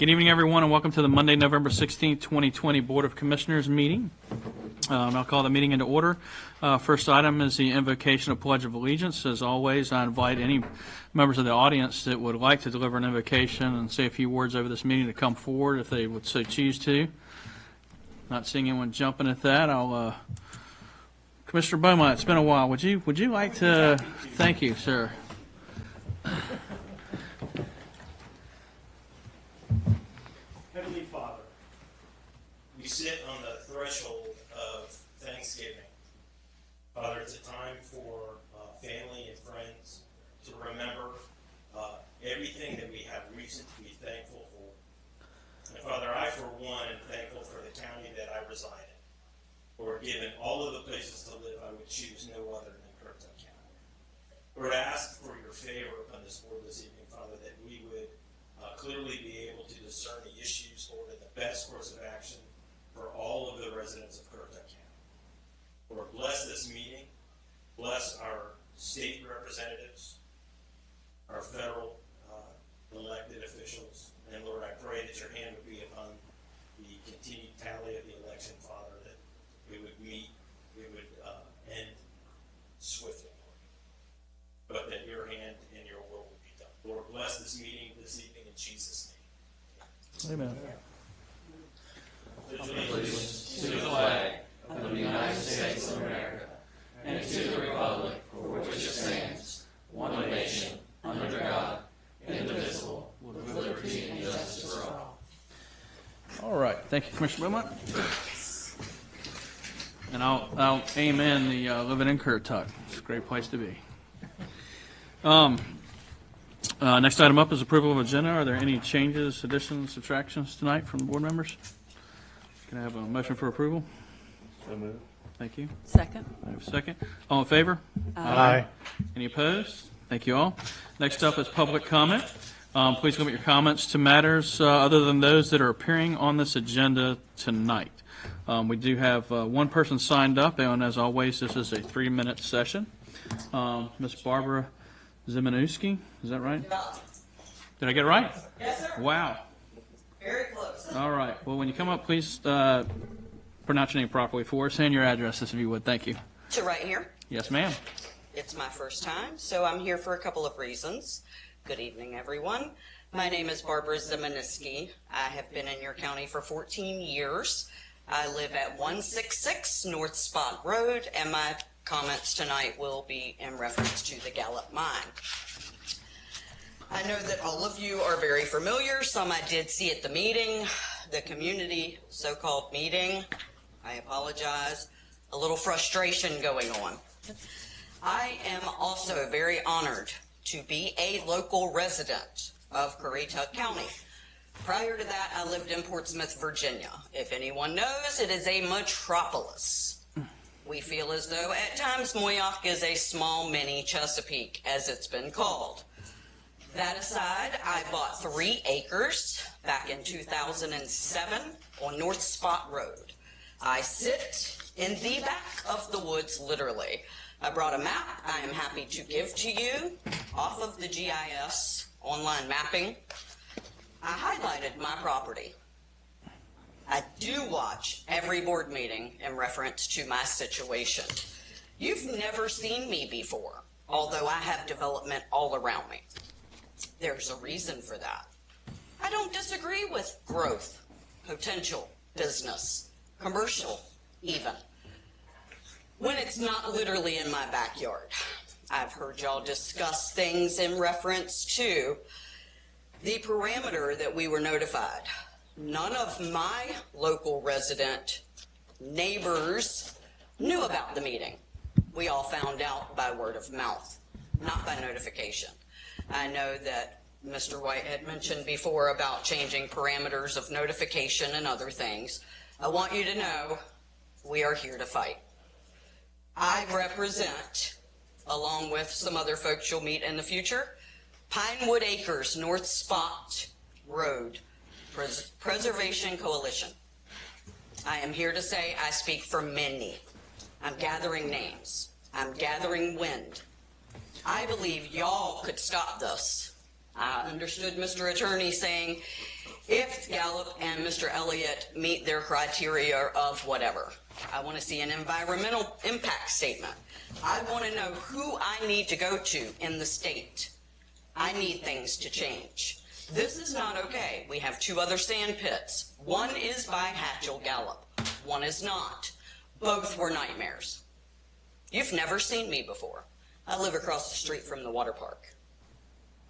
Good evening, everyone, and welcome to the Monday, November 16th, 2020 Board of Commissioners meeting. I'll call the meeting into order. First item is the invocation of Pledge of Allegiance. As always, I invite any members of the audience that would like to deliver an invocation and say a few words over this meeting to come forward if they would so choose to. Not seeing anyone jumping at that, I'll Commissioner Beaumont, it's been a while. Would you like to? Thank you, sir. Heavenly Father, we sit on the threshold of Thanksgiving. Father, it's a time for family and friends to remember everything that we have reason to be thankful for. And Father, I for one am thankful for the county that I reside in. Lord, given all of the places to live, I would choose no other than Currituck County. Lord, I ask for your favor upon this board this evening, Father, that we would clearly be able to discern the issues, Lord, and the best course of action for all of the residents of Currituck County. Lord, bless this meeting. Bless our state representatives, our federal elected officials. And Lord, I pray that your hand would be upon the continued tally of the election, Father, that we would end swiftly, Lord. But that your hand and your will would be done. Lord, bless this meeting this evening in Jesus' name. Amen. Allegiance to the flag of the United States of America and to the republic for which it stands, one nation, under God, indivisible, with liberty and justice for all. All right. Thank you, Commissioner Beaumont. And I'll amen the living in Currituck. It's a great place to be. Next item up is approval of agenda. Are there any changes, additions, subtractions tonight from the board members? Can I have a motion for approval? So moved. Thank you. Second. I have a second. All in favor? Aye. Any opposed? Thank you all. Next up is public comment. Please limit your comments to matters other than those that are appearing on this agenda tonight. We do have one person signed up, and as always, this is a 3-minute session. Ms. Barbara Zemanowski, is that right? Did I get it right? Yes, sir. Wow. Very close. All right. Well, when you come up, please pronounce your name properly for us and your addresses, if you would. Thank you. To right here. Yes, ma'am. It's my first time, so I'm here for a couple of reasons. Good evening, everyone. My name is Barbara Zemanowski. I have been in your county for 14 years. I live at 166 North Spot Road, and my comments tonight will be in reference to the Gallup Mine. I know that all of you are very familiar. Some I did see at the meeting, the community so-called meeting. I apologize. A little frustration going on. I am also very honored to be a local resident of Currituck County. Prior to that, I lived in Portsmouth, Virginia. If anyone knows, it is a metropolis. We feel as though at times Moyock is a small mini Chesapeake, as it's been called. That aside, I bought 3 acres back in 2007 on North Spot Road. I sit in the back of the woods, literally. I brought a map I am happy to give to you off of the GIS online mapping. I highlighted my property. I do watch every board meeting in reference to my situation. You've never seen me before, although I have development all around me. There's a reason for that. I don't disagree with growth, potential, business, commercial, even, when it's not literally in my backyard. I've heard y'all discuss things in reference to the parameter that we were notified. None of my local resident neighbors knew about the meeting. We all found out by word of mouth, not by notification. I know that Mr. White had mentioned before about changing parameters of notification and other things. I want you to know we are here to fight. I represent, along with some other folks you'll meet in the future, Pinewood Acres, North Spot Road Preservation Coalition. I am here to say I speak for many. I'm gathering names. I'm gathering wind. I believe y'all could stop this I understood Mr. Attorney saying if Gallup and Mr. Elliott meet their criteria of whatever. I want to see an environmental impact statement. I want to know who I need to go to in the state. I need things to change. This is not okay. We have 2 other sand pits. One is by Hatchell Gallup. One is not. Both were nightmares. You've never seen me before. I live across the street from the water park.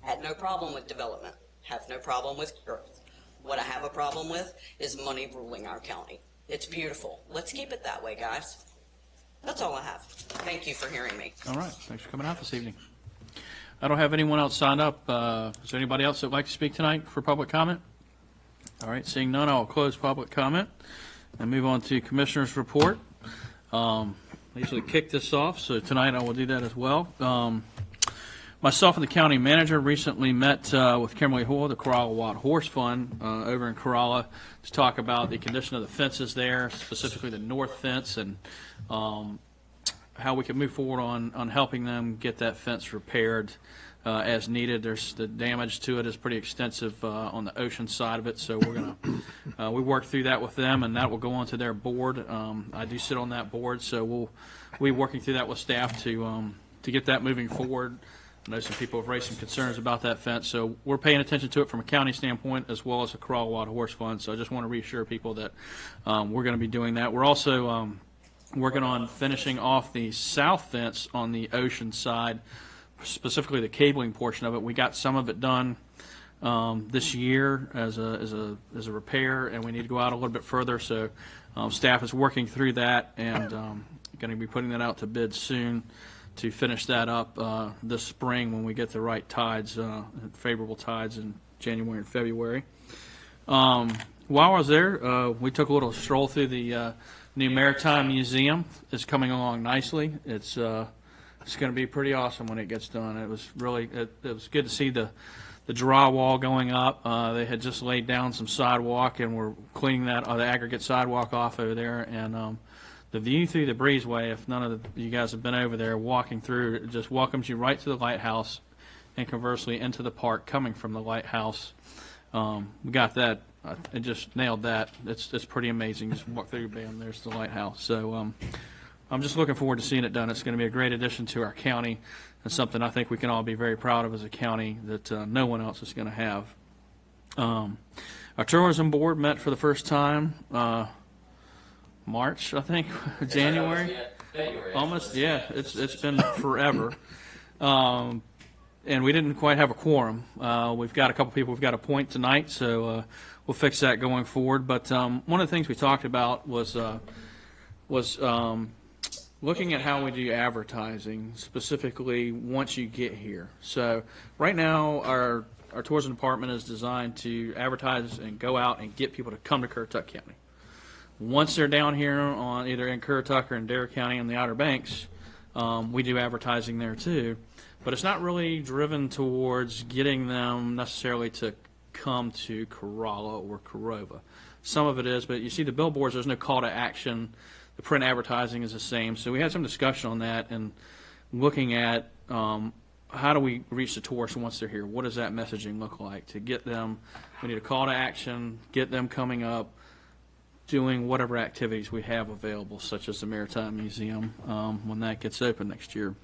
Had no problem with development. Have no problem with growth. What I have a problem with is money ruling our county. It's beautiful. Let's keep it that way, guys. That's all I have. Thank you for hearing me. All right, thanks for coming out this evening. I don't have anyone else signed up. Is there anybody else that would like to speak tonight for public comment? All right, seeing none, I'll close public comment and move on to Commissioner's report. I usually kick this off, so tonight I will do that as well. Myself and the county manager recently met with Kimberly Hoyle, the Corolla Wild Horse Fund, over in Corolla to talk about the condition of the fences there, specifically the north fence, and how we can move forward on helping them get that fence repaired as needed. The damage to it is pretty extensive on the ocean side of it, so we're gonna we work through that with them, and that will go onto their board. I do sit on that board, so we'll be working through that with staff to get that moving forward. I know some people have raised some concerns about that fence, so we're paying attention to it from a county standpoint as well as a Corolla Wild Horse Fund. So I just want to reassure people that we're going to be doing that. We're also working on finishing off the south fence on the ocean side, specifically the cabling portion of it. We got some of it done this year as a repair, and we need to go out a little bit further. So staff is working through that and going to be putting that out to bid soon to finish that up this spring when we get the right tides, favorable tides in January and February. While I was there, we took a little stroll through the new Maritime Museum. It's coming along nicely. It's going to be pretty awesome when it gets done. It was really it was good to see the drywall going up. They had just laid down some sidewalk and we're cleaning that the aggregate sidewalk off over there, and the view through the breezeway, if none of you guys have been over there, walking through, it just welcomes you right to the lighthouse and conversely into the park coming from the lighthouse. We got that. It just nailed that. It's pretty amazing. Just walk through, bam, there's the lighthouse. So I'm just looking forward to seeing it done. It's going to be a great addition to our county and something I think we can all be very proud of as a county that no one else is going to have. Our tourism board met for the first time March, I think, January, almost. Yeah, it's been forever, and we didn't quite have a quorum. We've got a couple people we've got to appoint tonight, so we'll fix that going forward. But one of the things we talked about was looking at how we do advertising, specifically once you get here. So right now, our tourism department is designed to advertise and go out and get people to come to Currituck County. Once they're down here on either in Currituck or in Dare County on the Outer Banks, we do advertising there too. But it's not really driven towards getting them necessarily to come to Corolla or Corova. Some of it is, but you see the billboards, there's no call to action. The print advertising is the same. So we had some discussion on that and looking at how do we reach the tourists once they're here? What does that messaging look like to get them? We need a call to action, get them coming up, doing whatever activities we have available, such as the Maritime Museum when that gets open next year.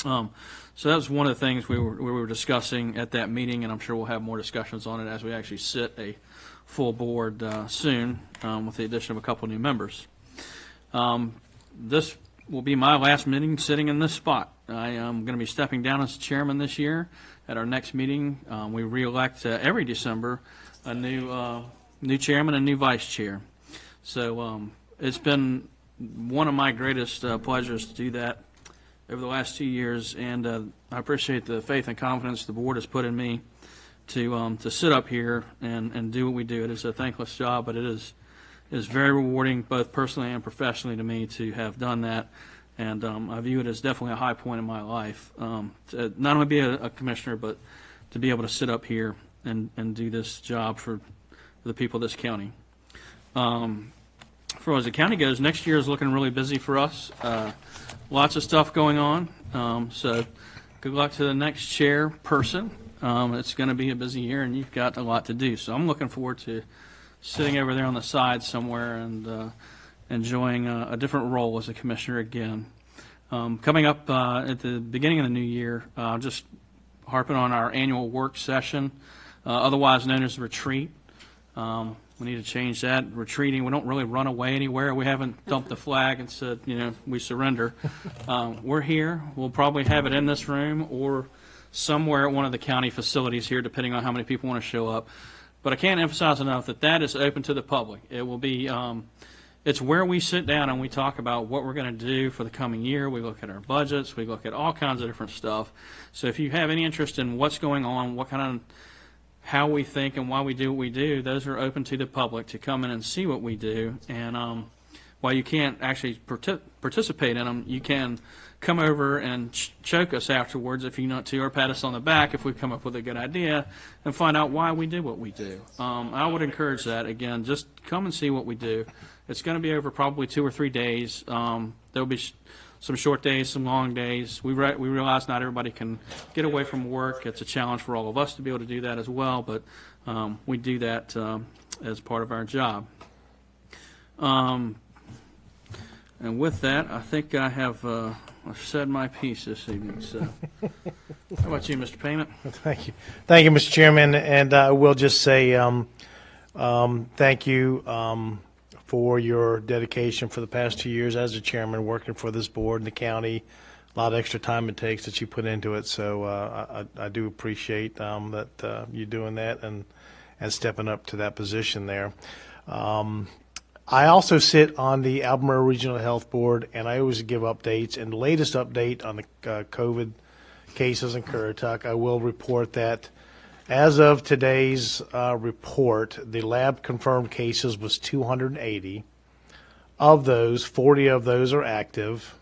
So that was one of the things we were discussing at that meeting, and I'm sure we'll have more discussions on it as we actually sit a full board soon with the addition of a couple new members. This will be my last meeting sitting in this spot. I am going to be stepping down as chairman this year. At our next meeting, we re-elect every December a new chairman and new vice chair. So it's been one of my greatest pleasures to do that over the last 2 years, and I appreciate the faith and confidence the board has put in me to sit up here and do what we do. It is a thankless job, but it is very rewarding both personally and professionally to me to have done that, and I view it as definitely a high point in my life to not only be a commissioner, but to be able to sit up here and do this job for the people of this county. For as the county goes, next year is looking really busy for us. Lots of stuff going on. So good luck to the next chairperson. It's going to be a busy year, and you've got a lot to do. So I'm looking forward to sitting over there on the side somewhere and enjoying a different role as a commissioner again. Coming up at the beginning of the new year, just harping on our annual work session, otherwise known as retreat. We need to change that. Retreating, we don't really run away anywhere. We haven't dumped the flag and said, we surrender. We're here. We'll probably have it in this room or somewhere at one of the county facilities here, depending on how many people want to show up. But I can't emphasize enough that is open to the public. It will be, it's where we sit down and we talk about what we're going to do for the coming year. We look at our budgets. We look at all kinds of different stuff. So if you have any interest in what's going on, how we think and why we do what we do, those are open to the public to come in and see what we do. And while you can't actually participate in them, you can come over and choke us afterwards if you want to, or pat us on the back if we come up with a good idea and find out why we do what we do. I would encourage that. Again, just come and see what we do. It's going to be over probably 2 or 3 days. There'll be some short days, some long days. We realize not everybody can get away from work. It's a challenge for all of us to be able to do that as well, but we do that as part of our job. And with that, I think I have I've said my piece this evening. So, how about you, Mr. Payment? Thank you, Mr. Chairman. And I will just say thank you for your dedication for the past 2 years as a chairman, working for this board and the county. A lot of extra time it takes that you put into it. So I do appreciate that you doing that and stepping up to that position there. I also sit on the Albemarle Regional Health Board, and I always give updates. And the latest update on the COVID cases in Currituck, I will report that as of today's report, the lab-confirmed cases was 280. Of those, 40 of those are active.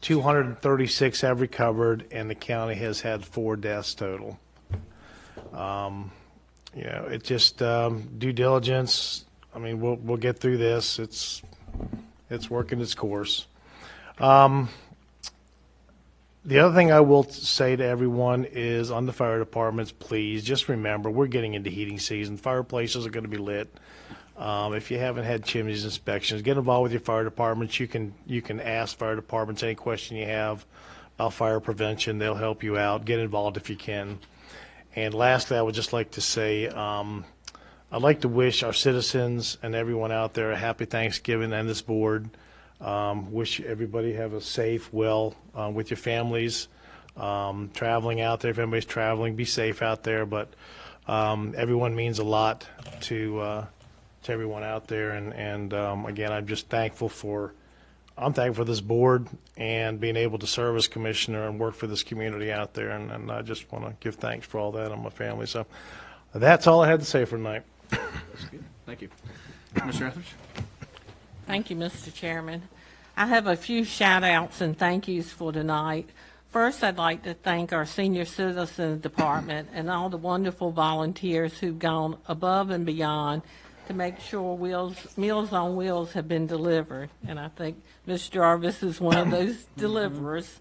236 have recovered, and the county has had 4 deaths total. It just due diligence. I mean, we'll get through this. It's working its course. The other thing I will say to everyone is on the fire departments, please just remember we're getting into heating season. Fireplaces are going to be lit. If you haven't had chimneys inspections, get involved with your fire departments. You can ask fire departments any question you have about fire prevention. They'll help you out. Get involved if you can. And lastly, I would just like to say I'd like to wish our citizens and everyone out there a happy Thanksgiving and this board. Wish everybody have a safe, with your families. Traveling out there, if anybody's traveling, be safe out there. But everyone means a lot to everyone out there. And again, I'm just thankful for this board and being able to serve as commissioner and work for this community out there. And I just want to give thanks for all that on my family. So that's all I had to say for tonight. That's good. Thank you. Mr. Etheridge? Thank you, Mr. Chairman. I have a few shout-outs and thank yous for tonight. First, I'd like to thank our senior citizens department and all the wonderful volunteers who've gone above and beyond to make sure Meals on Wheels have been delivered. And I think Ms. Jarvis is one of those deliverers.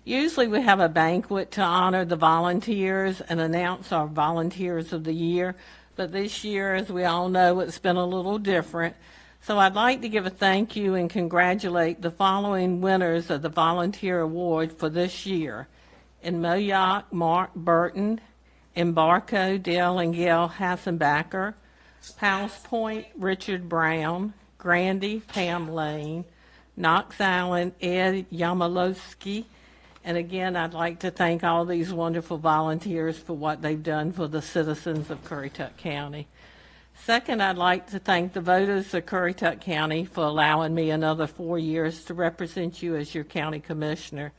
Usually we have a banquet to honor the volunteers and announce our Volunteers of the Year. But this year, as we all know, it's been a little different. So I'd like to give a thank you and congratulate the following winners of the Volunteer Award for this year. In Moyock, Mark Burton. In Barco, Dale and Gail Hassenbacher. Powell's Point, Richard Brown. Grandy, Pam Lane. Knox Island, Ed Yamalowski. And again, I'd like to thank all these wonderful volunteers for what they've done for the citizens of Currituck County. Second, I'd like to thank the voters of Currituck County for allowing me another 4 years to represent you as your county commissioner.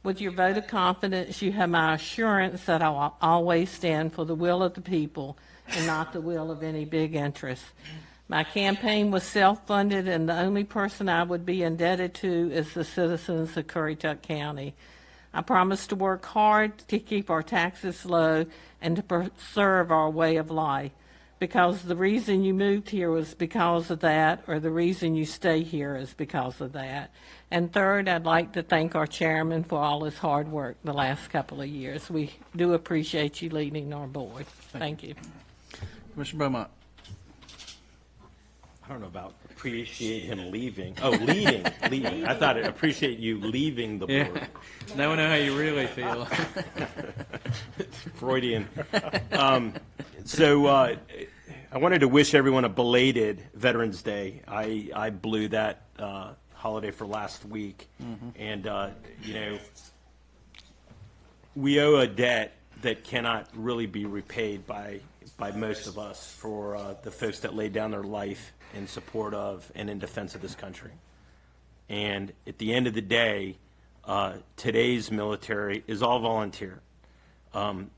With your vote of confidence, you have my assurance that I'll always stand for the will of the people and not the will of any big interest. My campaign was self-funded, and the only person I would be indebted to is the citizens of Currituck County. I promise to work hard to keep our taxes low and to preserve our way of life. because the reason you moved here was because of that, or the reason you stay here is because of that. And third, I'd like to thank our chairman for all his hard work the last couple of years. We do appreciate you leading our board. Thank you. Commissioner Beaumont. I don't know about appreciate him leaving. Oh, leaving. I thought I'd appreciate you leaving the board. Yeah. Now we know how you really feel. Freudian. So I wanted to wish everyone a belated Veterans Day. I blew that holiday for last week. And, we owe a debt that cannot really be repaid by most of us for the folks that laid down their life in support of and in defense of this country. And at the end of the day, today's military is all volunteer.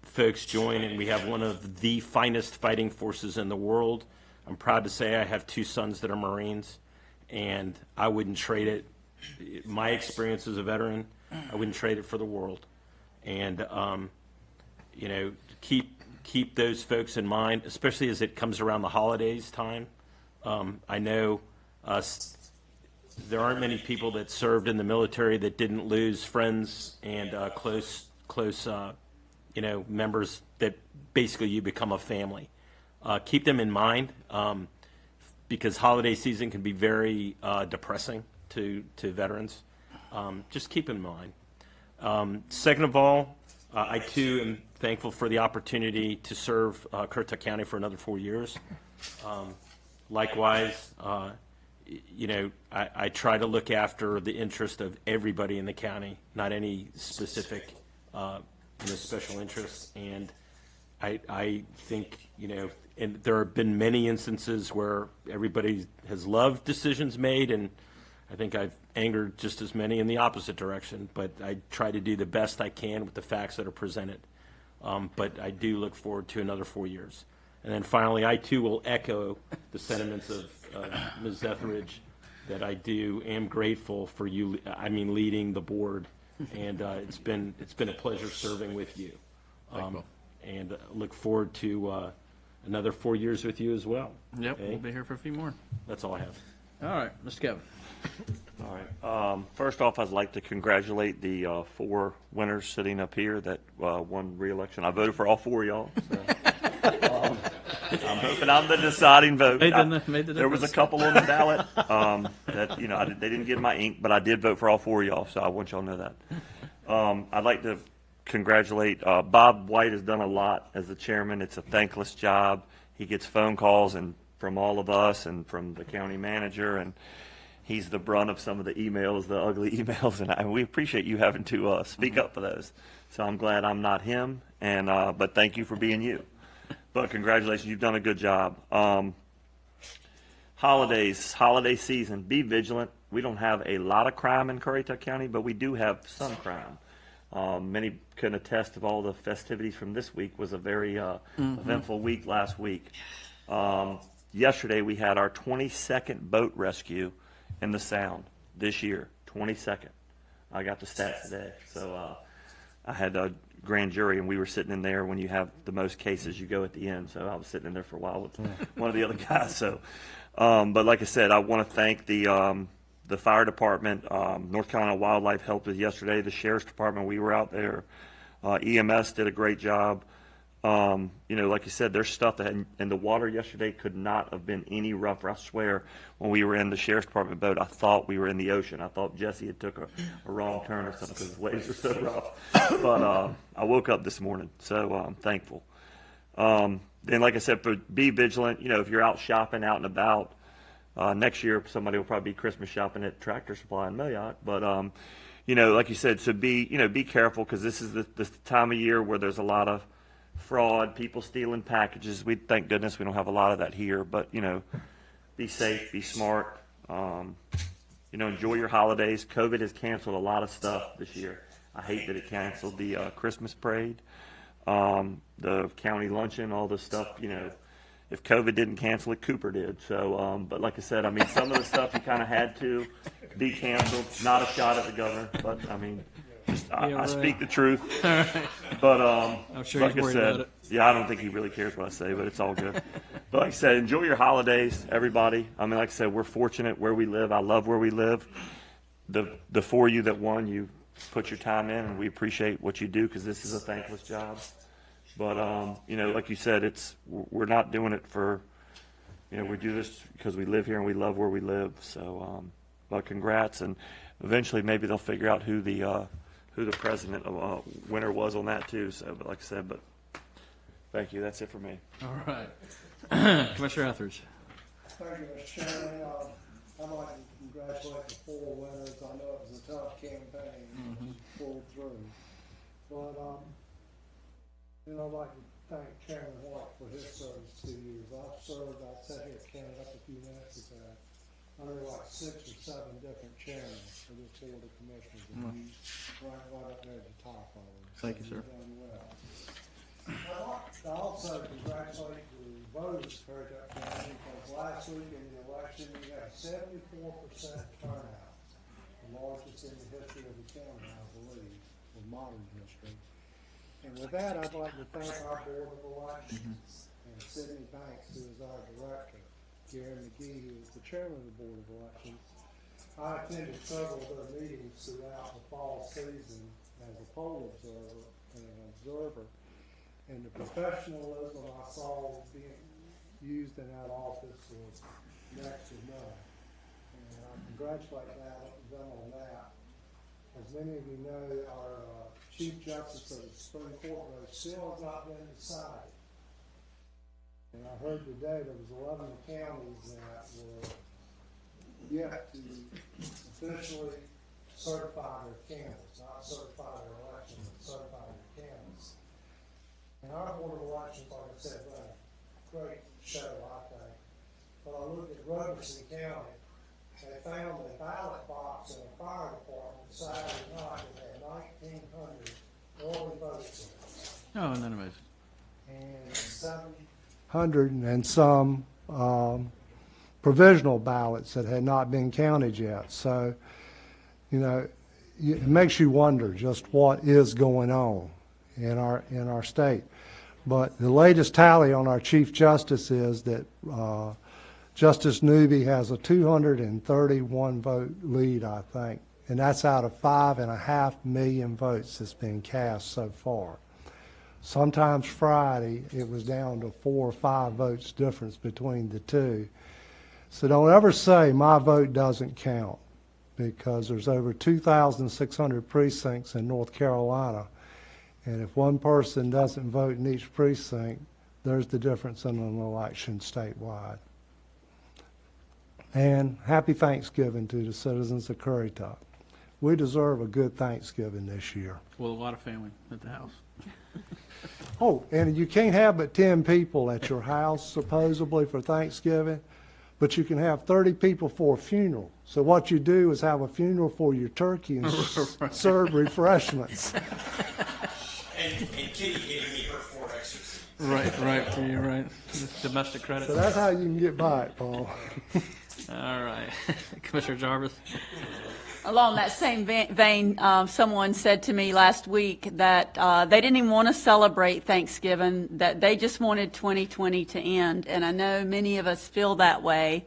Folks join, and we have one of the finest fighting forces in the world. I'm proud to say I have 2 sons that are Marines, and I wouldn't trade it. My experience as a veteran, I wouldn't trade it for the world. And keep those folks in mind, especially as it comes around the holidays time. I know there aren't many people that served in the military that didn't lose friends and close members that basically you become a family. Keep them in mind because holiday season can be very depressing to veterans. Just keep in mind. Second of all, I too am thankful for the opportunity to serve Currituck County for another 4 years. Likewise, I try to look after the interest of everybody in the county, not any specific special interest. And I think, and there have been many instances where everybody has loved decisions made, and I think I've angered just as many in the opposite direction, but I try to do the best I can with the facts that are presented. But I do look forward to another 4 years. And then finally, I too will echo the sentiments of Ms. Etheridge that I am grateful for you, leading the board. And it's been a pleasure serving with you. And look forward to another 4 years with you as well. Yep, Okay? we'll be here for a few more. That's all I have. All right, Mr. Kevin. All right. First off, I'd like to congratulate the 4 winners sitting up here that won re-election. I voted for all 4 of y'all. So, I'm hoping I'm the deciding vote. Made the There was a difference. couple on the ballot that they didn't get my ink, but I did vote for all 4 of y'all. So I want y'all to know that. I'd like to congratulate Bob White. Has done a lot as the chairman. It's a thankless job. He gets phone calls from all of us and from the county manager, and he's the brunt of some of the emails, the ugly emails, and we appreciate you having to speak up for those. So I'm glad I'm not him, but thank you for being you. But congratulations, you've done a good job. Holiday season, be vigilant. We don't have a lot of crime in Currituck County, but we do have some crime. Many can attest of all the festivities from this week. Was a very eventful week last week. Yesterday we had our 22nd boat rescue in the Sound this year, 22nd. I got the stats today. So I had a grand jury, and we were sitting in there. When you have the most cases, you go at the end. So I was sitting in there for a while with one of the other guys. So, but like I said, I want to thank the fire department. North Carolina Wildlife helped us yesterday. The sheriff's department, we were out there. EMS did a great job. Like you said, there's stuff that in the water yesterday could not have been any rougher. I swear, when we were in the sheriff's department boat, I thought we were in the ocean. I thought Jesse had took a wrong turn or something because the waves were so rough. But I woke up this morning, so I'm thankful. Then, like I said, be vigilant. If you're out shopping, out and about, next year somebody will probably be Christmas shopping at Tractor Supply in Mayock. But like you said, so be careful, because this is the time of year where there's a lot of fraud, people stealing packages. Thank goodness we don't have a lot of that here, but be safe, be smart. Enjoy your holidays. COVID has canceled a lot of stuff this year. I hate that it canceled the Christmas parade, the county luncheon, all this stuff. If COVID didn't cancel it, Cooper did. So, but like I said, some of the stuff you kind of had to be canceled. Not a shot at the governor, but I speak the truth. But I'm sure like he's I worried said, about it. yeah, I don't think he really cares what I say, but it's all good. But like I said, enjoy your holidays, everybody. I mean, like I said, we're fortunate where we live. I love where we live. The four of you that won, you put your time in, and we appreciate what you do because this is a thankless job. But, like you said, we're not doing it for, we do this because we live here and we love where we live. So, but congrats, and eventually maybe they'll figure out who the president winner was on that too. So, but like I said, but thank you. That's it for me. All right. Commissioner Etheridge. Thank you, Mr. Chairman. I'd like to congratulate the four winners. I know it was a tough campaign, pulled through. But, I'd like to thank Chairman White for his service 2 years. I sat here counted up a few minutes ago. Under like 6 or 7 different chairmen for this board of commissioners, and you right up there at the top of them. Thank you, sir. You've done well. I'd like to also congratulate the voters of Currituck County because last week in the election we had a 74% turnout, the largest in the history of the county, I believe, in modern history. And with that, I'd like to thank our Board of Elections and Sidney Banks, who is our director, Gary McGee, who is the chairman of the Board of Elections. I attended several of their meetings throughout the fall season as a poll observer and an observer. And the professionalism I saw being used in that office was next to none. And I congratulate them on that. As many of you know, our Chief Justice of the Supreme Court race still has not been decided. And I heard today there was 11 counties that were yet to officially certify their candidates, not certify their election, but certify their candidates. And our Board of Elections, like I said, ran a great show, I think. But I looked at Robeson County, they found a ballot box in a fire department Saturday night that had 1,900 early votes in it. Oh, isn't that amazing? And 700 and some provisional ballots that had not been counted yet. So, it makes you wonder just what is going on in our state. But the latest tally on our Chief Justice is that Justice Newby has a 231 vote lead, I think, and that's out of 5.5 million votes that's been cast so far. Sometimes Friday it was down to 4 or 5 votes difference between the two. So don't ever say my vote doesn't count, because there's over 2,600 precincts in North Carolina. And if one person doesn't vote in each precinct, there's the difference in an election statewide. And happy Thanksgiving to the citizens of Currituck. We deserve a good Thanksgiving this year. Well, a lot of family at the house. Oh, and you can't have but 10 people at your house, supposedly, for Thanksgiving, but you can have 30 people for a funeral. So what you do is have a funeral for your turkey and serve refreshments. And Kitty gave me her 4 extra seats. Right, for you, right. Domestic credit. So that's how you can get by it, Paul. All right. Commissioner Jarvis. Along that same vein, someone said to me last week that they didn't even want to celebrate Thanksgiving, that they just wanted 2020 to end. And I know many of us feel that way.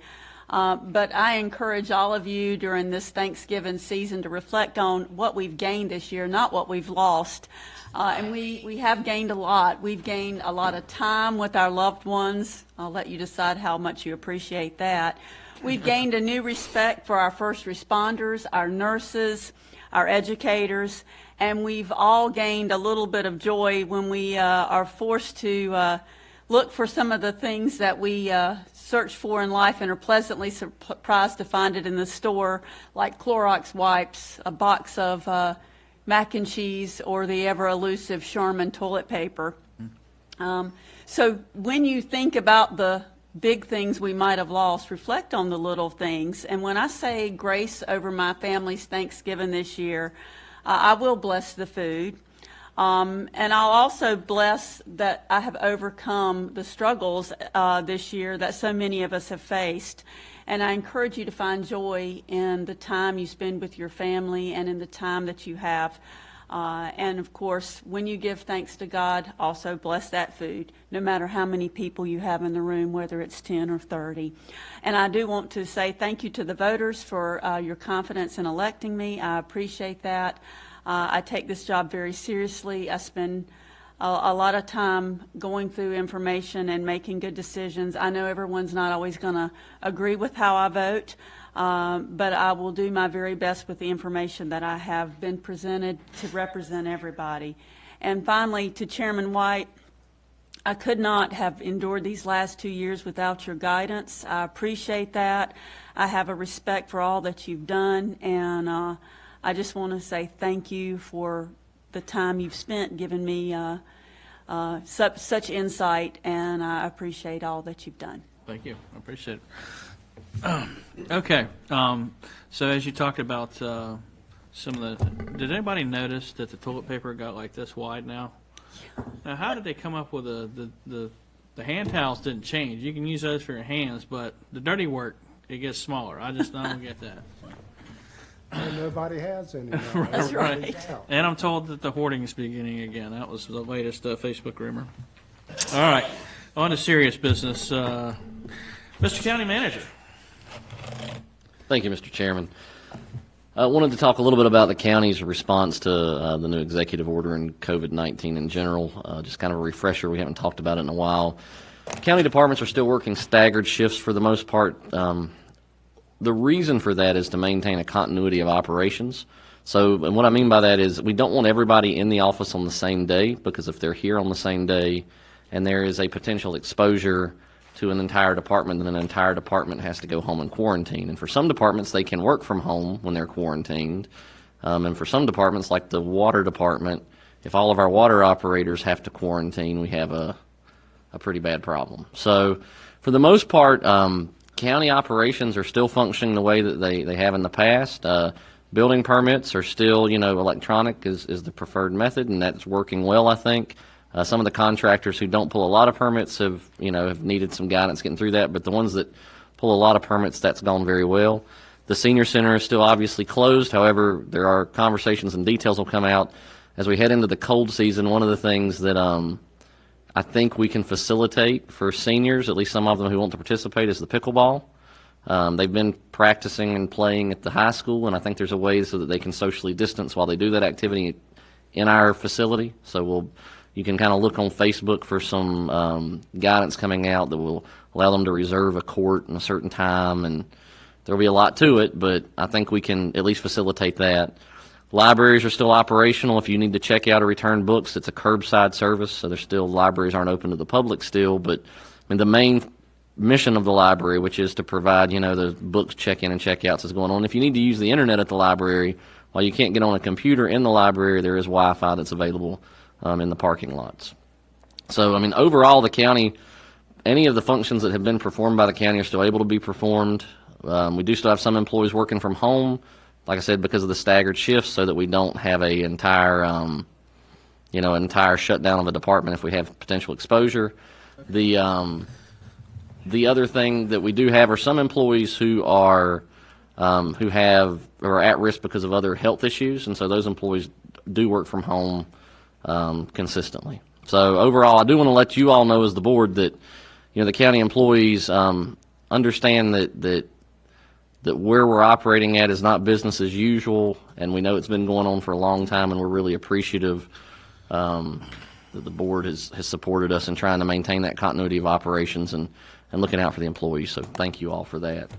But I encourage all of you during this Thanksgiving season to reflect on what we've gained this year, not what we've lost. And we have gained a lot. We've gained a lot of time with our loved ones. I'll let you decide how much you appreciate that. We've gained a new respect for our first responders, our nurses, our educators, and we've all gained a little bit of joy when we are forced to look for some of the things that we search for in life and are pleasantly surprised to find it in the store, like Clorox wipes, a box of mac and cheese, or the ever elusive Charmin toilet paper. So when you think about the big things we might have lost, reflect on the little things. And when I say grace over my family's Thanksgiving this year, I will bless the food. And I'll also bless that I have overcome the struggles this year that so many of us have faced. And I encourage you to find joy in the time you spend with your family and in the time that you have And of course, when you give thanks to God, also bless that food, no matter how many people you have in the room, whether it's 10 or 30. And I do want to say thank you to the voters for your confidence in electing me. I appreciate that. I take this job very seriously. I spend a lot of time going through information and making good decisions. I know everyone's not always going to agree with how I vote, but I will do my very best with the information that I have been presented to represent everybody. And finally, to Chairman White, I could not have endured these last 2 years without your guidance. I appreciate that. I have a respect for all that you've done, and I just want to say thank you for the time you've spent giving me such insight, and I appreciate all that you've done. Thank you. I appreciate it. Okay. So as you talked about some of the, did anybody notice that the toilet paper got like this wide now? Now, how did they come up with the hand towels didn't change? You can use those for your hands, but the dirty work, it gets smaller. I don't get that. And nobody has any now. That's right. And I'm told that the hoarding is beginning again. That was the latest Facebook rumor. All right, on to serious business. Mr. County Manager. Thank you, Mr. Chairman. I wanted to talk a little bit about the county's response to the new executive order and COVID-19 in general. Just kind of a refresher. We haven't talked about it in a while. County departments are still working staggered shifts for the most part. The reason for that is to maintain a continuity of operations. So, and what I mean by that is we don't want everybody in the office on the same day, because if they're here on the same day and there is a potential exposure to an entire department, then an entire department has to go home and quarantine. And for some departments, they can work from home when they're quarantined. And for some departments, like the water department, if all of our water operators have to quarantine, we have a pretty bad problem. So, for the most part, county operations are still functioning the way that they have in the past. Building permits are still, electronic is the preferred method, and that's working well, I think. Some of the contractors who don't pull a lot of permits have needed some guidance getting through that, but the ones that pull a lot of permits, that's gone very well. The senior center is still obviously closed. However, there are conversations and details will come out as we head into the cold season. One of the things that I think we can facilitate for seniors, at least some of them who want to participate, is the pickleball. They've been practicing and playing at the high school, and I think there's a way so that they can socially distance while they do that activity in our facility. So you can kind of look on Facebook for some guidance coming out that will allow them to reserve a court in a certain time, and there'll be a lot to it, but I think we can at least facilitate that. Libraries are still operational. If you need to check out or return books, it's a curbside service, so libraries aren't open to the public still, but the main mission of the library, which is to provide, the books check-in and check-outs, is going on. If you need to use the internet at the library, while you can't get on a computer in the library, there is Wi-Fi that's available in the parking lots. So, overall, the county, any of the functions that have been performed by the county are still able to be performed. We do still have some employees working from home, like I said, because of the staggered shifts, so that we don't have an entire shutdown of a department if we have potential exposure. The other thing that we do have are some employees who are at risk because of other health issues, and so those employees do work from home consistently. So overall, I do want to let you all know as the board that the county employees understand that where we're operating at is not business as usual, and we know it's been going on for a long time, and we're really appreciative that the board has supported us in trying to maintain that continuity of operations and looking out for the employees. So thank you all for that.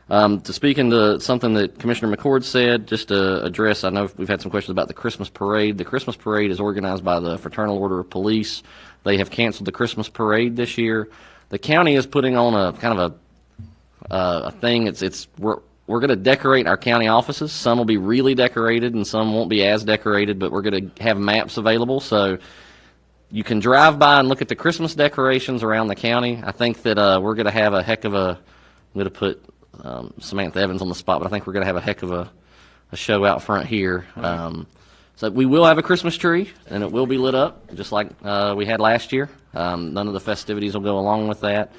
To speak into something that Commissioner McCord said, just to address, I know we've had some questions about the Christmas parade. The Christmas parade is organized by the Fraternal Order of Police. They have canceled the Christmas parade this year. The county is putting on a kind of a thing. We're going to decorate our county offices. Some will be really decorated and some won't be as decorated, but we're going to have maps available. So you can drive by and look at the Christmas decorations around the county. I think that we're going to have a heck of I'm going to put Samantha Evans on the spot, but I think we're going to have a heck of a show out front here. So we will have a Christmas tree, and it will be lit up, just like we had last year. None of the festivities will go along with that.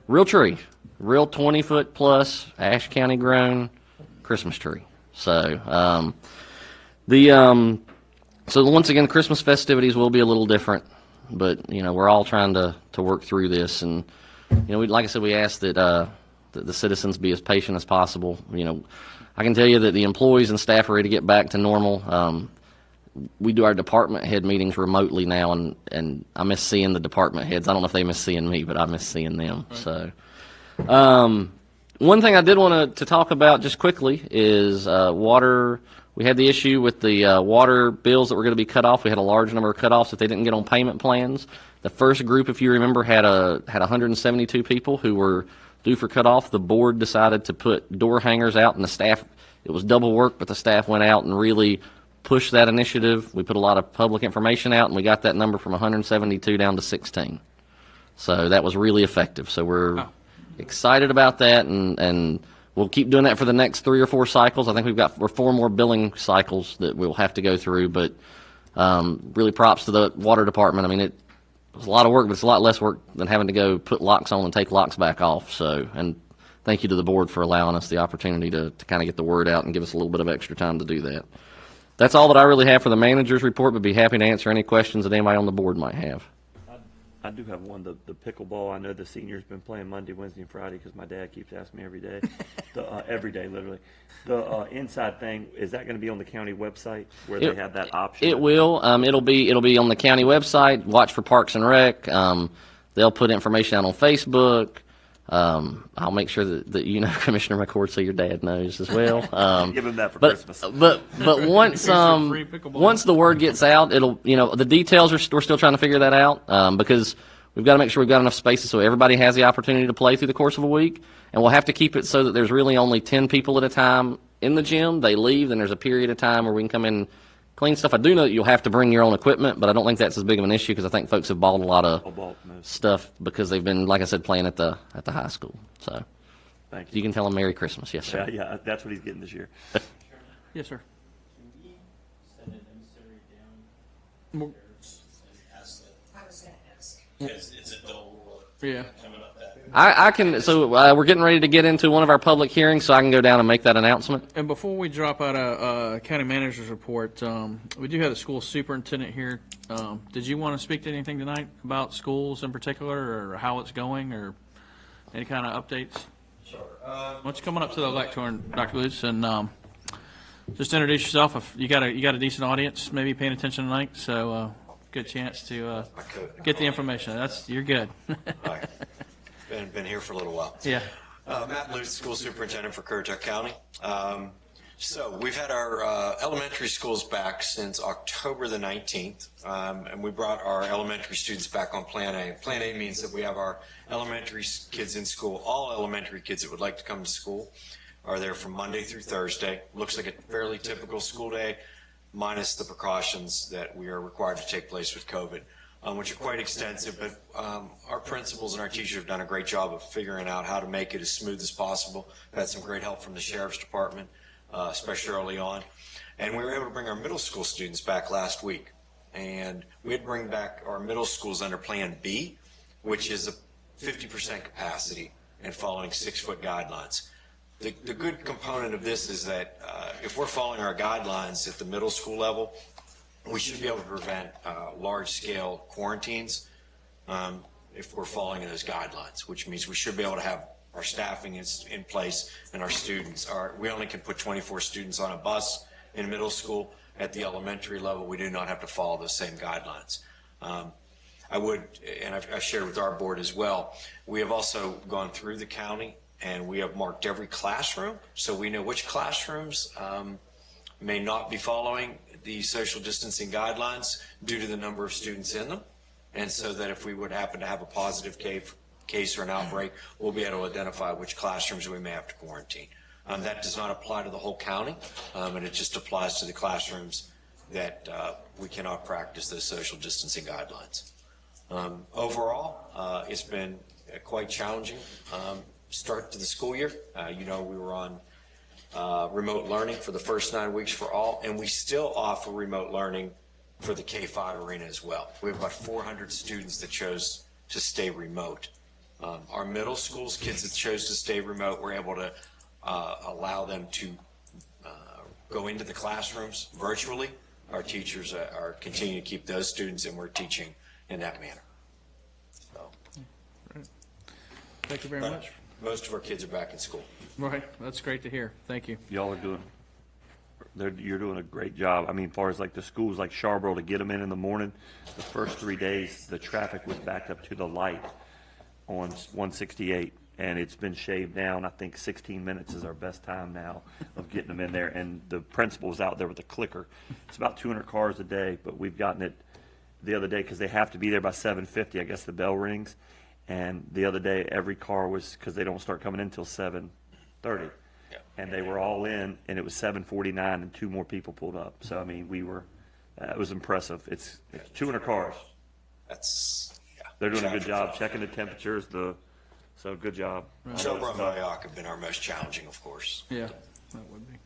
Real tree, real 20-foot plus Ashe County grown Christmas tree. So So once again, Christmas festivities will be a little different, but we're all trying to work through this, and like I said, we ask that the citizens be as patient as possible. I can tell you that the employees and staff are ready to get back to normal. We do our department head meetings remotely now, and I miss seeing the department heads. I don't know if they miss seeing me, but I miss seeing them. Right. So, one thing I did want to talk about just quickly is water. We had the issue with the water bills that were going to be cut off. We had a large number of cutoffs that they didn't get on payment plans. The first group, if you remember, had 172 people who were due for cutoff. The board decided to put door hangers out, and the staff, it was double work, but the staff went out and really pushed that initiative. We put a lot of public information out, and we got that number from 172 down to 16. So that was really effective. So we're excited about that, and we'll keep doing that for the next 3 or 4 cycles. I think we're 4 more billing cycles that we'll have to go through, but really props to the water department. I mean, it was a lot of work, but it's a lot less work than having to go put locks on and take locks back off. So, and thank you to the board for allowing us the opportunity to kind of get the word out and give us a little bit of extra time to do that. That's all that I really have for the manager's report, but be happy to answer any questions that anybody on the board might have. I do have one, the pickleball. I know the seniors been playing Monday, Wednesday, and Friday because my dad keeps asking me every day. Every day, literally. The inside thing, is that going to be on the county website where they have that option? It will. It'll be on the county website. Watch for Parks and Rec. They'll put information out on Facebook. I'll make sure that Commissioner McCord, so your dad knows as well. Give him that for Christmas. But once once the word gets out, it'll the details we're still trying to figure that out because we've got to make sure we've got enough spaces so everybody has the opportunity to play through the course of a week, and we'll have to keep it so that there's really only 10 people at a time in the gym. They leave, then there's a period of time where we can come in. Clean stuff. I do know that you'll have to bring your own equipment, but I don't think that's as big of an issue because I think folks have bought a lot of stuff because they've been, like I said, playing at the high school. So, thank you. You can tell them Merry Christmas. Yes, sir. Yeah, that's what he's getting this year. Yes, sir. Can we send an emissary down? Well, I was going to ask. Because it's a dull work. Yeah. Coming up that. I can. So we're getting ready to get into one of our public hearings, so I can go down and make that announcement. And before we drop out a county manager's report, we do have the school superintendent here. Did you want to speak to anything tonight about schools in particular, or how it's going, or any kind of updates? Sure. Why don't you come on up to the lectern, Dr. Lutz, and just introduce yourself. If you got a decent audience, maybe paying attention tonight, so good chance to get the information. You're good. Right. Been here for a little while. Yeah. Matt Lutz, school superintendent for Currituck County. So we've had our elementary schools back since October the 19th, and we brought our elementary students back on Plan A. Plan A means that we have our elementary kids in school. All elementary kids that would like to come to school are there from Monday through Thursday. Looks like a fairly typical school day, minus the precautions that we are required to take place with COVID. Which are quite extensive, but our principals and our teachers have done a great job of figuring out how to make it as smooth as possible. We've had some great help from the Sheriff's Department, especially early on. And we were able to bring our middle school students back last week. And we had to bring back our middle schools under Plan B, which is a 50% capacity and following 6-foot guidelines. The good component of this is that if we're following our guidelines at the middle school level, we should be able to prevent large-scale quarantines if we're following those guidelines, which means we should be able to have our staffing in place and our students. We only can put 24 students on a bus in middle school. At the elementary level, we do not have to follow those same guidelines. I would, and I've shared with our board as well, we have also gone through the county and we have marked every classroom so we know which classrooms may not be following the social distancing guidelines due to the number of students in them, and so that if we would happen to have a positive case or an outbreak, we'll be able to identify which classrooms we may have to quarantine. That does not apply to the whole county, and it just applies to the classrooms that we cannot practice those social distancing guidelines. Overall, it's been a quite challenging start to the school year. We were on remote learning for the first 9 weeks for all, and we still offer remote learning for the K-5 arena as well. We have about 400 students that chose to stay remote. Our middle schools, kids that chose to stay remote, we're able to allow them to go into the classrooms virtually our teachers are continuing to keep those students, and we're teaching in that manner. So, Thank you very but much. most of our kids are back in school. Right, that's great to hear. Thank you. Y'all are you're doing a great job. I mean, as far as like the schools like Charborough, to get them in the morning, the first 3 days, the traffic was backed up to the light on 168, and it's been shaved down. I think 16 minutes is our best time now of getting them in there, and the principal was out there with a clicker. It's about 200 cars a day, but we've gotten it the other day because they have to be there by 7:50. I guess the bell rings, and the other day every car was, because they don't start coming in until 7:30. Yeah. And they were all in, and it was 7:49, and 2 more people pulled up. So I mean, it was impressive. It's 200 cars. That's, yeah. They're doing a good Traffic. job checking the temperatures. So good job. Charborough and Moyock have been our most challenging, of course. Yeah, that would be.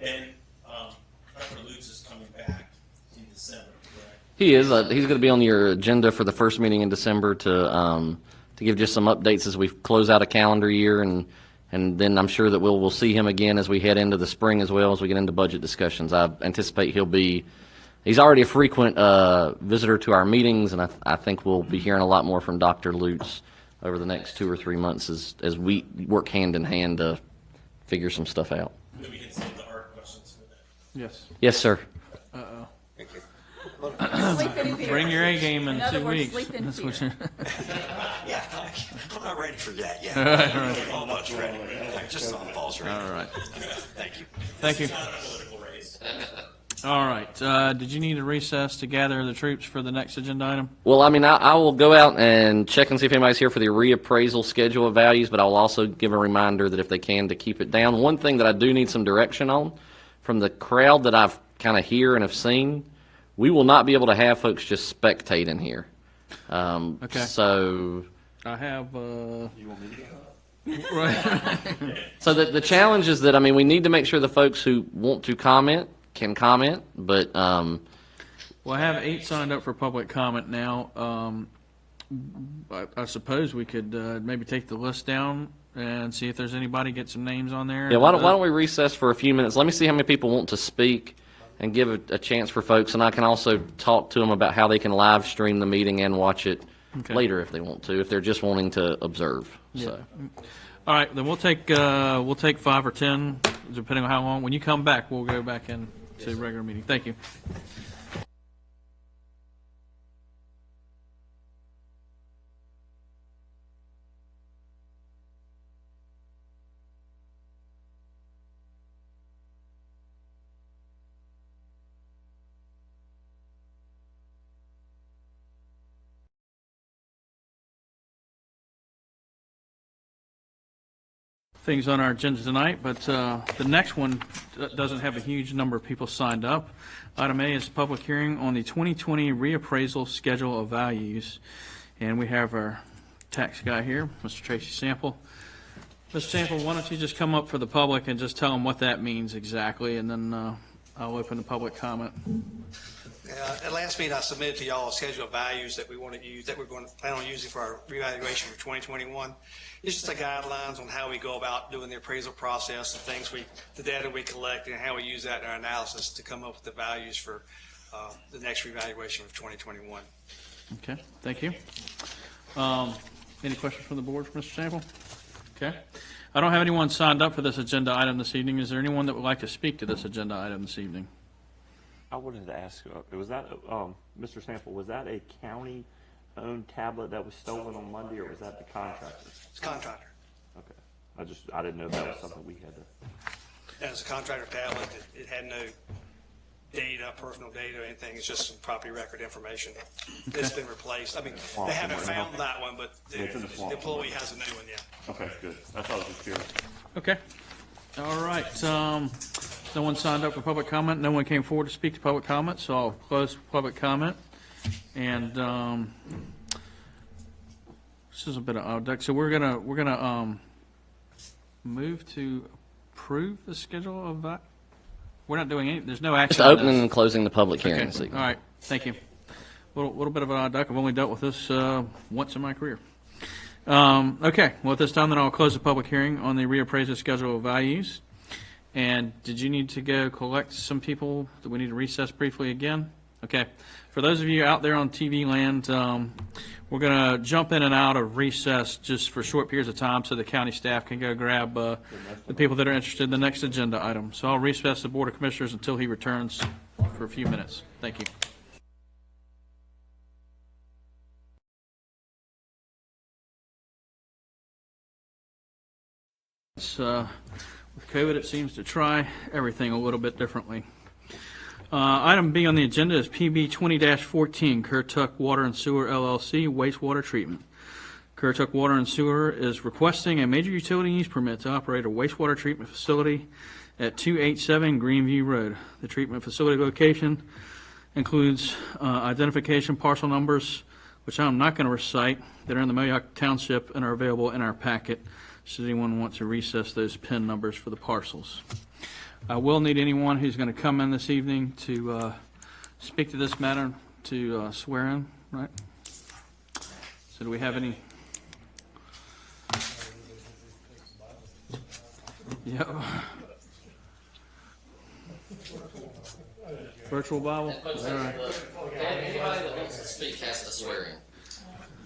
And Dr. Lutz is coming back in December, correct? He is. He's going to be on your agenda for the first meeting in December to give just some updates as we close out a calendar year, and then I'm sure that we'll see him again as we head into the spring as well as we get into budget discussions. I anticipate he's already a frequent visitor to our meetings, and I think we'll be hearing a lot more from Dr. Lutz over the next 2 or 3 months as we work hand in hand to figure some stuff out. Maybe we can save the hard questions for that. Yes. Yes, sir. Thank you. Sleep in fear. Bring your A game in, In other 2 words, weeks. sleep in That's what fear. Yeah, I'm not ready for that yet. Right. Almost ready. Just softball's ready. All right. Thank you. Thank you. It's not a political race. All right. Did you need a recess to gather the troops for the next agenda item? Well, I mean, I will go out and check and see if anybody's here for the reappraisal schedule of values, but I will also give a reminder that if they can, to keep it down. One thing that I do need some direction on from the crowd that I've kind of hear and have seen, we will not be able to have folks just spectate in here. Okay. So, I have. You want me to go? Right. so the challenge is that, I mean, we need to make sure the folks who want to comment can comment, but Well, I have 8 signed up for public comment now. I suppose we could maybe take the list down and see if there's anybody, get some names on there. yeah, why don't we recess for a few minutes? Let me see how many people want to speak and give a chance for folks, and I can also talk to them about how they can live stream the meeting and watch it Okay. later if they want to, if they're just wanting to observe. So. All right, then we'll take 5 or 10, depending on how long. When you come back, we'll go back in to regular meeting. Thank you. Things on our agenda tonight, but the next one doesn't have a huge number of people signed up. Item A is public hearing on the 2020 reappraisal schedule of values. And we have our tax guy here, Mr. Tracy Sample. Mr. Sample, why don't you just come up for the public and just tell them what that means exactly, and then I'll open the public comment. At last meeting, I submitted to y'all a schedule of values that we want to use, that we're going to plan on using for our reevaluation for 2021. It's just the guidelines on how we go about doing the appraisal process and the data we collect and how we use that in our analysis to come up with the values for the next reevaluation of 2021. Okay, thank you. Any questions from the board for Mr. Sample? Okay. I don't have anyone signed up for this agenda item this evening. Is there anyone that would like to speak to this agenda item this evening? I wanted to ask, was that, Mr. Sample, was that a county-owned tablet that was stolen on Monday, or was that the contractor? It's a contractor. Okay. I didn't know if that was something we had to. As a contractor tablet, it had no data, personal data or anything. It's just some property record information. It's been replaced. I mean, they haven't found that one, but It's in the the swamp. employee has a new one, yeah. Okay, good. That's all I was just curious. Okay. All right. No one signed up for public comment. No one came forward to speak to public comment, so I'll close public comment. And this is a bit of odd duck. So we're gonna move to approve the schedule of that. We're not doing any. There's no action. Just on opening this. and closing the public hearing Okay. this evening. All right. Thank you. Little bit of an odd duck. I've only dealt with this once in my career. Okay. Well, at this time, then I'll close the public hearing on the reappraisal schedule of values. And did you need to go collect some people? Do we need to recess briefly again? Okay. For those of you out there on TV land, we're going to jump in and out of recess just for short periods of time so the county staff can go grab the people that are interested in the next agenda item. So I'll recess the Board of Commissioners until he returns for a few minutes. Thank you. With COVID, it seems to try everything a little bit differently. Item B on the agenda is PB 20-14, Currituck Water and Sewer LLC wastewater treatment. Currituck Water and Sewer is requesting a major utility use permit to operate a wastewater treatment facility at 287 Greenview Road. The treatment facility location includes identification parcel numbers, which I'm not going to recite, that are in the Moyock Township and are available in our packet. Should anyone want to recess those PIN numbers for the parcels? I will need anyone who's going to come in this evening to speak to this matter to swear in, right? So do we have any? Yep. Virtual Bible? All right. Anybody that wants to speak has to swear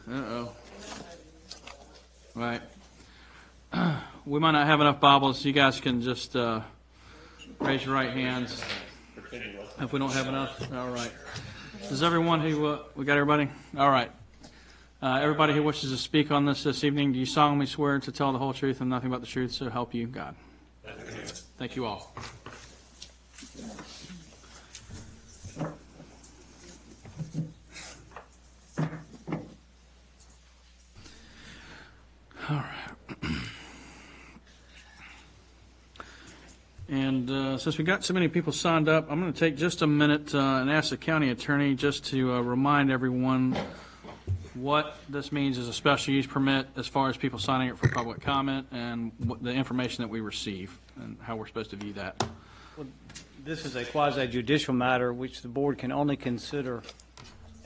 in. Uh-oh. All right. We might not have enough Bibles. You guys can just raise your right hands if we don't have enough. All right. Does everyone who, we got everybody? All right. Everybody who wishes to speak on this evening, do you solemnly swear to tell the whole truth and nothing but the truth, so help you God? Thank you all. All right. And since we got so many people signed up, I'm going to take just a minute and ask the county attorney just to remind everyone what this means as a special use permit as far as people signing up for public comment and what the information that we receive and how we're supposed to view that. Well, this is a quasi-judicial matter which the board can only consider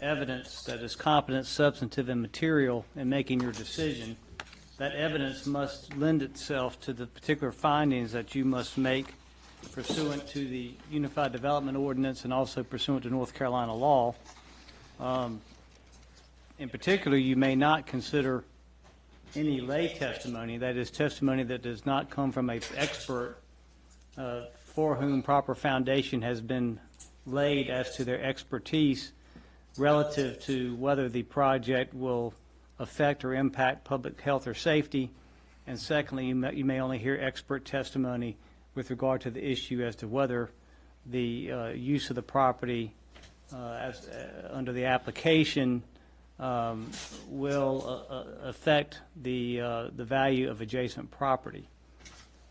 evidence that is competent, substantive, and material in making your decision. That evidence must lend itself to the particular findings that you must make pursuant to the Unified Development Ordinance and also pursuant to North Carolina law. In particular, you may not consider any lay testimony, that is testimony that does not come from an expert for whom proper foundation has been laid as to their expertise relative to whether the project will affect or impact public health or safety. And secondly, you may only hear expert testimony with regard to the issue as to whether the use of the property under the application will affect the value of adjacent property.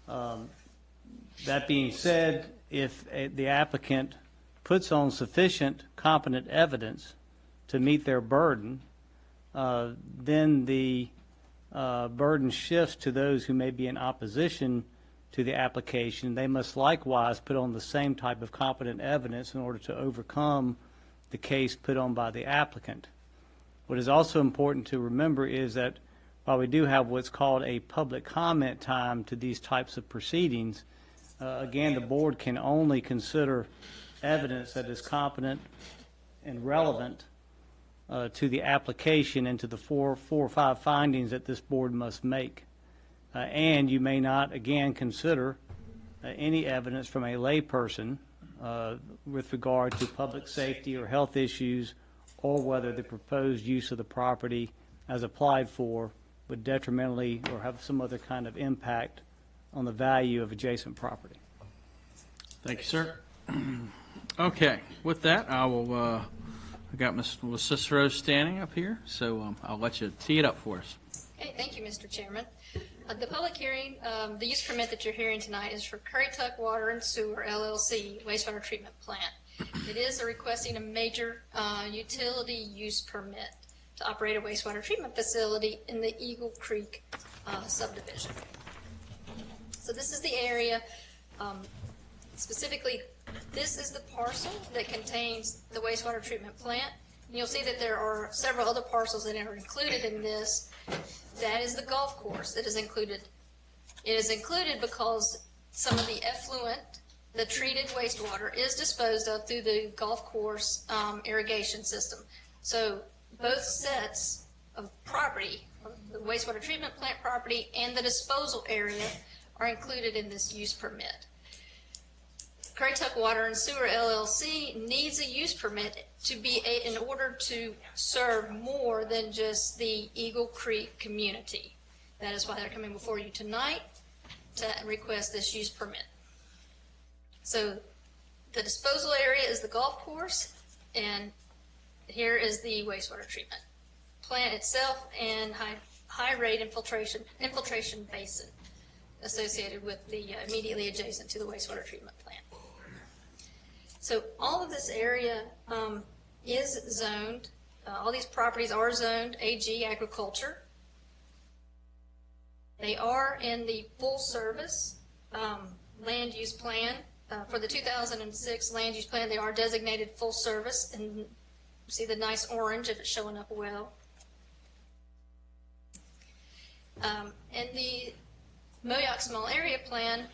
That being said, if the applicant puts on sufficient competent evidence to meet their burden, then the burden shifts to those who may be in opposition to the application. They must likewise put on the same type of competent evidence in order to overcome the case put on by the applicant. What is also important to remember is that while we do have what's called a public comment time to these types of proceedings, again, the board can only consider evidence that is competent and relevant to the application and to the four or five findings that this board must make. And you may not, again, consider any evidence from a layperson with regard to public safety or health issues, or whether the proposed use of the property as applied for would detrimentally or have some other kind of impact on the value of adjacent property. Thank you, sir. Okay, with that, I will, I got Ms. Cicero standing up here, so I'll let you tee it up for us. Okay, thank you, Mr. Chairman. The public hearing, the use permit that you're hearing tonight is for Currituck Water and Sewer LLC wastewater treatment plant. It is requesting a major utility use permit to operate a wastewater treatment facility in the Eagle Creek subdivision. So this is the area, specifically, this is the parcel that contains the wastewater treatment plant. And you'll see that there are several other parcels that are included in this. That is the golf course that is included. It is included because some of the effluent, the treated wastewater, is disposed of through the golf course irrigation system. So both sets of property, the wastewater treatment plant property and the disposal area, are included in this use permit. Currituck Water and Sewer LLC needs a use permit to be in order to serve more than just the Eagle Creek community. That is why they're coming before you tonight to request this use permit. So the disposal area is the golf course, and here is the wastewater treatment plant itself and high rate infiltration basin associated with the immediately adjacent to the wastewater treatment plant. So all of this area is zoned. All these properties are zoned AG agriculture. They are in the full service land use plan. For the 2006 land use plan, they are designated full service, and you see the nice orange if it's showing up well. In the Moyock Small Area Plan,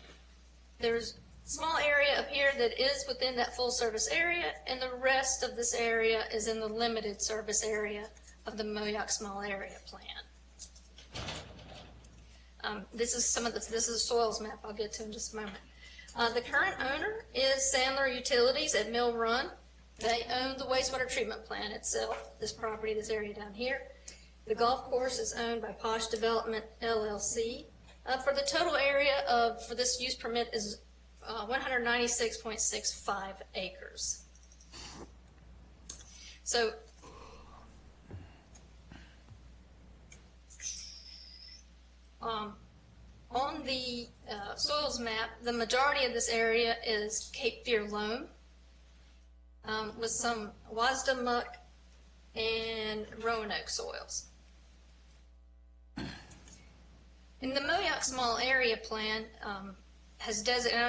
there's a small area up here that is within that full service area, and the rest of this area is in the limited service area of the Moyock Small Area Plan. This is a soils map I'll get to in just a moment. The current owner is Sandler Utilities at Mill Run. They own the wastewater treatment plant itself, this property, this area down here. The golf course is owned by Posh Development LLC. For the total area for this use permit is 196.65 acres. So on the soils map, the majority of this area is Cape Fear loam with some Wasda muck and Roanoke soils. In the Moyock Small Area Plan, and I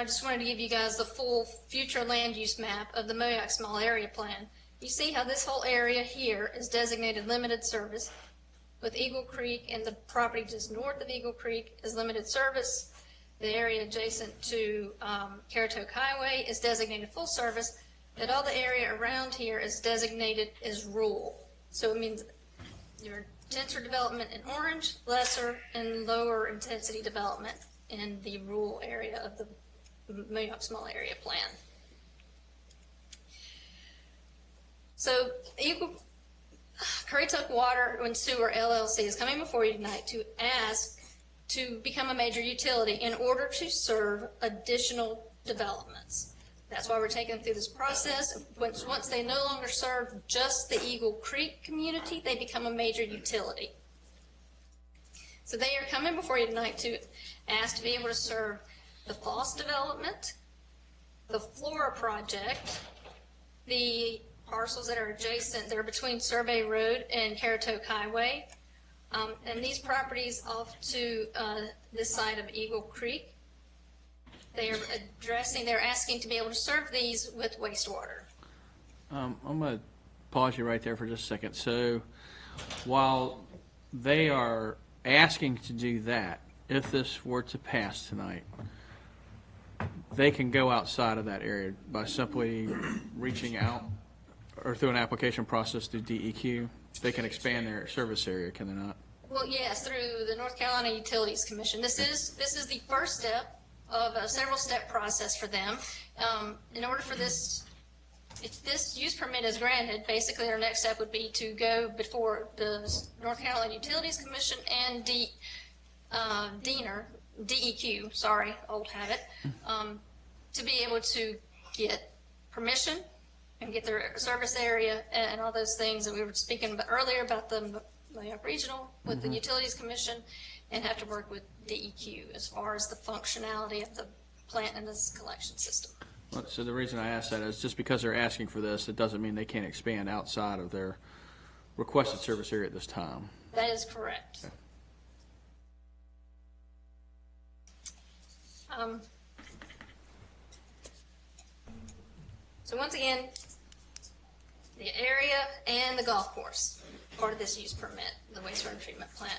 just wanted to give you guys the full future land use map of the Moyock Small Area Plan. You see how this whole area here is designated limited service, with Eagle Creek and the property just north of Eagle Creek is limited service. The area adjacent to Currituck Highway is designated full service, but all the area around here is designated as rural. So it means your denser development in orange, lesser and lower intensity development in the rural area of the Moyock Small Area Plan. So Currituck Water and Sewer LLC is coming before you tonight to ask to become a major utility in order to serve additional developments. That's why we're taking them through this process. Once they no longer serve just the Eagle Creek community, they become a major utility. So they are coming before you tonight to ask to be able to serve the Foss development, the Flora project, the parcels that are adjacent, that are between Survey Road and Currituck Highway, and these properties off to this side of Eagle Creek. They're asking to be able to serve these with wastewater. I'm going to pause you right there for just a second. So while they are asking to do that, if this were to pass tonight, they can go outside of that area by simply reaching out or through an application process through DEQ. They can expand their service area, can they not? Well, yes, through the North Carolina Utilities Commission. This is the first step of a several-step process for them. In order for this, if this use permit is granted, basically our next step would be to go before the North Carolina Utilities Commission and DEQ, sorry, old habit, to be able to get permission and get their service area and all those things that we were speaking about earlier about the Moyock Regional with the Utilities Commission, and have to work with DEQ as far as the functionality of the plant and this collection system. Well, so the reason I ask that is just because they're asking for this, it doesn't mean they can't expand outside of their requested service area at this time. That is correct. Okay. So once again, the area and the golf course, part of this use permit, the wastewater treatment plant.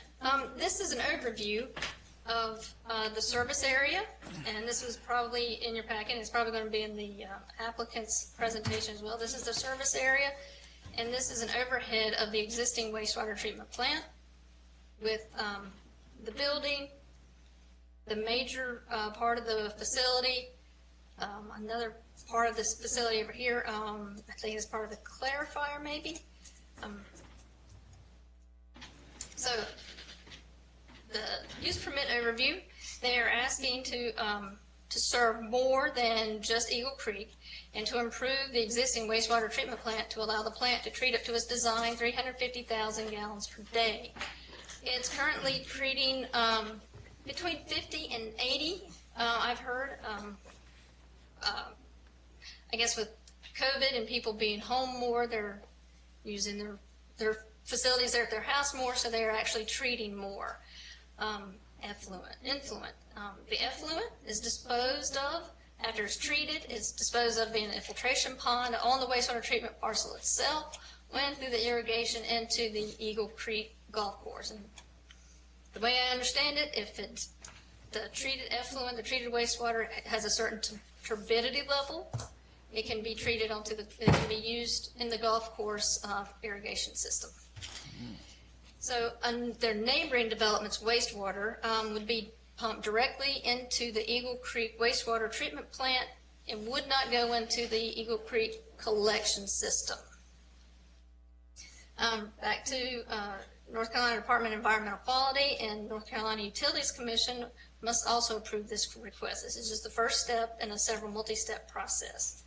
This is an overview of the service area, and this was probably in your packet. It's probably going to be in the applicant's presentation as well. This is the service area, and this is an overhead of the existing wastewater treatment plant with the building, the major part of the facility, another part of this facility over here, I think it's part of the clarifier maybe. So the use permit overview, they are asking to serve more than just Eagle Creek and to improve the existing wastewater treatment plant to allow the plant to treat up to its design 350,000 gallons per day. It's currently treating between 50 and 80, I've heard. I guess with COVID and people being home more, they're using their facilities there at their house more, so they're actually treating more influent. The effluent is disposed of after it's treated. It's disposed of in an infiltration pond on the wastewater treatment parcel itself, went through the irrigation into the Eagle Creek golf course. And the way I understand it, if it's the treated effluent, the treated wastewater has a certain turbidity level, it can be treated it can be used in the golf course irrigation system. So their neighboring development's wastewater would be pumped directly into the Eagle Creek wastewater treatment plant and would not go into the Eagle Creek collection system. Back to North Carolina Department of Environmental Quality and North Carolina Utilities Commission must also approve this request. This is just the first step in a several multi-step process.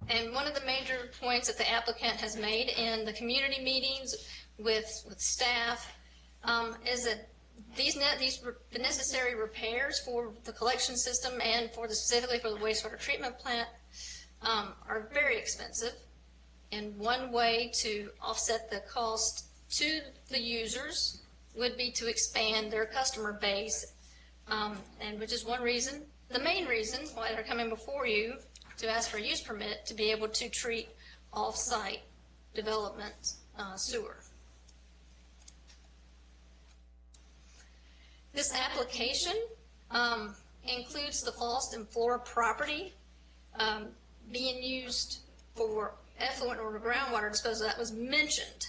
And one of the major points that the applicant has made in the community meetings with staff is that the necessary repairs for the collection system and specifically for the wastewater treatment plant are very expensive. And one way to offset the cost to the users would be to expand their customer base, and which is one reason, the main reason why they're coming before you to ask for a use permit to be able to treat off-site development sewer. This application includes the Falston Flora property being used for effluent or groundwater disposal. That was mentioned.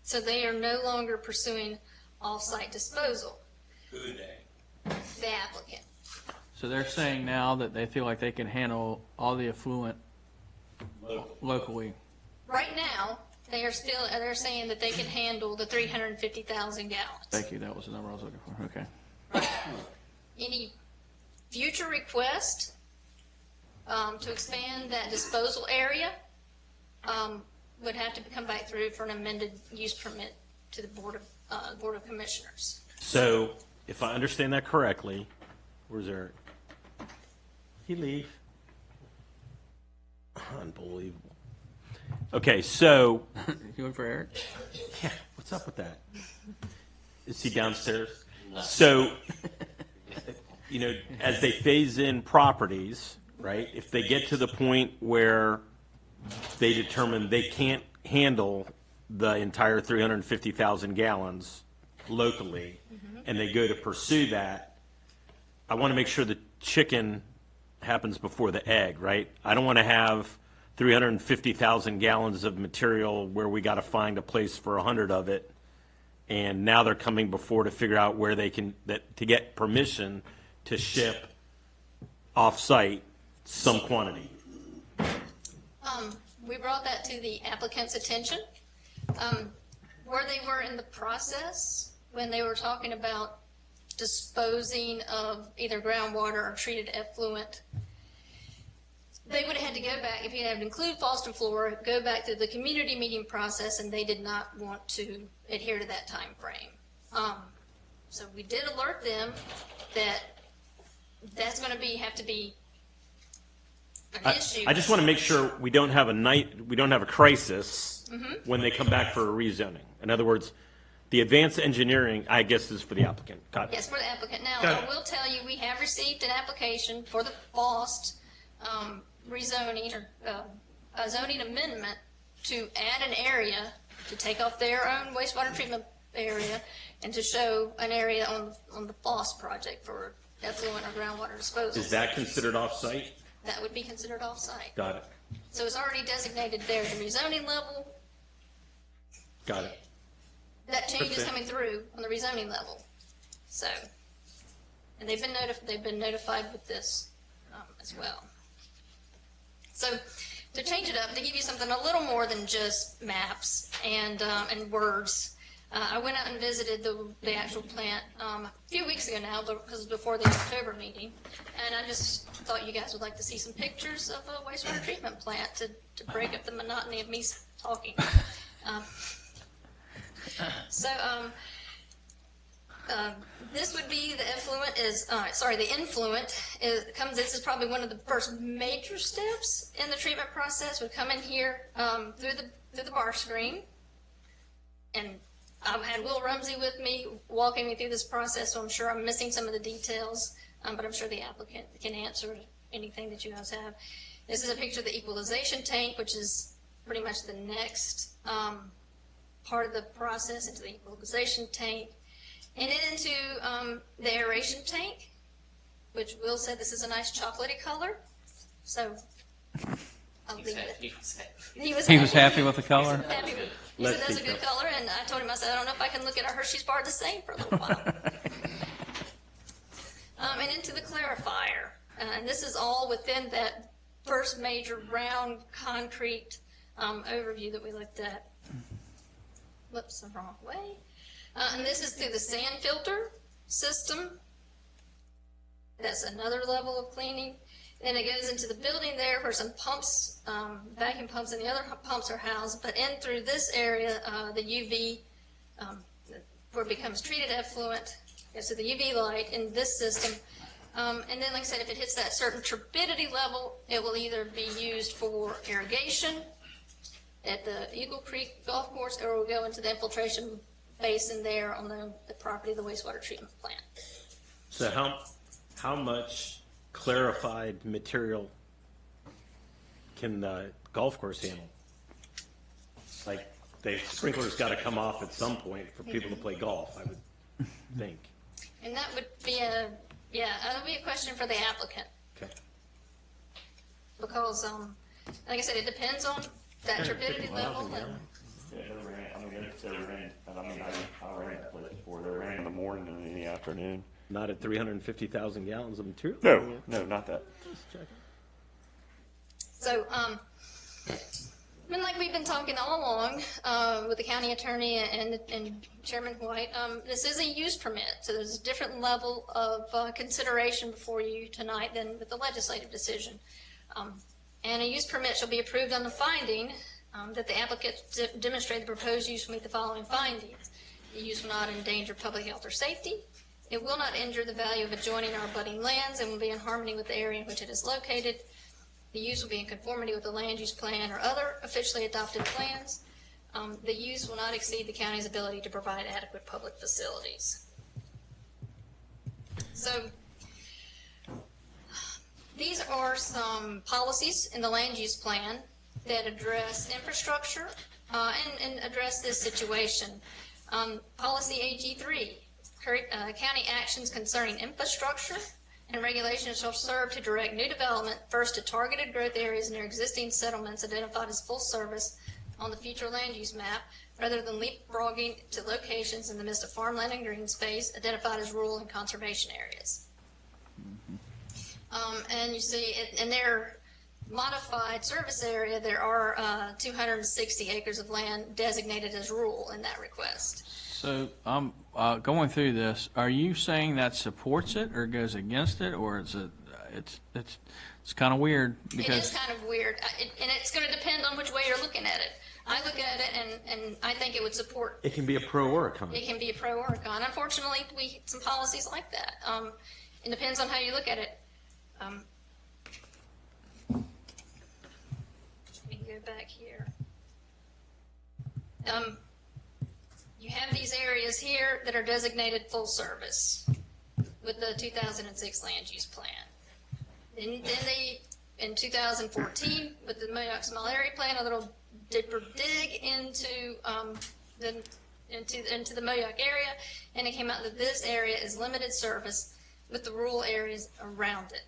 So they are no longer pursuing off-site disposal. Who they? The applicant. So they're saying now that they feel like they can handle all the effluent locally. Right now, they're saying that they can handle the 350,000 gallons. Thank you, that was the number I was looking for, okay. Any future request to expand that disposal area would have to come back through for an amended use permit to the Board of Commissioners. So, if I understand that correctly, where's Eric? He leave? Unbelievable. Okay, so. You look for Eric? Yeah, what's up with that? Is he downstairs? So, as they phase in properties, right, if they get to the point where they determine they can't handle the entire 350,000 gallons locally, and they go to pursue that, I want to make sure the chicken happens before the egg, right? I don't want to have 350,000 gallons of material where we got to find a place for 100 of it, and now they're coming before to figure out where they can, to get permission to ship off-site some quantity. We brought that to the applicant's attention. Where they were in the process, when they were talking about disposing of either groundwater or treated effluent, they would have had to go back, if you had to include Falston Flora, go back to the community meeting process, and they did not want to adhere to that time frame. So we did alert them that that's going to have to be an issue. I just want to make sure we don't have a crisis when they come back for a rezoning. In other words, the advanced engineering, I guess, is for the applicant. Got it. Yes, for the applicant. Now, I will tell you, we have received an application for the FOST rezoning or a zoning amendment to add an area, to take off their own wastewater treatment area, and to show an area on the FOSS project for effluent or groundwater disposal. Is that considered off-site? That would be considered off-site. Got it. So it's already designated there. The rezoning level, Got it. that change is Perfect. coming through on the rezoning level. So, and they've been notified with this as well. So, to change it up, to give you something a little more than just maps and words, I went out and visited the actual plant a few weeks ago now, because before the October meeting, and I just thought you guys would like to see some pictures of a wastewater treatment plant to break up the monotony of me talking. This would be the effluent the influent this is probably one of the first major steps in the treatment process. Would come in here through the bar screen, and I've had Will Rumsey with me walking me through this process, so I'm sure I'm missing some of the details, but I'm sure the applicant can answer anything that you guys have. This is a picture of the equalization tank, which is pretty much the next part of the process, into the equalization tank, and then into the aeration tank, which Will said this is a nice chocolatey color. So I'll leave it. He was happy with the color? Happy with it. He said that's a good color, and I told him, I said, I don't know if I can look at a Hershey's bar the same for a little while. And into the clarifier. And this is all within that first major round concrete overview that we looked at. Whoops, the wrong way. And this is through the sand filter system. That's another level of cleaning. Then it goes into the building there where some pumps, vacuum pumps, and the other pumps are housed. But in through this area, the UV, where it becomes treated effluent, so the UV light in this system. And then, like I said, if it hits that certain turbidity level, it will either be used for irrigation at the Eagle Creek Golf Course, or it will go into the infiltration basin there on the property of the wastewater treatment plant. So how much clarified material can the golf course handle? Like, the sprinklers got to come off at some point for people to play golf, I would think. And that would be that would be a question for the applicant. Okay. Because, like I said, it depends on that turbidity level. And Yeah, they ran. I mean, they ran. I mean, I ran that place before. They ran in the morning and in the afternoon. Not at 350,000 gallons of material? No, not that. Just checking. so, I mean, like we've been talking all along with the county attorney and Chairman White, this is a use permit, so there's a different level of consideration before you tonight than with the legislative decision. And a use permit shall be approved on the finding that the applicant demonstrate the proposed use will meet the following findings. The use will not endanger public health or safety. It will not injure the value of adjoining or abutting lands and will be in harmony with the area in which it is located. The use will be in conformity with the land use plan or other officially adopted plans. The use will not exceed the county's ability to provide adequate public facilities. So these are some policies in the land use plan that address infrastructure and address this situation. Policy AG3, county actions concerning infrastructure and regulations shall serve to direct new development first to targeted growth areas near existing settlements identified as full service on the future land use map, rather than leapfrogging to locations in the midst of farmland and green space identified as rural and conservation areas. And you see, in their modified service area, there are 260 acres of land designated as rural in that request. So I'm going through this. Are you saying that supports it or goes against it, or it's kind of weird? Because it is kind of weird, and it's going to depend on which way you're looking at it. I look at it, and I think it would support. It can be a pro or a con. It can be a pro or a con. Unfortunately, we some policies like that. It depends on how you look at it. Let me go back here. You have these areas here that are designated full service with the 2006 land use plan. Then they, in 2014, with the Moyock Small Area Plan, a little deeper dig into into the Moyoc area, and it came out that this area is limited service with the rural areas around it.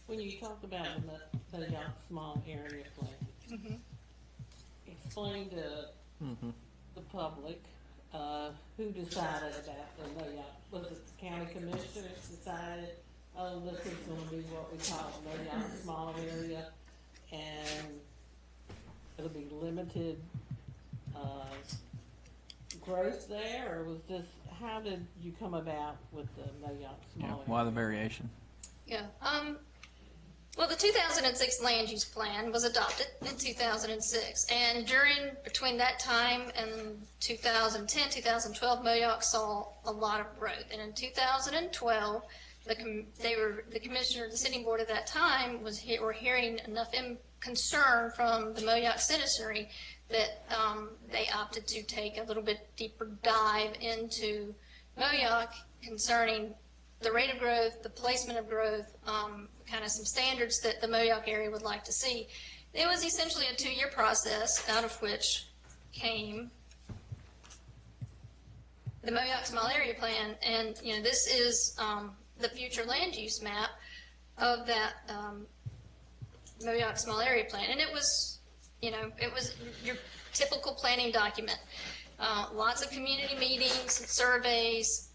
When you talk about the small area plan, explain to the public who decided about the Moyoc. Was it the county commissioners decided, oh, this is going to be what we call Moyoc small area, and it'll be limited growth there, or was this, how did you come about with the Moyoc small area? Why the variation? Yeah. Well, the 2006 land use plan was adopted in 2006, and between that time and 2010, 2012, Moyoc saw a lot of growth. And in 2012, the commissioner, the sitting board at that time were hearing enough concern from the Moyoc citizenry that they opted to take a little bit deeper dive into Moyoc concerning the rate of growth, the placement of growth, kind of some standards that the Moyoc area would like to see. It was essentially a 2-year process, out of which came the Moyoc Small Area Plan, and this is the future land use map of that Moyoc Small Area Plan, and it was your typical planning document. Lots of community meetings, surveys,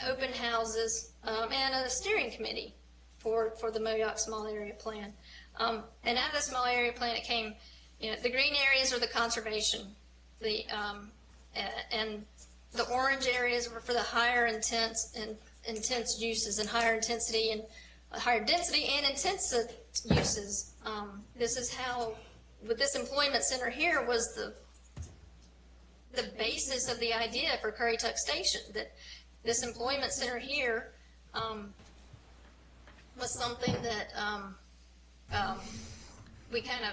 open houses, and a steering committee for the Moyoc Small Area Plan. And out of the Small Area Plan, it came, the green areas are the conservation, and the orange areas were for the higher intense uses and higher intensity and higher density and intensive uses. This is how, with this employment center here, was the basis of the idea for Currituck Station, that this employment center here was something that we kind of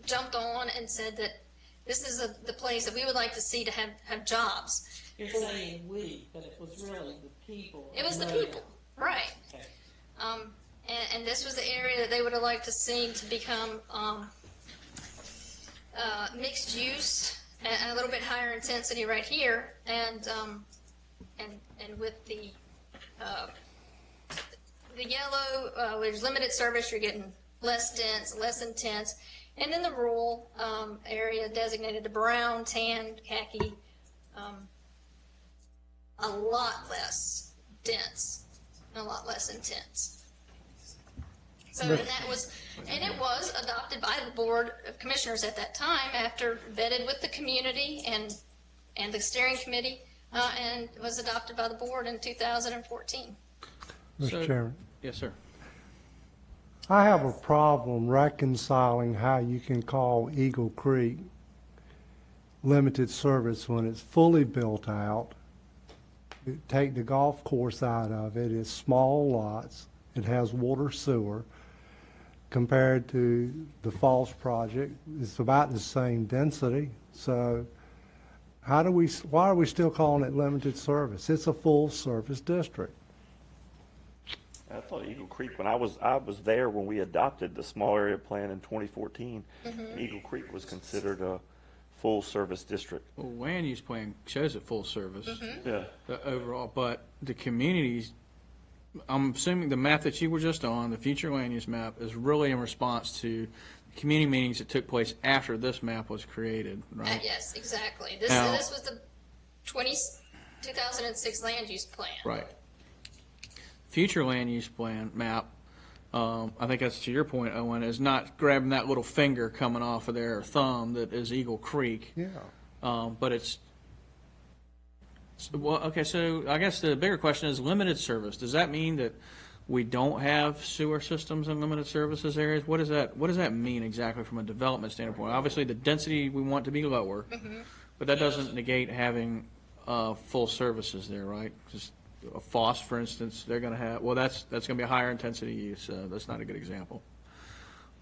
jumped on and said that this is the place that we would like to see to have jobs. You're saying we, but it was really the people. It was the people, right. Okay. And this was the area that they would have liked to see to become mixed use and a little bit higher intensity right here, and with the yellow, there's limited service, you're getting less dense, less intense, and then the rural area designated to brown, tan, khaki, a lot less dense, and a lot less intense. So and it was adopted by the Board of Commissioners at that time, after vetted with the community and the steering committee, and was adopted by the board in 2014. Mr. Chairman, Yes, sir. I have a problem reconciling how you can call Eagle Creek limited service when it's fully built out. Take the golf course out of it, it's small lots, it has water sewer. Compared to the Falls project, it's about the same density. So why are we still calling it limited service? It's a full service district. I thought Eagle Creek, when I was there when we adopted the small area plan in 2014, Eagle Creek was considered a full service district. Well, land use plan shows it full service Yeah. overall, but the communities, I'm assuming the map that you were just on, the future land use map, is really in response to community meetings that took place after this map was created, right? Yes, exactly. This was the 2006 land use plan. Right. Future land use plan map, I think that's to your point, Owen, is not grabbing that little finger coming off of their thumb that is Eagle Creek. Yeah. But it's, well, okay, so I guess the bigger question is limited service. Does that mean that we don't have sewer systems in limited services areas? What does that mean exactly from a development standpoint? Obviously, the density we want to be lower, but that doesn't negate having full services there, right? Just a Foss, for instance, they're going to have, well, that's going to be a higher intensity use. That's not a good example.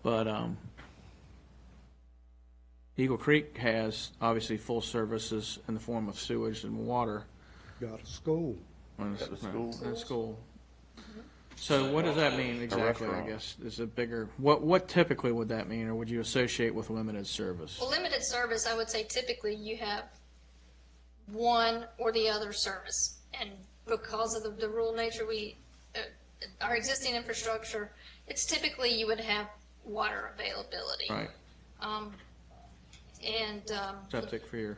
But Eagle Creek has obviously full services in the form of sewage and water. Got a school. And Got a school. and a school. So what does that mean exactly, I restaurant. guess, is a bigger, what typically would that mean, or would you associate with limited service? Well, limited service, I would say typically you have one or the other service. And because of the rural nature, our existing infrastructure, it's typically you would have water availability. Right, And septic for your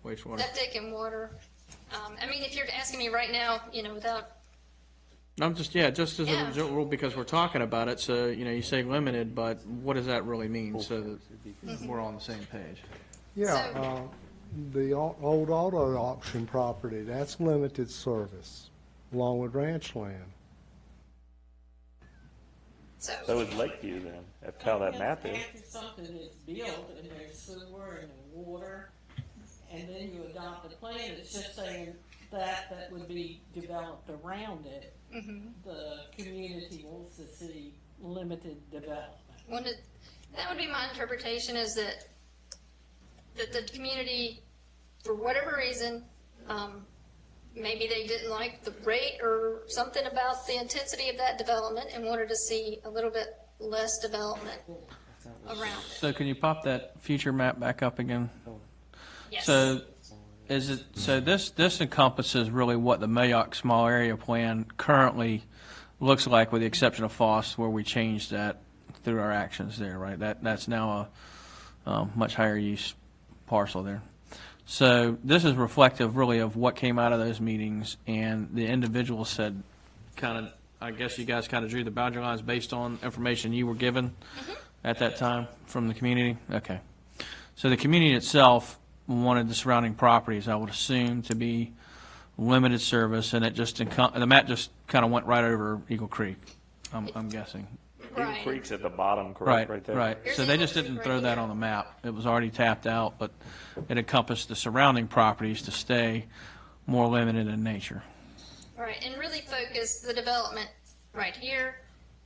wastewater. septic and water. I mean, if you're asking me right now, without, I'm just, just as Yeah. a general rule, because we're talking about it, so, you say limited, but what does that really mean, so that we're all on the same page? Yeah, the old auto auction property, that's limited service, along with ranch land. So is Lakeview then, that's how that map is. After something is built and there's sewer and water, and then you adopt a plan, it's just saying that would be developed around it. The community wants to see limited development. that would be my interpretation, is that the community, for whatever reason, maybe they didn't like the rate or something about the intensity of that development and wanted to see a little bit less development around it. So can you pop that future map back up again? Yes. So this encompasses really what the Mayock Small Area Plan currently looks like, with the exception of Foss, where we changed that through our actions there, right? That's now a much higher use parcel there. So this is reflective really of what came out of those meetings, and the individuals said I guess you guys kind of drew the boundary lines based on information you were given at that time from the community? Okay. So the community itself wanted the surrounding properties, I would assume, to be limited service, and the map just kind of went right over Eagle Creek, I'm guessing. Eagle Creek's at the bottom, correct, right there? Right. So they just didn't throw that on the map. It was already tapped out, but it encompassed the surrounding properties to stay more limited in nature. Right, and really focus the development right here,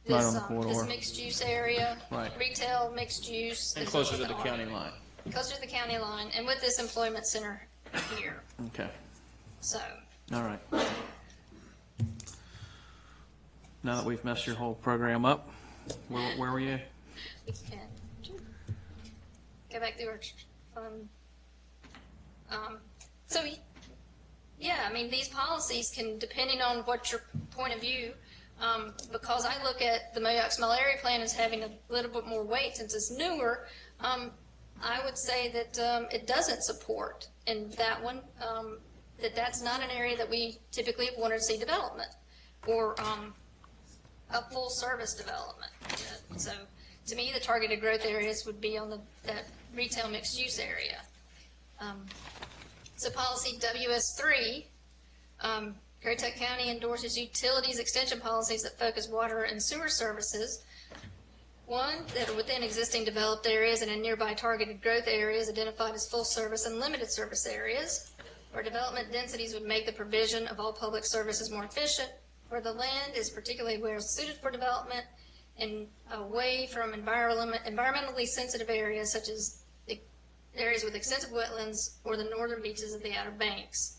Right this, on the corridor. this mixed use area, Right. retail, mixed use. And this closer is to the R. county line. Closer to the county line, and with this employment center here, Okay. so. All right. Now that we've messed your whole program up, where were you? We can go back through our fund. So, yeah, I mean, these policies can, depending on what your point of view, because I look at the Mayock Small Area Plan as having a little bit more weight since it's newer, I would say that it doesn't support in that one, that's not an area that we typically want to see development or a full service development. So to me, the targeted growth areas would be on that retail mixed use area. So policy WS3, Currituck County endorses utilities extension policies that focus water and sewer services. One, that are within existing developed areas and in nearby targeted growth areas identified as full service and limited service areas, where development densities would make the provision of all public services more efficient, where the land is particularly well suited for development, and away from environmentally sensitive areas such as areas with extensive wetlands or the northern beaches of the Outer Banks.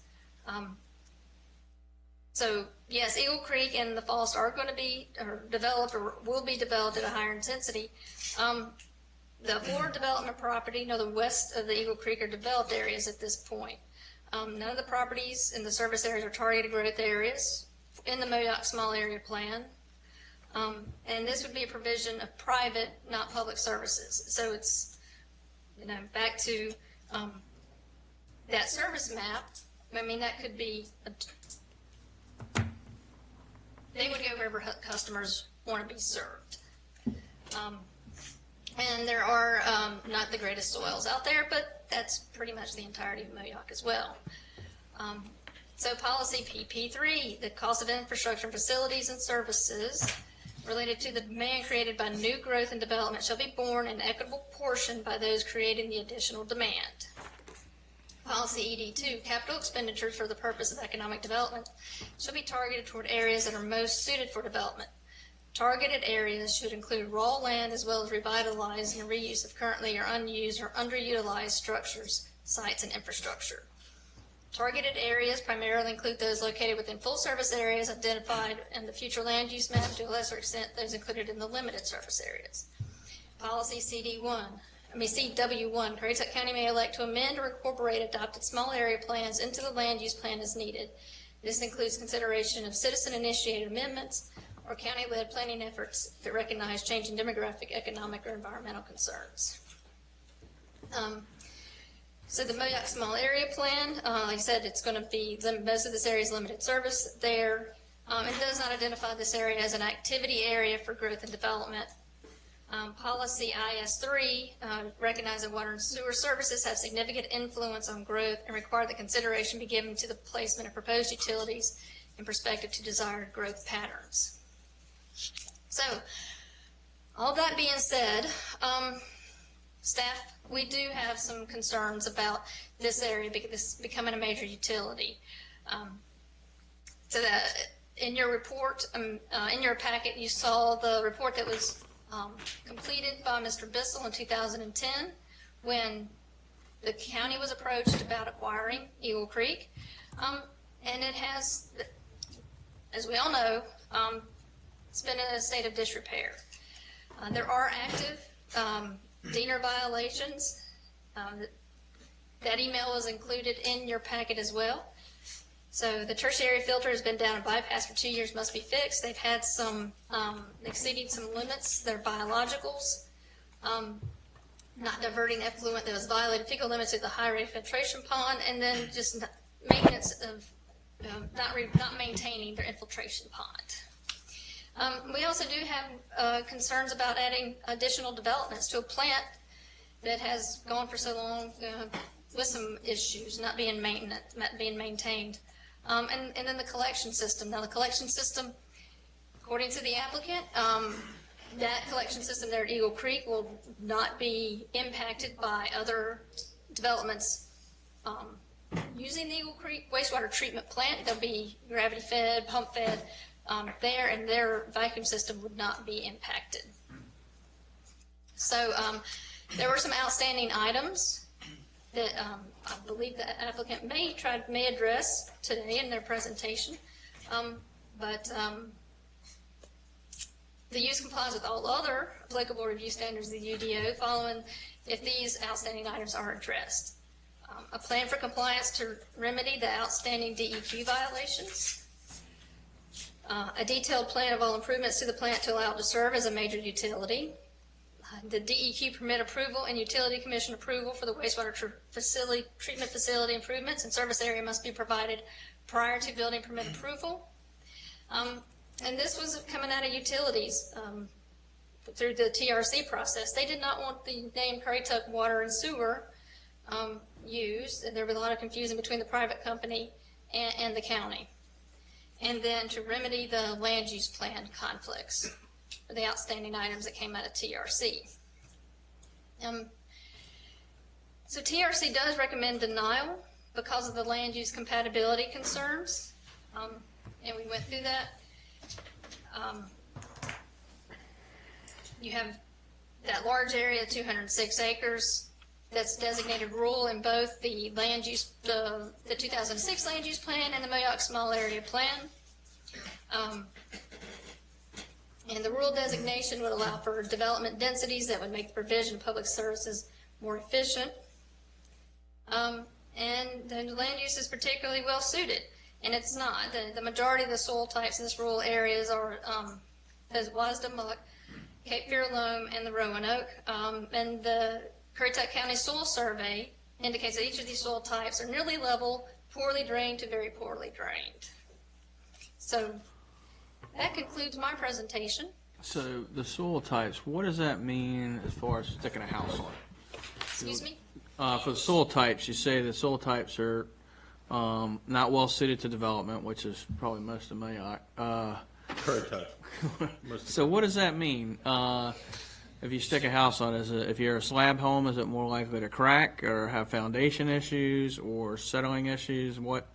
So yes, Eagle Creek and the Falls are going to be developed or will be developed at a higher intensity. The forward development property, the west of the Eagle Creek, are developed areas at this point. None of the properties in the service areas are targeted growth areas in the Modoc Small Area Plan. And this would be a provision of private, not public services. So it's, back to that service map. I mean, that could be, they would go wherever customers want to be served. And there are not the greatest soils out there, but that's pretty much the entirety of Modoc as well. So policy PP3, the cost of infrastructure and facilities and services related to the demand created by new growth and development shall be borne in equitable portion by those creating the additional demand. Policy ED2, capital expenditures for the purpose of economic development shall be targeted toward areas that are most suited for development. Targeted areas should include raw land as well as revitalized and reuse of currently or unused or underutilized structures, sites, and infrastructure. Targeted areas primarily include those located within full service areas identified in the future land use map, to a lesser extent those included in the limited service areas. Policy CW1, Currituck County may elect to amend or incorporate adopted small area plans into the land use plan as needed. This includes consideration of citizen-initiated amendments or county-led planning efforts that recognize changing demographic, economic, or environmental concerns. So the Moyoc Small Area Plan, like I said, it's going to be, most of this area is limited service there. It does not identify this area as an activity area for growth and development. Policy IS3 recognize that water and sewer services have significant influence on growth and require that consideration be given to the placement of proposed utilities in perspective to desired growth patterns. So, all that being said, staff, we do have some concerns about this area because this is becoming a major utility. So that in your report, in your packet, you saw the report that was completed by Mr. Bissell in 2010 when the county was approached about acquiring Eagle Creek. And it has, as we all know, it's been in a state of disrepair. There are active DENR violations. That email was included in your packet as well. So the tertiary filter has been down and bypassed for 2 years, must be fixed. They've had some, exceeding some limits, their biologicals, not diverting effluent that was violated, fecal limits at the high rate filtration pond, and then just maintenance of, not maintaining their infiltration pond. We also do have concerns about adding additional developments to a plant that has gone for so long with some issues, not being maintained. And then the collection system. Now the collection system, according to the applicant, that collection system there at Eagle Creek will not be impacted by other developments using the Eagle Creek wastewater treatment plant. They'll be gravity fed, pump fed there, and their vacuum system would not be impacted. So there were some outstanding items that I believe the applicant may address today in their presentation, but the use complies with all other applicable review standards of the UDO following if these outstanding items are addressed. A plan for compliance to remedy the outstanding DEQ violations, a detailed plan of all improvements to the plant to allow it to serve as a major utility, the DEQ permit approval and utility commission approval for the wastewater treatment facility improvements and service area must be provided prior to building permit approval. And this was coming out of utilities through the TRC process. They did not want the name Currituck Water and Sewer used, and there was a lot of confusion between the private company and the county. And then to remedy the land use plan conflicts, the outstanding items that came out of TRC. So TRC does recommend denial because of the land use compatibility concerns, and we went through that. You have that large area, 206 acres, that's designated rural in both the land use, the 2006 land use plan and the Moyoc Small Area Plan. And the rural designation would allow for development densities that would make the provision of public services more efficient. And the land use is particularly well suited, and it's not. The majority of the soil types in this rural areas are Wasda Muck, Cape Fear Loam, and the Roanoke. And the Currituck County Soil Survey indicates that each of these soil types are nearly level, poorly drained to very poorly drained. So that concludes my presentation. So the soil types, what does that mean as far as sticking a house on it? Excuse me? For the soil types, you say the soil types are not well suited to development, which is probably most of Mayock. Currituck. So what does that mean? If you stick a house on it, if you're a slab home, is it more likely to crack or have foundation issues or settling issues? What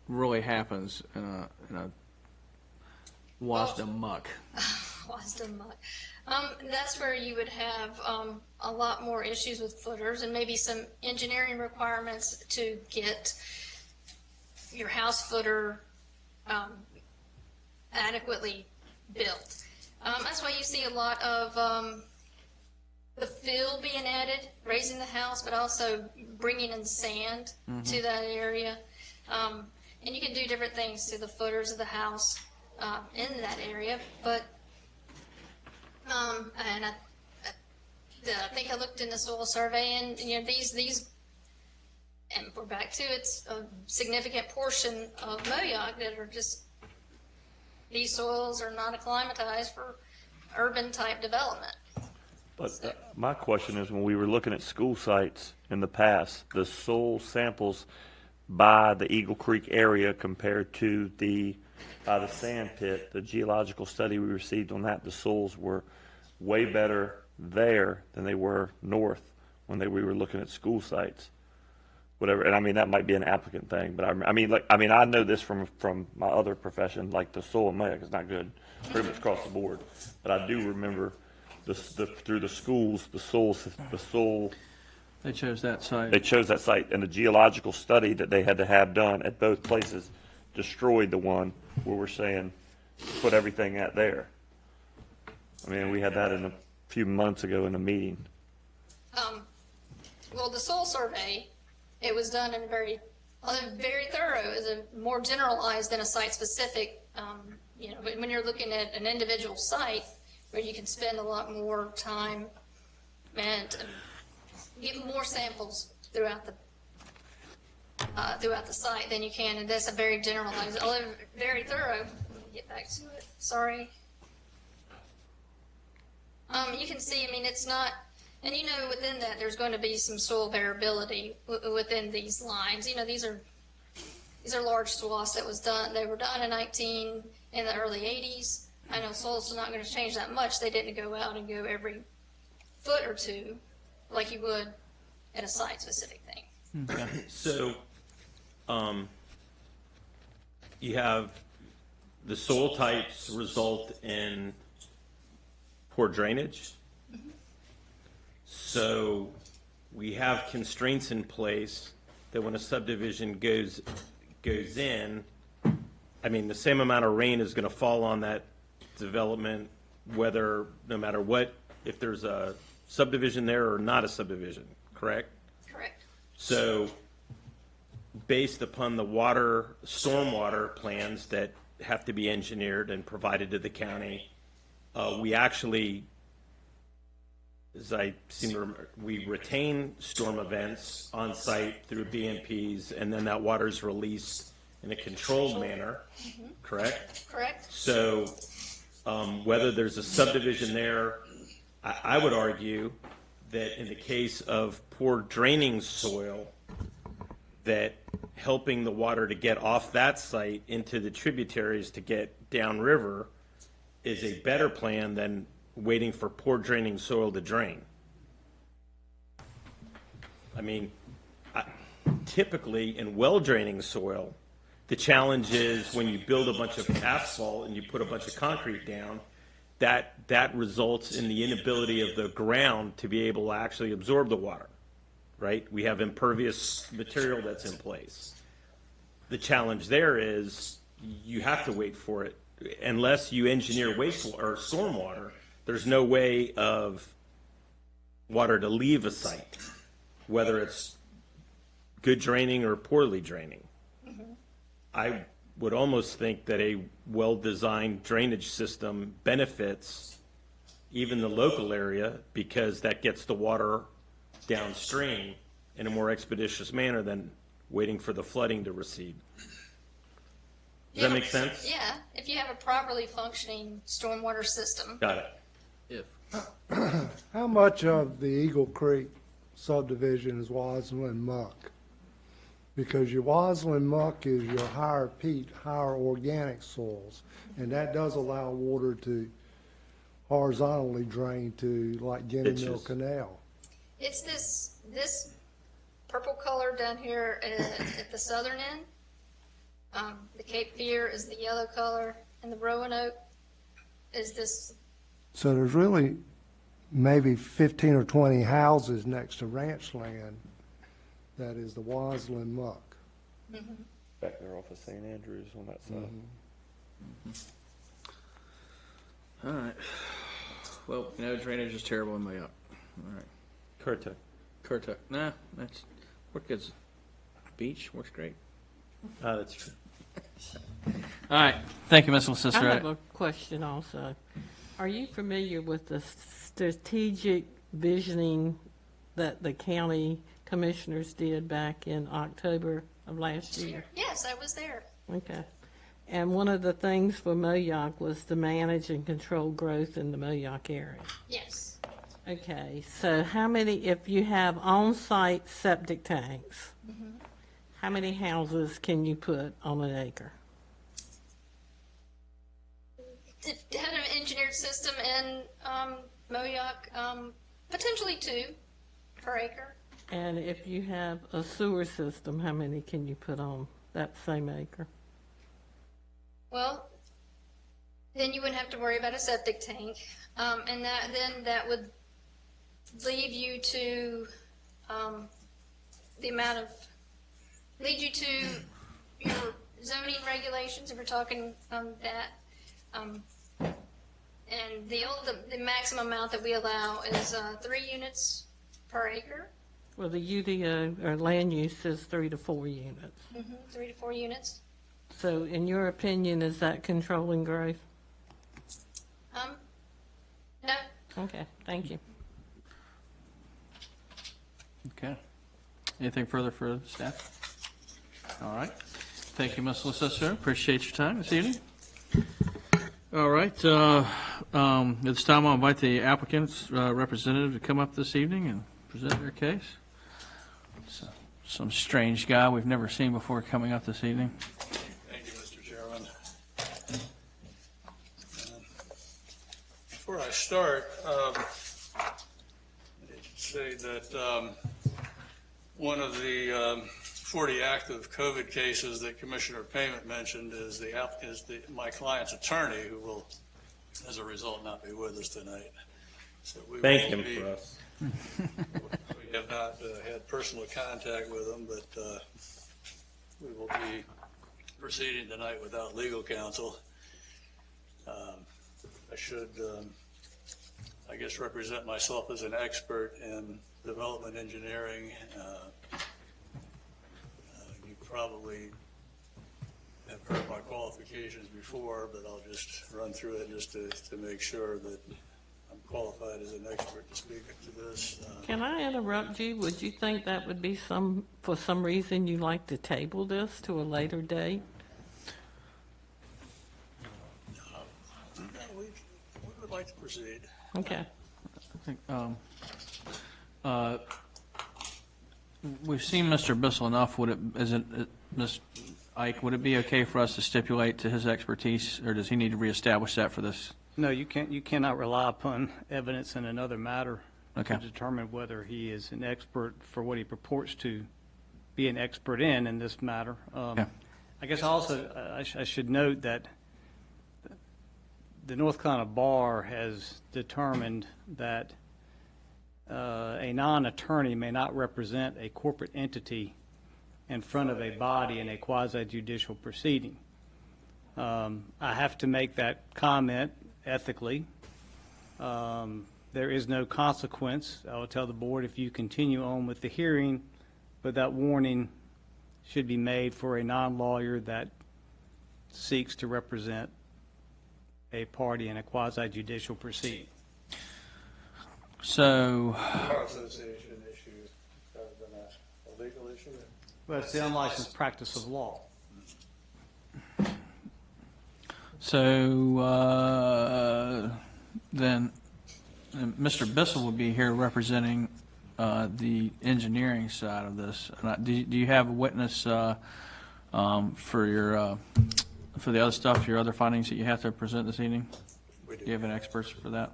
really happens in a Wasda muck? Wasdom muck. That's where you would have a lot more issues with footers and maybe some engineering requirements to get your house footer adequately built. That's why you see a lot of the fill being added, raising the house, but also bringing in sand to that area. And you can do different things to the footers of the house in that area. But and I think I looked in the soil survey, and these, and we're back to it's a significant portion of Moyoc that are just, these soils are not acclimatized for urban type development. But my question is, when we were looking at school sites in the past, the soil samples by the Eagle Creek area compared to the sand pit, the geological study we received on that, the soils were way better there than they were north when we were looking at school sites. Whatever, and I mean that might be an applicant thing, but I mean I know this from my other profession, like the soil in Mayock is not good, pretty much across the board. But I do remember through the schools, the soil. They chose that site. They chose that site, and the geological study that they had to have done at both places destroyed the one where we're saying put everything at there. I mean, we had that in a few months ago in a meeting. Well, the soil survey, it was done in very thorough. Is a more generalized than a site specific. When you're looking at an individual site, where you can spend a lot more time and get more samples throughout the site than you can, and that's a very generalized, very thorough. Let me get back to it. Sorry. You can see, I mean, it's not, and within that there's going to be some soil variability within these lines. These are large swaths that was done. They were done in the early 80s. I know soil's not going to change that much. They didn't go out and go every foot or two like you would at a site-specific thing. Okay. So, you have the soil types result in poor drainage. So we have constraints in place that when a subdivision goes in, I mean, the same amount of rain is going to fall on that development, no matter what, if there's a subdivision there or not a subdivision, correct? Correct. So based upon the stormwater plans that have to be engineered and provided to the county, we actually, as I seem to remember, we retain storm events on site through BMPs, and then that water is released in a controlled manner, correct? Correct. So whether there's a subdivision there, I would argue that in the case of poor draining soil, that helping the water to get off that site into the tributaries to get downriver is a better plan than waiting for poor draining soil to drain. I mean, typically in well draining soil, the challenge is when you build a bunch of asphalt and you put a bunch of concrete down, that results in the inability of the ground to be able to actually absorb the water, right? We have impervious material that's in place. The challenge there is you have to wait for it. Unless you engineer wastewater or stormwater, there's no way of water to leave a site, whether it's good draining or poorly draining. I would almost think that a well-designed drainage system benefits even the local area because that gets the water downstream in a more expeditious manner than waiting for the flooding to recede. Does that make sense? Yeah, if you have a properly functioning stormwater system. Got it. How much of the Eagle Creek subdivision is Wadsland muck? Because your Wadsland muck is your higher peat, higher organic soils, and that does allow water to horizontally drain to like Guinea Mill Canal. It's this purple color down here at the southern end. The Cape Fear is the yellow color, and the Roanoke is this So there's really maybe 15 or 20 houses next to ranch land that is the Wansland muck. Back there off of St. Andrews on that side. All right. Well, drainage is terrible in my up. All right. Currituck. Currituck. Nah, that's what good's beach works great. That's true. All right. Thank you, Ms. I LaSister. have a question also. Are you familiar with the strategic visioning that the county commissioners did back in October of last year? Yes, I was there. Okay. And one of the things for Moyoc was to manage and control growth in the Moyoc area. Yes. Okay, so how many, if you have on-site septic tanks, how many houses can you put on an acre? To have an engineered system in Moyoc, potentially 2 per acre. And if you have a sewer system, how many can you put on that same acre? Well, then you wouldn't have to worry about a septic tank, and that would leave you to lead you to your zoning regulations if we're talking that. And the maximum amount that we allow is 3 units per acre. Well, the UDO or land use is 3 to 4 units. 3 to 4 units. So in your opinion, is that controlling growth? No. Okay, thank you. Okay. Anything further for the staff? All right. Thank you, Ms. LaSister. Appreciate your time this evening. All right. At this time, I'll invite the applicant's representative to come up this evening and present their case. So, some strange guy we've never seen before coming up this evening. Thank you, Mr. Chairman. Before I start, I need to say that one of the 40 active COVID cases that Commissioner Payment mentioned is my client's attorney, who will, as a result, not be with us tonight. So Thank him for us. We have not had personal contact with him, but we will be proceeding tonight without legal counsel. I should, I guess, represent myself as an expert in development engineering. You probably have heard my qualifications before, but I'll just run through it just to make sure that I'm qualified as an expert to speak to this. Can I interrupt you? Would you think that would be for some reason you'd like to table this to a later date? We would like to proceed. Okay. I think, we've seen Mr. Bissell enough. Ms. Ike, would it be okay for us to stipulate to his expertise, or does he need to reestablish that for this? No, you cannot rely upon evidence in another matter Okay. to determine whether he is an expert for what he purports to be an expert in this matter. I guess also I should note that the North Carolina Bar has determined that a non-attorney may not represent a corporate entity in front of a body in a quasi-judicial proceeding. I have to make that comment ethically. There is no consequence. I will tell the board if you continue on with the hearing, but that warning should be made for a non-lawyer that seeks to represent a party in a quasi-judicial proceeding. So, Bar Association issue rather than a legal issue. Well, it's the unlicensed practice of law. so then Mr. Bissell would be here representing the engineering side of this. Do you have a witness for the other stuff, your other findings that you have to present this evening? Do you have an expert for that?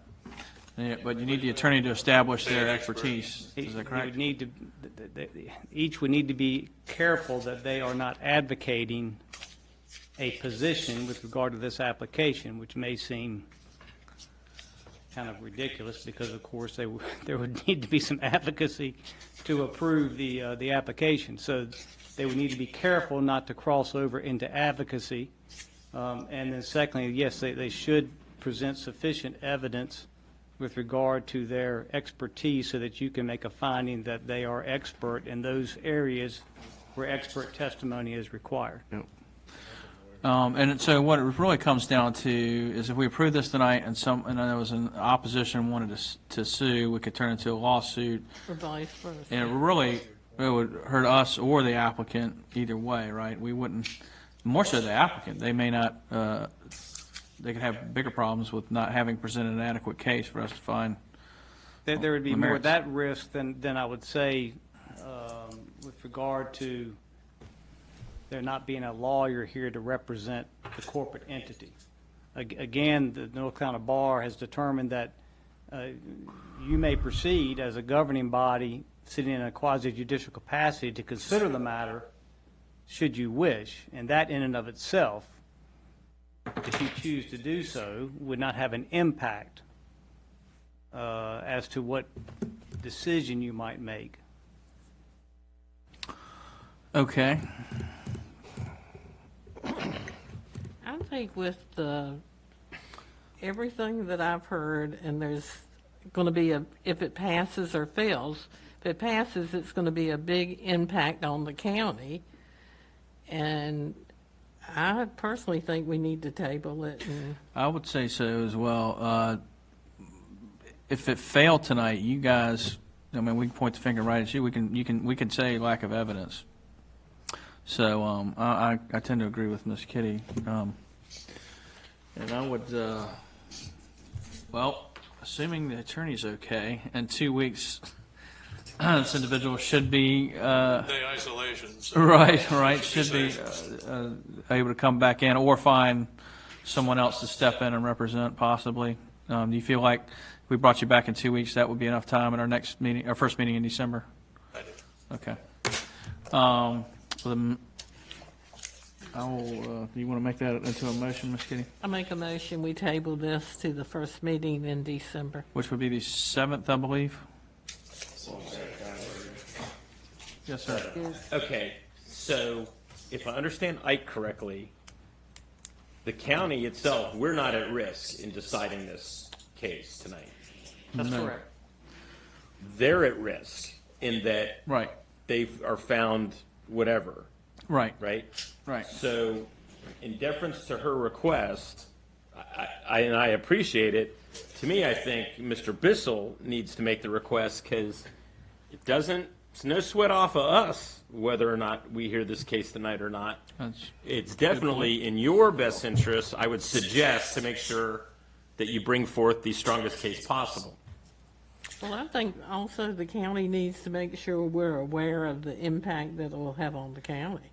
Yeah, but you need the attorney to establish their expertise. Is that correct? Each would need to be careful that they are not advocating a position with regard to this application, which may seem kind of ridiculous because, of course, there would need to be some advocacy to approve the application. So they would need to be careful not to cross over into advocacy. And then secondly, yes, they should present sufficient evidence with regard to their expertise so that you can make a finding that they are expert in those areas where expert testimony is required. And so what it really comes down to is if we approve this tonight and there was an opposition wanted to sue, we could turn it into a lawsuit. Or vice versa. And it would hurt us or the applicant either way, right? We wouldn't, more so the applicant. They may not, they could have bigger problems with not having presented an adequate case for us to find. There would be the more merits. that risk than I would say with regard to there not being a lawyer here to represent the corporate entity. Again, the North Carolina Bar has determined that you may proceed as a governing body sitting in a quasi-judicial capacity to consider the matter should you wish, and that in and of itself, if you choose to do so, would not have an impact as to what decision you might make. Okay. I think with everything that I've heard, and there's going to be if it passes or fails, if it passes, it's going to be a big impact on the county. And I personally think we need to table it. I would say so as well. If it failed tonight, you guys, I mean, we can point the finger right at you. We can say lack of evidence. So I tend to agree with Ms. Kitty. And I would, well, assuming the attorney's okay, in 2 weeks, this individual should be Day isolation. So right, should be able to come back in or find someone else to step in and represent possibly. Do you feel like if we brought you back in 2 weeks, that would be enough time at our next meeting, our first meeting in December? I do. Okay. Do you want to make that into a motion, Ms. Kitty? I make a motion, we table this to the first meeting in December. Which would be the 7th, I believe? Yes, sir. Okay, so if I understand Ike correctly, the county itself, we're not at risk in deciding this case tonight. That's No. correct. They're at risk in that Right, they are found whatever, right, right? right. So in deference to her request, I appreciate it. To me, I think Mr. Bissell needs to make the request because it's no sweat off of us whether or not we hear this case tonight or not. It's definitely in your best interest, I would suggest, to make sure that you bring forth the strongest case possible. Well, I think also the county needs to make sure we're aware of the impact that it will have on the county.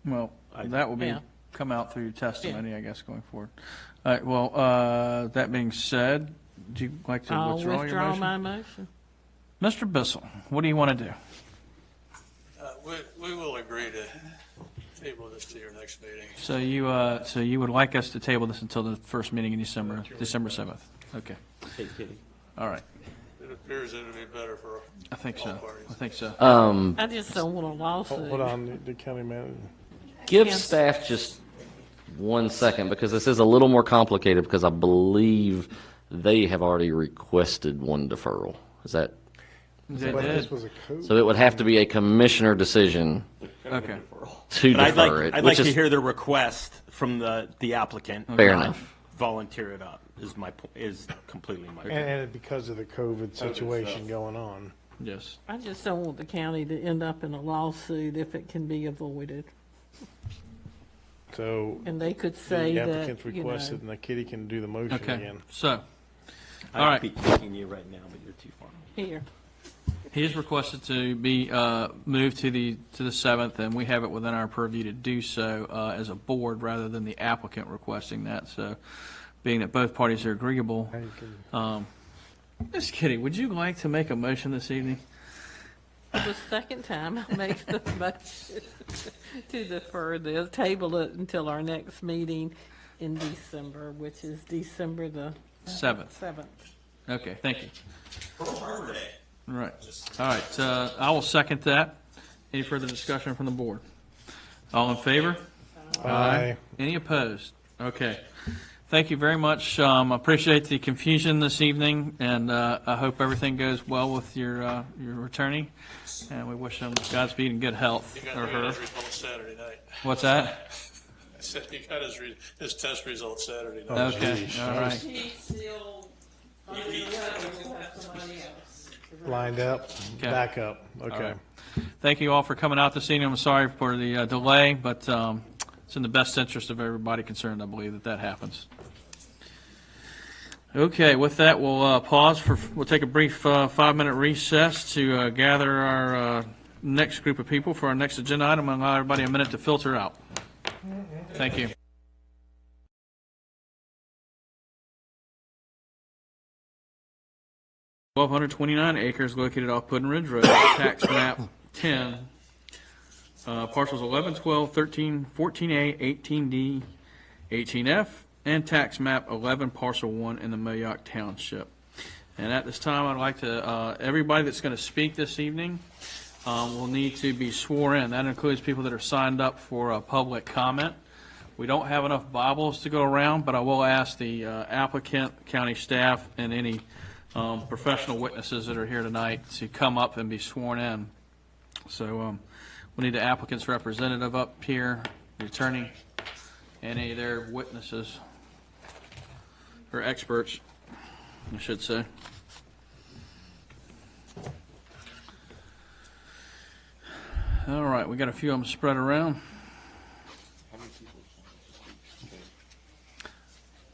Well, that will Yeah. come out through your testimony, I guess, going forward. All right, well, that being said, would you like to I'll withdraw your withdraw motion? my motion. Mr. Bissell, what do you want to do? We will agree to table this to your next meeting. So you would like us to table this until the first meeting in December 7th? Okay, Hey, Kitty. all right. It appears it would be better for I think all so. parties. I think so. I just don't want a lawsuit. Hold on, the county manager. Give Yeah. staff just 1 second, because this is a little more complicated, because I believe they have already requested one deferral. Is that, They But this did? was a code. so it would have to be a commissioner decision Okay. to But defer it, I'd like which to is hear the request from the applicant. fair not enough. Volunteer it up is completely my. And because of the COVID situation going on. Yes. I just don't want the county to end up in a lawsuit if it can be avoided. So And they could say the that, applicant's requested, and the kitty can do the motion Okay, again. so, all I'd right. be kicking you right now, but you're too far. here. He is requested to be moved to the 7th, and we have it within our purview to do so as a board rather than the applicant requesting that. So, being that both parties are agreeable, Ms. Kitty, would you like to make a motion this evening? For the second time, I make the motion to defer this, table it until our next meeting in December, which is December the 7th. 7th. Okay, thank you. Pearl Harbor Day. Right. All right, I will second that. Any further discussion from the board? All in favor? Aye. Any opposed? Okay. Thank you very much. Appreciate the confusion this evening, and I hope everything goes well with your attorney. And we wish him Godspeed and good health. He got Or her. his results Saturday night. What's that? I said he got his test results Saturday night. Okay, all right. He's still, we'll have somebody else. Lined up, Okay. back up. Okay. right. Thank you all for coming out this evening. I'm sorry for the delay, but it's in the best interest of everybody concerned, I believe, that happens. Okay, with that, we'll we'll take a brief 5-minute recess to gather our next group of people for our next agenda item and allow everybody a minute to filter out. Thank you. $1,229 acres located off Puddin Ridge Road, tax map 10, parcels 11, 12, 13, 14A, 18D, 18F, and tax map 11, parcel 1 in the Moyock Township. And at this time, I'd like to, everybody that's going to speak this evening will need to be sworn in. That includes people that are signed up for public comment. We don't have enough Bibles to go around, but I will ask the applicant, county staff, and any professional witnesses that are here tonight to come up and be sworn in. So we need the applicant's representative up here, the attorney, and any of their witnesses, or experts, I should say. All right, we got a few of them spread around.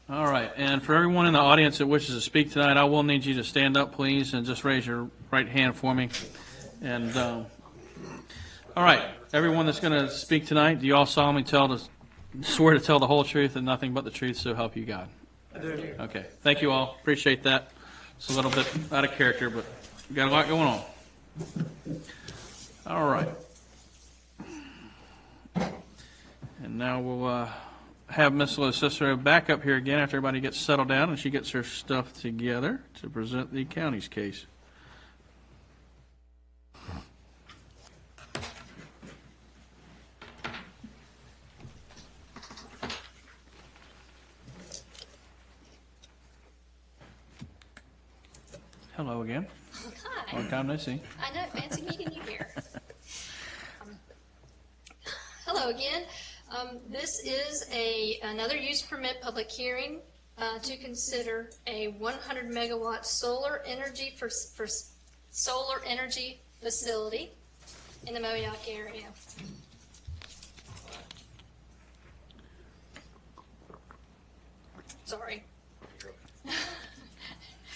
All right, and for everyone in the audience that wishes to speak tonight, I will need you to stand up, please, and just raise your right hand for me. And all right, everyone that's going to speak tonight, do you all solemnly swear to tell the whole truth and nothing but the truth, so help you God? I do. Okay, thank you all. Appreciate that. It's a little bit out of character, but we got a lot going on. All right. And now we'll have Miss Cicero back up here again after everybody gets settled down and she gets her stuff together to present the county's case. Hello again. Hi. Long time no see. I know, fancy meeting you here. Hello again. This is another use permit public hearing to consider a 100 megawatt solar energy for solar energy facility in the Moyock area. Sorry.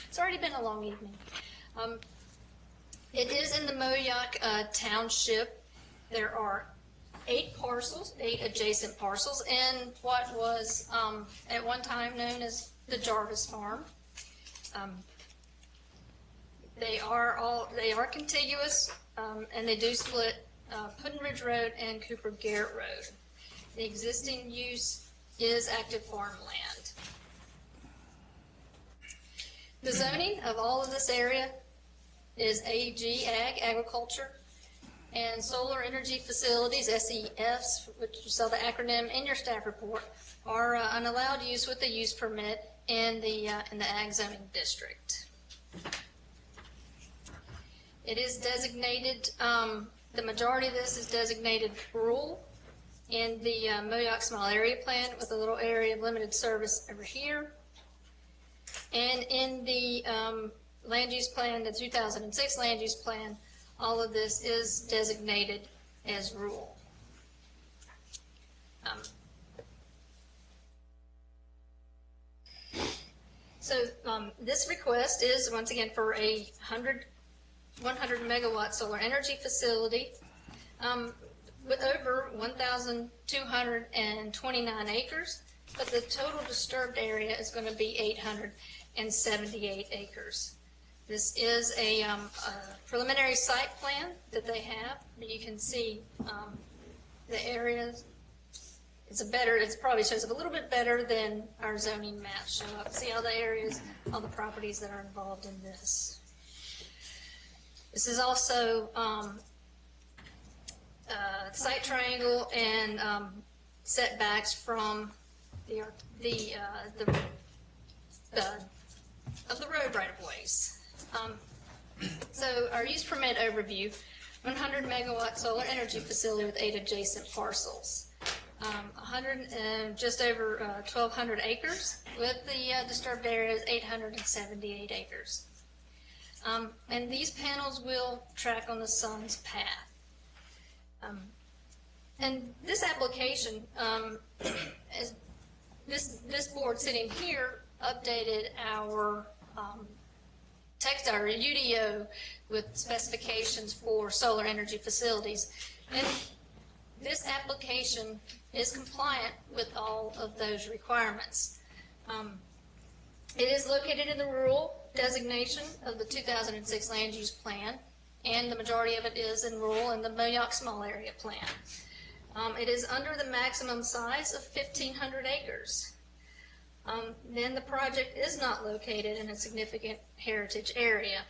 It's already been a long evening. It is in the Moyock Township. There are 8 adjacent parcels in what was at one time known as the Jarvis Farm. They are contiguous, and they do split Puddin Ridge Road and Cooper Garrett Road. The existing use is active farmland. The zoning of all of this area is AG, Ag, Agriculture, and solar energy facilities, SEFs, which you saw the acronym in your staff report, are an allowed use with a use permit in the Ag zoning district. It is designated, the majority of this is designated rural in the Moyock Small Area Plan with a little area of limited service over here. And in the land use plan, the 2006 land use plan, all of this is designated as rural. This request is, once again, for a 100 megawatt solar energy facility with over 1,229 acres, but the total disturbed area is going to be 878 acres. This is a preliminary site plan that they have. You can see the areas it probably shows up a little bit better than our zoning maps show up. See all the areas, all the properties that are involved in this. This is also site triangle and setbacks from the road right of ways. So our use permit overview: 100 megawatt solar energy facility with 8 adjacent parcels. 100 just over 1,200 acres, with the disturbed area is 878 acres. And these panels will track on the sun's path. And this application, as this board sitting here updated our text, our UDO with specifications for solar energy facilities. And this application is compliant with all of those requirements. It is located in the rural designation of the 2006 land use plan, and the majority of it is in rural and the Moyock small area plan. It is under the maximum size of 1,500 acres. Then the project is not located in a significant heritage area.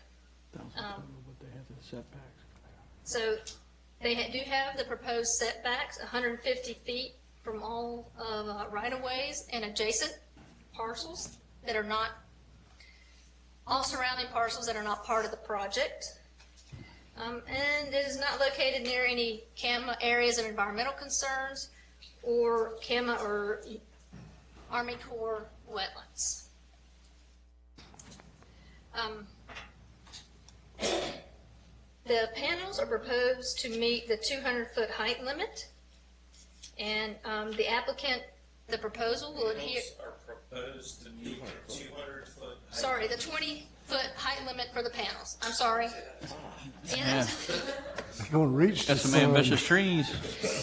So they do have the proposed setbacks, 150 feet from all right-of-ways and adjacent parcels that are not, all surrounding parcels that are not part of the project. And it is not located near any CAMA areas of environmental concerns or CAMA or Army Corps wetlands. The panels are proposed to meet the 200-foot height limit, and the applicant, the proposal will adhere. Are proposed to meet the 200-foot. Sorry, the 20-foot height limit for the panels. I'm sorry. Yeah. You're going to reach the Got some sun. ambitious trees.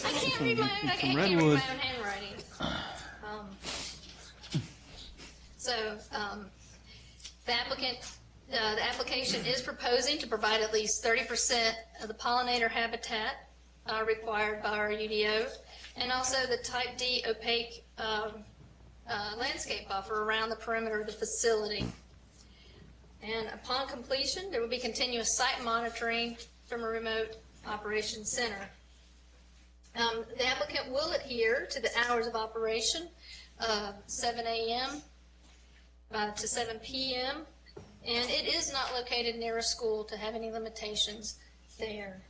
I can't read my own. I can't read my own handwriting. The application is proposing to provide at least 30% of the pollinator habitat required by our UDO, and also the Type D opaque landscape buffer around the perimeter of the facility. And upon completion, there will be continuous site monitoring from a remote operations center. The applicant will adhere to the hours of operation, 7 a.m. To 7 p.m., and it is not located near a school to have any limitations there.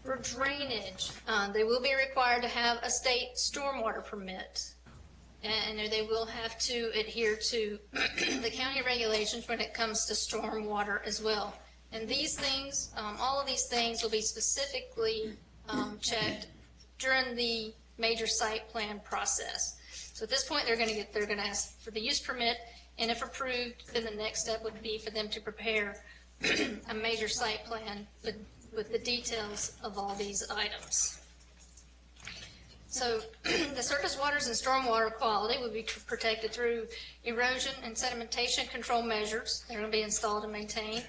For drainage, they will be required to have a state stormwater permit, and they will have to adhere to the county regulations when it comes to stormwater as well. And these things, all of these things will be specifically checked during the major site plan process. So at this point, they're going to ask for the use permit, and if approved, then the next step would be for them to prepare a major site plan with the details of all these items. So the surface waters and stormwater quality will be protected through erosion and sedimentation control measures that are going to be installed and maintained.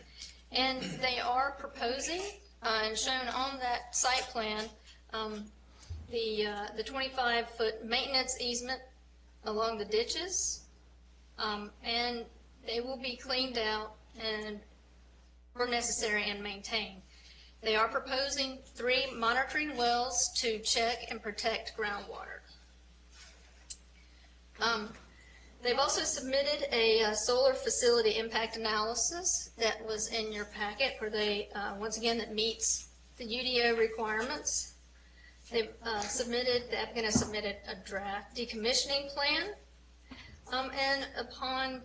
And they are proposing, and shown on that site plan, the 25-foot maintenance easement along the ditches, and they will be cleaned out and, where necessary, and maintained. They are proposing 3 monitoring wells to check and protect groundwater. They've also submitted a solar facility impact analysis that was in your packet, where they, once again, that meets the UDO requirements. They've the applicant has submitted a draft decommissioning plan, and upon,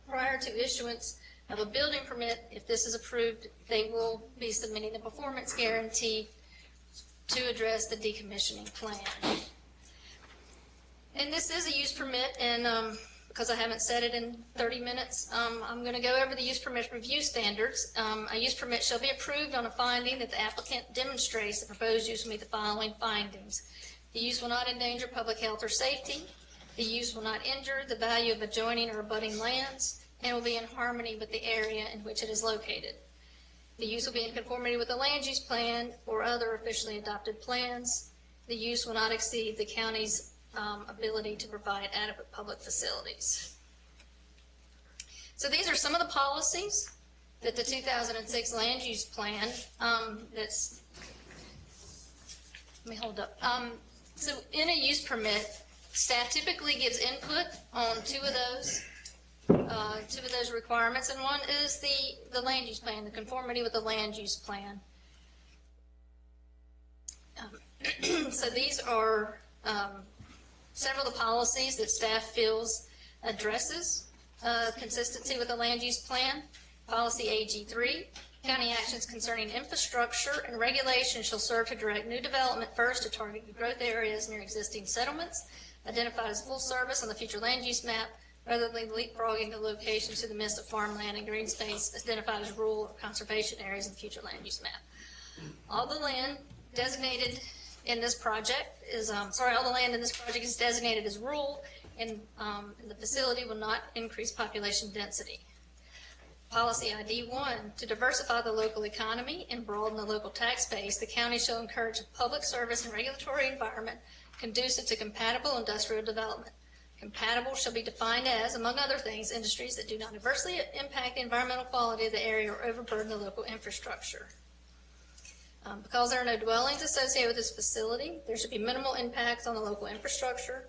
prior to issuance of a building permit, if this is approved, they will be submitting the performance guarantee to address the decommissioning plan. And this is a use permit, and because I haven't said it in 30 minutes, I'm going to go over the use permit review standards. A use permit shall be approved on a finding that the applicant demonstrates the proposed use will meet the following findings. The use will not endanger public health or safety. The use will not injure the value of adjoining or abutting lands, and will be in harmony with the area in which it is located. The use will be in conformity with the land use plan or other officially adopted plans. The use will not exceed the county's ability to provide adequate public facilities. So these are some of the policies that the 2006 land use plan let me hold up. So in a use permit, staff typically gives input on two of those requirements, and one is the land use plan, the conformity with the land use plan. So these are several of the policies that staff feels addresses consistency with the land use plan. Policy AG3, county actions concerning infrastructure and regulation shall serve to direct new development first to target growth areas near existing settlements, identified as full service on the future land use map, rather than leapfrogging the locations to the midst of farmland and green space identified as rural or conservation areas in the future land use map. All the land designated in this project is, all the land in this project is designated as rural, and the facility will not increase population density. Policy ID1, to diversify the local economy and broaden the local tax base, the county shall encourage a public service and regulatory environment conducive to compatible industrial development. Compatible shall be defined as, among other things, industries that do not adversely impact the environmental quality of the area or overburden the local infrastructure. Because there are no dwellings associated with this facility, there should be minimal impacts on the local infrastructure.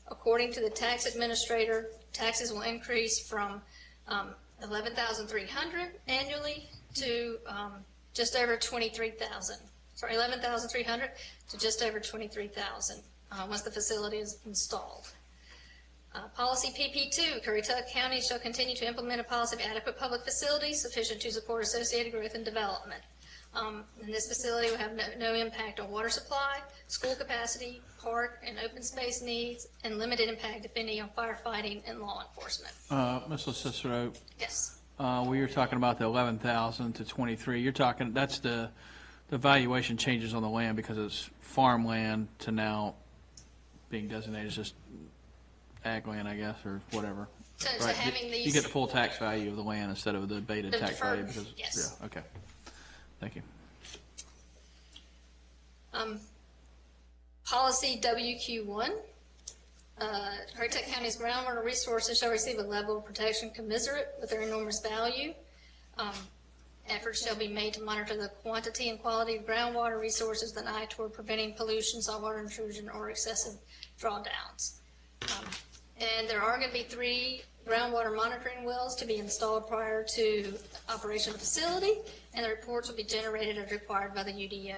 According to the tax administrator, taxes will increase from $11,300 annually to just over $23,000. Sorry, $11,300 to just over $23,000 once the facility is installed. Policy PP2, Currituck County shall continue to implement a policy of adequate public facilities sufficient to support associated growth and development. And this facility will have no impact on water supply, school capacity, park and open space needs, and limited impact, if any, on firefighting and law enforcement. Ms. Cicero, Yes. we were talking about the 11,000 to 23. You're talking, that's the valuation changes on the land because it's farmland to now being designated as just ag land, I guess, or whatever. So Right. having these. You get the full tax value of the land instead of the abated The tax deferred, value because, yes. yeah, okay. Thank you. Policy WQ1, Currituck County's groundwater resources shall receive a level of protection commensurate with their enormous value. Efforts shall be made to monitor the quantity and quality of groundwater resources with an eye toward preventing pollution, saltwater intrusion, or excessive drawdowns. And there are going to be 3 groundwater monitoring wells to be installed prior to operation of the facility, and the reports will be generated as required by the UDO.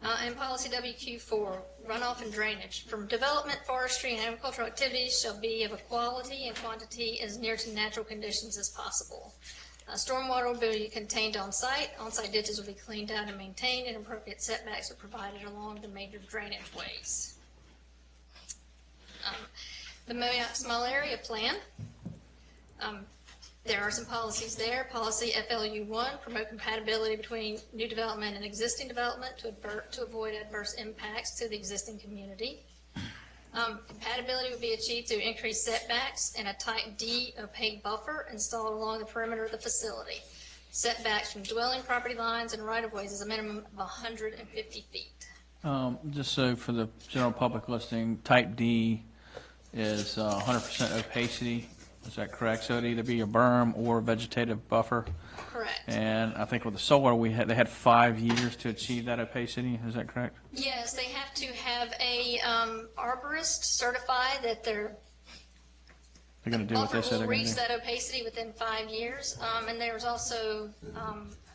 And policy WQ4, runoff and drainage. From development, forestry, and agricultural activities shall be of a quality and quantity as near to natural conditions as possible. Stormwater will be contained on site. On-site ditches will be cleaned out and maintained, and appropriate setbacks are provided along the major drainage ways. The Moyock Small Area Plan, there are some policies there. Policy FLU1, promote compatibility between new development and existing development to avoid adverse impacts to the existing community. Compatibility would be achieved through increased setbacks and a type D opaque buffer installed along the perimeter of the facility. Setbacks from dwelling property lines and right-of-ways is a minimum of 150 feet. Just so for the general public listening, type D is 100% opacity. Is that correct? So it'd either be a berm or a vegetative buffer. Correct. And I think with the solar, they had 5 years to achieve that opacity. Is that correct? Yes, they have to have a arborist certify that They're going to do what they said will they're going reach to do. that opacity within 5 years. And there's also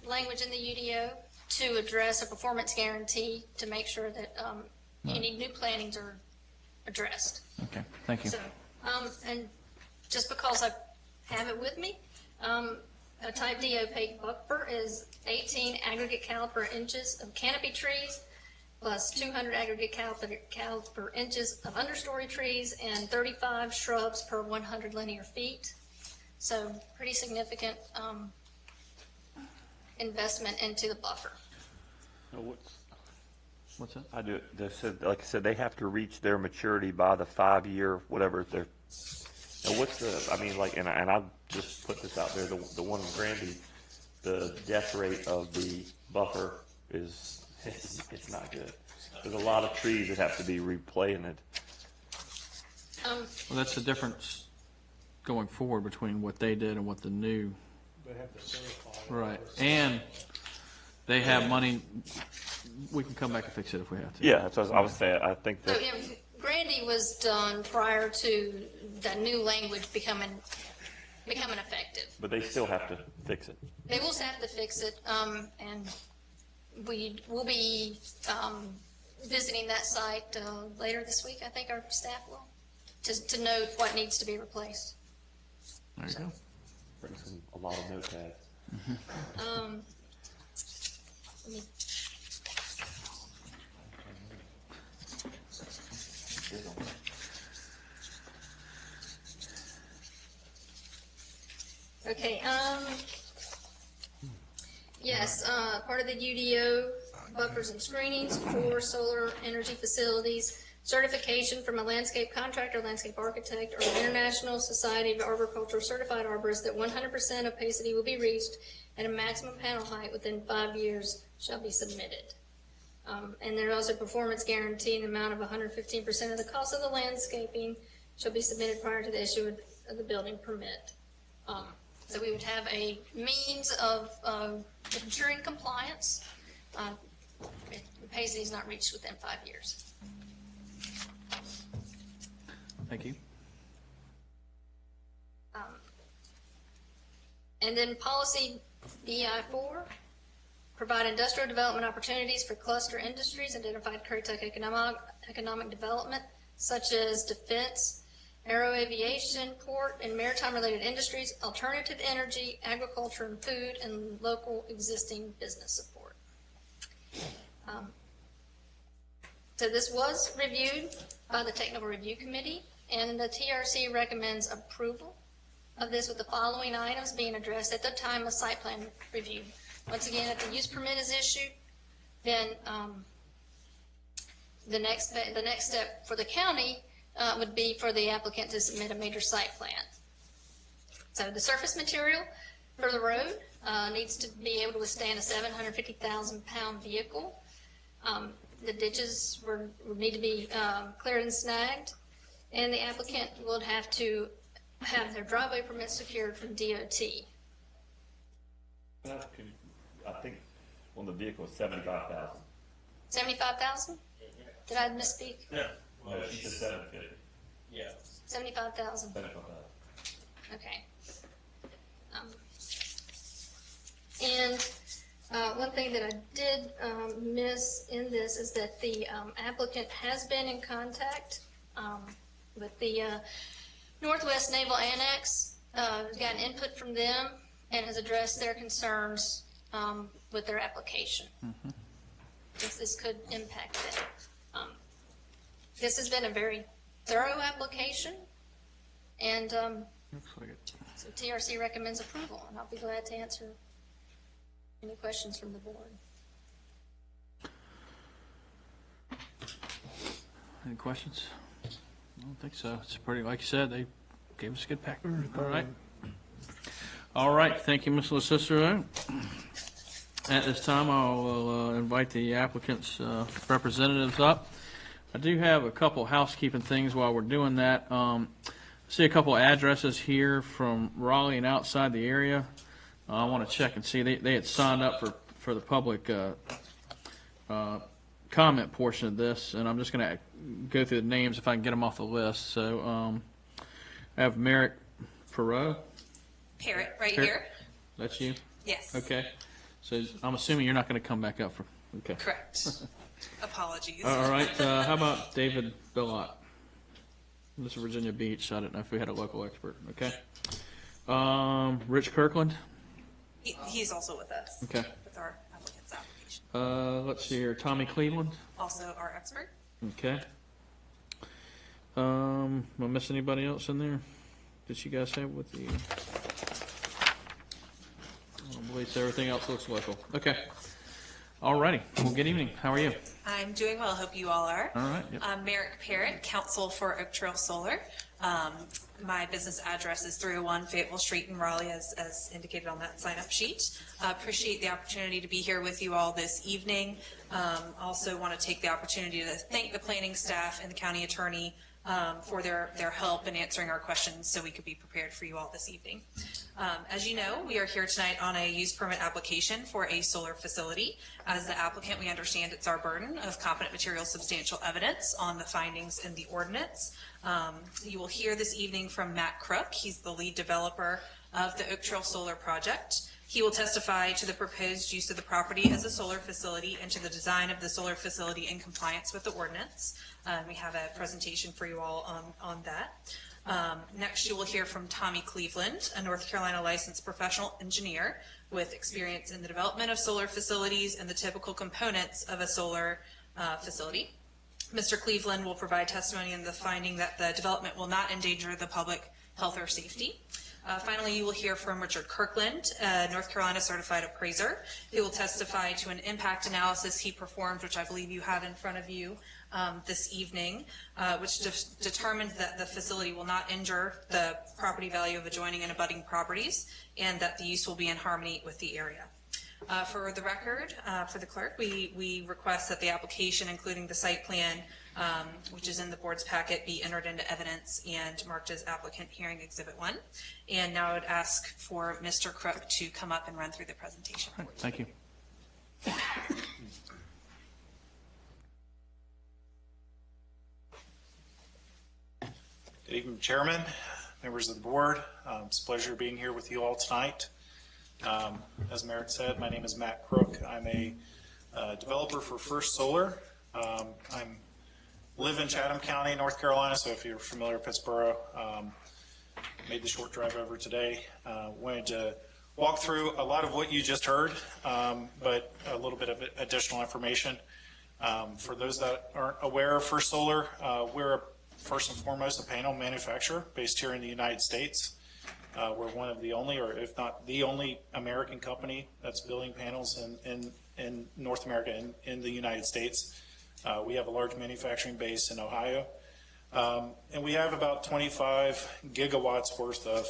language in the UDO to address a performance guarantee to make sure that any new plantings are addressed. Okay, thank you. So, and just because I have it with me, a type D opaque buffer is 18 aggregate caliper inches of canopy trees plus 200 aggregate caliper inches of understory trees and 35 shrubs per 100 linear feet. So pretty significant investment into the buffer. What's that? I do. They said, like I said, they have to reach their maturity by the 5-year, whatever. They're. Now, what's the? I mean, like, and I'll just put this out there. The one in Granby, the death rate of the buffer is, it's not good. There's a lot of trees that have to be replanted. Well, that's the difference going forward between what they did and what the new. They have to certify. Right. And they have money. We can come back and fix it if we have to. Yeah, that's what I was saying. I think So, that, Grandy was done prior to that new language becoming effective. but they still have to fix it. They will have to fix it, and we will be visiting that site later this week. I think our staff will, to note what needs to be replaced. There you go. Brings a lot of notepads. Let me- Okay, yes, part of the UDO buffers and screenings for solar energy facilities, certification from a landscape contractor, landscape architect, or an International Society of Arboriculture certified arborist that 100% opacity will be reached and a maximum panel height within 5 years shall be submitted. And there's also a performance guarantee in the amount of 115% of the cost of the landscaping shall be submitted prior to the issue of the building permit. So we would have a means of ensuring compliance. Opacity is not reached within 5 years. Thank you. And then policy BI4, provide industrial development opportunities for cluster industries, identified Currituck economic development, such as defense, aero aviation, port, and maritime-related industries, alternative energy, agriculture and food, and local existing business support. So this was reviewed by the Technical Review Committee, and the TRC recommends approval of this with the following items being addressed at the time of site plan review. Once again, if the use permit is issued, then the next step for the county would be for the applicant to submit a major site plan. So the surface material for the road needs to be able to withstand a 750,000 pound vehicle. The ditches would need to be cleared and snagged, and the applicant would have to have their driveway permit secured from DOT. I think on the vehicle is 75,000. 75,000? Did I misspeak? No. No, she said 750. Yeah. 75,000. 75,000. Okay. And one thing that I did miss in this is that the applicant has been in contact with the Northwest Naval Annex, got input from them, and has addressed their concerns with their application. This could impact them. This has been a very thorough application, and Looks like it. so TRC recommends approval, and I'll be glad to answer any questions from the board. Any questions? I don't think so. It's pretty, like you said, they gave us a good package. All right. All right. Thank you, Ms. LaCicero. At this time, I will invite the applicant's representatives up. I do have a couple housekeeping things while we're doing that. I see a couple addresses here from Raleigh and outside the area. I want to check and see. They had signed up for the public comment portion of this, and I'm just going to go through the names if I can get them off the list. So I have Merrick Perot. Parrot, right Parrot. here. That's you? Yes. Okay. So I'm assuming you're not going to come back up for. Okay. Correct. Apologies. All right. How about David Billot? This is Virginia Beach. So I don't know if we had a local expert. Okay. Rich Kirkland. He's also with us. Okay. With our applicant's application. Let's see here. Tommy Cleveland. Also our expert. Okay. Am I missing anybody else in there that you guys have with you? I believe everything else looks local. Okay. All righty. Well, good evening. How are you? I'm doing well. Hope you all are. All right. Yep. I'm Merrick Parrott, counsel for Oak Trail Solar. My business address is 301 Fayetteville Street in Raleigh, as indicated on that sign-up sheet. Appreciate the opportunity to be here with you all this evening. Also want to take the opportunity to thank the planning staff and the county attorney for their help in answering our questions so we could be prepared for you all this evening. As you know, we are here tonight on a use permit application for a solar facility. As the applicant, we understand it's our burden of competent material substantial evidence on the findings in the ordinance. You will hear this evening from Matt Crook. He's the lead developer of the Oak Trail Solar Project. He will testify to the proposed use of the property as a solar facility and to the design of the solar facility in compliance with the ordinance. We have a presentation for you all on that. Next, you will hear from Tommy Cleveland, a North Carolina licensed professional engineer with experience in the development of solar facilities and the typical components of a solar facility. Mr. Cleveland will provide testimony in the finding that the development will not endanger the public health or safety. Finally, you will hear from Richard Kirkland, a North Carolina certified appraiser, who will testify to an impact analysis he performed, which I believe you have in front of you this evening, which determined that the facility will not injure the property value of adjoining and abutting properties, and that the use will be in harmony with the area. For the record, for the clerk, we request that the application, including the site plan, which is in the board's packet, be entered into evidence and marked as applicant hearing exhibit 1. And now I would ask for Mr. Crook to come up and run through the presentation. All right, thank you. Good evening, Chairman, members of the board. It's a pleasure being here with you all tonight. As Merritt said, my name is Matt Crook. I'm a developer for First Solar. I live in Chatham County, North Carolina, so if you're familiar with Pittsburgh, made the short drive over today. Wanted to walk through a lot of what you just heard, but a little bit of additional information. For those that aren't aware of First Solar, we're first and foremost a panel manufacturer based here in the United States. We're one of the only, or if not the only, American company that's building panels in North America, in the United States. We have a large manufacturing base in Ohio. And we have about 25 gigawatts worth of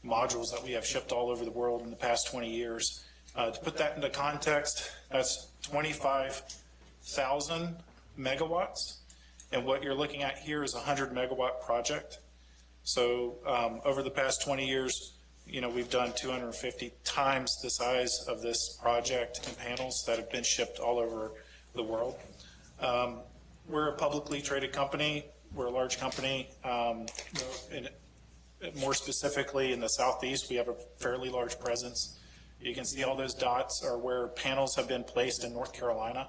modules that we have shipped all over the world in the past 20 years. To put that into context, that's 25,000 megawatts. And what you're looking at here is a 100 megawatt project. So over the past 20 years, we've done 250 times the size of this project in panels that have been shipped all over the world. We're a publicly traded company. We're a large company. More specifically in the Southeast, we have a fairly large presence. You can see all those dots are where panels have been placed in North Carolina.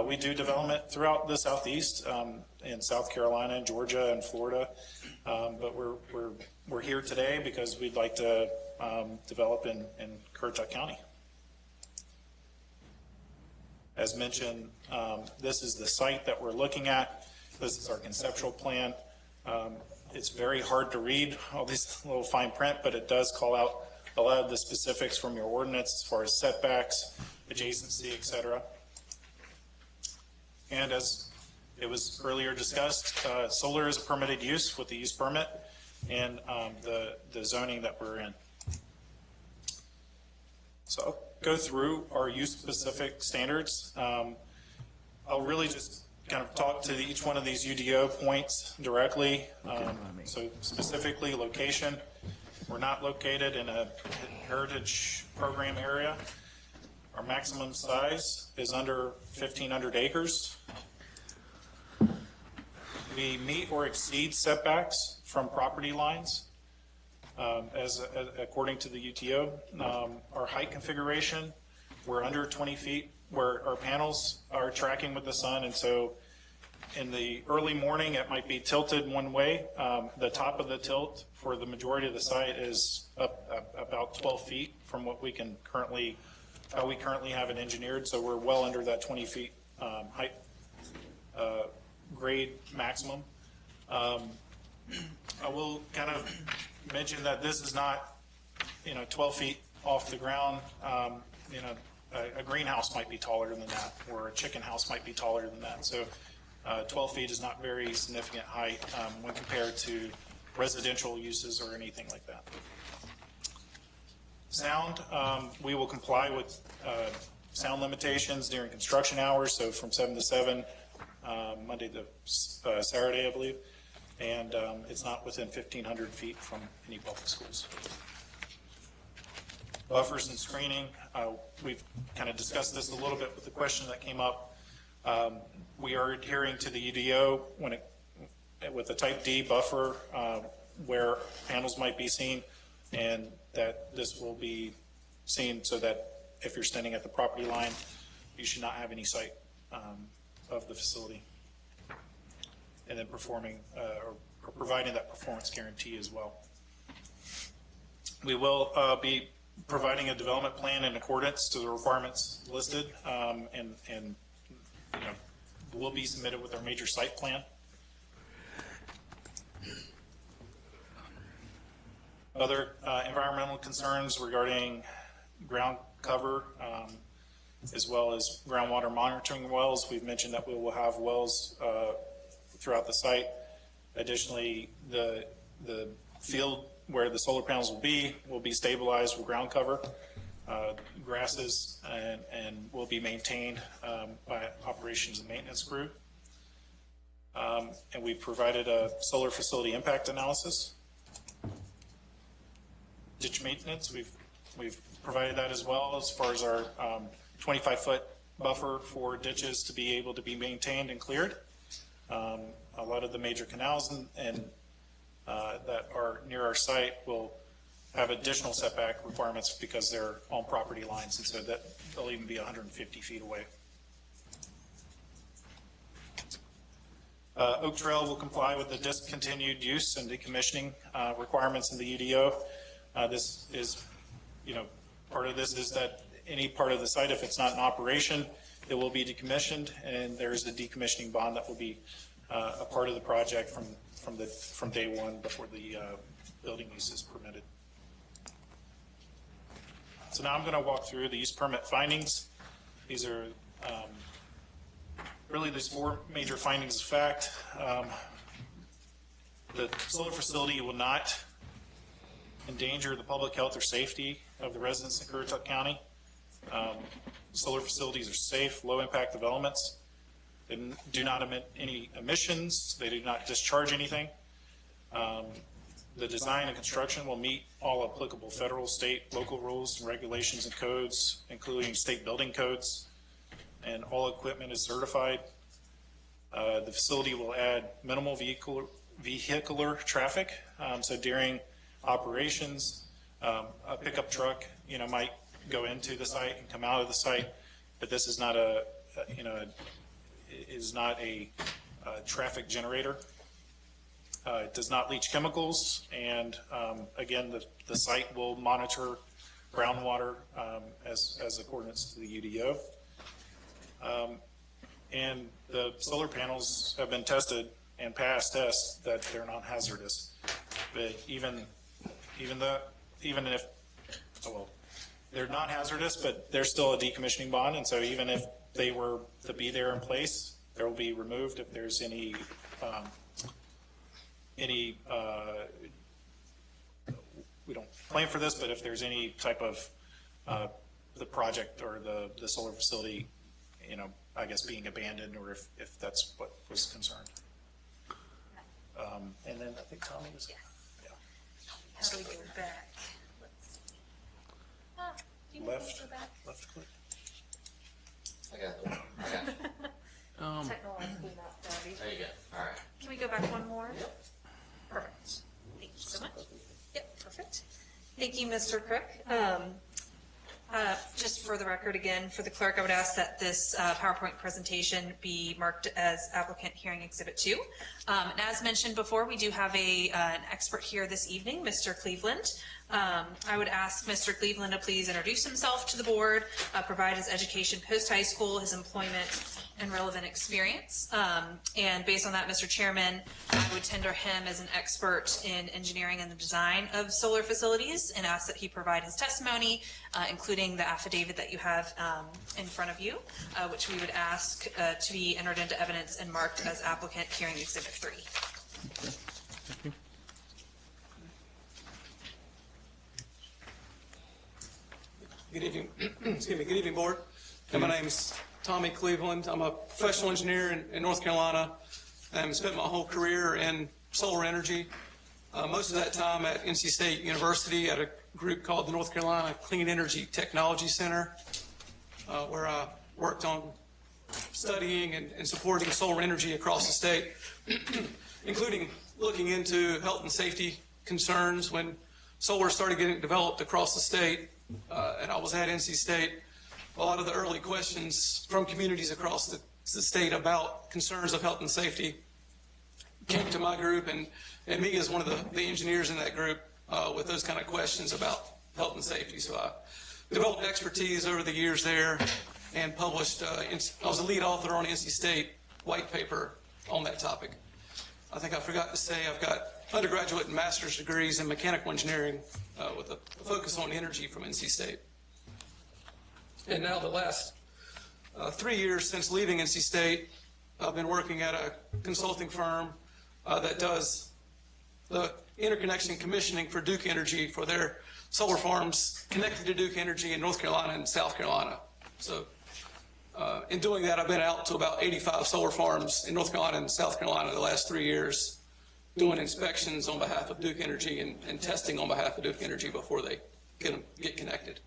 We do development throughout the Southeast, in South Carolina, and Georgia, and Florida. But we're here today because we'd like to develop in Currituck County. As mentioned, this is the site that we're looking at. This is our conceptual plan. It's very hard to read all these little fine print, but it does call out a lot of the specifics from your ordinance as far as setbacks, adjacency, et cetera. And as it was earlier discussed, solar is a permitted use with the use permit and the zoning that we're in. So I'll go through our use-specific standards. I'll really just kind of talk to each one of these UDO points directly. So specifically location, we're not located in a heritage program area. Our maximum size is under 1,500 acres. We meet or exceed setbacks from property lines according to the UTO. Our height configuration, we're under 20 feet where our panels are tracking with the sun, and so in the early morning it might be tilted one way. The top of the tilt for the majority of the site is up about 12 feet from what we can currently have it engineered, so we're well under that 20 feet height grade maximum. I will kind of mention that this is not 12 feet off the ground. a greenhouse might be taller than that, or a chicken house might be taller than that. So 12 feet is not very significant height when compared to residential uses or anything like that. Sound, we will comply with sound limitations during construction hours, so from 7 to 7, Monday to Saturday, I believe, and it's not within 1,500 feet from any public schools. Buffers and screening, we've kind of discussed this a little bit with the question that came up. We are adhering to the UDO with a type D buffer where panels might be seen, and that this will be seen so that if you're standing at the property line, you should not have any sight of the facility. And then performing or providing that performance guarantee as well. We will be providing a development plan in accordance to the requirements listed, and you know, will be submitted with our major site plan. Other environmental concerns regarding ground cover, as well as groundwater monitoring wells. We've mentioned that we will have wells throughout the site. Additionally, the field where the solar panels will be stabilized with ground cover, grasses, and will be maintained by operations and maintenance crew. And we've provided a solar facility impact analysis. Ditch maintenance, we've provided that as well as far as our 25-foot buffer for ditches to be able to be maintained and cleared. A lot of the major canals and that are near our site will have additional setback requirements because they're on property lines, and so that they'll even be 150 feet away. Oak Trail will comply with the discontinued use and decommissioning requirements in the UDO. This is, you know, part of this is that any part of the site, if it's not in operation, it will be decommissioned, and there's a decommissioning bond that will be a part of the project from day one before the building use is permitted. So now I'm going to walk through the use permit findings. These are really there's 4 major findings of fact. The solar facility will not endanger the public health or safety of the residents in Currituck County. Solar facilities are safe, low impact developments. They do not emit any emissions. They do not discharge anything. The design and construction will meet all applicable federal, state, local rules and regulations and codes, including state building codes, and all equipment is certified. The facility will add minimal vehicular traffic. So during operations, a pickup truck, you know, might go into the site and come out of the site, but this is not a traffic generator. It does not leach chemicals, and again, the site will monitor groundwater as accordance to the UDO. And the solar panels have been tested and passed tests that they're not hazardous. But even if they're not hazardous, but there's still a decommissioning bond, and so even if they were to be there in place, they will be removed if there's any we don't plan for this, but if there's any type of the project or the solar facility, you know, I guess being abandoned, or if that's what was concerned. And then I think Tommy was. Yes. Yeah. How do we go back? Do you Left. go back? Left click. I got it. Technologically not savvy. There you go. All right. Can we go back one more? Yep. Perfect. Thank you so much. Yep, perfect. Thank you, Mr. Crook. Just for the record, again, for the clerk, I would ask that this PowerPoint presentation be marked as applicant hearing exhibit 2. And as mentioned before, we do have an expert here this evening, Mr. Cleveland. I would ask Mr. Cleveland to please introduce himself to the board, provide his education post-high school, his employment, and relevant experience. And based on that, Mr. Chairman, I would tender him as an expert in engineering and the design of solar facilities and ask that he provide his testimony, including the affidavit that you have in front of you, which we would ask to be entered into evidence and marked as applicant hearing Exhibit 3. Thank you. Good evening, excuse me, good evening, Board. And my name's Tommy Cleveland. I'm a professional engineer in North Carolina and spent my whole career in solar energy. Most of that time at NC State University at a group called the North Carolina Clean Energy Technology Center, where I worked on studying and supporting solar energy across the state, including looking into health and safety concerns when solar started getting developed across the state. And I was at NC State. A lot of the early questions from communities across the state about concerns of health and safety came to my group, and me as one of the engineers in that group with those kind of questions about health and safety. So I developed expertise over the years there and published, I was a lead author on NC State white paper on that topic. I think I forgot to say I've got undergraduate and master's degrees in mechanical engineering with a focus on energy from NC State. And now the last 3 years since leaving NC State, I've been working at a consulting firm that does the interconnection commissioning for Duke Energy for their solar farms connected to Duke Energy in North Carolina and South Carolina. So in doing that, I've been out to about 85 solar farms in North Carolina and South Carolina the last 3 years, doing inspections on behalf of Duke Energy and testing on behalf of Duke Energy before they get connected.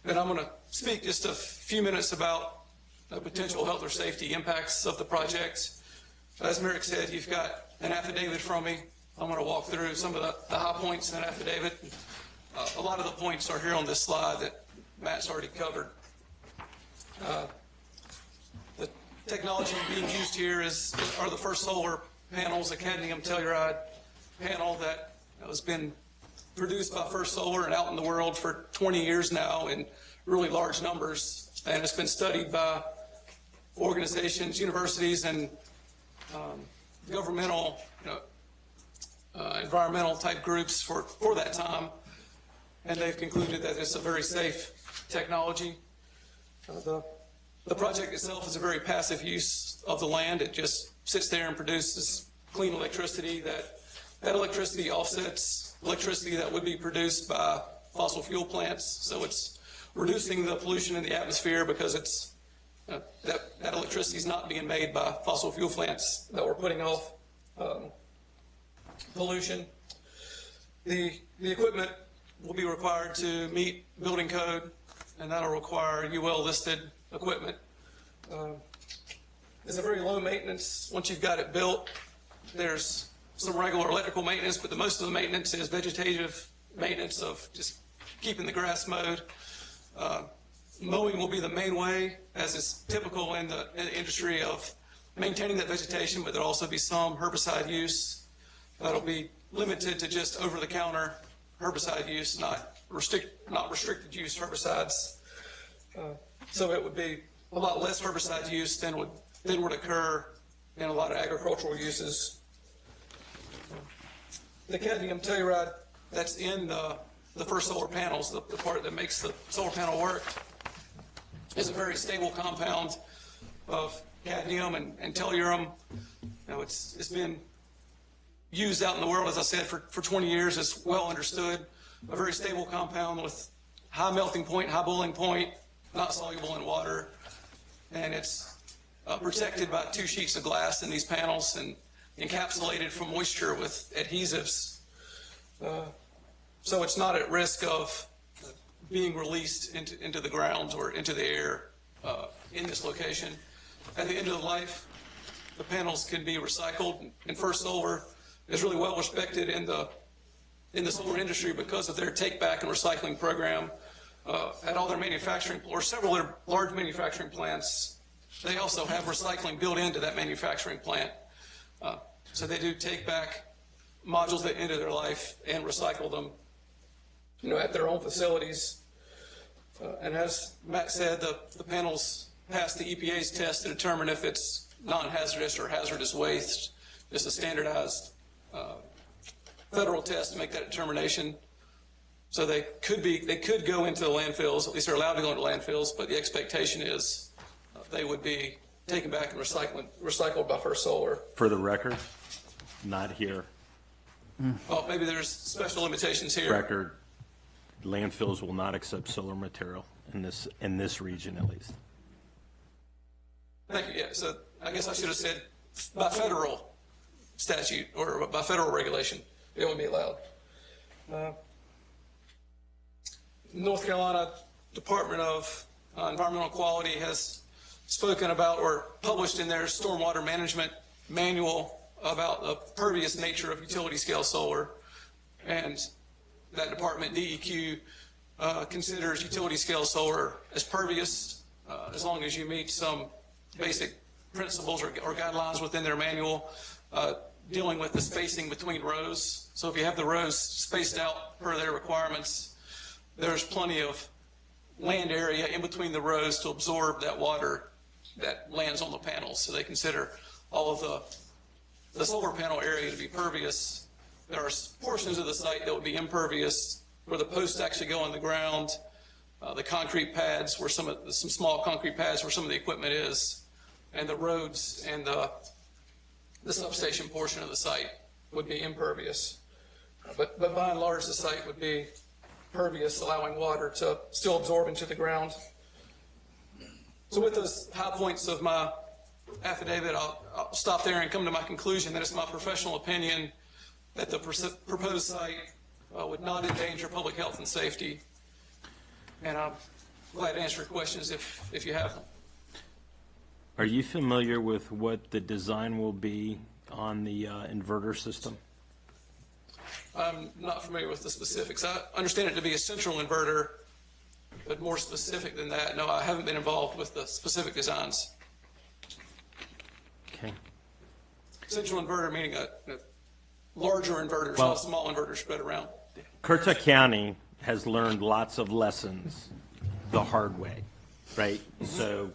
And I'm going to speak just a few minutes about the potential health or safety impacts of the project. As Merrick said, you've got an affidavit from me. I'm going to walk through some of the high points in that affidavit. A lot of the points are here on this slide that Matt's already covered. The technology being used here are the first solar panels, a cadmium telluride panel that has been produced by First Solar and out in the world for 20 years now in really large numbers, and it's been studied by organizations, universities, and governmental, environmental type groups for that time, and they've concluded that it's a very safe technology. The project itself is a very passive use of the land. It just sits there and produces clean electricity. That electricity offsets electricity that would be produced by fossil fuel plants. So it's reducing the pollution in the atmosphere because it's that electricity is not being made by fossil fuel plants that we're putting off pollution. The equipment will be required to meet building code, and that'll require UL listed equipment. It's a very low maintenance. Once you've got it built, there's some regular electrical maintenance, but most of the maintenance is vegetative maintenance of just keeping the grass mowed. Mowing will be the main way, as is typical in the industry of maintaining that vegetation, but there'll also be some herbicide use. That'll be limited to just over-the-counter herbicide use, not restricted use herbicides. So it would be a lot less herbicide use than would occur in a lot of agricultural uses. The cadmium telluride that's in the first solar panels, the part that makes the solar panel work, is a very stable compound of cadmium and tellurium. It's been used out in the world, as I said, for 20 years. It's well understood. A very stable compound with high melting point, high boiling point, not soluble in water. And it's protected by 2 sheets of glass in these panels and encapsulated from moisture with adhesives. So it's not at risk of being released into the ground or into the air in this location. At the end of the life, the panels can be recycled, and First Solar is really well respected in the solar industry because of their take-back and recycling program. At all their manufacturing, or several of their large manufacturing plants, they also have recycling built into that manufacturing plant. So they do take back modules that end of their life and recycle them, at their own facilities. And as Matt said, the panels passed the EPA's test to determine if it's non-hazardous or hazardous waste. Just a standardized federal test to make that determination. So they could go into the landfills, at least they're allowed to go into landfills, but the expectation is they would be taken back and recycled by First Solar. For the record, not here. Oh, maybe there's special limitations here. Record, landfills will not accept solar material in this region at least. Thank you. Yeah, so I guess I should have said by federal statute or by federal regulation, it would be allowed. North Carolina Department of Environmental Quality has spoken about or published in their stormwater management manual about the pervious nature of utility scale solar, and that department, DEQ, considers utility scale solar as pervious as long as you meet some basic principles or guidelines within their manual dealing with the spacing between rows. So if you have the rows spaced out per their requirements, there's plenty of land area in between the rows to absorb that water that lands on the panels. So they consider all of the solar panel area to be pervious. There are portions of the site that would be impervious where the posts actually go on the ground, the concrete pads where some small concrete pads where some of the equipment is, and the roads and the substation portion of the site would be impervious. But by and large, the site would be pervious, allowing water to still absorb into the ground. So with those high points of my affidavit, I'll stop there and come to my conclusion that it's my professional opinion that the proposed site would not endanger public health and safety. And I'm glad to answer your questions if you have them. Are you familiar with what the design will be on the inverter system? I'm not familiar with the specifics. I understand it to be a central inverter, but more specific than that, no, I haven't been involved with the specific designs. Okay. Central inverter meaning a larger inverter, not small inverter spread around. Currituck County has learned lots of lessons the hard way, right? So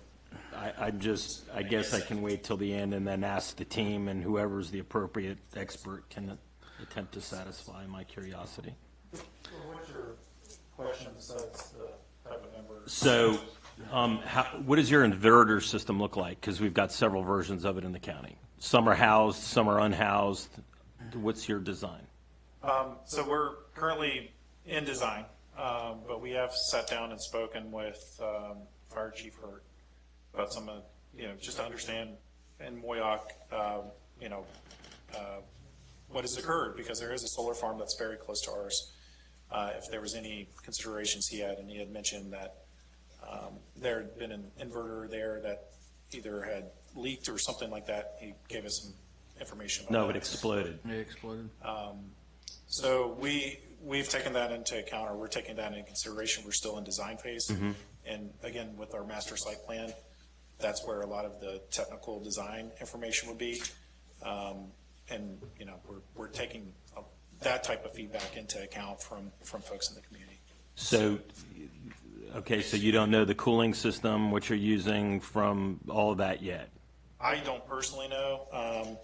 I guess I can wait till the end and then ask the team, and whoever's the appropriate expert can attempt to satisfy my curiosity. What's your question besides the type of number? So what does your inverter system look like? Because we've got several versions of it in the county. Some are housed, some are unhoused. What's your design? So we're currently in design, but we have sat down and spoken with Fire Chief Hurt about some of, just to understand in Moyock, what has occurred, because there is a solar farm that's very close to ours. If there was any considerations he had, and he had mentioned that there had been an inverter there that either had leaked or something like that. He gave us some information on that. No, it exploded. It exploded. So we've taken that into account, or we're taking that into consideration. We're still in design phase. Mm-hmm. And again, with our master site plan, that's where a lot of the technical design information would be. And we're taking that type of feedback into account from folks in the community. So, okay, so you don't know the cooling system, what you're using from all of that yet? I don't personally know.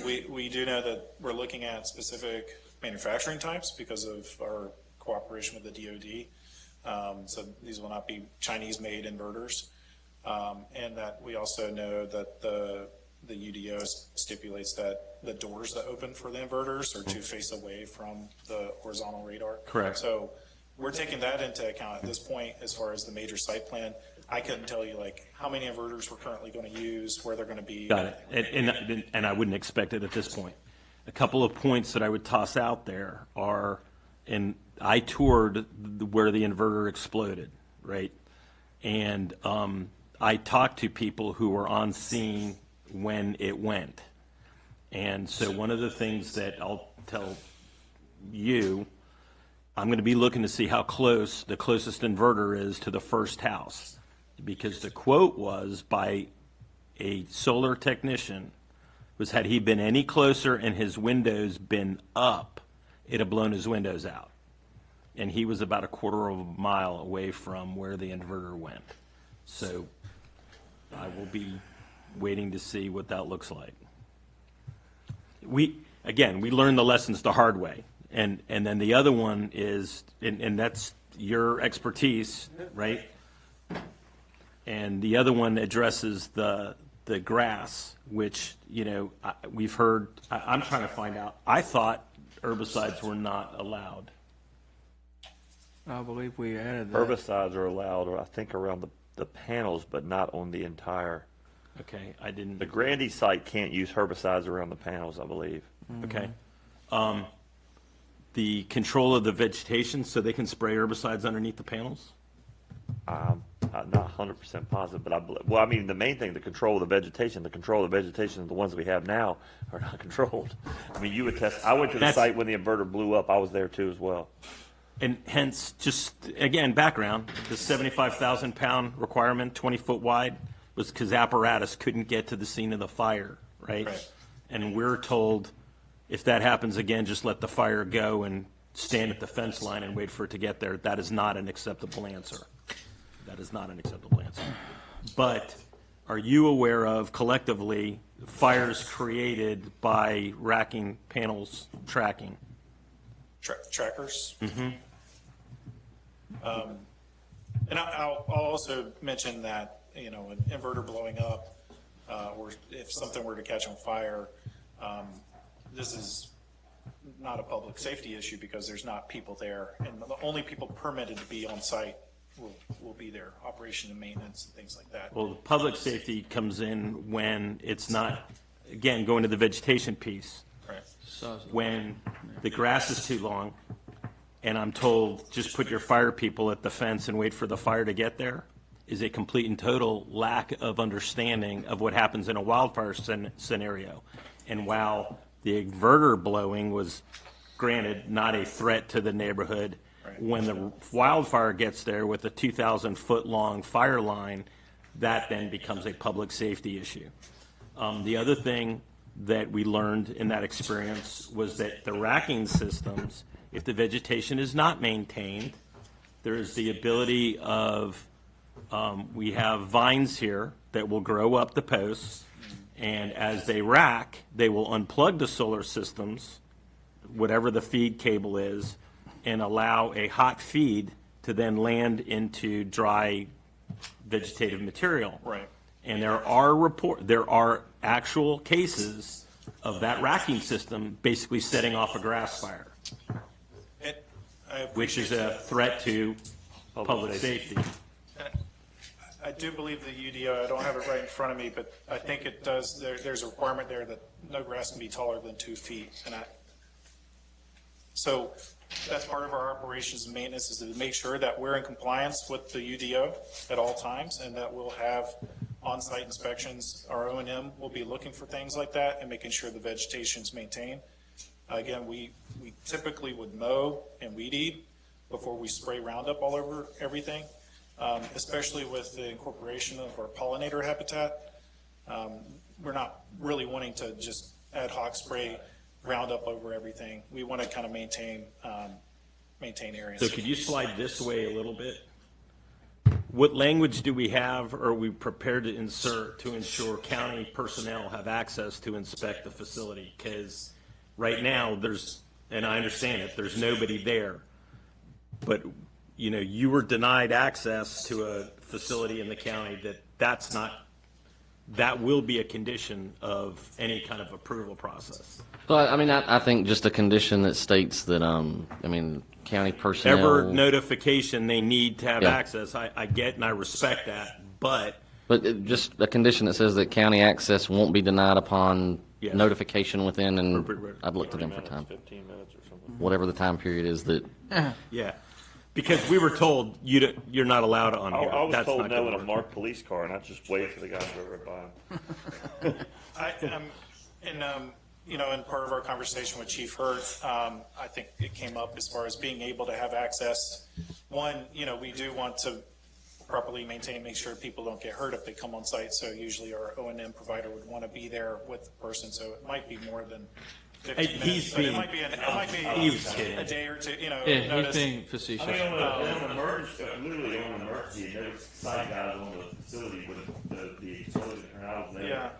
We do know that we're looking at specific manufacturing types because of our cooperation with the DoD. So these will not be Chinese-made inverters. And that we also know that the UDO stipulates that the doors that open for the inverters are to face away from the horizontal radar. Correct. So we're taking that into account at this point as far as the major site plan. I couldn't tell you how many inverters we're currently going to use, where they're going to be. Got it. And I wouldn't expect it at this point. A couple of points that I would toss out there are, and I toured where the inverter exploded, right? And I talked to people who were on scene when it went. And so one of the things that I'll tell you, I'm going to be looking to see how close the closest inverter is to the first house. Because the quote was by a solar technician was, had he been any closer and his windows been up, it'd have blown his windows out. And he was about a quarter of a mile away from where the inverter went. So I will be waiting to see what that looks like. We learned the lessons the hard way. And then the other one is, and that's your expertise, right? And the other one addresses the grass, which, we've heard, I'm trying to find out. I thought herbicides were not allowed. I believe we added that. Herbicides are allowed, or I think around the panels, but not on the entire. Okay, I didn't. The Grandy site can't use herbicides around the panels, I believe. Okay. The control of the vegetation, so they can spray herbicides underneath the panels? I'm not 100% positive, but I mean, the main thing, the control of the vegetation, the ones we have now are not controlled. I mean, you would test, I went to the site when the inverter blew up. I was there too as well. And hence, just, again, background, the 75,000-pound requirement, 20-foot wide, was because apparatus couldn't get to the scene of the fire, right? Right. And we're told, if that happens again, just let the fire go and stand at the fence line and wait for it to get there. That is not an acceptable answer. That is not an acceptable answer. But are you aware of, collectively, fires created by racking panels tracking? Trackers? Mm-hmm. And I'll also mention that, an inverter blowing up, or if something were to catch on fire, this is not a public safety issue because there's not people there. And the only people permitted to be on site will be there, operation and maintenance and things like that. Well, the public safety comes in when it's not, again, going to the vegetation piece. Right. When the grass is too long, and I'm told, just put your fire people at the fence and wait for the fire to get there, is a complete and total lack of understanding of what happens in a wildfire scenario. And while the inverter blowing was, granted, not a threat to the neighborhood, when the wildfire gets there with a 2,000-foot-long fire line, that then becomes a public safety issue. The other thing that we learned in that experience was that the racking systems, if the vegetation is not maintained, there is the ability of, we have vines here that will grow up the posts, and as they rack, they will unplug the solar systems, whatever the feed cable is, and allow a hot feed to then land into dry vegetative material. Right. And there are actual cases of that racking system basically setting off a grass fire, which is a threat to public safety. I do believe the UDO, I don't have it right in front of me, but I think it does, there's a requirement there that no grass can be taller than 2 feet. So that's part of our operations and maintenance, is to make sure that we're in compliance with the UDO at all times, and that we'll have on-site inspections. Our O&M will be looking for things like that and making sure the vegetation's maintained. Again, we typically would mow and weed eat before we spray Roundup all over everything, especially with the incorporation of our pollinator habitat. We're not really wanting to just ad hoc spray Roundup over everything. We want to kind of maintain areas. So could you slide this way a little bit? What language do we have, or are we prepared to insert to ensure county personnel have access to inspect the facility? Because right now, and I understand it, there's nobody there. But, you were denied access to a facility in the county that will be a condition of any kind of approval process. But, I think just a condition that states that, county personnel. Ever notification they need to have Yeah. access, I get and I respect that, but. But just a condition that says that county access won't be denied upon Yes. notification within, and I've looked at them for 20 time. minutes, 15 minutes or something. Whatever the time period is that. Yeah, because we were told you're not allowed on here. I was That's told not no gonna in a work. marked police car, and I just waited for the guy to go right by him. In part of our conversation with Chief Hurt, I think it came up as far as being able to have access. One, we do want to properly maintain, make sure people don't get hurt if they come on site. So usually our O&M provider would want to be there with the person. So it might be more than 15 He's minutes. But being- it might be, he was kidding. a day or two, Yeah, he's notice. being facetious. I mean, on an emergency, literally on an emergency, there was site guys on the facility with the explosion, and I was there. Yeah.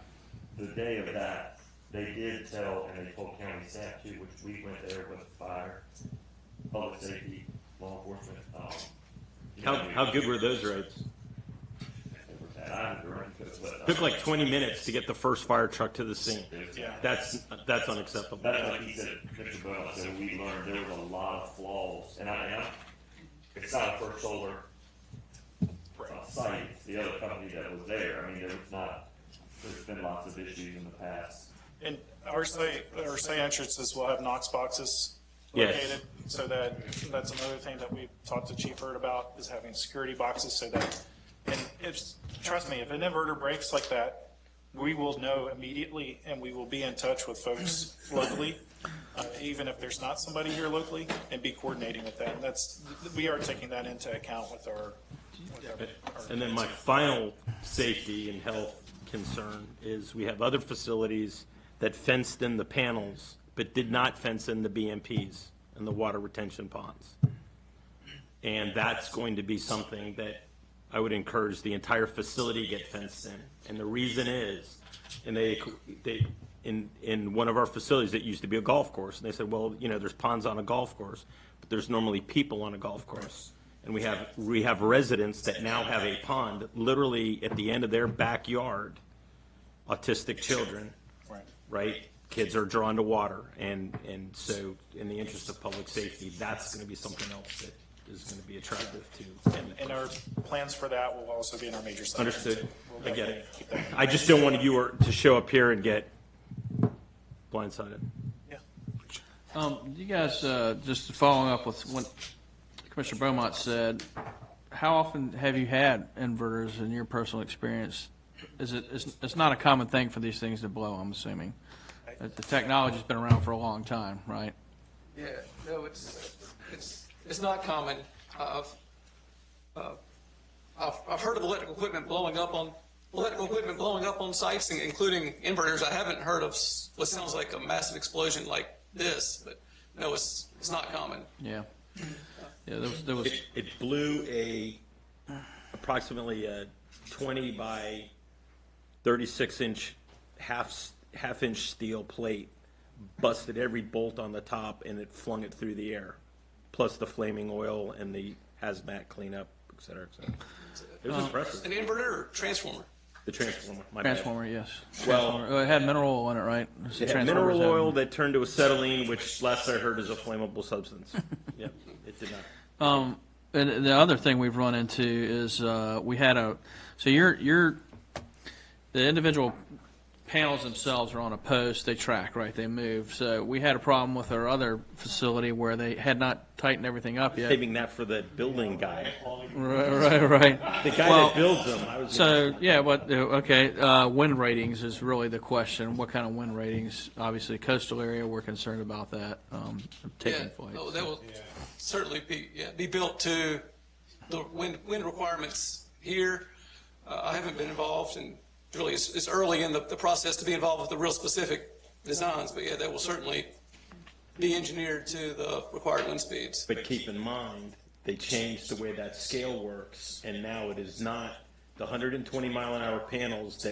The day of that, they did tell, and they told county staff too, which we went there with fire, public safety, law enforcement. How good were those roads? Took like 20 minutes to get the first fire truck to the scene. Yeah. That's unacceptable. That's like he said, Mr. Bell said, we learned there was a lot of flaws, and it's not a First Solar site, it's the other company that was there. I mean, there's been lots of issues in the past. And our site entrances will have Knox boxes Yes. located, so that's another thing that we talked to Chief Hurd about, is having security boxes so that, and trust me, if an inverter breaks like that, we will know immediately, and we will be in touch with folks locally, even if there's not somebody here locally, and be coordinating with that. And we are taking that into account with our And then my final safety and health concern is we have other facilities that fenced in the panels but did not fence in the BMPs and the water retention ponds. And that's going to be something that I would encourage the entire facility get fenced in. And the reason is, and in one of our facilities, it used to be a golf course, and they said, well, there's ponds on a golf course, but there's normally people on a golf course. And we have residents that now have a pond literally at the end of their backyard, autistic children, right? Kids are drawn to water, and so in the interest of public safety, that's going to be something else that is going to be attractive to. And our plans for that will also be in our major site. Understood. We'll I get it. definitely keep that in I just don't want you to show up here and get blindsided. You guys, just following up with what Commissioner Beaumont said, how often have you had inverters in your personal experience? It's not a common thing for these things to blow, I'm assuming. The technology's been around for a long time, right? Yeah, no, it's not common. I've heard of electrical equipment blowing up on sites, including inverters. I haven't heard of what sounds like a massive explosion like this, but no, it's not common. Yeah. Yeah, there was. It blew approximately a 20 by 36-inch half-inch steel plate, busted every bolt on the top, and it flung it through the air, plus the flaming oil and the hazmat cleanup, et cetera, et cetera. It was impressive. An inverter or transformer? The transformer. My bad. Transformer, yes. Well, Transformer. It had mineral oil in it, right? It had mineral oil that turned to acetylene, which last I heard is a flammable substance. Yep, it did not. And the other thing we've run into is we had the individual panels themselves are on a post, they track, right, they move. So we had a problem with our other facility where they had not tightened everything up yet. Saving that for the building guy. Right. The guy that builds them. Wind ratings is really the question. What kind of wind ratings? Obviously, coastal area, we're concerned about that taking flight. Oh, that will certainly be built to the wind requirements here. I haven't been involved, and really it's early in the process to be involved with the real specific designs, but yeah, that will certainly be engineered to the required wind speeds. But keep in mind, they changed the way that scale works, and now it is not the 120-mile-an-hour panels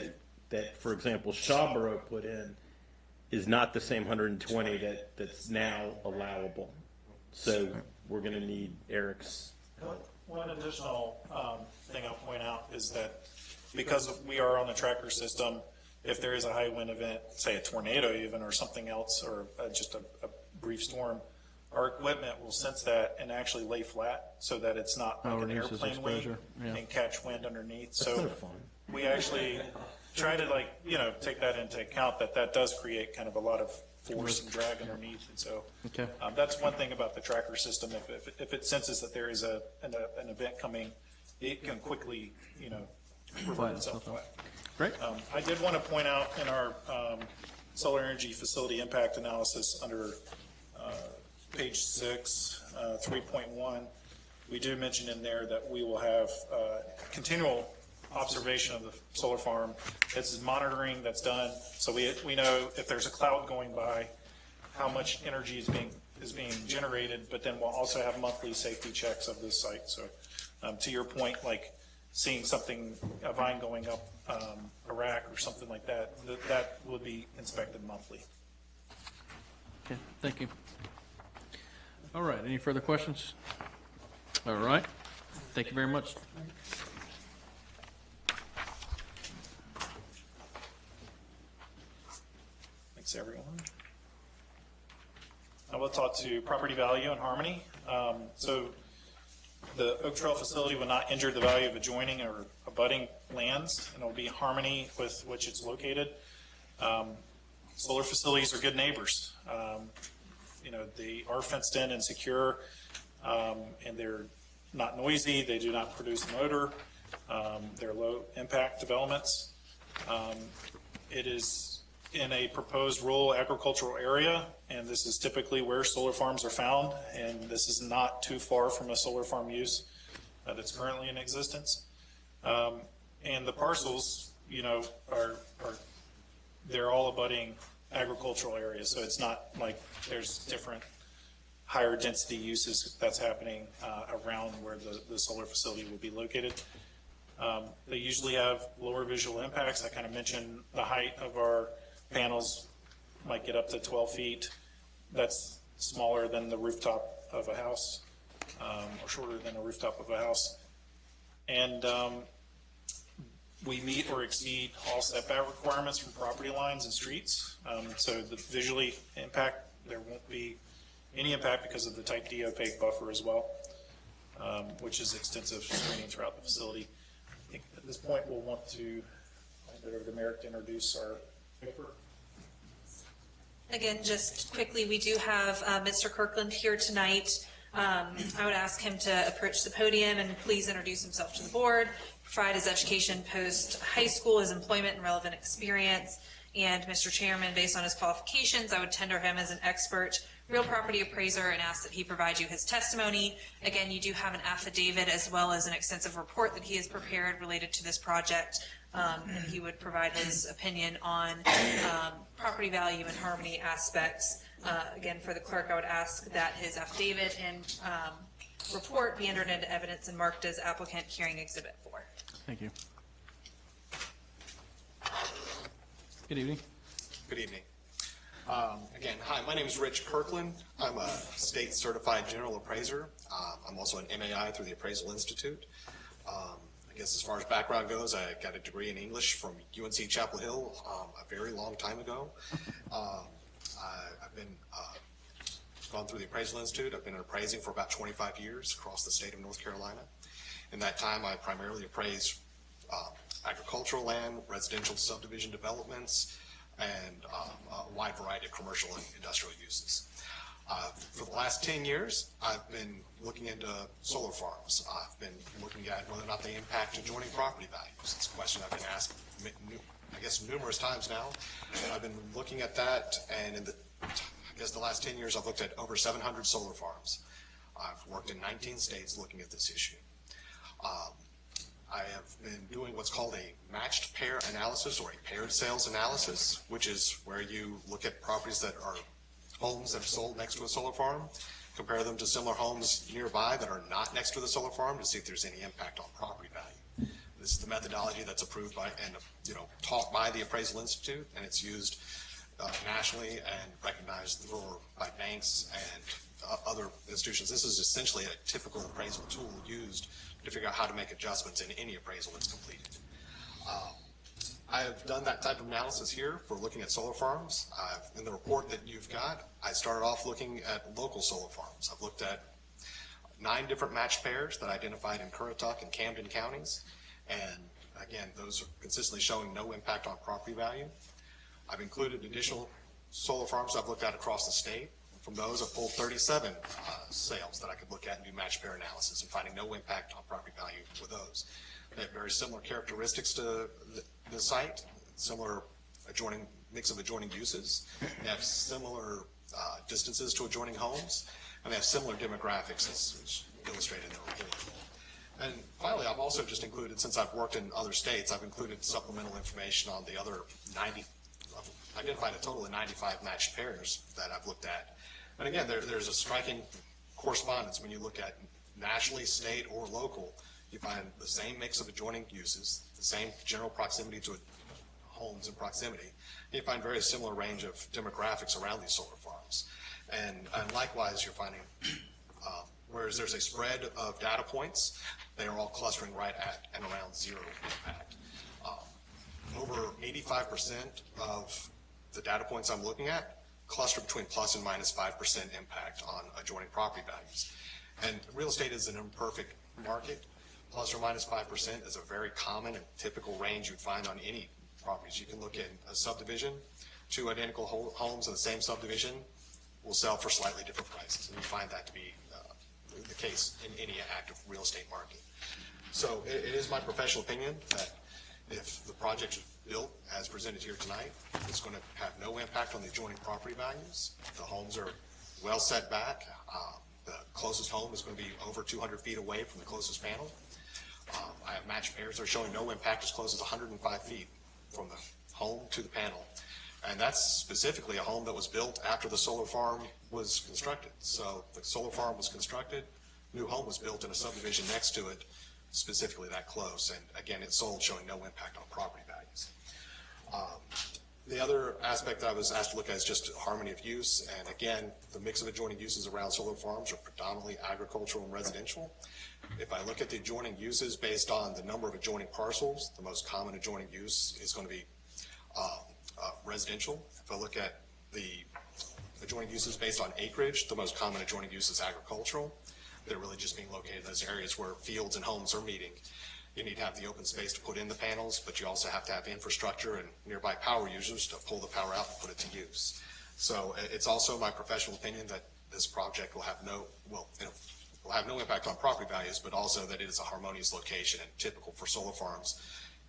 that, for example, Shawboro put in is not the same 120 that's now allowable. So we're going to need Eric's. One additional thing I'll point out is that because we are on the tracker system, if there is a high wind event, say a tornado even, or something else, or just a brief storm, our equipment will sense that and actually lay flat so that it's not like an airplane wing and catch wind underneath. That's So no fun. we actually try to take that into account, that does create kind of a lot of force and drag underneath. And so that's one thing about the tracker system. If it senses that there is an event coming, it can quickly, revert itself flat. Great. I did want to point out in our solar energy facility impact analysis under page 6, 3.1, we do mention in there that we will have continual observation of the solar farm. This is monitoring that's done, so we know if there's a cloud going by, how much energy is being generated, but then we'll also have monthly safety checks of this site. So to your point, like seeing something, a vine going up a rack or something like that, that will be inspected monthly. Okay, thank you. All right, any further questions? All right, thank you very much. Thanks, everyone. I will talk to property value and harmony. So the Oak Trail facility will not injure the value of adjoining or abutting lands, and it will be harmony with which it's located. Solar facilities are good neighbors. You know, they are fenced in and secure, and they're not noisy. They do not produce an odor. They're low impact developments. It is in a proposed rural agricultural area, and this is typically where solar farms are found, and this is not too far from a solar farm use that's currently in existence. And the parcels, you know, they're all abutting agricultural areas, so it's not like there's different higher density uses that's happening around where the solar facility will be located. They usually have lower visual impacts. I kind of mentioned the height of our panels might get up to 12 feet. That's smaller than the rooftop of a house, or shorter than a rooftop of a house. And we meet or exceed all setback requirements from property lines and streets. So the visually impact, there won't be any impact because of the type D opaque buffer as well, which is extensive screening throughout the facility. I think at this point we'll want to hand it over to Merrick to introduce our paper. Again, just quickly, we do have Mr. Kirkland here tonight. I would ask him to approach the podium and please introduce himself to the board, provide his education post-high school, his employment and relevant experience. And Mr. Chairman, based on his qualifications, I would tender him as an expert real property appraiser and ask that he provide you his testimony. Again, you do have an affidavit as well as an extensive report that he has prepared related to this project. And he would provide his opinion on property value and harmony aspects. Again, for the clerk, I would ask that his affidavit and report be entered into evidence and marked as applicant hearing exhibit 4. Thank you. Good evening. Good evening. Again, hi, my name is Rich Kirkland. I'm a state certified general appraiser. I'm also an MAI through the Appraisal Institute. I guess as far as background goes, I got a degree in English from UNC Chapel Hill a very long time ago. I've been gone through the Appraisal Institute. I've been in appraising for about 25 years across the state of North Carolina. In that time, I primarily appraised agricultural land, residential subdivision developments, and a wide variety of commercial and industrial uses. For the last 10 years, I've been looking into solar farms. I've been looking at whether or not they impact adjoining property values. It's a question I've been asked, I guess, numerous times now. And I've been looking at that, and in the last 10 years, I've looked at over 700 solar farms. I've worked in 19 states looking at this issue. I have been doing what's called a matched pair analysis or a paired sales analysis, which is where you look at properties that are homes that are sold next to a solar farm, compare them to similar homes nearby that are not next to the solar farm to see if there's any impact on property value. This is the methodology that's approved by and taught by the Appraisal Institute, and it's used nationally and recognized by banks and other institutions. This is essentially a typical appraisal tool used to figure out how to make adjustments in any appraisal that's completed. I have done that type of analysis here for looking at solar farms. In the report that you've got, I started off looking at local solar farms. I've looked at 9 different matched pairs that I identified in Currituck and Camden counties. And again, those are consistently showing no impact on property value. I've included additional solar farms I've looked at across the state. From those, I've pulled 37 sales that I could look at and do matched pair analysis and finding no impact on property value with those. They have very similar characteristics to the site, similar mix of adjoining uses. They have similar distances to adjoining homes, and they have similar demographics as illustrated in the report. And finally, I've also just included, since I've worked in other states, I've included supplemental information on the other 90 I've identified a total of 95 matched pairs that I've looked at. And again, there's a striking correspondence when you look at nationally, state, or local. You find the same mix of adjoining uses, the same general proximity to homes in proximity. You find very similar range of demographics around these solar farms. And likewise, you're finding, whereas there's a spread of data points, they are all clustering right at and around zero impact. Over 85% of the data points I'm looking at cluster between plus and minus 5% impact on adjoining property values. And real estate is an imperfect market. Plus or minus 5% is a very common and typical range you'd find on any properties. You can look at a subdivision, two identical homes in the same subdivision will sell for slightly different prices. And you find that to be the case in any active real estate market. So it is my professional opinion that if the project is built as presented here tonight, it's going to have no impact on the adjoining property values. The homes are well set back. The closest home is going to be over 200 feet away from the closest panel. I have matched pairs that are showing no impact as close as 105 feet from the home to the panel. And that's specifically a home that was built after the solar farm was constructed. So the solar farm was constructed, new home was built in a subdivision next to it, specifically that close. And again, it sold showing no impact on property values. The other aspect that I was asked to look at is just harmony of use. And again, the mix of adjoining uses around solar farms are predominantly agricultural and residential. If I look at the adjoining uses based on the number of adjoining parcels, the most common adjoining use is going to be residential. If I look at the adjoining uses based on acreage, the most common adjoining use is agricultural. They're really just being located in those areas where fields and homes are meeting. You need to have the open space to put in the panels, but you also have to have infrastructure and nearby power users to pull the power out and put it to use. So it's also my professional opinion that this project will have will have no impact on property values, but also that it is a harmonious location and typical for solar farms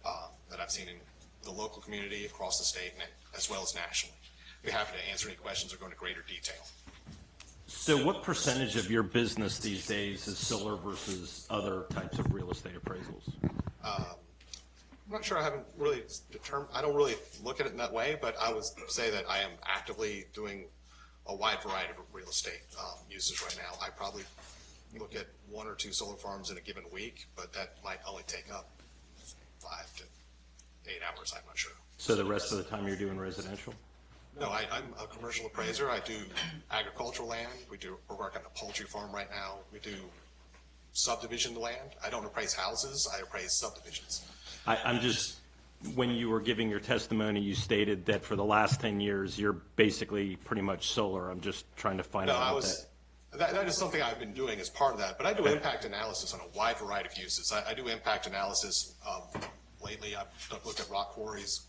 that I've seen in the local community, across the state, and as well as nationally. I'd be happy to answer any questions or go into greater detail. So what percentage of your business these days is solar versus other types of real estate appraisals? I'm not sure. I haven't really determined. I don't really look at it in that way, but I would say that I am actively doing a wide variety of real estate uses right now. I probably look at 1 or 2 solar farms in a given week, but that might only take up 5 to 8 hours. I'm not sure. So the rest of the time you're doing residential? No, I'm a commercial appraiser. I do agricultural land. We're working on a poultry farm right now. We do subdivision land. I don't appraise houses. I appraise subdivisions. I'm just, when you were giving your testimony, you stated that for the last 10 years, you're basically pretty much solar. I'm just trying to find out about that. That is something I've been doing as part of that, but I do impact analysis on a wide variety of uses. I do impact analysis. Lately, I've looked at rock quarries,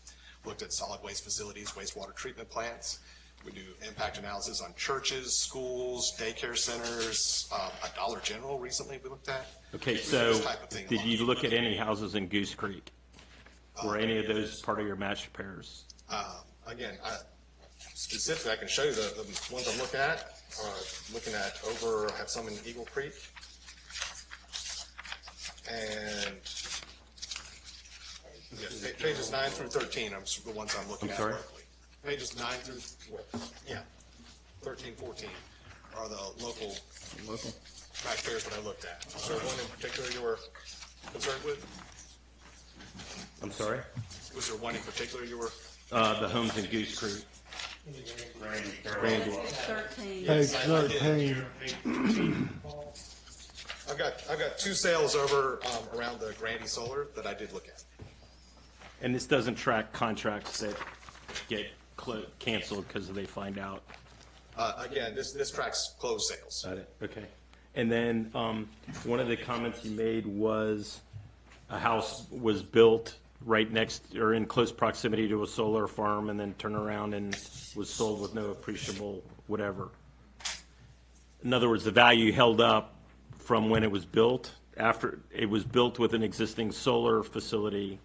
looked at solid waste facilities, wastewater treatment plants. We do impact analysis on churches, schools, daycare centers, a Dollar General recently we looked at. Okay, so did you look at any houses in Goose Creek? Were any of those part of your matched pairs? Again, specifically, I can show you the ones I'm looking at. Looking at I have some in Eagle Creek. And yeah, pages 9 through 13 are the ones I'm looking at locally. Pages 9 through 13, 14 are the local match pairs that I looked at. Is there one in particular you were concerned with? I'm sorry? Was there one in particular you were? The homes in Goose Creek. Randy. 13. Page 13. I've got 2 sales over around the Grandy Solar that I did look at. And this doesn't track contracts that get canceled because they find out? Again, this tracks closed sales. Got it, okay. And then one of the comments you made was a house was built right next or in close proximity to a solar farm and then turned around and was sold with no appreciable whatever. In other words, the value held up from when it was built, after it was built with an existing solar facility,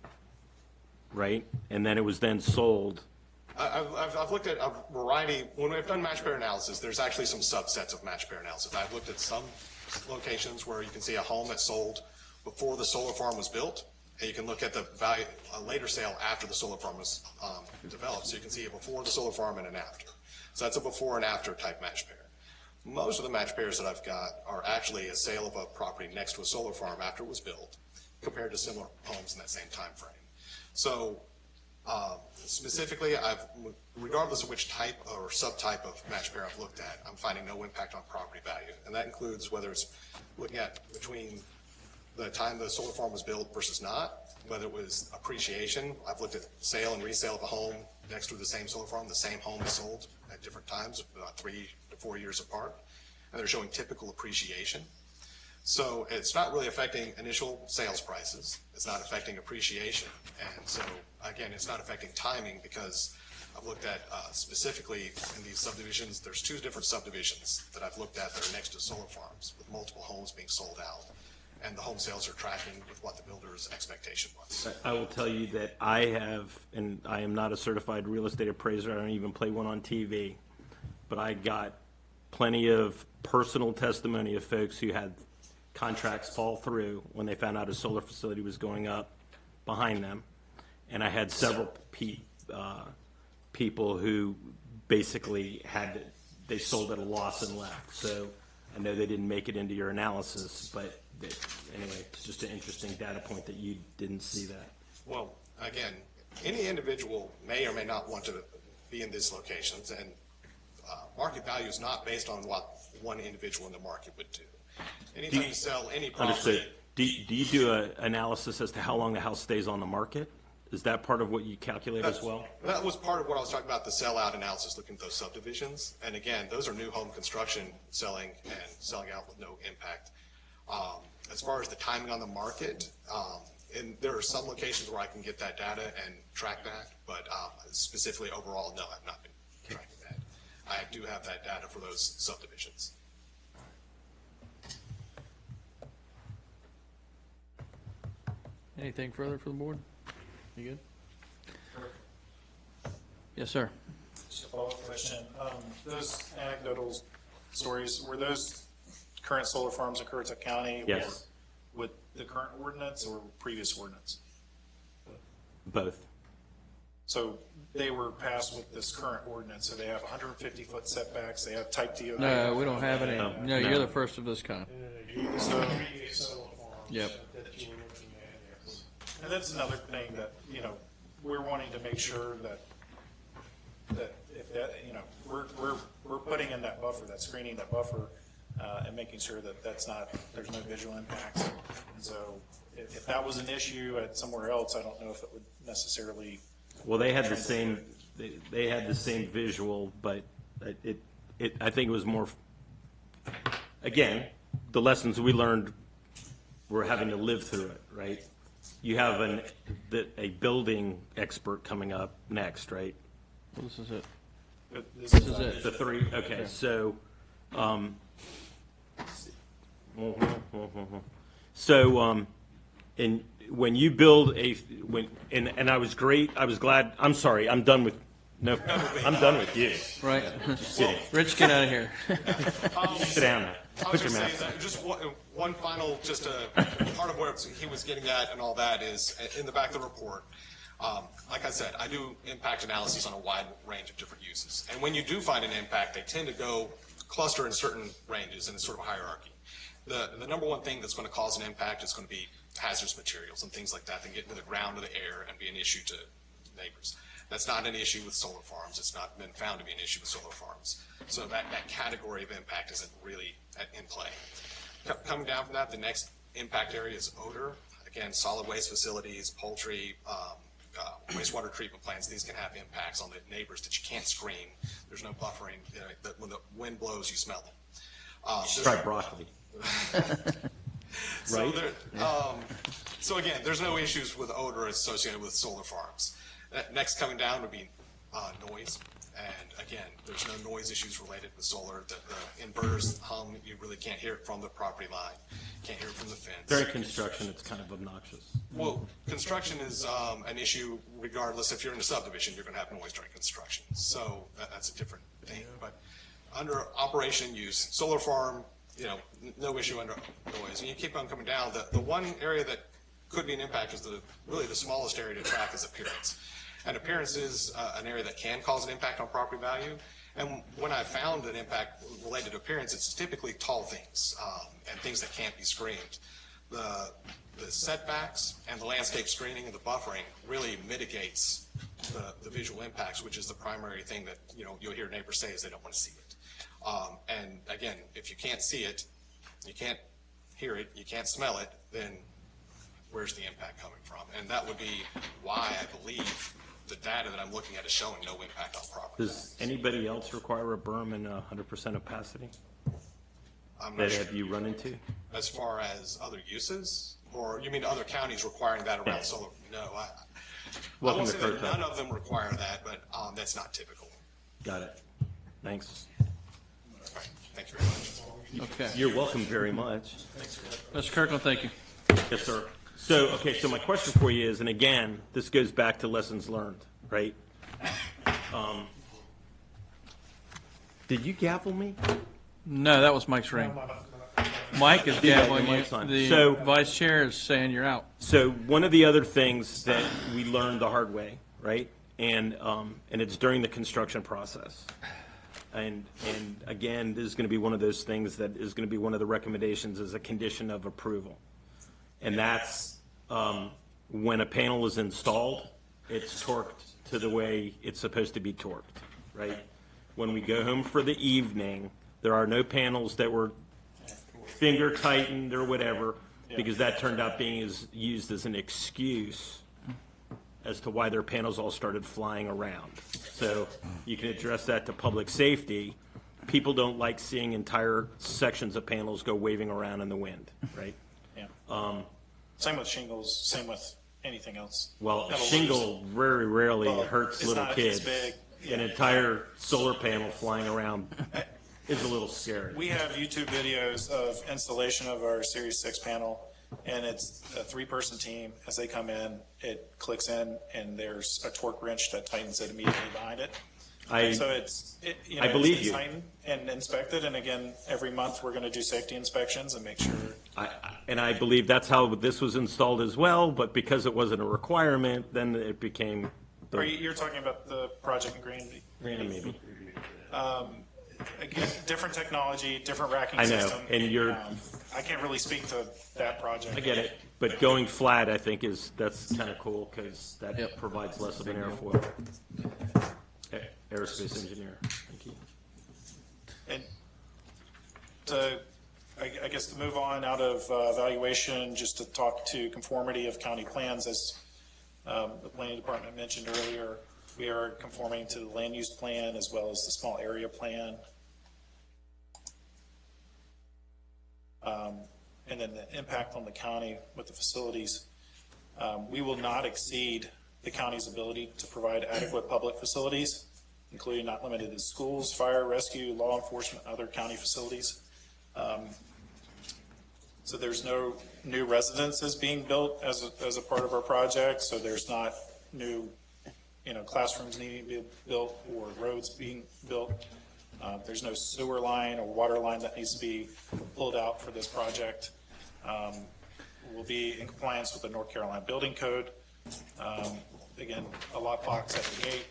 right? And then it was then sold. I've looked at a variety. When we've done match pair analysis, there's actually some subsets of match pair analysis. I've looked at some locations where you can see a home that sold before the solar farm was built, And you can look at the value, a later sale after the solar farm is developed. So you can see a before the solar farm and an after. So that's a before and after type match pair. Most of the match pairs that I've got are actually a sale of a property next to a solar farm after it was built, compared to similar homes in that same time frame. So specifically, regardless of which type or subtype of match pair I've looked at, I'm finding no impact on property value. And that includes whether it's looking at between the time the solar farm was built versus not, whether it was appreciation. I've looked at sale and resale of a home next to the same solar farm. The same home is sold at different times, about 3 to 4 years apart, and they're showing typical appreciation. So it's not really affecting initial sales prices. It's not affecting appreciation. And so, again, it's not affecting timing because I've looked at specifically in these subdivisions, there's 2 different subdivisions that I've looked at that are next to solar farms with multiple homes being sold out. And the home sales are tracking with what the builder's expectation was. I will tell you that I have, and I am not a certified real estate appraiser, I don't even play one on TV, but I got plenty of personal testimony of folks who had contracts fall through when they found out a solar facility was going up behind them. And I had several people who basically they sold at a loss and left. So I know they didn't make it into your analysis, but anyway, it's just an interesting data point that you didn't see that. Well, again, any individual may or may not want to be in these locations, and market value is not based on what one individual in the market would do. Anytime you sell any property. Understood. Do you do an analysis as to how long the house stays on the market? Is that part of what you calculate as well? That was part of what I was talking about, the sell-out analysis, looking at those subdivisions. And again, those are new home construction selling and selling out with no impact. As far as the timing on the market, and there are some locations where I can get that data and track that, but specifically overall, no, I've not been tracking that. I do have that data for those subdivisions. Anything further for the board? You good? Yes, sir. Just a follow-up question. Those anecdotal stories, were those current solar farms in Currituck County? Yes. Or with the current ordinance or previous ordinance? Both. So they were passed with this current ordinance, so they have 150-foot setbacks, they have type D. No, we don't have any. No, you're the first of this kind. So, Yep. and that's another thing that, we're wanting to make sure that if that, we're putting in that buffer, that screening, that buffer, and making sure that there's no visual impacts. And so if that was an issue at somewhere else, I don't know if it would necessarily. Well, they had the same, they had the same visual, but I think it was more, again, the lessons we learned, we're having to live through it, right? You have a building expert coming up next, right? Well, this is it. This is it. The 3, okay, so, and when you build and I was glad, I'm sorry, I'm done with, no, I'm done with you. Right. Just kidding. Rich, get out of here. Sit down now. I was Put your just mask saying on. that just one final, just part of where he was getting at and all that is in the back of the report. Like I said, I do impact analysis on a wide range of different uses. And when you do find an impact, they tend to go cluster in certain ranges and it's sort of a hierarchy. The number one thing that's going to cause an impact is going to be hazardous materials and things like that that get into the ground or the air and be an issue to neighbors. That's not an issue with solar farms. It's not been found to be an issue with solar farms. So that category of impact isn't really in play. Coming down from that, the next impact area is odor. Again, solid waste facilities, poultry, wastewater treatment plants, these can have impacts on the neighbors that you can't screen. There's no buffering. When the wind blows, you smell them. Try broccoli. So, Right? So again, there's no issues with odor associated with solar farms. Next coming down would be noise. And again, there's no noise issues related with solar. The inverters hum, you really can't hear it from the property line. Can't hear it from the fence. During construction, it's kind of obnoxious. Well, construction is an issue regardless. If you're in a subdivision, you're going to have noise during construction. So that's a different thing. But under operation use, solar farm, no issue under noise. And you keep on coming down. The one area that could be an impact is really the smallest area to track is appearance. And appearance is an area that can cause an impact on property value. And when I found an impact related to appearance, it's typically tall things and things that can't be screened. The setbacks and the landscape screening and the buffering really mitigates the visual impacts, which is the primary thing that you'll hear neighbors say is they don't want to see it. And again, if you can't see it, you can't hear it, you can't smell it, then where's the impact coming from? And that would be why I believe the data that I'm looking at is showing no impact on property. Does anybody else require a berm in 100% opacity I'm not that sure. have you run into? As far as other uses, or you mean other counties requiring that around solar? No, I Welcome won't to say that Currituck. none of them require that, but that's not typical. Got it. Thanks. All right. Thank you very much. Okay. You're welcome very much. Mr. Kirkland, thank you. Yes, sir. So my question for you is, and again, this goes back to lessons learned, right? Did you gavel me? No, that was Mike's ring. Mike is Yeah, gaveling Mike's you. on. The So- vice chair is saying you're out. So one of the other things that we learned the hard way, right? And it's during the construction process. And again, this is going to be one of those things that is going to be one of the recommendations as a condition of approval. And that's when a panel is installed, it's torqued to the way it's supposed to be torqued, right? When we go home for the evening, there are no panels that were finger tightened or whatever, because that turned out being used as an excuse as to why their panels all started flying around. So you can address that to public safety. People don't like seeing entire sections of panels go waving around in the wind, right? Yeah. Same with shingles, same with anything else. Well, That'll shingle lose. very rarely Well, hurts it's little not as kids. big. An Yeah. entire solar panel flying around is a little scary. We have YouTube videos of installation of our Series 6 panel, and it's a 3-person team. As they come in, it clicks in, and there's a torque wrench that tightens it immediately behind it. So I believe it's you. tightened and inspected, and again, every month, we're going to do safety inspections and make sure. And I believe that's how this was installed as well, but because it wasn't a requirement, then it became. You're talking about the project in Green? Yeah, maybe. Again, different technology, different racking I know, system. and you're. I can't really speak to that project. I get it, but going flat, I think that's kind of cool because that provides less of an airfoil. Okay, aerospace engineer, thank you. And to, I guess to move on out of evaluation, just to talk to conformity of county plans, as the planning department mentioned earlier, we are conforming to the land use plan as well as the small area plan. And then the impact on the county with the facilities. We will not exceed the county's ability to provide adequate public facilities, including not limited to schools, fire, rescue, law enforcement, other county facilities. So there's no new residences being built as a part of our project, so there's not new classrooms needing to be built or roads being built. There's no sewer line or water line that needs to be pulled out for this project. We'll be in compliance with the North Carolina Building Code. Again, a lockbox at the gate.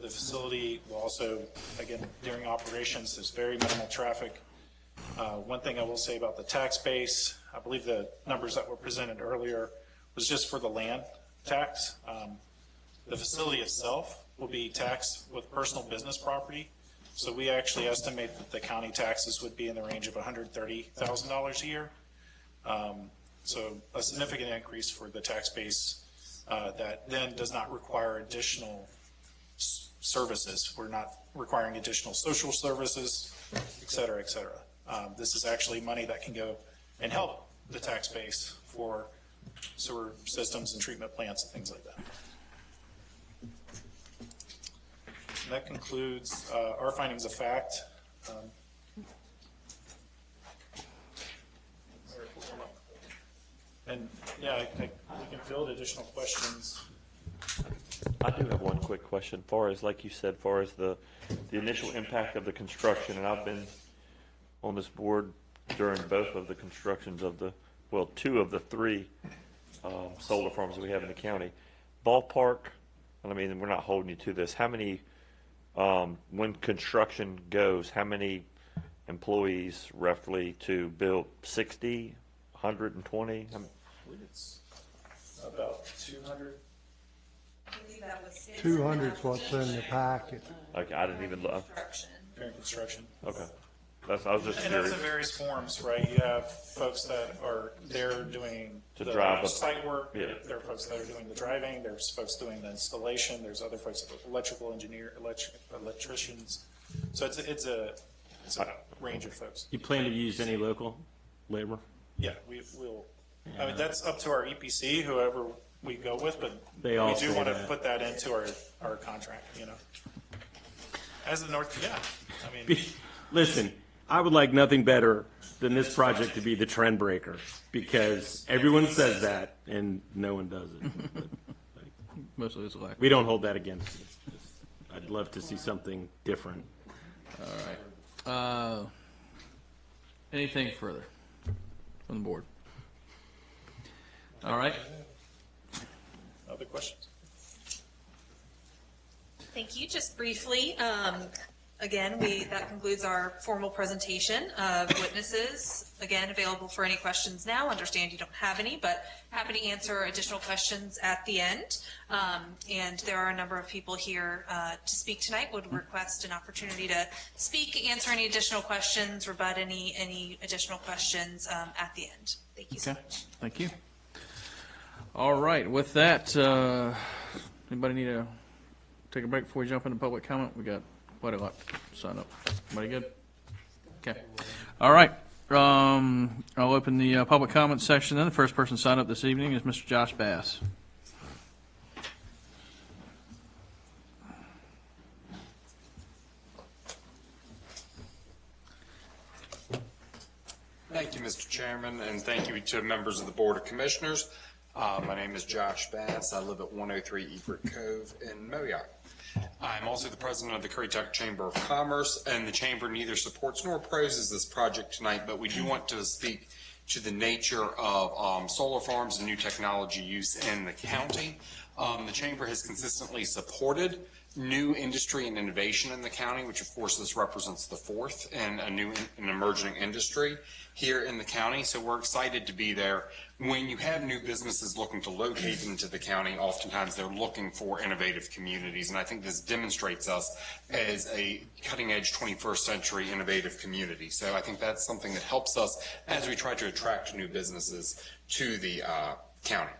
The facility will also, again, during operations, there's very minimal traffic. One thing I will say about the tax base, I believe the numbers that were presented earlier was just for the land tax. The facility itself will be taxed with personal business property. So we actually estimate that the county taxes would be in the range of $130,000 a year. So a significant increase for the tax base that then does not require additional services. We're not requiring additional social services, et cetera, et cetera. This is actually money that can go and help the tax base for sewer systems and treatment plants and things like that. And that concludes our findings of fact. And yeah, we can field additional questions. I do have one quick question. Far as, like you said, far as the initial impact of the construction, and I've been on this board during both of the constructions of the well, 2 of the 3 solar farms that we have in the county. Ballpark, and I mean, we're not holding you to this, how many, when construction goes, how many employees roughly to build 60, 120? I believe it's about 200. I believe that was 200's what's in the packet. Okay, I didn't even look. During construction. Okay. I was just And curious. that's in various forms, right? You have folks that are there doing To the drive up. site work. Yeah. There are folks that are doing the driving. There's folks doing the installation. There's other folks, electrical engineer, electricians. So it's a range of folks. You plan to use any local labor? Yeah, we'll. I mean, that's up to our EPC, whoever we go with, but They all we do say want to that. put that into our contract. As the North, yeah. I mean, Listen, I would like nothing better than this project to be the trend breaker, because everyone says that and no one does it. But, Mostly it's like. we don't hold that against you. I'd love to see something different. All right. Anything further from the board? All right. other questions? Thank you. Just briefly, again, that concludes our formal presentation of witnesses. Again, available for any questions now. Understand you don't have any, but happy to answer additional questions at the end. And there are a number of people here to speak tonight. Would request an opportunity to speak, answer any additional questions, rebut any additional questions at the end. Thank you so much. Thank you. All right. With that, anybody need to take a break before we jump into public comment? We got quite a lot signed up. Everybody good? Okay. All right. I'll open the public comment section then. The first person signed up this evening is Mr. Josh Bass. Thank you, Mr. Chairman, and thank you to members of the Board of Commissioners. My name is Josh Bass. I live at 103 Ebert Cove in Moyock. I'm also the president of the Currituck Chamber of Commerce, and the Chamber neither supports nor opposes this project tonight, but we do want to speak to the nature of solar farms and new technology use in the county. The Chamber has consistently supported new industry and innovation in the county, which of course this represents the fourth in a new and emerging industry here in the county. So we're excited to be there. When you have new businesses looking to locate into the county, oftentimes they're looking for innovative communities. And I think this demonstrates us as a cutting edge 21st century innovative community. So I think that's something that helps us as we try to attract new businesses to the county.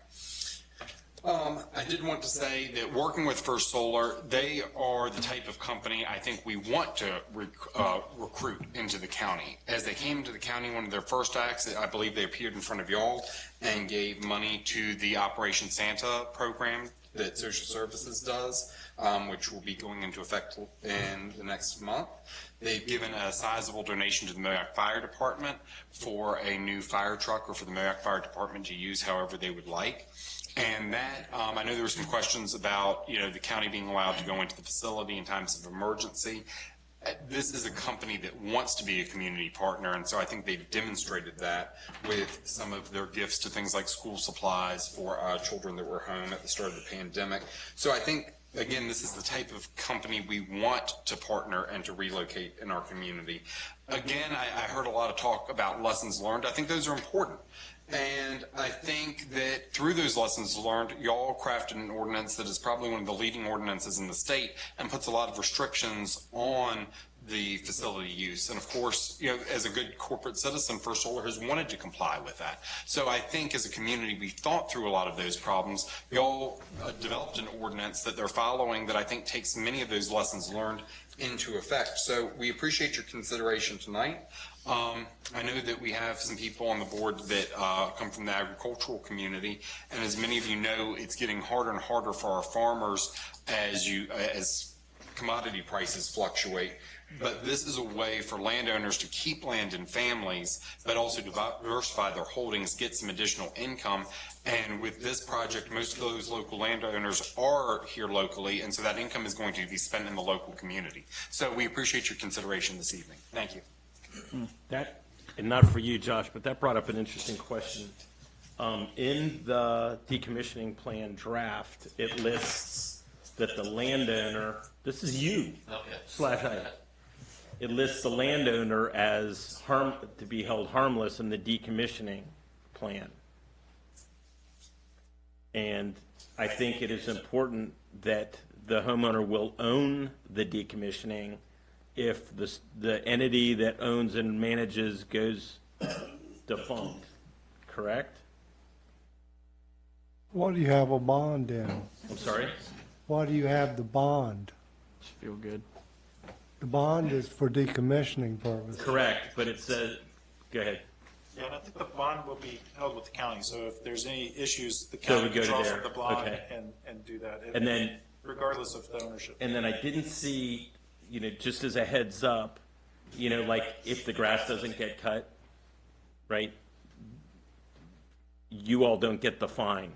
I did want to say that working with First Solar, they are the type of company I think we want to recruit into the county. As they came into the county, one of their first acts, I believe they appeared in front of y'all and gave money to the Operation Santa program that Social Services does, which will be going into effect in the next month. They've given a sizable donation to the Moyock Fire Department for a new fire truck, or for the Moyock Fire Department to use however they would like. And that, I know there were some questions about, the county being allowed to go into the facility in times of emergency. This is a company that wants to be a community partner, and so I think they've demonstrated that with some of their gifts to things like school supplies for children that were home at the start of the pandemic. So I think, again, this is the type of company we want to partner and to relocate in our community. Again, I heard a lot of talk about lessons learned. I think those are important. And I think that through those lessons learned, y'all crafted an ordinance that is probably one of the leading ordinances in the state and puts a lot of restrictions on the facility use. And of course, as a good corporate citizen, First Solar has wanted to comply with that. So I think as a community, we thought through a lot of those problems. Y'all developed an ordinance that they're following that I think takes many of those lessons learned into effect. So we appreciate your consideration tonight. I know that we have some people on the board that come from the agricultural community, and as many of you know, it's getting harder and harder for our farmers as commodity prices fluctuate. But this is a way for landowners to keep land in families, but also diversify their holdings, get some additional income. And with this project, most of those local landowners are here locally, and so that income is going to be spent in the local community. So we appreciate your consideration this evening. Thank you. and not for you, Josh, but that brought up an interesting question. In the decommissioning plan draft, it lists that the landowner, this is you, /I, it lists the landowner as to be held harmless in the decommissioning plan. And I think it is important that the homeowner will own the decommissioning if the entity that owns and manages goes defunct, correct? What do you have a bond in? I'm sorry? Why do you have the bond? Just feel good. The bond is for decommissioning purposes. Correct, but it says, go ahead. Yeah, and I think the bond will be held with the county, so if there's any issues, the So we county go to draws there. up the bond Okay. and do that. And then, regardless of the ownership. and then I didn't see, just as a heads up, like if the grass doesn't get cut, right? You all don't get the fine.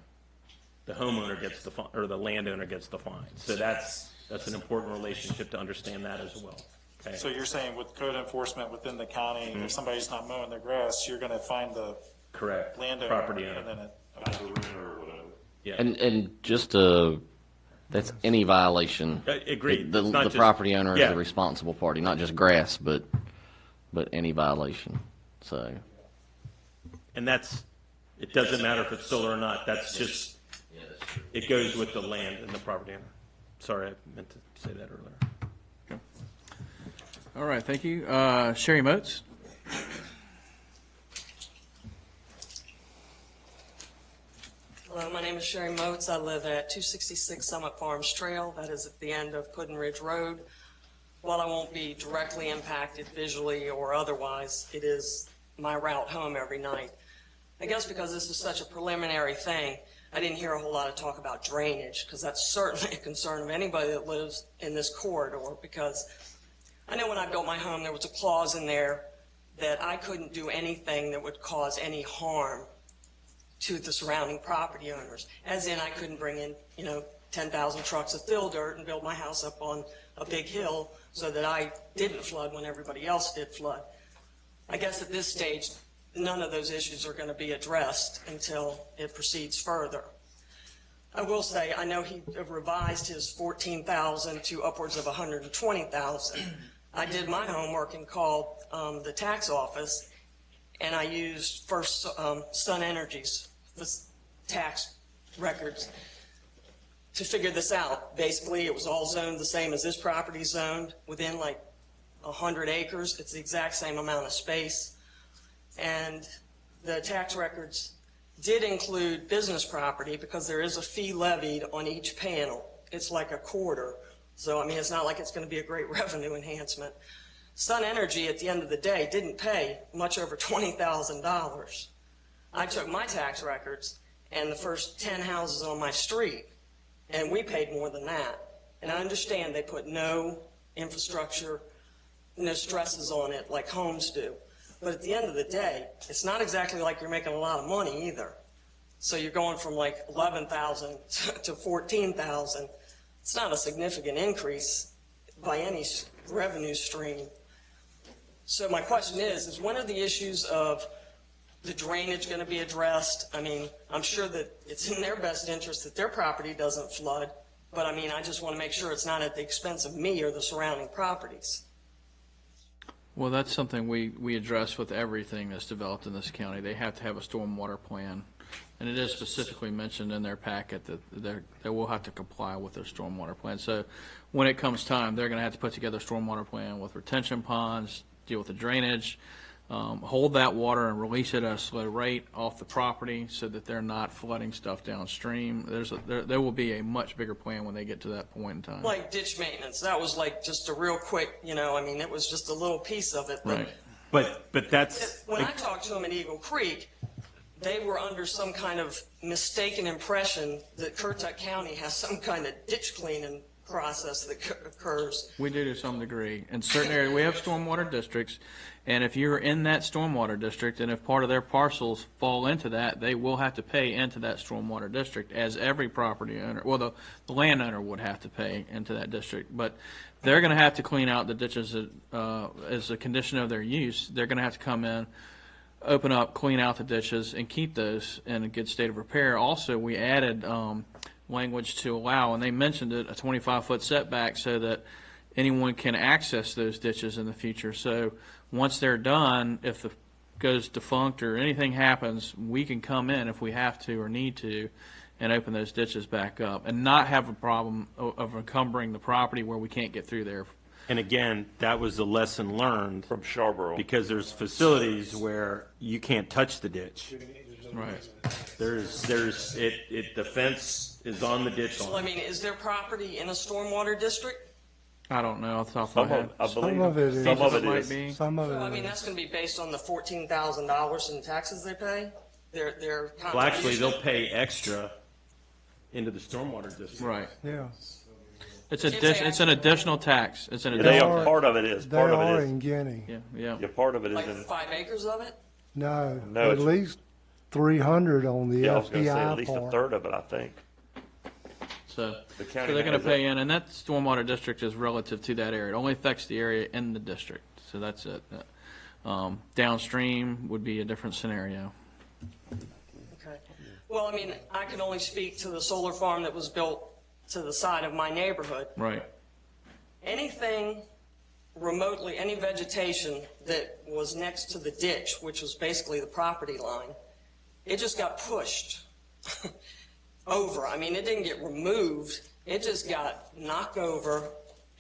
The homeowner gets the fine, or the landowner gets the fine. So that's an important relationship to understand that as well. Okay. So you're saying with code enforcement within the county, if somebody's not mowing their grass, you're going to find the correct landowner, property owner, and then Yeah. And just that's any violation. Agreed. The just- property owner is yeah. the responsible party, not just grass, but any violation. So. And it doesn't matter if it's solar or not. That's just, it goes with the land and the property owner. Sorry, I meant to say that earlier. Okay. All right, thank you. Sherry Moats? Hello, my name is Sherry Moats. I live at 266 Summit Farms Trail. That is at the end of Puddin Ridge Road. While I won't be directly impacted visually or otherwise, it is my route home every night. I guess because this is such a preliminary thing, I didn't hear a whole lot of talk about drainage, because that's certainly a concern of anybody that lives in this corridor, because I know when I built my home, there was a clause in there that I couldn't do anything that would cause any harm to the surrounding property owners, as in I couldn't bring in, 10,000 trucks of fill dirt and build my house up on a big hill so that I didn't flood when everybody else did flood. I guess at this stage, none of those issues are going to be addressed until it proceeds further. I will say, I know he revised his 14,000 to upwards of 120,000. I did my homework and called the tax office, and I used First Sun Energy's tax records to figure this out. Basically, it was all zoned the same as this property zoned, within like 100 acres. It's the exact same amount of space. And the tax records did include business property because there is a fee levied on each panel. It's like a quarter. So, it's not like it's going to be a great revenue enhancement. Sun Energy, at the end of the day, didn't pay much over $20,000. I took my tax records and the first 10 houses on my street, and we paid more than that. And I understand they put no infrastructure, no stresses on it like homes do. But at the end of the day, it's not exactly like you're making a lot of money either. So you're going from like 11,000 to 14,000. It's not a significant increase by any revenue stream. So my question is when are the issues of the drainage going to be addressed? I'm sure that it's in their best interest that their property doesn't flood, but I just want to make sure it's not at the expense of me or the surrounding properties. Well, that's something we address with everything that's developed in this county. They have to have a stormwater plan, and it is specifically mentioned in their packet that they will have to comply with their stormwater plan. So when it comes time, they're going to have to put together a stormwater plan with retention ponds, deal with the drainage, hold that water and release it at a slow rate off the property so that they're not flooding stuff downstream. There will be a much bigger plan when they get to that point in time. Like ditch maintenance, that was like just a real quick, it was just a little piece of it. Right. But that's... When I talked to them at Eagle Creek, they were under some kind of mistaken impression that Currituck County has some kind of ditch cleaning process that occurs. We do to some degree. In certain areas, we have stormwater districts, and if you're in that stormwater district, and if part of their parcels fall into that, they will have to pay into that stormwater district, as every property owner, well, the landowner would have to pay into that district. But they're going to have to clean out the ditches as a condition of their use. They're going to have to come in, open up, clean out the ditches, and keep those in a good state of repair. Also, we added language to allow, and they mentioned it, a 25-foot setback so that anyone can access those ditches in the future. So once they're done, if it goes defunct or anything happens, we can come in if we have to or need to and open those ditches back up and not have a problem of encumbering the property where we can't get through there. And again, that was the lesson learned from Scarborough, because there's facilities where you can't touch the ditch. Right. The fence is on the ditch So, I line. mean, is there property in a stormwater district? I don't know off the top of my head. I believe Some of it is. Some of it might is. be. Some of So, I it mean, is. that's going to be based on the $14,000 in taxes they pay? Their Well, actually, contribution? they'll pay extra into the stormwater district. Right. Yeah. It's an additional tax. It's an They additional. are, part of it is. They Part of are it is. in Guinea. Yeah. Yeah, part of it is Like in. 5 acres of it? No, No, at it's- least 300 on the Yeah, I was going to say at FPI least a part. third of it, I think. So, The so county they're going to has pay in, and that stormwater district is relative to that area. It only affects the area in the district. So that's it. Downstream would be a different scenario. Okay. Well, I mean, I can only speak to the solar farm that was built to the side of my neighborhood. Right. Anything remotely, any vegetation that was next to the ditch, which was basically the property line, it just got pushed over. I mean, it didn't get removed. It just got knocked over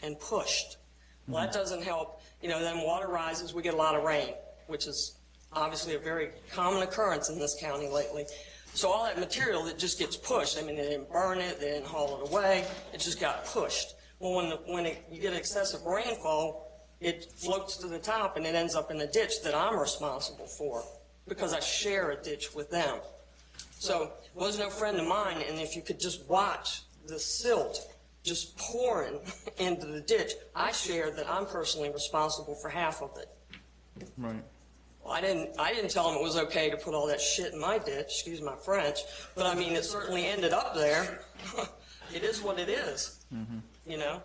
and pushed. Well, that doesn't help. You know, then water rises, we get a lot of rain, which is obviously a very common occurrence in this county lately. So all that material that just gets pushed, I mean, they didn't burn it, they didn't haul it away, it just got pushed. Well, you get excessive rainfall, it floats to the top and it ends up in a ditch that I'm responsible for because I share a ditch with them. So it was no friend of mine, and if you could just watch the silt just pouring into the ditch, I share that I'm personally responsible for half of it. Right. Well, I didn't tell them it was okay to put all that shit in my ditch, excuse my French, but I mean, it certainly ended up there. It is what it is, you know?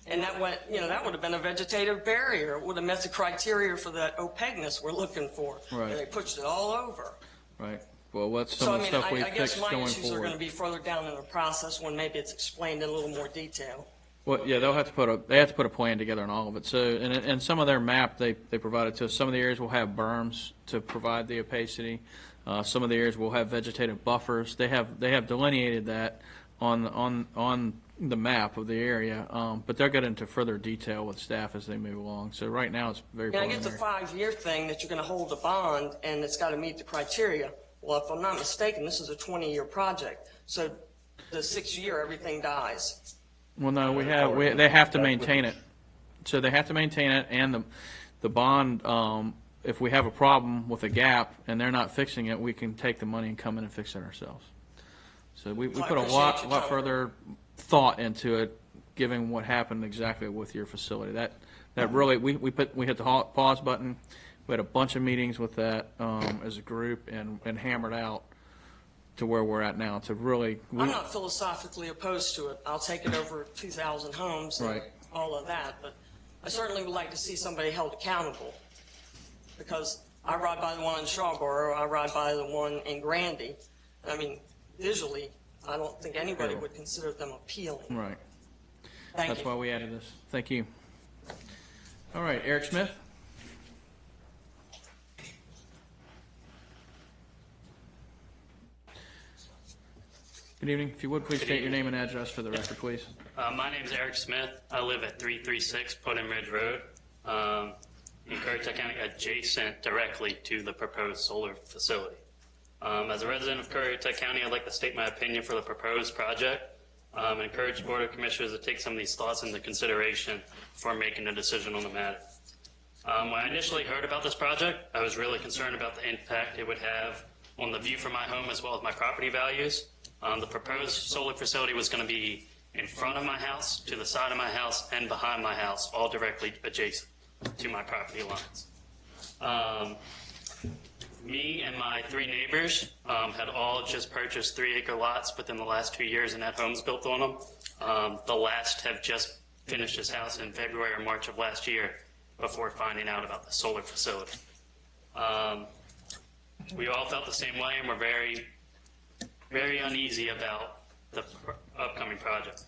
And that went, you know, that would have been a vegetative barrier. It would have met the criteria for that opaqueness we're looking for. Right. And they pushed it all over. Right. Well, that's So, some I of the mean, stuff we I guess fixed my going issues are going to forward. be further down in the process when maybe it's explained in a little more detail. Well, yeah, they have to put a plan together on all of it. So, and some of their map they provided to us. Some of the areas will have berms to provide the opacity. Some of the areas will have vegetative buffers. They have delineated that on the map of the area, but they'll get into further detail with staff as they move along. So right now it's very Yeah, I get the preliminary. 5-year thing that you're going to hold a bond and it's got to meet the criteria. Well, if I'm not mistaken, this is a 20-year project. So the 6th year, everything dies. Well, no, they have to maintain it. So they have to maintain it, and the bond. If we have a problem with a gap and they're not fixing it, we can take the money and come in and fix it ourselves. So we Well, I put a appreciate lot your time. further thought into it, given what happened exactly with your facility. That really we hit the pause button. We had a bunch of meetings with that as a group and hammered out to where we're at now. To really, I'm not philosophically opposed to it. I'll take it over 2,000 homes and Right. all of that, but I certainly would like to see somebody held accountable. Because I ride by the one in Scarborough, I ride by the one in Grandy. I mean, visually, I don't think anybody would consider them appealing. right. Thank That's you. why we added this. Thank you. All right, Eric Smith. Good evening. If you would, please state your name and address for the record, please. My name is Eric Smith. I live at 336 Pudding Ridge Road in Currituck County, adjacent directly to the proposed solar facility. As a resident of Currituck County, I'd like to state my opinion for the proposed project and encourage the Board of Commissioners to take some of these thoughts into consideration before making a decision on the matter. When I initially heard about this project, I was really concerned about the impact it would have on the view from my home as well as my property values. The proposed solar facility was going to be in front of my house, to the side of my house, and behind my house, all directly adjacent to my property lines. Me and my 3 neighbors had all just purchased 3-acre lots within the last 2 years and had homes built on them. The last have just finished his house in February or March of last year before finding out about the solar facility. We all felt the same way and were very, very uneasy about the upcoming project.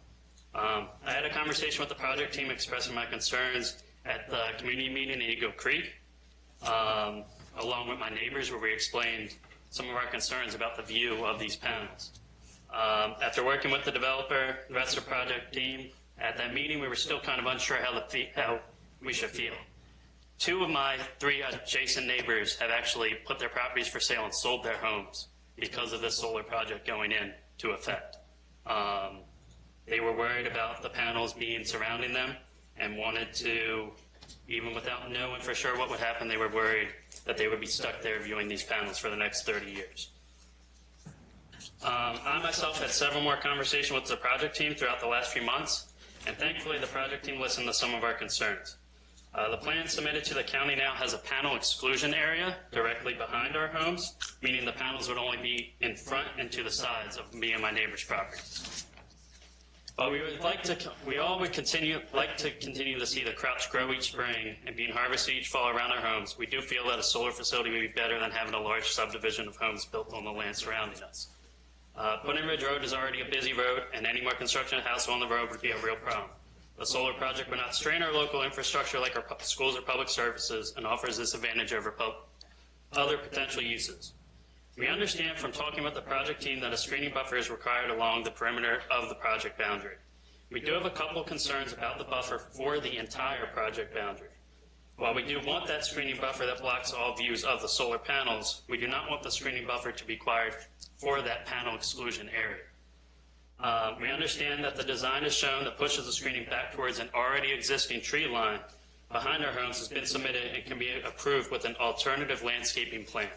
I had a conversation with the project team expressing my concerns at the community meeting in Eagle Creek, along with my neighbors, where we explained some of our concerns about the view of these panels. After working with the developer, the rest of the project team, at that meeting we were still kind of unsure how we should feel. 2 of my 3 adjacent neighbors have actually put their properties for sale and sold their homes because of this solar project going into effect. They were worried about the panels being surrounding them and wanted to, even without knowing for sure what would happen, they were worried that they would be stuck there viewing these panels for the next 30 years. I myself had several more conversations with the project team throughout the last few months, and thankfully the project team listened to some of our concerns. The plan submitted to the county now has a panel exclusion area directly behind our homes, meaning the panels would only be in front and to the sides of me and my neighbor's property. But we all would like to continue to see the crops grow each spring and being harvested each fall around our homes. We do feel that a solar facility would be better than having a large subdivision of homes built on the land surrounding us. Pudding Ridge Road is already a busy road, and any more construction of houses on the road would be a real problem. The solar project would not strain our local infrastructure like our schools or public services and offers this advantage over other potential uses. We understand from talking with the project team that a screening buffer is required along the perimeter of the project boundary. We do have a couple of concerns about the buffer for the entire project boundary. While we do want that screening buffer that blocks all views of the solar panels, we do not want the screening buffer to be required for that panel exclusion area. We understand that the design is shown that pushes the screening back towards an already existing tree line behind our homes has been submitted and can be approved with an alternative landscaping plan.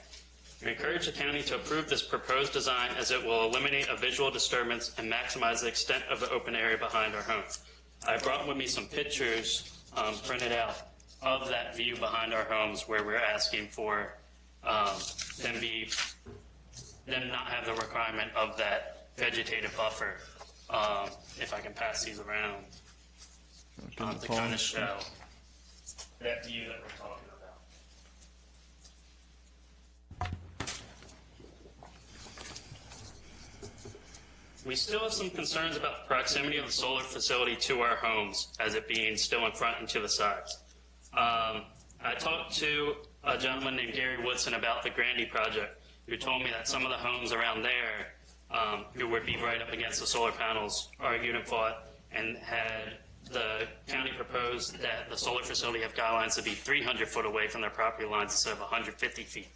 We encourage the county to approve this proposed design as it will eliminate a visual disturbance and maximize the extent of the open area behind our home. I brought with me some pictures printed out of that view behind our homes where we're asking for them not have the requirement of that vegetative buffer. If I can pass these around to kind of show that view that we're talking about. We still have some concerns about the proximity of the solar facility to our homes as it being still in front and to the sides. I talked to a gentleman named Gary Woodson about the Grandy project, who told me that some of the homes around there who would be right up against the solar panels argued and fought and had the county proposed that the solar facility have guidelines to be 300 foot away from their property lines instead of 150 feet.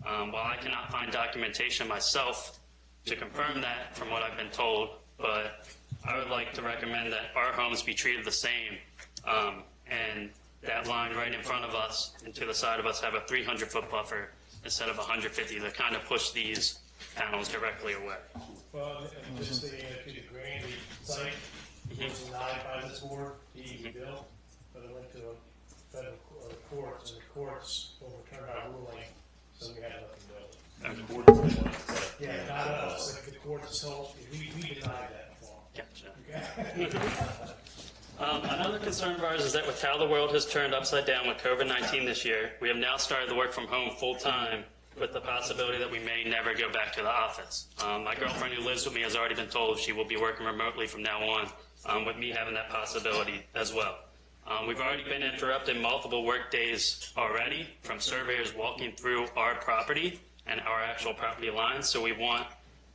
While I cannot find documentation myself to confirm that from what I've been told, but I would like to recommend that our homes be treated the same, and that line right in front of us and to the side of us have a 300-foot buffer instead of 150 to kind of push these panels directly away. Well, just the Grandy site was denied by this board, the bill, but it went to a federal courts, and the courts overturned our ruling, so we had nothing to do. And the courts? Yeah, not us, like the courts told, we denied that form. Gotcha. Another concern of ours is that with how the world has turned upside down with COVID-19 this year, we have now started to work from home full time with the possibility that we may never go back to the office. My girlfriend who lives with me has already been told she will be working remotely from now on, with me having that possibility as well. We've already been interrupted multiple work days already from surveyors walking through our property and our actual property lines, so we want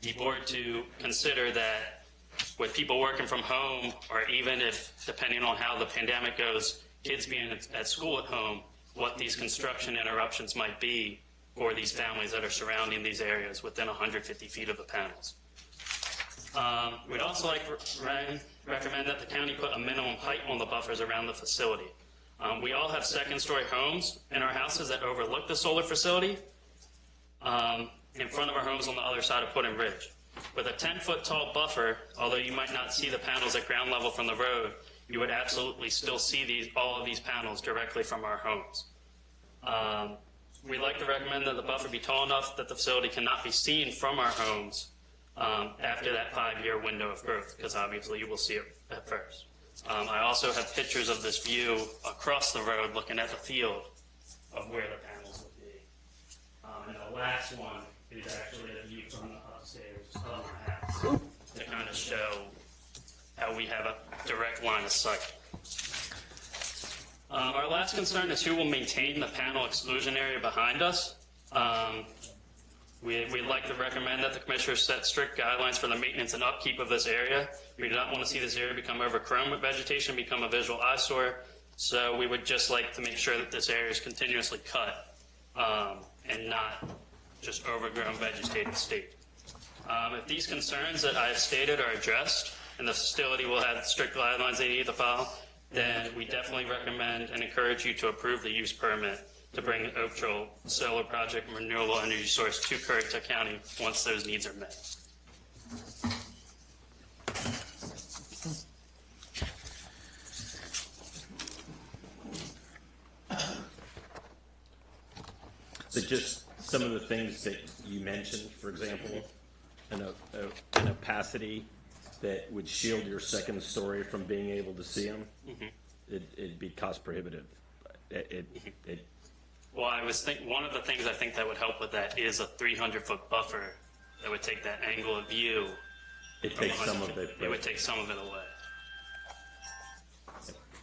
the board to consider that with people working from home, or even if, depending on how the pandemic goes, kids being at school at home, what these construction interruptions might be for these families that are surrounding these areas within 150 feet of the panels. We'd also like to recommend that the county put a minimum height on the buffers around the facility. We all have second-story homes in our houses that overlook the solar facility in front of our homes on the other side of Pudding Ridge. With a 10-foot tall buffer, although you might not see the panels at ground level from the road, you would absolutely still see all of these panels directly from our homes. We'd like to recommend that the buffer be tall enough that the facility cannot be seen from our homes after that 5-year window of growth, because obviously you will see it at first. I also have pictures of this view across the road looking at the field of where the panels would be. And the last one is actually a view from the upstairs of my house to kind of show how we have a direct line of sight. Our last concern is who will maintain the panel exclusion area behind us. We'd like to recommend that the commissioners set strict guidelines for the maintenance and upkeep of this area. We do not want to see this area become overgrown with vegetation, become a visual eyesore. So we would just like to make sure that this area is continuously cut and not just overgrown vegetated state. If these concerns that I have stated are addressed and the facility will have strict guidelines they need to follow, then we definitely recommend and encourage you to approve the use permit to bring Oak Trail Solar Project and renewable energy source to Currituck County once those needs are met. So just some of the things that you mentioned, for example, an opacity that would shield your second story from being able to see them, it'd be cost prohibitive. Well, I was one of the things I think that would help with that is a 300-foot buffer that would take that angle of view. It takes some of it. It would take some of it away.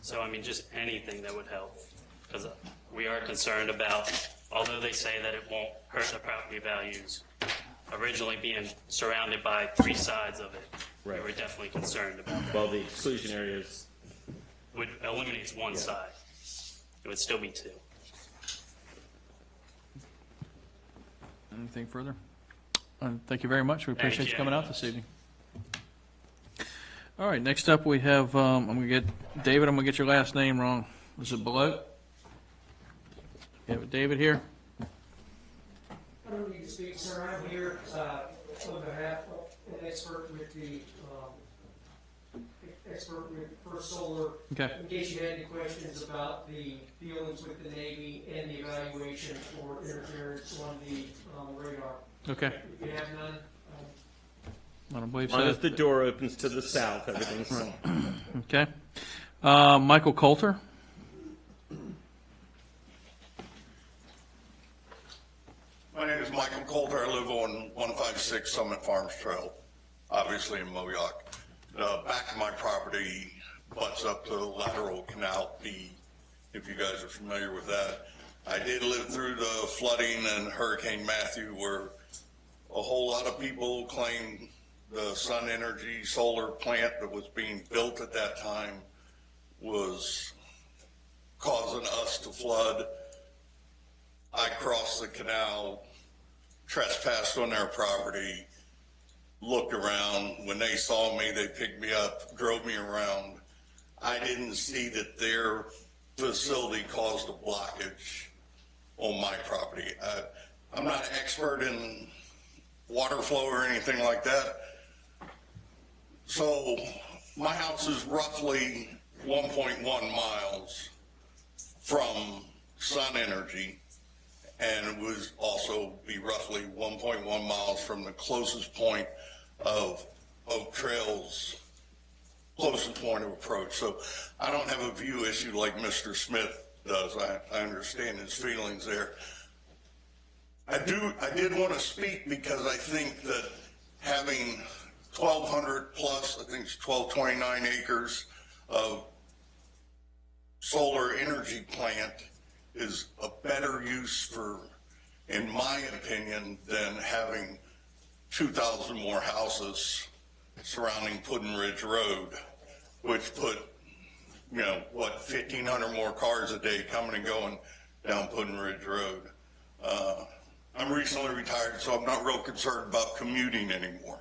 So, I mean, just anything that would help, because we are concerned about, although they say that it won't hurt the property values, originally being surrounded by 3 sides of it, we were definitely concerned about that. Well, the exclusion areas would eliminates one side. It would still be 2. Anything further? Thank you very much. We appreciate you coming out this evening. All right, next up we have, I'm going to get, David, I'm going to get your last name wrong. Was it Below? You have David here? I don't need to speak, sir. I'm here on behalf of an expert with the First Solar. Okay. In case you had any questions about the dealings with the Navy and the evaluation for interference on the radar. Okay. If you have none. I don't believe as long so. as the door opens to the south, everything's right. Okay. Michael Coulter. My name is Michael Coulter. I live on 156 Summit Farms Trail, obviously in Moyock. The back of my property butts up to Lateral Canal B, if you guys are familiar with that. I did live through the flooding and Hurricane Matthew, where a whole lot of people claim the sun energy solar plant that was being built at that time was causing us to flood. I crossed the canal, trespassed on their property, looked around. When they saw me, they picked me up, drove me around. I didn't see that their facility caused a blockage on my property. I'm not an expert in water flow or anything like that. So my house is roughly 1.1 miles from sun energy, and it would also be roughly 1.1 miles from the closest point of Oak Trail's closest point of approach. So I don't have a view issue like Mr. Smith does. I understand his feelings there. I did want to speak because I think that having 1,200 plus, I think it's 1,229 acres of solar energy plant is a better use for, in my opinion, than having 2,000 more houses surrounding Puddin Ridge Road, which put, 1,500 more cars a day coming and going down Puddin Ridge Road. I'm recently retired, so I'm not real concerned about commuting anymore.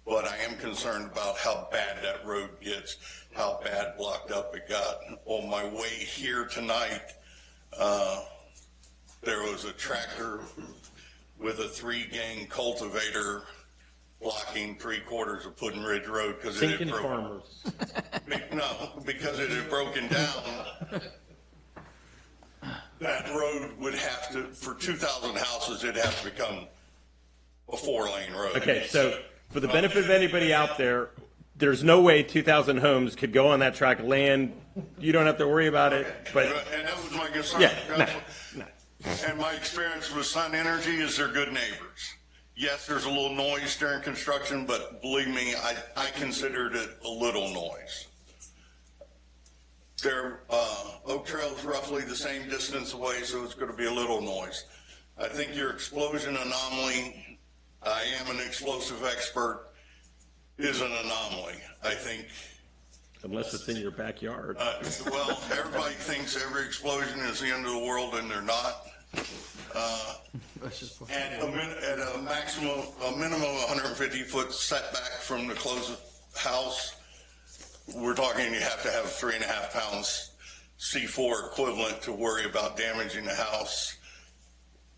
But I am concerned about how bad that road gets, how bad blocked up it got. On my way here tonight, there was a tractor with a 3-gang cultivator blocking 3/4 of Puddin Ridge Road because it had Thinking broken. farmers. No, because it had broken down. That road would have to, for 2,000 houses, it'd have to become a 4-lane road. Okay, so for the benefit of anybody out there, there's no way 2,000 homes could go on that tract of land. You don't have to worry about it, but. And that was my concern. Yeah, no. And my experience with Sun Energy is they're good neighbors. Yes, there's a little noise during construction, but believe me, I considered it a little noise. Their Oak Trail is roughly the same distance away, so it's going to be a little noise. I think your explosion anomaly, I am an explosive expert, is an anomaly. I think. Unless it's in your backyard. Well, everybody thinks every explosion is the end of the world, and they're not. At a maximum, a minimum of 150-foot setback from the closest house, we're talking you have to have 3.5 pounds C4 equivalent to worry about damaging the house.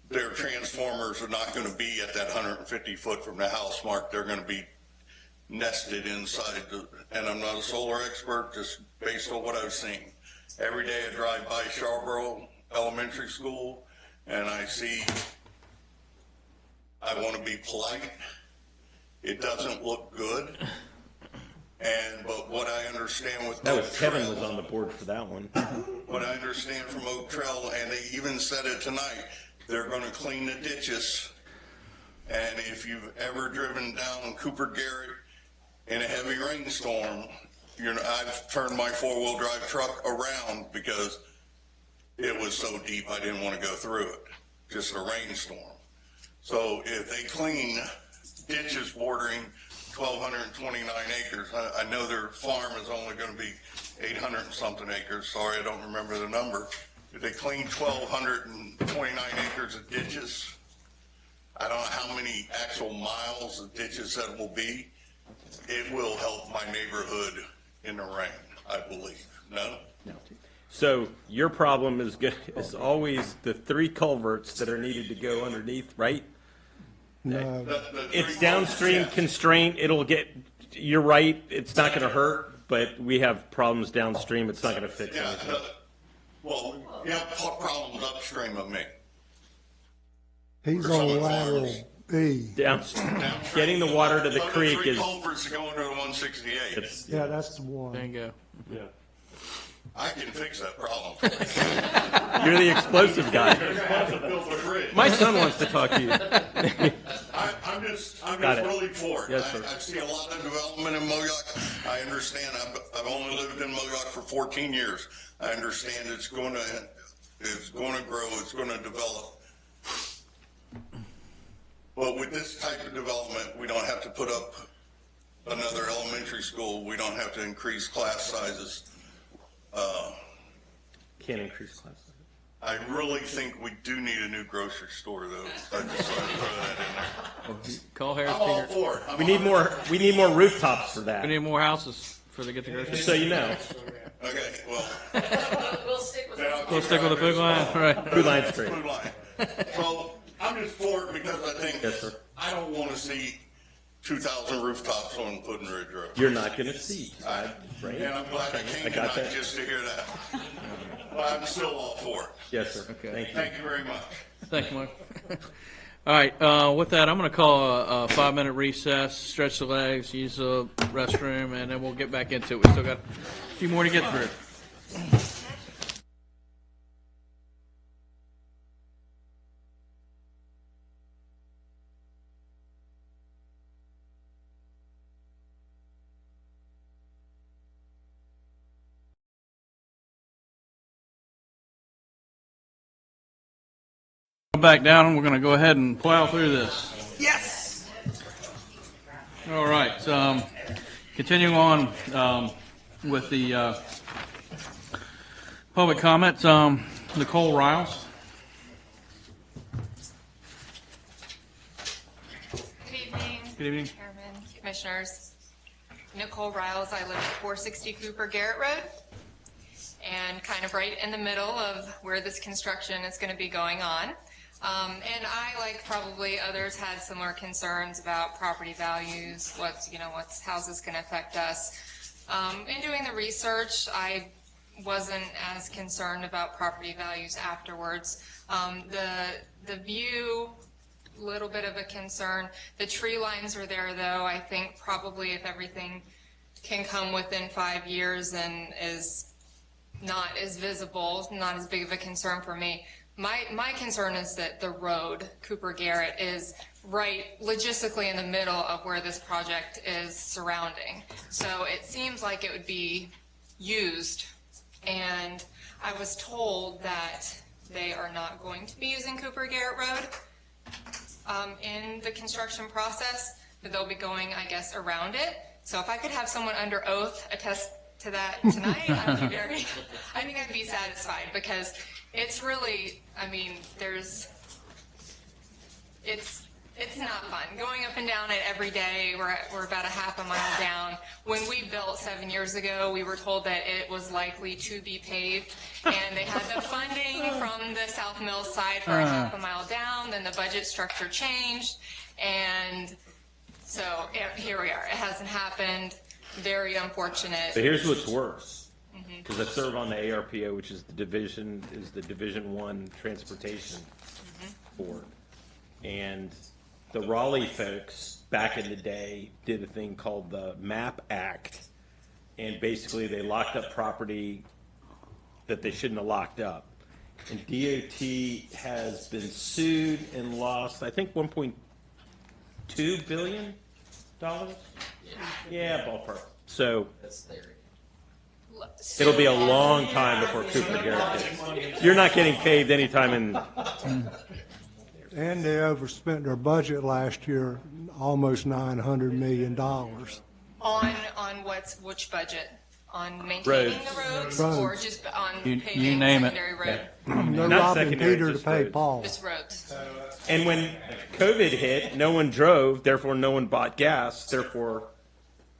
Their transformers are not going to be at that 150 foot from the house mark. They're going to be nested inside and I'm not a solar expert, just based on what I've seen. Every day I drive by Scarborough Elementary School and I see, I want to be polite, it doesn't look good. But what I understand with That was Oak Trail, Kevin was on the board for that one. what I understand from Oak Trail, and they even said it tonight, they're going to clean the ditches. And if you've ever driven down Cooper Garrett in a heavy rainstorm, I've turned my 4-wheel drive truck around because it was so deep I didn't want to go through it, just a rainstorm. So if they clean ditches bordering 1,229 acres, I know their farm is only going to be 800 and something acres, sorry I don't remember the number. If they clean 1,229 acres of ditches, I don't know how many actual miles of ditches that will be. It will help my neighborhood in the rain, I believe. No? No. So your problem is always the 3 culverts that are needed to go underneath, right? No. It's downstream constraint. It'll get, you're right, it's not going to hurt, but we have problems downstream. It's not going to fix anything. Well, you have problems upstream of me. He's on lateral B. Downstream. Getting the water to the creek is. 3 culverts going to the 168. Yeah, that's the one. There you go. Yeah. I can fix that problem. You're the explosive guy. Build a bridge. My son wants to talk to you. I'm just Got it. really for it. Yes, sir. I see a lot of development in Moyock. I understand. I've only lived in Moyock for 14 years. I understand it's going to grow. It's going to develop. But with this type of development, we don't have to put up another elementary school. We don't have to increase class sizes. Can't increase class. I really think we do need a new grocery store, though. I just thought I'd throw that in there. Call Harris I'm all Teeter. for it. We need more rooftops for that. We need more houses for to get the groceries. Just so you know. Okay, well. We'll stick with We'll stick with the food line, right? Food line straight. Food line. So I'm just for it because I think Yes, sir. I don't want to see 2,000 rooftops on Puddin Ridge Road. You're not going to see. And I'm glad I came got tonight that. just to hear that. But I'm still all for it. Yes, sir. Okay. Thank you. Thank you very much. Thank you, Mike. All right, with that, I'm going to call a 5-minute recess, stretch the legs, use the restroom, and then we'll get back into it. We still got a few more to get through. Back down, and we're going to go ahead and plow through this. Yes! All right, continuing on with the public comments, Nicole Riles. Good evening. Good evening. Chairman, Commissioners. Nicole Riles. I live at 460 Cooper Garrett Road, and kind of right in the middle of where this construction is going to be going on. And I, like probably others, had similar concerns about property values, how's this going to affect us. In doing the research, I wasn't as concerned about property values afterwards. The view, little bit of a concern. The tree lines are there, though. I think probably if everything can come within 5 years and is not as visible, not as big of a concern for me. My concern is that the road, Cooper Garrett, is right logistically in the middle of where this project is surrounding. So it seems like it would be used, and I was told that they are not going to be using Cooper Garrett Road in the construction process, but they'll be going, I guess, around it. So if I could have someone under oath attest to that tonight, I think I'd be satisfied, because it's really, it's not fun. Going up and down it every day, we're about a half a mile down. When we built 7 years ago, we were told that it was likely to be paved, and they had the funding from the South Mills side for a half a mile down, then the budget structure changed, and so here we are. It hasn't happened. Very unfortunate. But here's what's worse, because I serve on the ARPO, which is the Division 1 Transportation Board, and the Raleigh folks back in the day did a thing called the MAP Act, and basically they locked up property that they shouldn't have locked up. And DOT has been sued and lost, I think, $1.2 billion. Yeah, ballpark. So it'll be a long time before Cooper Garrett gets. You're not getting paved anytime in. And they overspent their budget last year, almost $900 million. On which budget? On maintaining the roads, or just on paving you name it. secondary road? They're Not robbing secondary, Peter to just pay roads. Paul. Just roads. And when COVID hit, no one drove, therefore no one bought gas, therefore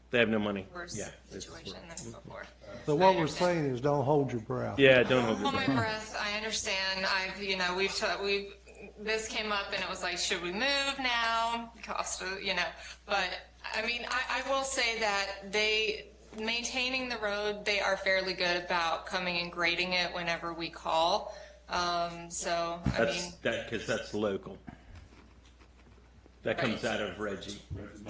they have no money. Worse Yeah, it's- situation than before. So what we're saying is don't hold your breath. Yeah, don't hold Hold your my breath. breath. I understand. This came up and it was like, should we move now? Cost of, but I will say that maintaining the road, they are fairly good about coming and grading it whenever we call. Because that's local. That comes out of Reggie,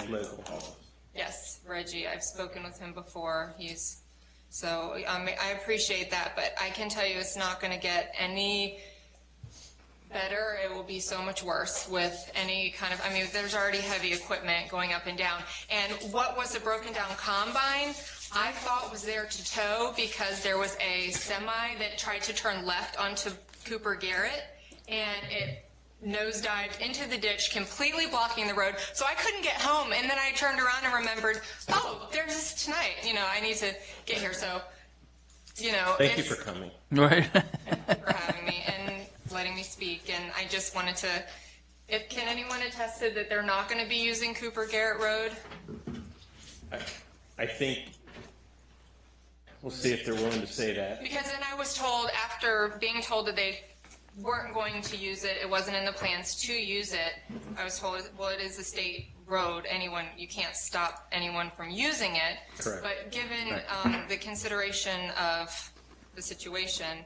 local. Yes, Reggie, I've spoken with him before. I appreciate that, but I can tell you it's not going to get any better. It will be so much worse with any kind of, there's already heavy equipment going up and down. And what was a broken down combine, I thought was there to tow, because there was a semi that tried to turn left onto Cooper Garrett, and it nosedived into the ditch, completely blocking the road. So I couldn't get home, and then I turned around and remembered, there's this tonight. I need to get here. So, Thank you for coming. Right. for having me and letting me speak. And I just wanted to, can anyone attest to that they're not going to be using Cooper Garrett Road? I think we'll see if they're willing to say that. Because then I was told, after being told that they weren't going to use it, it wasn't in the plans to use it, I was told, well, it is a state road, you can't stop anyone from using it. Correct. But given the consideration of the situation,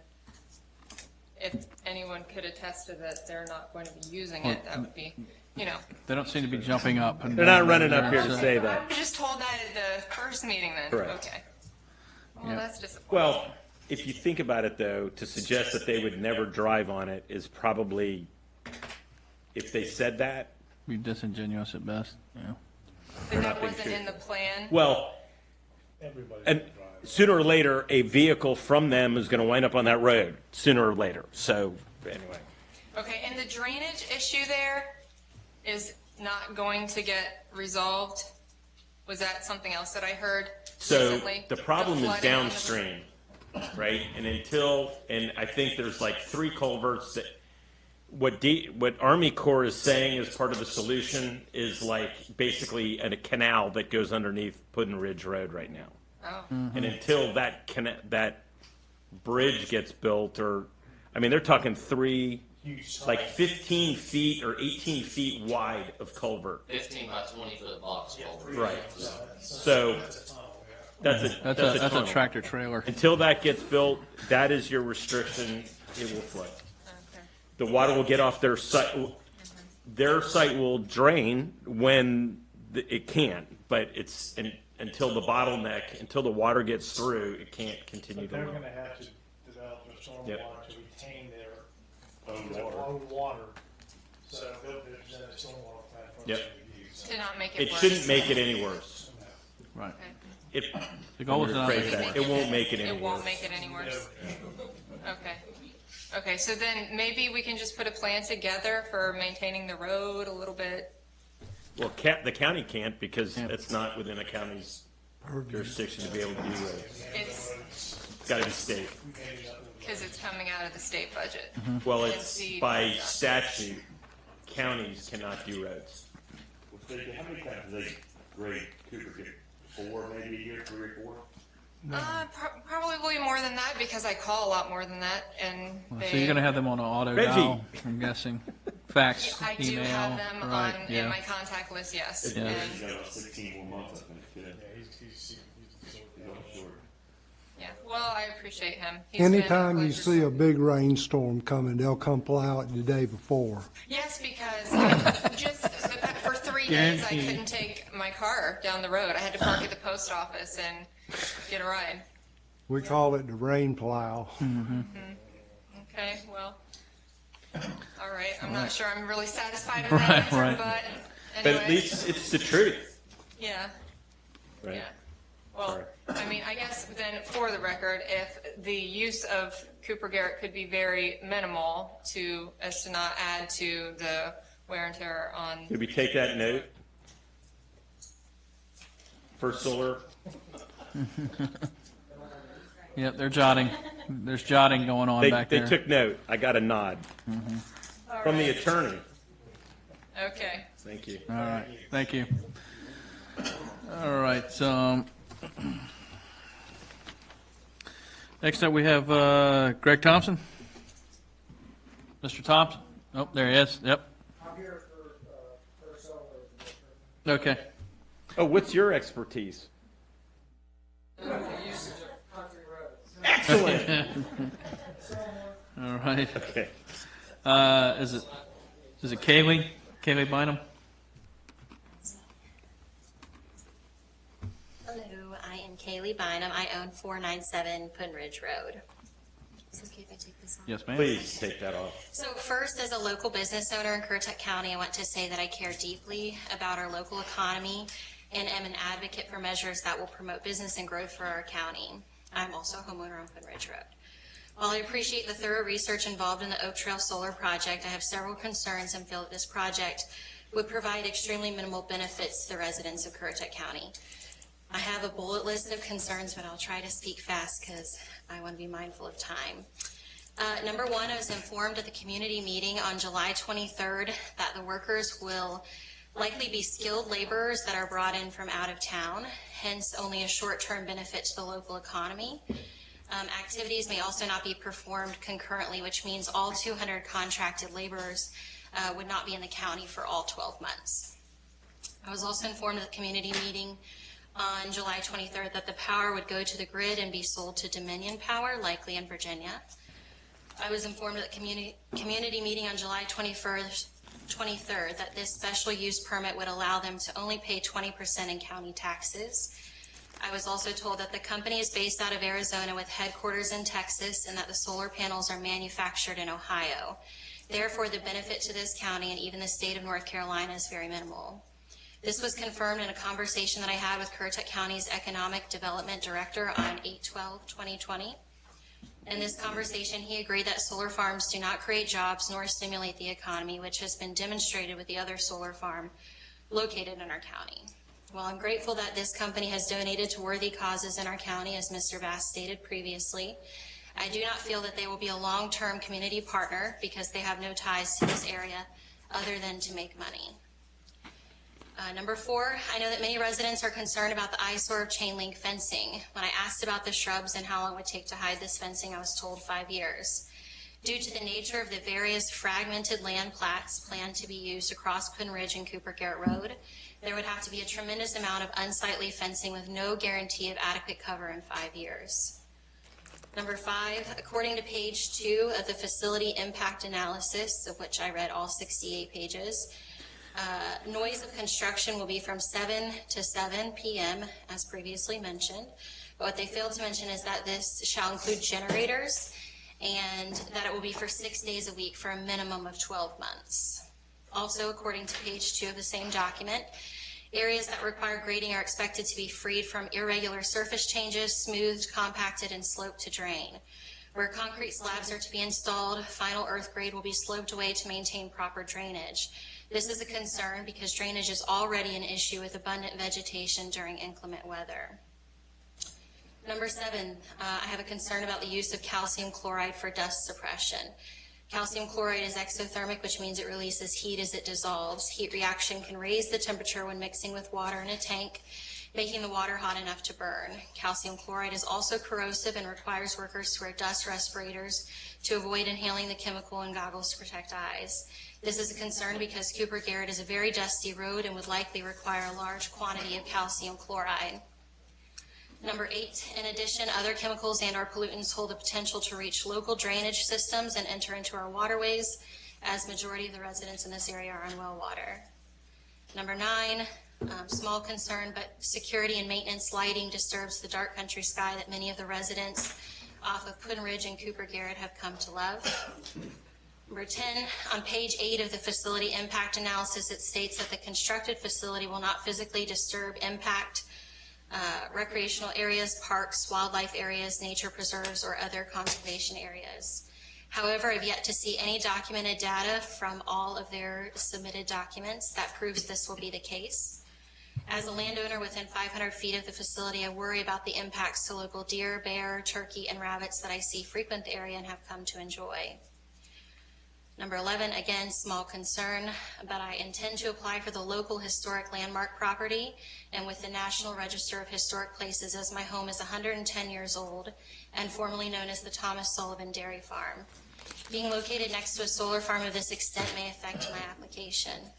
if anyone could attest to that they're not going to be using it, that would be, They don't seem to be jumping up. And They're not down running there, up here to so- say I that. was just told that at the first meeting then. Correct. Okay. Well, that's disappointing. Well, if you think about it, though, to suggest that they would never drive on it is probably, if they said that. Be disingenuous at best, But that wasn't in the plan? Well, and sooner or later, a vehicle from them is going to wind up on that road, sooner or later. So, anyway. Okay, and the drainage issue there is not going to get resolved? Was that something else that I heard So recently? the problem is flooding on the- downstream, right? And I think there's like 3 culverts that, what Army Corps is saying is part of the solution is like basically a canal that goes underneath Puddin Ridge Road right now. Oh. And until that bridge gets built, they're talking 3 like 15 feet or 18 feet wide of culvert. 15 by 20 foot box culvert. Right. So that's a That's a tunnel. tractor trailer. Until that gets built, that is your restriction. It will flood. The water will get off their site. Their site will drain when it can, but it's until the bottleneck, until the water gets through, it can't continue to They're run. going to have to develop their stormwater Yep. to retain their own water. So they'll present a stormwater plan for Yep. us to use. To not make it It worse. shouldn't make it any worse. Right. The goal is to not make it won't make it any It won't worse. make it any worse. Okay. Okay, so then maybe we can just put a plan together for maintaining the road a little bit. Well, the county can't because it's not within a county's jurisdiction to be able to do roads. It's Got to be state. because it's coming out of the state budget. Well, And it's see- by statute, counties cannot do roads. How many times do they grade Cooper get? 4 maybe a year, 3 or 4? Probably more than that because I call a lot more than that, and they. So you're going to have them on an auto Reggie. dial, I'm guessing. Fax, I do email. have them right, on yeah. in my contact list. Yes. Yeah. And, He's got about 16 more months, I think. He's Short. yeah. Well, I appreciate him. He's been a Anytime you pleasure. see a big rainstorm coming, they'll come plow it the day before. Yes, because for 3 days I Guaranteed. couldn't take my car down the road. I had to park at the post office and get a ride. We call it the rain plow. Okay, well, all right. I'm not sure I'm really satisfied with Right, that answer, right. but But anyway. at least it's the truth, Yeah, right? yeah. Well, I mean, I guess then for the record, if the use of Cooper Garrett could be very minimal as to not add to the wear and tear on. Did we take that note? First Solar, Yep, they're jotting. There's jotting going on they back there. took note. I got a nod All from the right. attorney. Okay. Thank you. All right, thank you. All right, next up we have Greg Thompson. Mr. Thompson? Oh, there he is. Yep. I'm here for solar. Okay. Oh, what's your expertise? Usage of country roads. Excellent. All right. Okay. Is it Kaylee? Kaylee Bynum? Hello, I am Kaylee Bynum. I own 497 Puddin Ridge Road. Is it okay if I take this off? Yes, ma'am. Please take that off. So first, as a local business owner in Currituck County, I want to say that I care deeply about our local economy and am an advocate for measures that will promote business and growth for our county. I'm also a homeowner on Puddin Ridge Road. While I appreciate the thorough research involved in the Oak Trail Solar Project, I have several concerns and feel that this project would provide extremely minimal benefits to the residents of Currituck County. I have a bullet list of concerns, but I'll try to speak fast because I want to be mindful of time. Number one, I was informed at the community meeting on July 23rd that the workers will likely be skilled laborers that are brought in from out of town, hence only a short-term benefit to the local economy. Activities may also not be performed concurrently, which means all 200 contracted laborers would not be in the county for all 12 months. I was also informed at the community meeting on July 23rd that the power would go to the grid and be sold to Dominion Power, likely in Virginia. I was informed at the community meeting on July 23rd that this special use permit would allow them to only pay 20% in county taxes. I was also told that the company is based out of Arizona with headquarters in Texas and that the solar panels are manufactured in Ohio. Therefore, the benefit to this county and even the state of North Carolina is very minimal. This was confirmed in a conversation that I had with Currituck County's Economic Development Director on 8/12/2020. In this conversation, he agreed that solar farms do not create jobs nor stimulate the economy, which has been demonstrated with the other solar farm located in our county. While I'm grateful that this company has donated to worthy causes in our county, as Mr. Bass stated previously, I do not feel that they will be a long-term community partner because they have no ties to this area other than to make money. Number four, I know that many residents are concerned about the eyesore of chain link fencing. When I asked about the shrubs and how long it would take to hide this fencing, I was told 5 years. Due to the nature of the various fragmented land plats planned to be used across Quinn Ridge and Cooper Garrett Road, there would have to be a tremendous amount of unsightly fencing with no guarantee of adequate cover in 5 years. Number 5, according to page 2 of the facility impact analysis, of which I read all 68 pages, noise of construction will be from 7 to 7 p.m., as previously mentioned. But what they failed to mention is that this shall include generators and that it will be for 6 days a week for a minimum of 12 months. Also, according to page 2 of the same document, areas that require grading are expected to be freed from irregular surface changes, smoothed, compacted, and sloped to drain. Where concrete slabs are to be installed, final earth grade will be sloped away to maintain proper drainage. This is a concern because drainage is already an issue with abundant vegetation during inclement weather. Number 7, I have a concern about the use of calcium chloride for dust suppression. Calcium chloride is exothermic, which means it releases heat as it dissolves. Heat reaction can raise the temperature when mixing with water in a tank, making the water hot enough to burn. Calcium chloride is also corrosive and requires workers to wear dust respirators to avoid inhaling the chemical and goggles to protect eyes. This is a concern because Cooper Garrett is a very dusty road and would likely require a large quantity of calcium chloride. Number 8, in addition, other chemicals and or pollutants hold the potential to reach local drainage systems and enter into our waterways, as majority of the residents in this area are on well water. Number 9, small concern, but security and maintenance lighting disturbs the dark country sky that many of the residents off of Quinn Ridge and Cooper Garrett have come to love. Number 10, on page 8 of the facility impact analysis, it states that the constructed facility will not physically disturb, impact recreational areas, parks, wildlife areas, nature preserves, or other conservation areas. However, I've yet to see any documented data from all of their submitted documents that proves this will be the case. As a landowner within 500 feet of the facility, I worry about the impacts to local deer, bear, turkey, and rabbits that I see frequent the area and have come to enjoy. Number 11, again, small concern, but I intend to apply for the local historic landmark property and with the National Register of Historic Places, as my home is 110 years old and formerly known as the Thomas Sullivan Dairy Farm. Being located next to a solar farm of this extent may affect my application.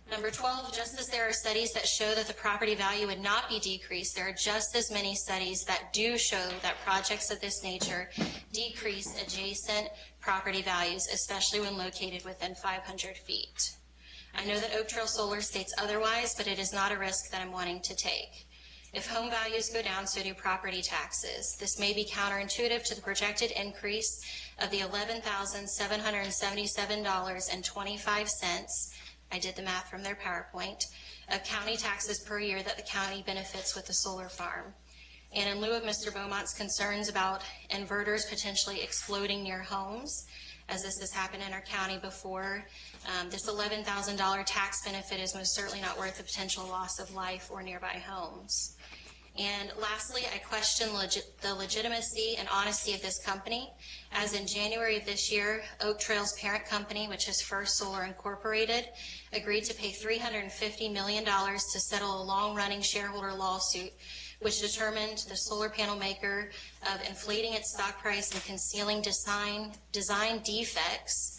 Number 12, just as there are studies that show that the property value would not be decreased, there are just as many studies that do show that projects of this nature decrease adjacent property values, especially when located within 500 feet. I know that Oak Trail Solar states otherwise, but it is not a risk that I'm wanting to take. If home values go down, so do property taxes. This may be counterintuitive to the projected increase of the $11,777.25, I did the math from their PowerPoint, of county taxes per year that the county benefits with the solar farm. And in lieu of Mr. Beaumont's concerns about inverters potentially exploding near homes, as this has happened in our county before, this $11,000 tax benefit is most certainly not worth the potential loss of life or nearby homes. And lastly, I question the legitimacy and honesty of this company, as in January of this year, Oak Trail's parent company, which is First Solar Incorporated, agreed to pay $350 million to settle a long-running shareholder lawsuit which determined the solar panel maker of inflating its stock price and concealing design defects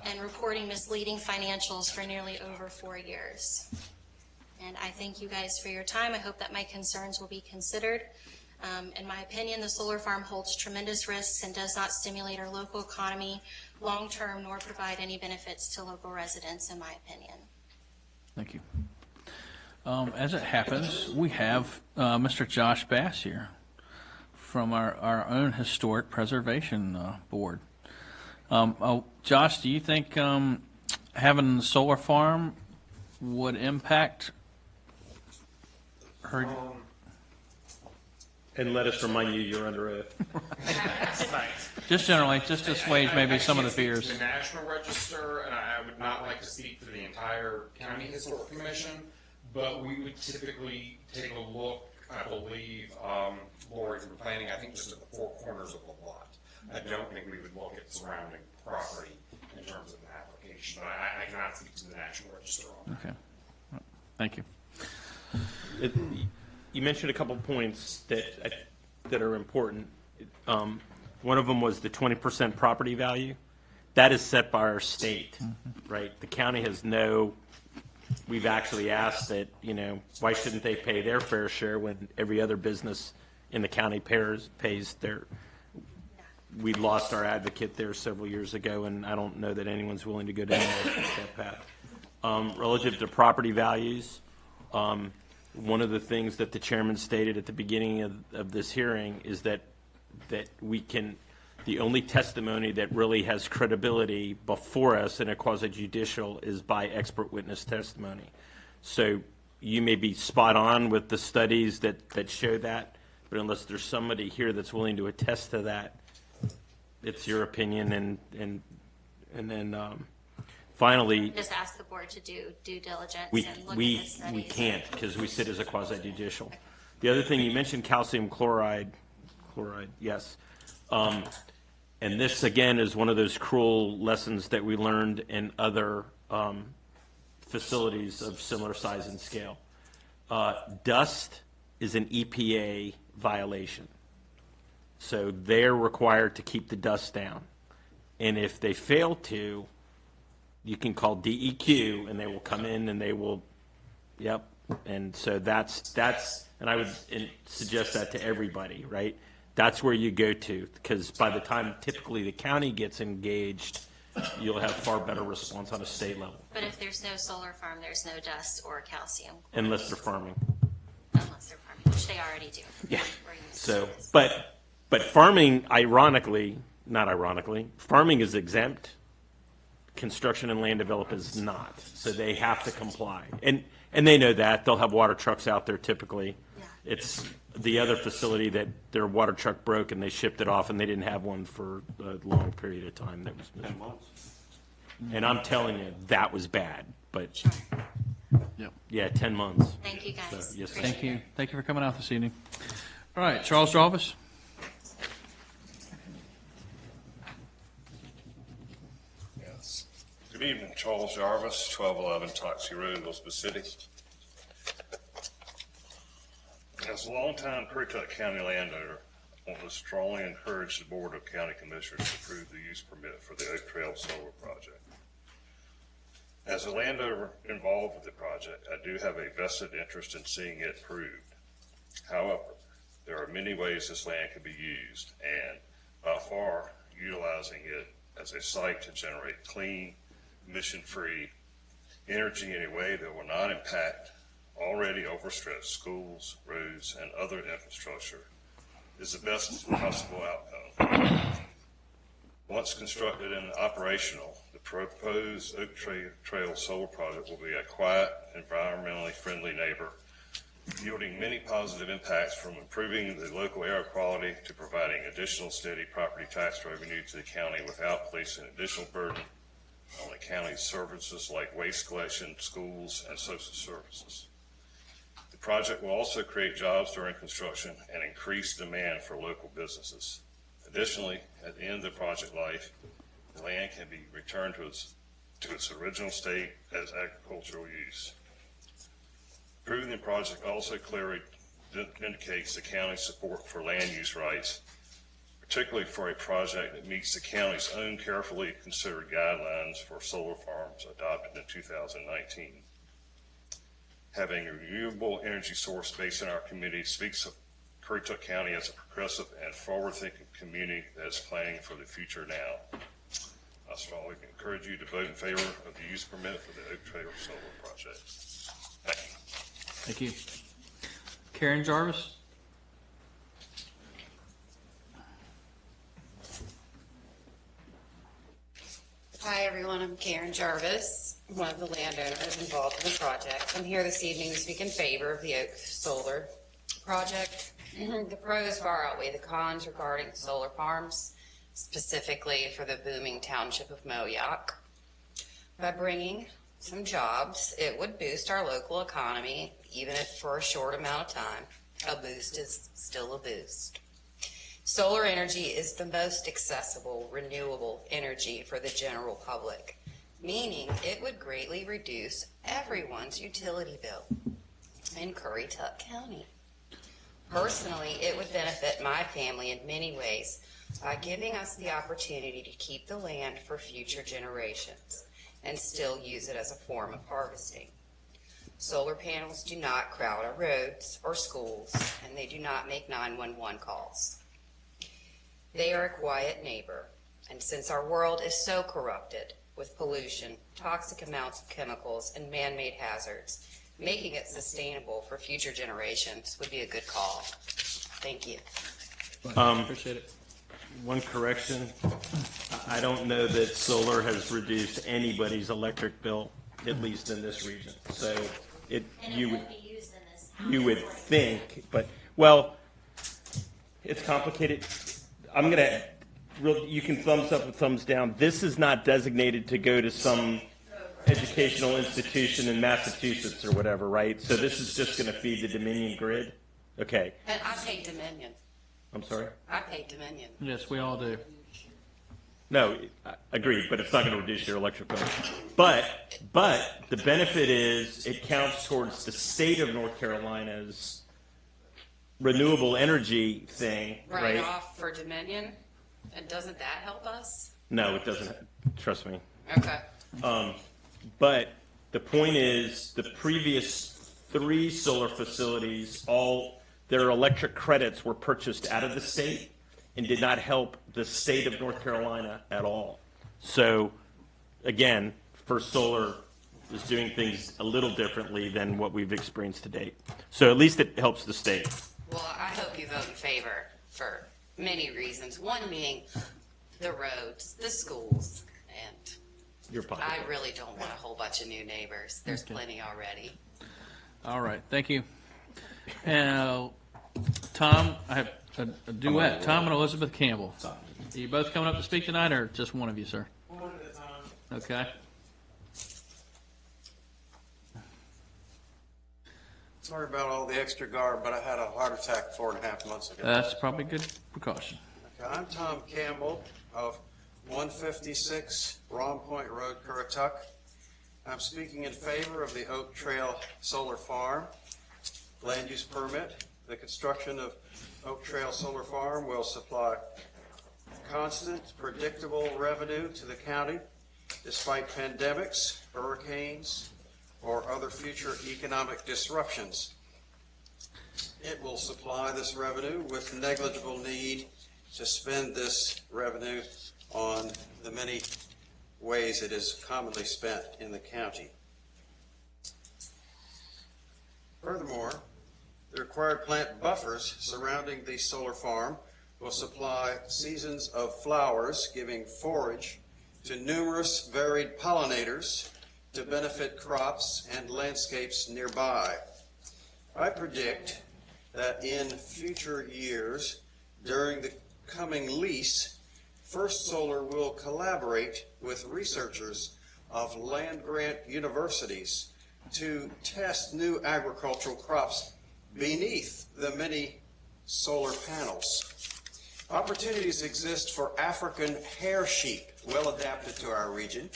and reporting misleading financials for nearly over 4 years. And I thank you guys for your time. I hope that my concerns will be considered. In my opinion, the solar farm holds tremendous risks and does not stimulate our local economy long-term nor provide any benefits to local residents, in my opinion. Thank you. As it happens, we have Mr. Josh Bass here from our own Historic Preservation Board. Josh, do you think having the solar farm would impact her? And let us remind you, you're under oath. Just generally, just to assuage maybe some of the fears. The National Register, and I would not like to speak for the entire County Historic Commission, but we would typically take a look, I believe, Lori, from planning, I think just at the four corners of the lot. I don't think we would look at surrounding property in terms of an application, but I cannot speak to the National Register on that. Okay. Thank you. You mentioned a couple points that are important. One of them was the 20% property value. That is set by our state, right? The county has we've actually asked that, why shouldn't they pay their fair share when every other business in the county pays their, we lost our advocate there several years ago, and I don't know that anyone's willing to go down that path. Relative to property values, one of the things that the chairman stated at the beginning of this hearing is that the only testimony that really has credibility before us in a quasi-judicial is by expert witness testimony. So you may be spot on with the studies that show that, but unless there's somebody here that's willing to attest to that, it's your opinion. And then finally, Just ask the board to do due diligence we and look at the studies. can't because we sit as a quasi-judicial. The other thing, you mentioned calcium chloride, yes. And this, again, is one of those cruel lessons that we learned in other facilities of similar size and scale. Dust is an EPA violation. So they're required to keep the dust down. And if they fail to, you can call DEQ, and they will come in and they will, yep. And so that's, and I would suggest that to everybody, right? That's where you go to, because by the time typically the county gets engaged, you'll have far better response on a state level. But if there's no solar farm, there's no dust or calcium. Unless they're farming. Unless they're farming, which they already do. Yeah. We're used to So, this. but farming, not ironically, farming is exempt. Construction and land development is not. So they have to comply. And they know that. They'll have water trucks out there typically. Yeah. It's the other facility that their water truck broke and they shipped it off and they didn't have one for a long period of time. That was miserable. And I'm telling you, that was bad. But yeah, 10 months. Thank you, guys. So, yes, sir. Thank you. Thank you for coming out this evening. All right, Charles Jarvis. Yes. Good evening, Charles Jarvis, 1211 Toxie Road, Elizabeth City. As a longtime Currituck County landowner, I want to strongly encourage the Board of County Commissioners to approve the use permit for the Oak Trail Solar Project. As a landowner involved with the project, I do have a vested interest in seeing it approved. However, there are many ways this land can be used, and by far utilizing it as a site to generate clean, emission-free energy in a way that will not impact already overstretched schools, roads, and other infrastructure is the best possible outcome. Once constructed and operational, the proposed Oak Trail Solar Project will be a quiet, environmentally friendly neighbor, yielding many positive impacts from improving the local air quality to providing additional steady property tax revenue to the county without placing additional burden on the county's services like waste collection, schools, and social services. The project will also create jobs during construction and increase demand for local businesses. Additionally, at the end of the project life, the land can be returned to its original state as agricultural use. Approving the project also clearly indicates the county's support for land use rights, particularly for a project that meets the county's own carefully considered guidelines for solar farms adopted in 2019. Having a renewable energy source based in our community speaks of Currituck County as a progressive and forward-thinking community that is planning for the future now. I strongly encourage you to vote in favor of the use permit for the Oak Trail Solar Project. Thank you. Thank you. Karen Jarvis. Hi, everyone. I'm Karen Jarvis, one of the landowners involved in the project. I'm here this evening to speak in favor of the Oak Solar Project. The pros far outweigh the cons regarding solar farms, specifically for the booming township of Moyock. By bringing some jobs, it would boost our local economy, even if for a short amount of time. A boost is still a boost. Solar energy is the most accessible, renewable energy for the general public, meaning it would greatly reduce everyone's utility bill in Currituck County. Personally, it would benefit my family in many ways. by giving us the opportunity to keep the land for future generations and still use it as a form of harvesting. Solar panels do not crowd our roads or schools, and they do not make 911 calls. They are a quiet neighbor, and since our world is so corrupted with pollution, toxic amounts of chemicals, and man-made hazards, making it sustainable for future generations would be a good call. Thank you. Appreciate it. One correction, I don't know that solar has reduced anybody's electric bill, at least in this region. So you would think, but, well, it's complicated. You can thumbs up or thumbs down. This is not designated to go to some educational institution in Massachusetts or whatever, right? So this is just going to feed the Dominion grid? Okay. And I pay Dominion. I'm sorry? I pay Dominion. Yes, we all do. No, agreed, but it's not going to reduce your electric bill. But the benefit is it counts towards the state of North Carolina's renewable energy thing, right? Write off for Dominion, and doesn't that help us? No, it doesn't. Trust me. Okay. But the point is, the previous 3 solar facilities, all their electric credits were purchased out of the state and did not help the state of North Carolina at all. So, again, First Solar is doing things a little differently than what we've experienced to date. So at least it helps the state. Well, I hope you vote in favor for many reasons. One being the roads, the schools, and Your I really don't want a whole bunch of new neighbors. There's plenty already. All right, thank you. And Tom, I have a duet. Tom and Elizabeth Campbell. Are you both coming up to speak tonight, or just one of you, sir? One at a time. Okay. Sorry about all the extra garb, but I had a heart attack 4.5 months ago. That's probably good precaution. Okay, I'm Tom Campbell of 156 Ron Point Road, Currituck. I'm speaking in favor of the Oak Trail Solar Farm land use permit. The construction of Oak Trail Solar Farm will supply constant, predictable revenue to the county despite pandemics, hurricanes, or other future economic disruptions. It will supply this revenue with negligible need to spend this revenue on the many ways it is commonly spent in the county. Furthermore, the required plant buffers surrounding the solar farm will supply seasons of flowers, giving forage to numerous varied pollinators to benefit crops and landscapes nearby. I predict that in future years, during the coming lease, First Solar will collaborate with researchers of land-grant universities to test new agricultural crops beneath the many solar panels. Opportunities exist for African hair sheep, well adapted to our region,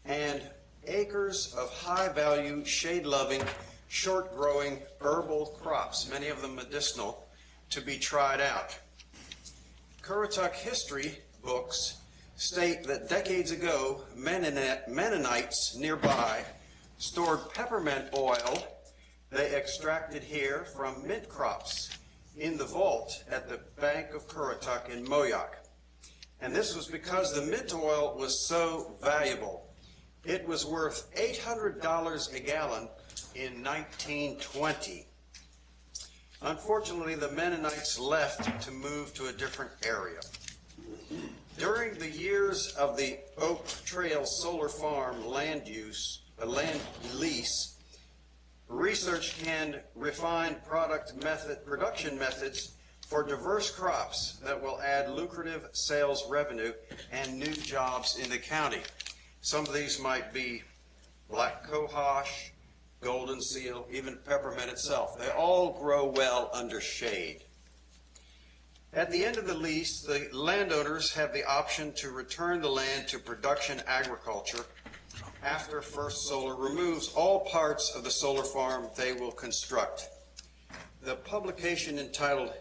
and acres of high-value, shade-loving, short-growing herbal crops, many of them medicinal, to be tried out. Currituck history books state that decades ago, Mennonites nearby stored peppermint oil they extracted here from mint crops in the vault at the Bank of Currituck in Moyock. And this was because the mint oil was so valuable. It was worth $800 a gallon in 1920. Unfortunately, the Mennonites left to move to a different area. During the years of the Oak Trail Solar Farm land lease, research can refine production methods for diverse crops that will add lucrative sales revenue and new jobs in the county. Some of these might be black cohosh, golden seal, even peppermint itself. They all grow well under shade. At the end of the lease, the landowners have the option to return the land to production agriculture after First Solar removes all parts of the solar farm they will construct. The publication entitled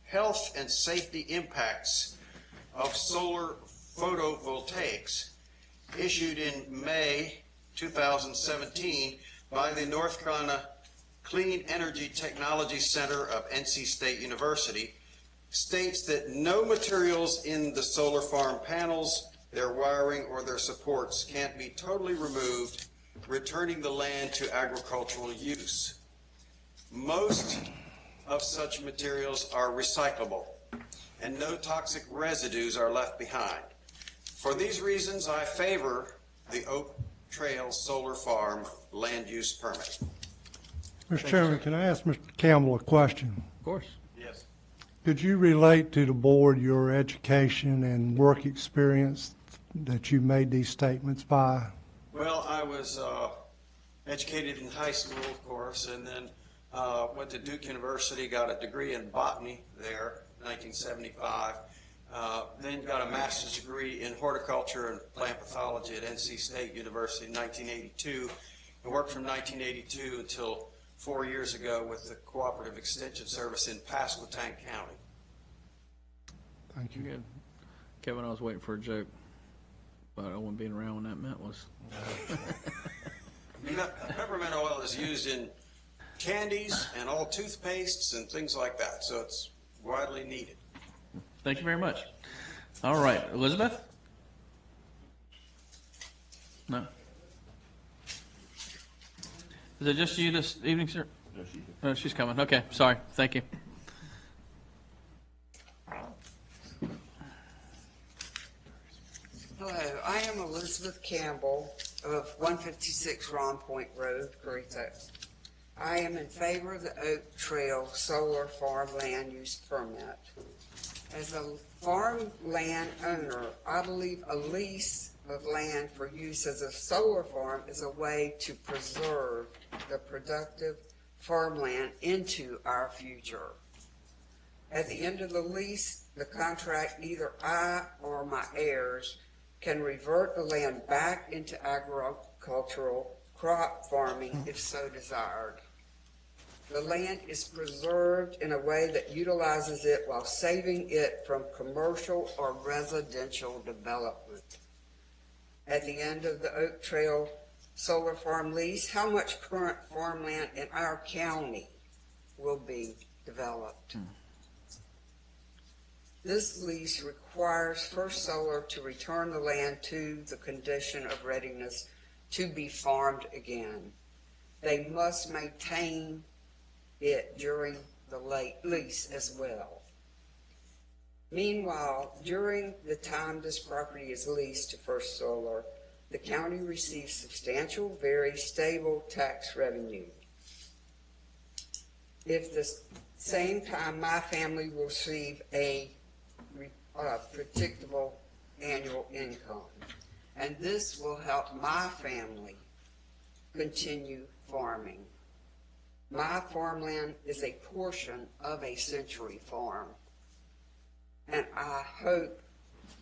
Health and Safety Impacts of Solar Photovoltaics issued in May 2017 by the North Carolina Clean Energy Technology Center of NC State University states that no materials in the solar farm panels, their wiring, or their supports can't be totally removed, returning the land to agricultural use. Most of such materials are recyclable, and no toxic residues are left behind. For these reasons, I favor the Oak Trail Solar Farm land use permit. Mr. Chairman, can I ask Mr. Campbell a question? Of course. Yes. Could you relate to the board your education and work experience that you made these statements by? Well, I was educated in high school, of course, and then went to Duke University, got a degree in botany there, 1975. Then got a master's degree in horticulture and plant pathology at NC State University in 1982, and worked from 1982 until 4 years ago with the Cooperative Extension Service in Pasquotank County. Thank you. Good. Kevin, I was waiting for a joke, but I wasn't being around when that meant was. Peppermint oil is used in candies and all toothpastes and things like that, so it's widely needed. Thank you very much. All right, Elizabeth? No? Is it just you this evening, sir? No, she's Oh, she's coming. Okay, sorry. Thank you. Hello, I am Elizabeth Campbell of 156 Ron Point Road, Currituck. I am in favor of the Oak Trail Solar Farm Land Use Permit. As a farmland owner, I believe a lease of land for use as a solar farm is a way to preserve the productive farmland into our future. At the end of the lease, the contract, either I or my heirs can revert the land back into agricultural crop farming if so desired. The land is preserved in a way that utilizes it while saving it from commercial or residential development. At the end of the Oak Trail Solar Farm lease, how much current farmland in our county will be developed? This lease requires First Solar to return the land to the condition of readiness to be farmed again. They must maintain it during the lease as well. Meanwhile, during the time this property is leased to First Solar, the county receives substantial, very stable tax revenue. If the same time my family will receive a predictable annual income, and this will help my family continue farming. My farmland is a portion of a century farm, and I hope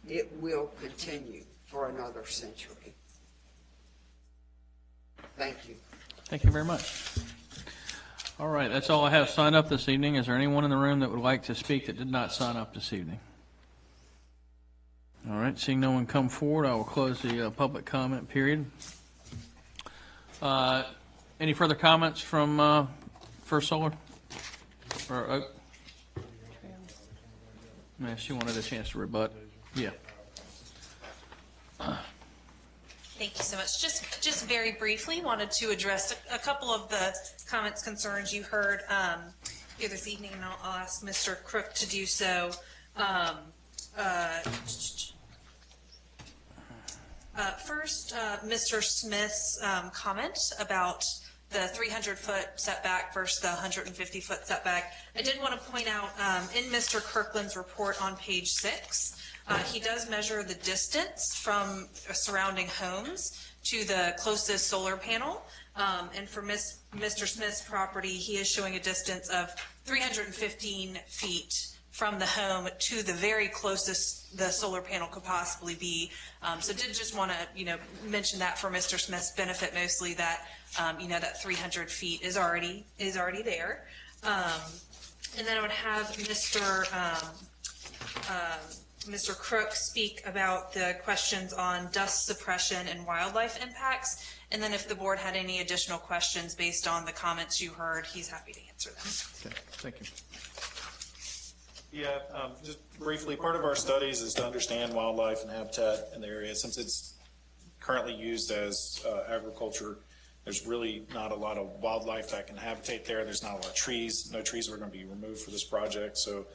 it will continue for another century. Thank you. Thank you very much. All right, that's all I have signed up this evening. Is there anyone in the room that would like to speak that did not sign up this evening? All right, seeing no one come forward, I will close the public comment period. Any further comments from First Solar? Or Oak? Yeah, she wanted a chance to rebut. Yeah. Thank you so much. Just very briefly, wanted to address a couple of the comments, concerns you heard here this evening, and I'll ask Mr. Crook to do so. First, Mr. Smith's comment about the 300-foot setback versus the 150-foot setback. I did want to point out in Mr. Kirkland's report on page 6, he does measure the distance from surrounding homes to the closest solar panel. And for Mr. Smith's property, he is showing a distance of 315 feet from the home to the very closest the solar panel could possibly be. So did just want to, mention that for Mr. Smith's benefit, mostly that, that 300 feet is already there. And then I would have Mr. Mr. Crook speak about the questions on dust suppression and wildlife impacts. And then if the board had any additional questions based on the comments you heard, he's happy to answer them. Okay, thank you. Yeah, just briefly, part of our studies is to understand wildlife and habitat in the area. Since it's currently used as agriculture, there's really not a lot of wildlife that can habitate there. There's not a lot of trees. No trees are going to be removed for this project. So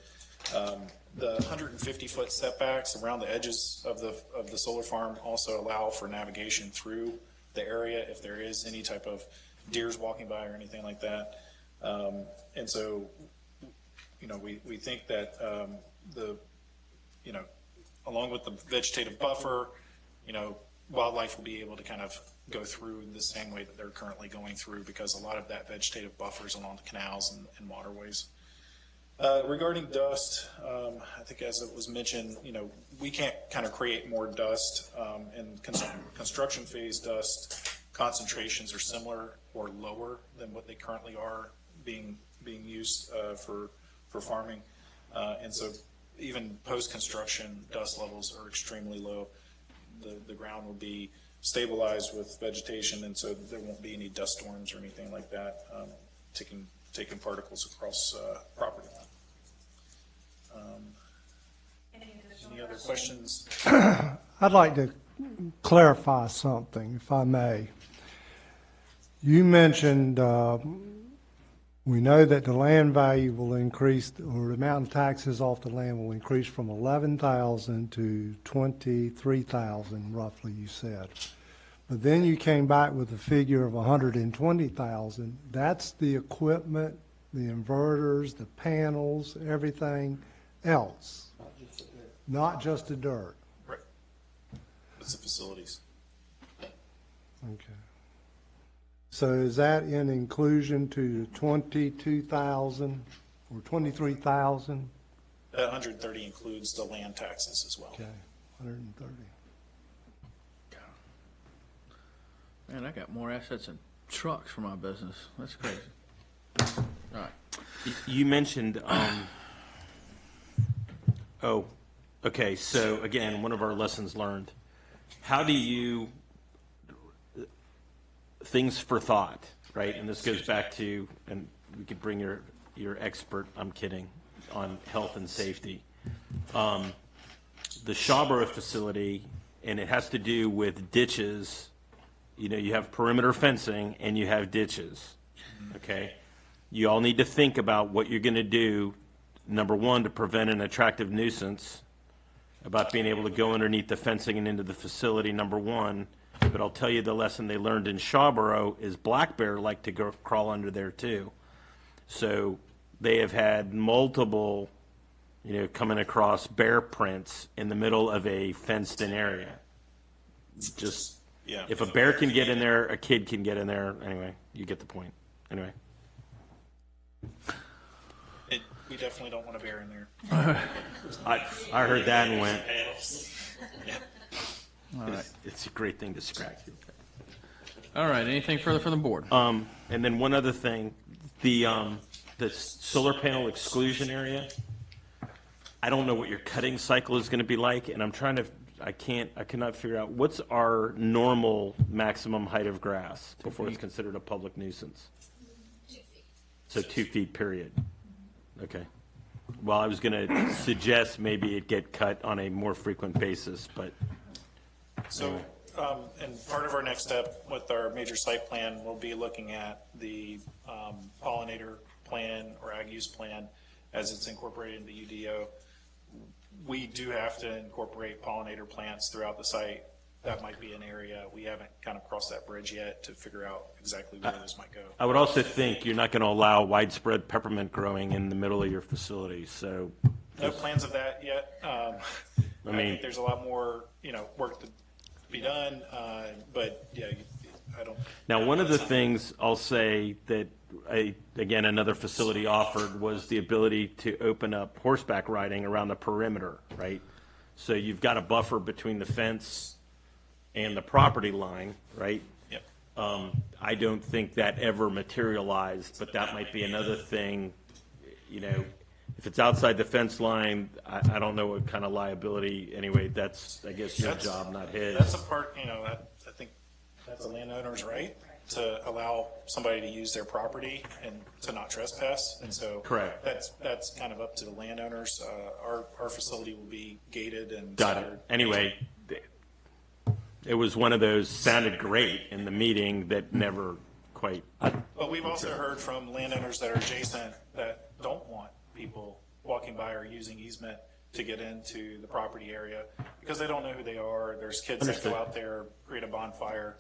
the 150-foot setbacks around the edges of the solar farm also allow for navigation through the area if there is any type of deers walking by or anything like that. And so, you know, we think that along with the vegetative buffer, you know, wildlife will be able to kind of go through the same way that they're currently going through, because a lot of that vegetative buffer is along the canals and waterways. Regarding dust, I think as it was mentioned, you know, we can't kind of create more dust. In construction phase dust, concentrations are similar or lower than what they currently are being used for farming. And so even post-construction, dust levels are extremely low. The ground will be stabilized with vegetation, and so there won't be any dust storms or anything like that taking particles across property line. Any other questions? I'd like to clarify something, if I may. You mentioned we know that the land value will increase, or the amount of taxes off the land will increase from 11,000 to 23,000, roughly, you said. But then you came back with a figure of 120,000. That's the equipment, the inverters, the panels, everything else, not just the dirt. Right. It's the facilities. Okay. So is that in inclusion to 22,000 or 23,000? That 130 includes the land taxes as well. Okay, 130. Man, I got more assets than trucks for my business. That's crazy. All right. You mentioned, okay, so again, one of our lessons learned. How do you, things for thought, right? And this goes back to, and we could bring your expert, I'm kidding, on health and safety. The Shawboro facility, and it has to do with ditches. You know, you have perimeter fencing and you have ditches, okay? You all need to think about what you're going to do, number one, to prevent an attractive nuisance, about being able to go underneath the fencing and into the facility, number one. But I'll tell you the lesson they learned in Shawboro is black bear like to go crawl under there too. So they have had multiple, you know, coming across bear prints in the middle of a fenced-in area. Just, yeah. If a bear can get in there, a kid can get in there. Anyway, you get the point. Anyway. We definitely don't want a bear in there. I heard that and went. Yeah. All right. It's a great thing to scratch. All right, anything further from the board? And then one other thing, the solar panel exclusion area, I don't know what your cutting cycle is going to be like, and I'm trying to, I cannot figure out, what's our normal maximum height of grass before it's considered a public nuisance? 2 feet. So 2 feet, period. Okay. Well, I was going to suggest maybe it get cut on a more frequent basis, but. So, and part of our next step with our major site plan, we'll be looking at the pollinator plan or ag use plan as it's incorporated into UDO. We do have to incorporate pollinator plants throughout the site. That might be an area. We haven't kind of crossed that bridge yet to figure out exactly where those might go. I would also think you're not going to allow widespread peppermint growing in the middle of your facility, so. No plans of that yet. I think there's a lot more, work to be done, but yeah, I don't. Now, one of the things I'll say that, again, another facility offered was the ability to open up horseback riding around the perimeter, right? So you've got a buffer between the fence and the property line, right? Yep. I don't think that ever materialized, but that might be another thing, if it's outside the fence line, I don't know what kind of liability, anyway, that's, I guess, your job, not his. That's a part, I think that's a landowner's right to allow somebody to use their property and to not trespass. And so Correct. That's kind of up to the landowners. Our facility will be gated and Got secured. it. Anyway, it was one of those, sounded great in the meeting that never quite. But we've also heard from landowners that are adjacent that don't want people walking by or using easement to get into the property area because they don't know who they are. There's kids that go out there, create a bonfire.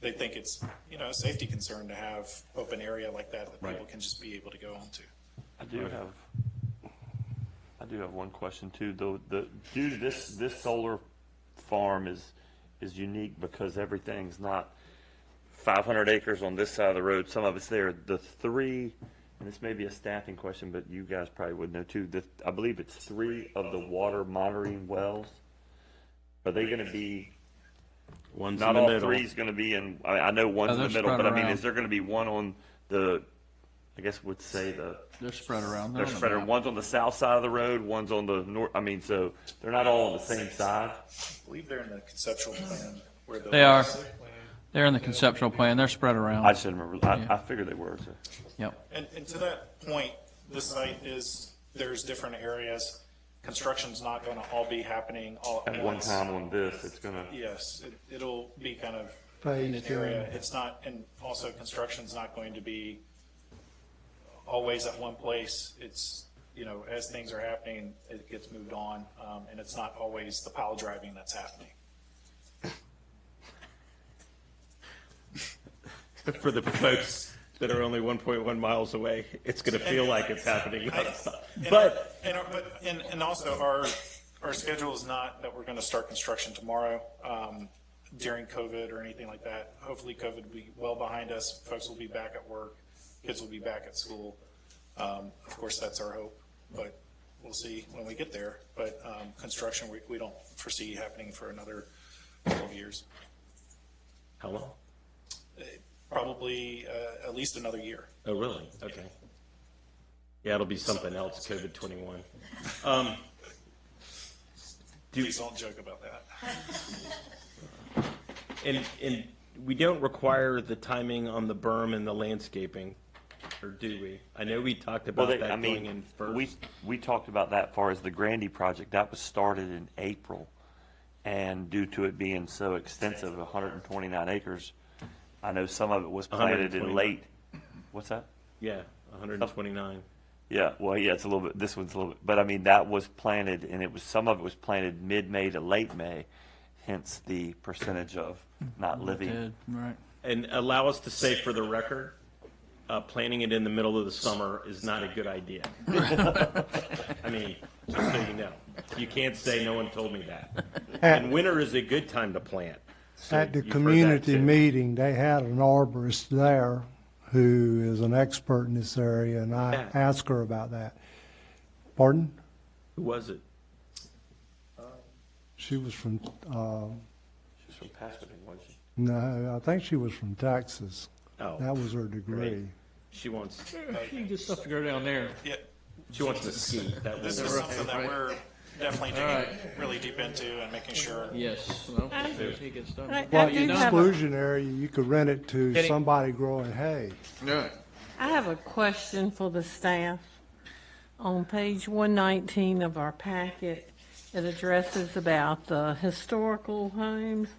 They think it's, a safety concern to have open area like that people can just be able to go onto. I do have one question too, though. Due to this solar farm is unique because everything's not 500 acres on this side of the road. Some of it's there. The three, and this may be a staffing question, but you guys probably would know too. I believe it's 3 of the water monitoring wells. Are they going to be? One's not in the all middle. 3 is going to be in. I know one's in the middle, but I mean, around. is there going to be one on the? I guess would say They're spread around. They're spread around. One's on the south side of the road. One's on the north. I mean, so they're not all on the same side. I believe they're in the conceptual plan. Where They are. They're in the conceptual plan. They're spread around. I just didn't remember. I figured they were. So. Yep. And to that point, this site there's different areas. Construction's not going to all be happening all At one time on this, it's going to. Yes, it'll be kind of Phased in an area. It's not, and also construction's not going to be always at one place. It's, as things are happening, it gets moved on, and it's not always the pile driving that's happening. For the folks that are only 1.1 miles away, it's going to feel like it's happening. And also our schedule is not that we're going to start construction tomorrow during COVID or anything like that. Hopefully COVID will be well behind us. Folks will be back at work. Kids will be back at school. Of course, that's our hope, but we'll see when we get there. But construction, we don't foresee happening for another 12 years. How long? Probably at least another year. Oh, really? Okay. Yeah, it'll be something else, COVID-21. Please don't joke about that. And we don't require the timing on the berm and the landscaping, or do we? I know we talked about that going in first. We talked about that far as the Grandy project. That was started in April, and due to it being so extensive, 129 acres, I know some of it was planted in late. What's that? Yeah, 129. Yeah, well, yeah, it's a little bit. This one's a little bit, but I mean that was planted, and it was some of it was planted mid-May to late May, hence the percentage of not living. Right. And allow us to say for the record, planting it in the middle of the summer is not a good idea. I mean, just so you know, you can't say no one told me that. And winter is a good time to plant. So At the you've heard that community too. meeting, they had an arborist there who is an expert in this area, and I asked her about that. Pardon? Who was it? She was from, She's from Pasquoting, wasn't she? no, I think she was from Texas. Oh, That was her degree. great. She wants. She can get stuff to go down there. Yeah. She wants to ski. That This was is something that we're definitely digging really deep into and making sure. Yes. Well, he gets done. Well, exclusion area, you could rent it to Kenny? somebody growing hay. Right. I have a question for the staff. On page 119 of our packet, it addresses about the historical homes.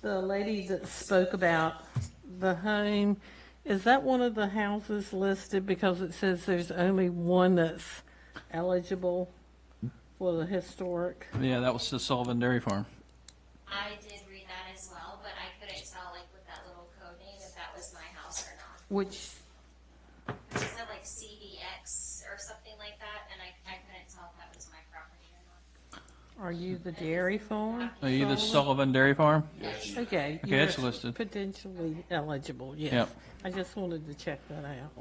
The lady that spoke about the home, is that one of the houses listed? Because it says there's only one that's eligible for the historic. Yeah, that was the Sullivan Dairy Farm. I did read that as well, but I couldn't tell, like, with that little code name, if that was my house or not. Which, It said, like, CDX or something like that, and I couldn't tell if that was my property or not. are you the dairy farm? Are you the Sullivan Dairy Farm? Okay. Okay, it's listed. Potentially eligible, yes. Yep. I just wanted to check that out.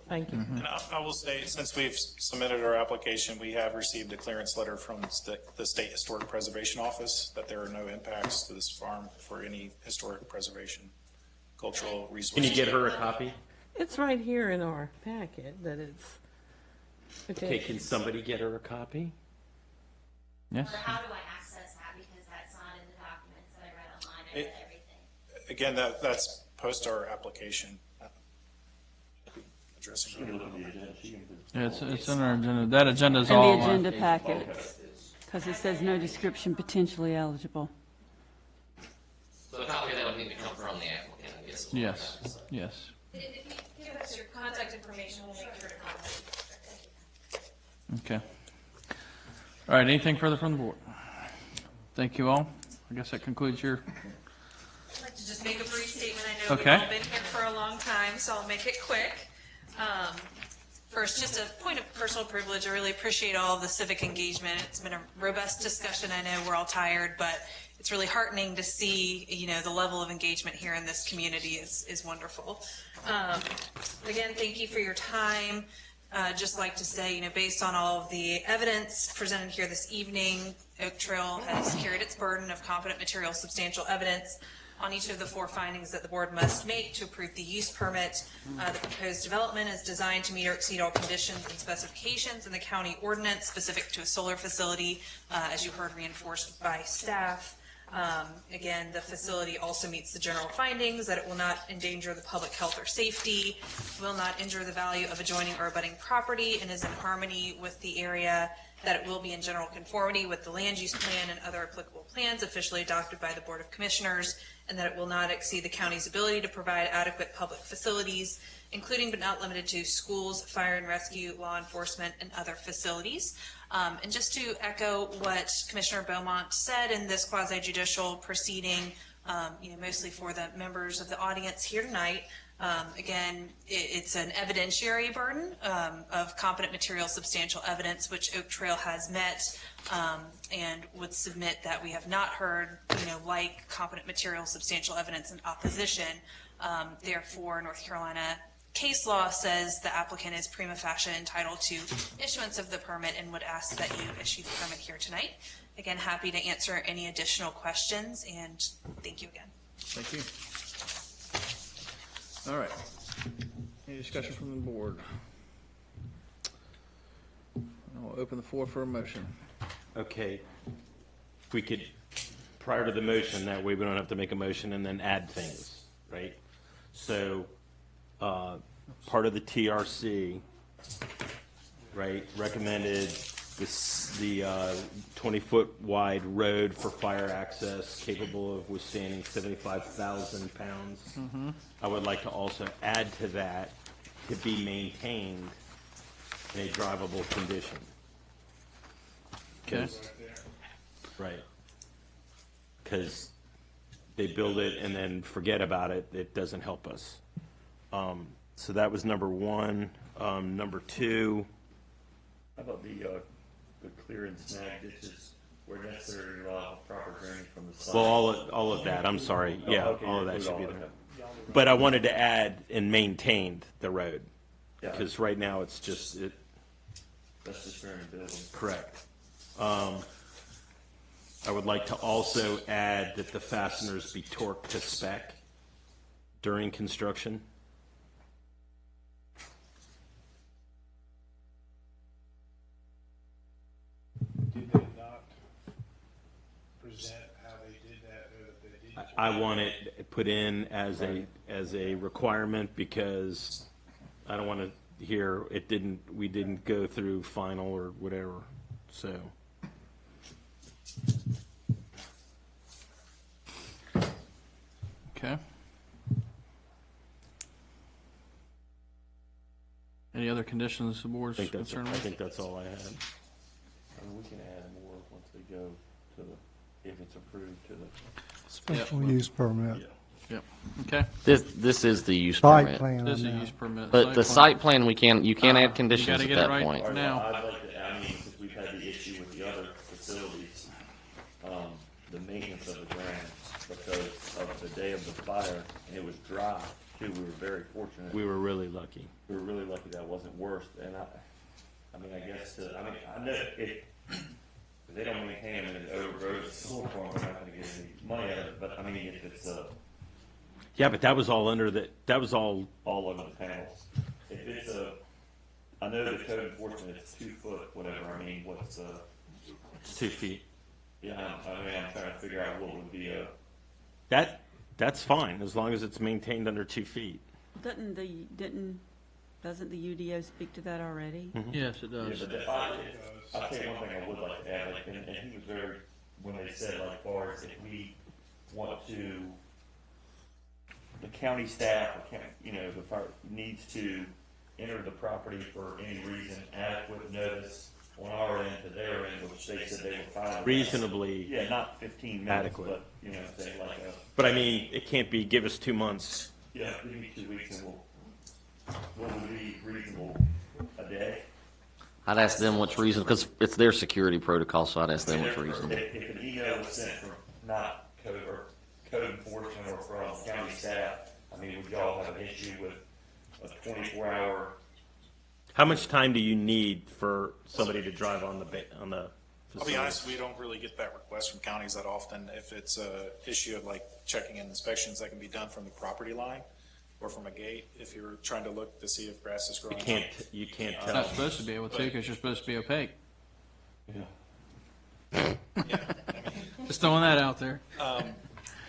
Thank you. And I will say, since we've submitted our application, we have received a clearance letter from the State Historic Preservation Office that there are no impacts to this farm for any historic preservation, cultural resources. Can you get her a copy? It's right here in our packet that it's Okay, can somebody get her a copy? Yes. Or how do I access that? Because that's not in the documents that I read online. I read everything. Again, that's post our application. Addressing. It's in our agenda. That agenda is In all. the agenda packet, because it says no description potentially eligible. So a copy of that would need to come from the applicant, I guess. Yes, yes. If you give us your contact information, we'll make sure to contact you. Okay. All right, anything further from the board? Thank you all. I guess that concludes your, I'd like to just make a brief statement. I know Okay. we've all been here for a long time, so I'll make it quick. First, just a point of personal privilege. I really appreciate all of the civic engagement. It's been a robust discussion. I know we're all tired, but it's really heartening to see, the level of engagement here in this community is wonderful. Again, thank you for your time. Just like to say, based on all of the evidence presented here this evening, Oak Trail has carried its burden of competent material, substantial evidence on each of the 4 findings that the board must make to approve the use permit. The proposed development is designed to meet or exceed all conditions and specifications in the county ordinance specific to a solar facility, as you heard, reinforced by staff. Again, the facility also meets the general findings that it will not endanger the public health or safety, will not injure the value of adjoining or abutting property, and is in harmony with the area, that it will be in general conformity with the land use plan and other applicable plans officially adopted by the Board of Commissioners, and that it will not exceed the county's ability to provide adequate public facilities, including but not limited to schools, fire and rescue, law enforcement, and other facilities. And just to echo what Commissioner Beaumont said in this quasi-judicial proceeding, mostly for the members of the audience here tonight, again, it's an evidentiary burden of competent material, substantial evidence, which Oak Trail has met, and would submit that we have not heard, like competent material, substantial evidence in opposition. Therefore, North Carolina case law says the applicant is prima facie entitled to issuance of the permit and would ask that you issue the permit here tonight. Again, happy to answer any additional questions, and thank you again. thank you. All right. Any discussion from the board? I'll open the floor for a motion. Okay. If we could, prior to the motion, that way we don't have to make a motion and then add things, right? So, part of the TRC, right, recommended the 20-foot wide road for fire access capable of withstanding 75,000 pounds. Mm-hmm. I would like to also add to that to be maintained in a drivable condition. Okay. Right. Because they build it and then forget about it, it doesn't help us. So that was number 1. Number 2. How about the clear and snag ditches where necessary, proper drainage from the site? Well, all of that, I'm sorry. Oh, Yeah, okay, all of that include should be all of there. it. But I wanted to add and maintained the road. Yeah. Because right now it's just, That's just during the building. correct. I would like to also add that the fasteners be torqued to spec during construction. Did they not present how they did that? They did I want it put in as a requirement because I don't want to hear we didn't go through final or whatever, so. Okay. Any other conditions the board's I think concerned with? that's all I had. And we can add more once they go to if it's approved to the. Special use permit. Yep, okay. This is the use Site permit. plan. This is a on use that. permit. But the site plan, you can't add conditions gotta at get it that right. point. Now. I'd like to, since we've had the issue with the other facilities, the maintenance of the ground, because of the day of the fire, and it was dry, too, we were very fortunate. We were really lucky. We were really lucky that wasn't worse, and I guess, I know if they don't maintain them and it overgrows the solar farm, we're not gonna get any money out of it, but, if it's, Yeah, but that was all under that was all all over the panels. If it's I know the code enforcement is 2 foot, whatever, I mean, what's, It's 2 feet. yeah, I mean, I'm trying to figure out what would be a, That's fine, as long as it's maintained under 2 feet. Doesn't the UDO speak to that already? Yes, it yeah, does. but I'll tell you one thing I would like to add, like, and he was very, when they said, like, far as if we want to, the county staff, or county, you know, the fire needs to enter the property for any reason, adequate notice on our end to their end, which they said they would file. Reasonably. Yeah, not 15 minutes, Adequate. but, you know, say like a, But I mean, it can't be, give us 2 months. yeah, give me 2 weeks and what would be reasonable, a day? I'd ask them what's reasonable, because it's their security protocol, so I'd ask them what's reasonable. If an email was sent from not code enforcement or from county staff, I mean, would y'all have an issue with a 24-hour? How much time do you need for somebody to drive on the I'll facility? be honest, we don't really get that request from counties that often. If it's a issue of like checking in inspections, that can be done from the property line or from a gate. If you're trying to look to see if grass is growing. You can't It's tell. not supposed to be able to, because you're supposed to be opaque. Just throwing that out there.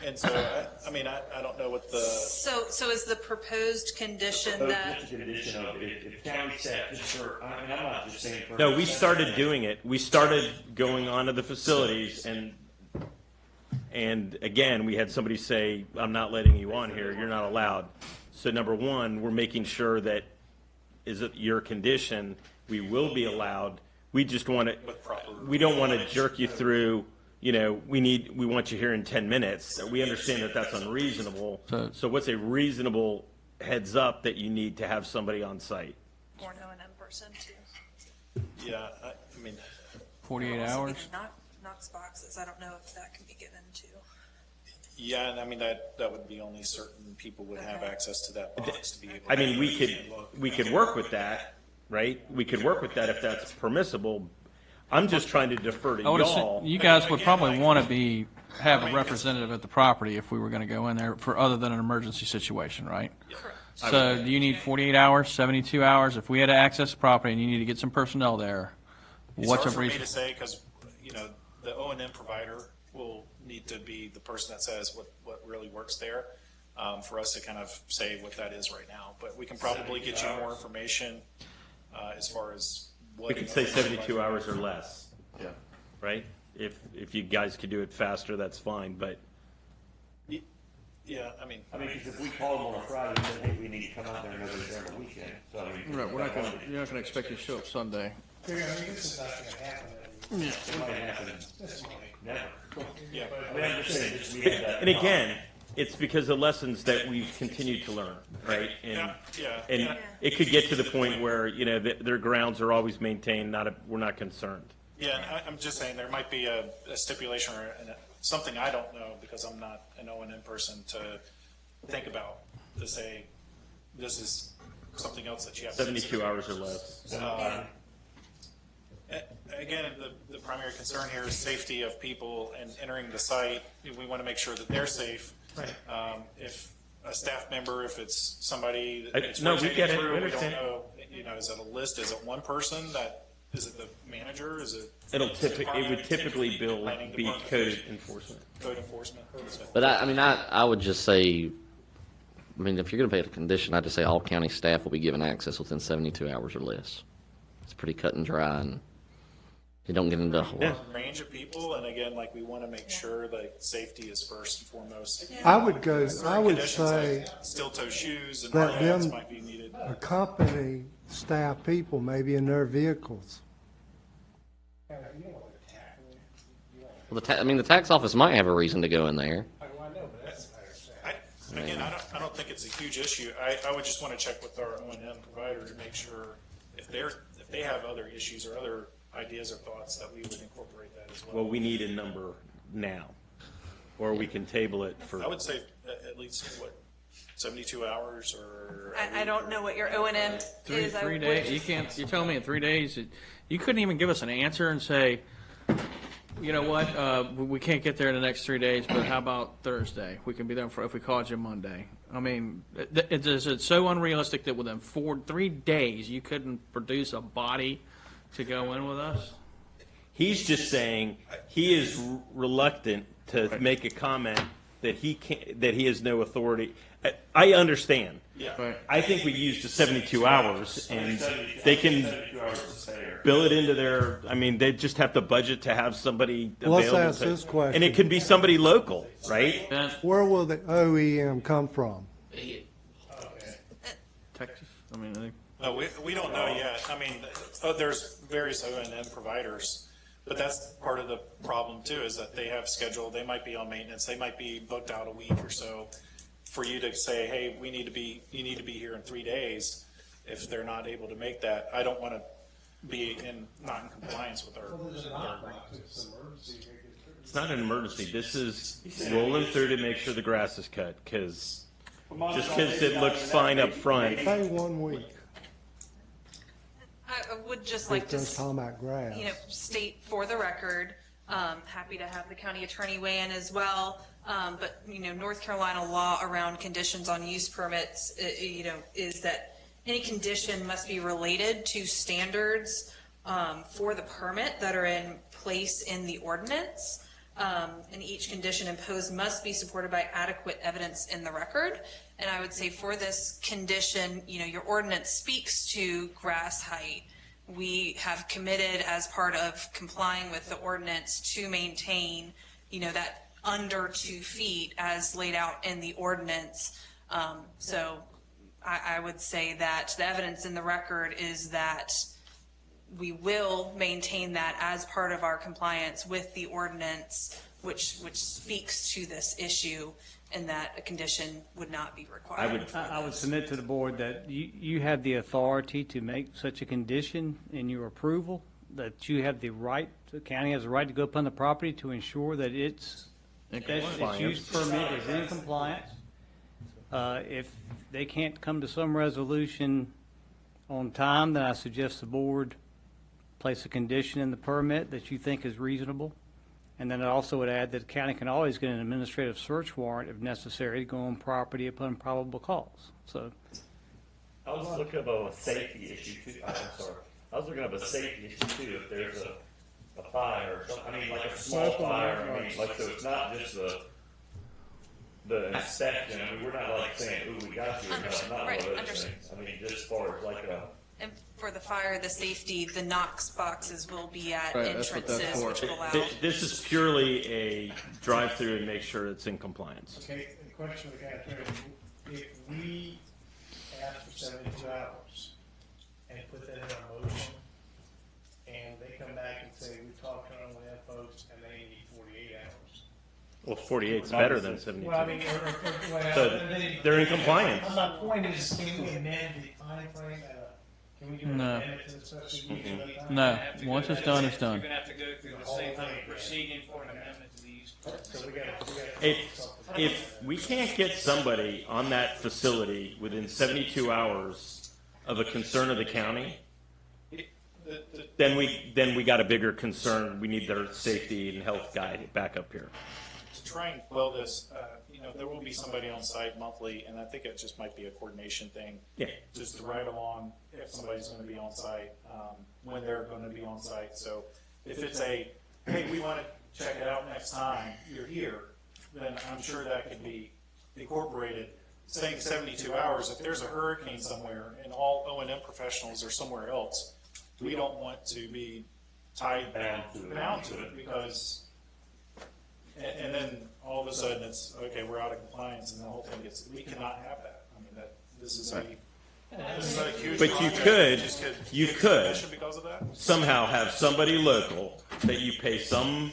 And so, I don't know what the, So is the proposed condition that, Just a condition of, if county staff, just for, I mean, I'm not just saying for. No, we started doing it. We started going onto the facilities and again, we had somebody say, I'm not letting you on here, you're not allowed. So number one, we're making sure that, is it your condition, we will be allowed. We just want to, we don't want to jerk you through, you know, we want you here in 10 minutes. We understand that that's unreasonable. So what's a reasonable heads up that you need to have somebody on site? or no, an in-person too? yeah, 48 Also hours? getting Knox boxes, I don't know if that can be given to. yeah, and that would be only certain people would have access to that box to be able. I mean, we could work with that, right? We could work with that if that's permissible. I'm just trying to defer to I would y'all. assume, you guys would probably want to have a representative at the property if we were going to go in there for other than an emergency situation, right? So do you need 48 hours, 72 hours? If we had to access the property and you need to get some personnel there, It's what's hard a for me reason? to say because, the O&M provider will need to be the person that says what really works there for us to kind of say what that is right now. But we can probably get you more information as far as what. We could say 72 hours or less. Yeah. Right? If you guys could do it faster, that's fine, but. Yeah, I mean, because if we called them on a Friday and said, hey, we need to come out there and nobody's there on the weekend, so I mean. Right, you're not going to expect you to show up Sunday. Yeah, I mean, this is not gonna happen. It might happen. This money. Never. yeah. I mean, I'm just saying, just leave it at that. And again, it's because of lessons that we've continued to learn, right? And it could get to the point where, their grounds are always maintained, we're not concerned. Yeah, and I'm just saying there might be a stipulation or something I don't know because I'm not an O&M person to think about to say this is something else that you have to 72 hours or less. Again, the primary concern here is safety of people and entering the site. We want to make sure that they're safe. Right. If a staff member, if it's somebody that's No, we rotating get it. through, We we don't understand. know, is it a list? Is it one person is it the manager? Is it? It would typically Planning be department? code enforcement. Code enforcement. But I would just say, if you're going to pay a condition, I'd just say all county staff will be given access within 72 hours or less. It's pretty cut and dry, and you don't get into a whole Range of people, and again, we want to make sure that safety is first and foremost. I would Certain conditions say like steel-toe shoes and that hard hats them might be needed. accompany staff people, maybe in their vehicles. Well, the tax office might have a reason to go in there. Again, I don't think it's a huge issue. I would just want to check with our O&M provider to make sure if they have other issues or other ideas or thoughts that we would incorporate that as well. Well, we need a number now, or we can table it for. I would say at least 72 hours or. I don't know what your O&M is. I Three would days, just- you tell me in 3 days, you couldn't even give us an answer and say, you know what, we can't get there in the next 3 days, but how about Thursday? We can be there if we called you Monday. I mean, is it so unrealistic that within 3 days, you couldn't produce a body to go in with us? He's just saying he is reluctant to make a comment that he can't, that he has no authority. I understand. Yeah. Right. I think we used the 72 hours, and they can bill it into their. I mean, they just have to budget to have somebody Let's available. ask this question. And it could be somebody local, right? Where will the OEM come from? Texas? I mean, I think. No, we don't know yet. I mean, there's various O&M providers, but that's part of the problem too, is that they have schedule, they might be on maintenance, they might be booked out a week or so. For you to say, hey, you need to be here in 3 days, if they're not able to make that, I don't want to be not in compliance with our agreement. It's not an emergency. This is rolling through to make sure the grass is cut, because just because it looks fine up front. Pay 1 week. I would just like to, Just talking about grass. state for the record, happy to have the county attorney weigh in as well. But, North Carolina law around conditions on use permits, is that any condition must be related to standards for the permit that are in place in the ordinance. And each condition imposed must be supported by adequate evidence in the record. And I would say for this condition, your ordinance speaks to grass height. We have committed as part of complying with the ordinance to maintain, that under 2 feet as laid out in the ordinance. So I would say that the evidence in the record is that we will maintain that as part of our compliance with the ordinance, which speaks to this issue, and that a condition would not be required. I would submit to the board that you have the authority to make such a condition in your approval, that you have the right, the county has the right to go upon the property to ensure that its use permit is in compliance. If they can't come to some resolution on time, then I suggest the board place a condition in the permit that you think is reasonable. And then I also would add that the county can always get an administrative search warrant if necessary to go on property upon probable cause. So I was looking at a safety issue too. I'm sorry. I was looking at a safety issue too. If there's a fire or something, I mean, like a small fire. I mean, like, so it's not just the inspection. I mean, we're not like saying, "Ooh, we got you." Not Right, one of those understood. things. I mean, just as far as like a. And for the fire, the safety, the Knox boxes will be at Right, that's what that's entrances, for. which will allow. This is purely a drive-through and make sure it's in compliance. Okay, the question we got there, if we ask for 72 hours and put that in our motion, and they come back and say, we talked to them with that folks, and they need 48 hours. Well, 48 is better than 72. Well, I mean, So they're in compliance. My point is, can we amend the timeframe can we do an No. amendment to the special use? No, once it's done, it's done. You're going to have to go through the same proceeding for an amendment to the use. So we got If we can't get somebody on that facility within 72 hours of a concern of the county, then we got a bigger concern. We need their safety and health guy back up here. To try and quell this, there will be somebody on site monthly, and I think it just might be a coordination thing. Yeah. Just to ride along if somebody's going to be on site, when they're going to be on site. So if it's hey, we want to check it out next time you're here, then I'm sure that could be incorporated. Saying 72 hours, if there's a hurricane somewhere and all O&M professionals are somewhere else, we don't want to be tied down to it because. And then all of a sudden it's, okay, we're out of compliance and the whole thing we cannot have that. I mean, this is a huge But project. you could Because of that? somehow have somebody local that you pay some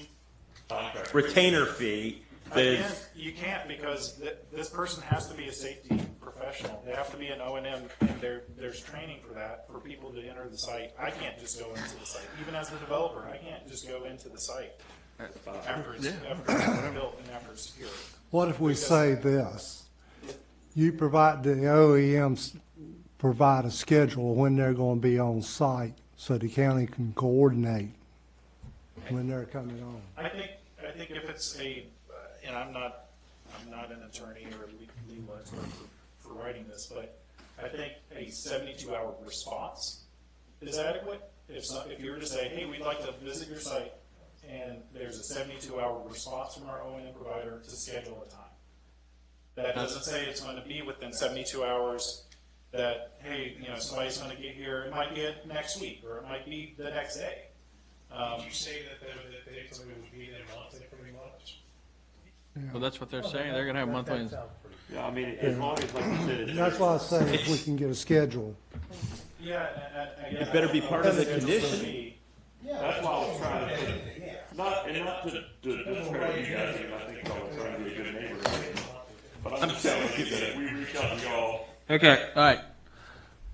retainer fee that is. You can't because this person has to be a safety professional. They have to be an O&M, and there's training for that for people to enter the site. I can't just go into the site. Even as the developer, I can't just go into the site after it's built and after it's secure. What if we say this? You provide, the OEMs provide a schedule when they're going to be on site so the county can coordinate when they're coming on. I think if it's and I'm not I'm not an attorney or a legal expert for writing this, but I think a 72-hour response is adequate. If you were to say, hey, we'd like to visit your site, and there's a 72-hour response from our O&M provider to schedule a time. That doesn't say it's going to be within 72 hours, that, hey, somebody's going to get here, it might be next week, or it might be the next day. Did you say that somebody would be there monthly pretty much? Well, that's what they're saying. They're going to have monthly. Yeah, I mean, as long as, like you said, it's. That's why I was saying if we can get a schedule. Yeah, It better be part of the condition. That's why I was trying to, not to discredit you guys, I think y'all are trying to be a good neighbor. But I'm telling you that if we reach out to y'all. Okay, all right.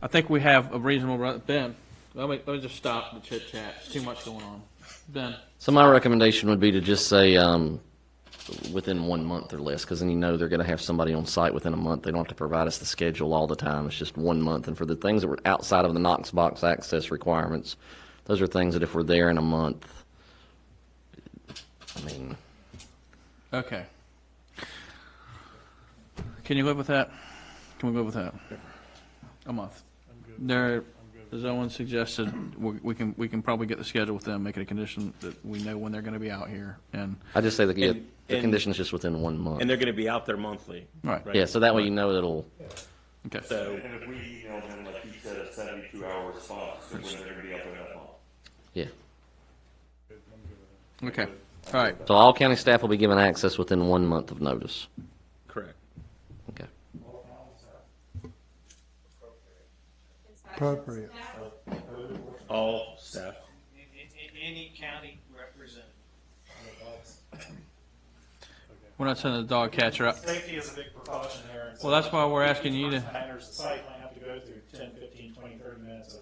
I think we have a reasonable, Ben, let me just stop the chit chat. There's too much going on. Ben? So my recommendation would be to just say within 1 month or less, because then they're going to have somebody on site within a month. They don't have to provide us the schedule all the time. It's just 1 month. And for the things that were outside of the Knox box access requirements, those are things that if we're there in a month, I mean. Okay. Can you live with that? Can we live with that? A month. There, as Owen suggested, we can probably get the schedule with them, make it a condition that we know when they're going to be out here. And I just say that the condition is just within 1 month. And they're going to be out there monthly. Right. Yeah, so that way it'll. Okay. So. And if we email them, like you said, a 72-hour response, so when they're going to be out there that month. Yeah. Okay. All right. So all county staff will be given access within 1 month of notice. Correct. Okay. Appropriate. All staff. Any county representative. We're not sending the dog catcher up. Safety is a big precaution there. And so Well, that's why we're asking you to. the person that enters the site might have to go through 10, 15, 20, 30 minutes of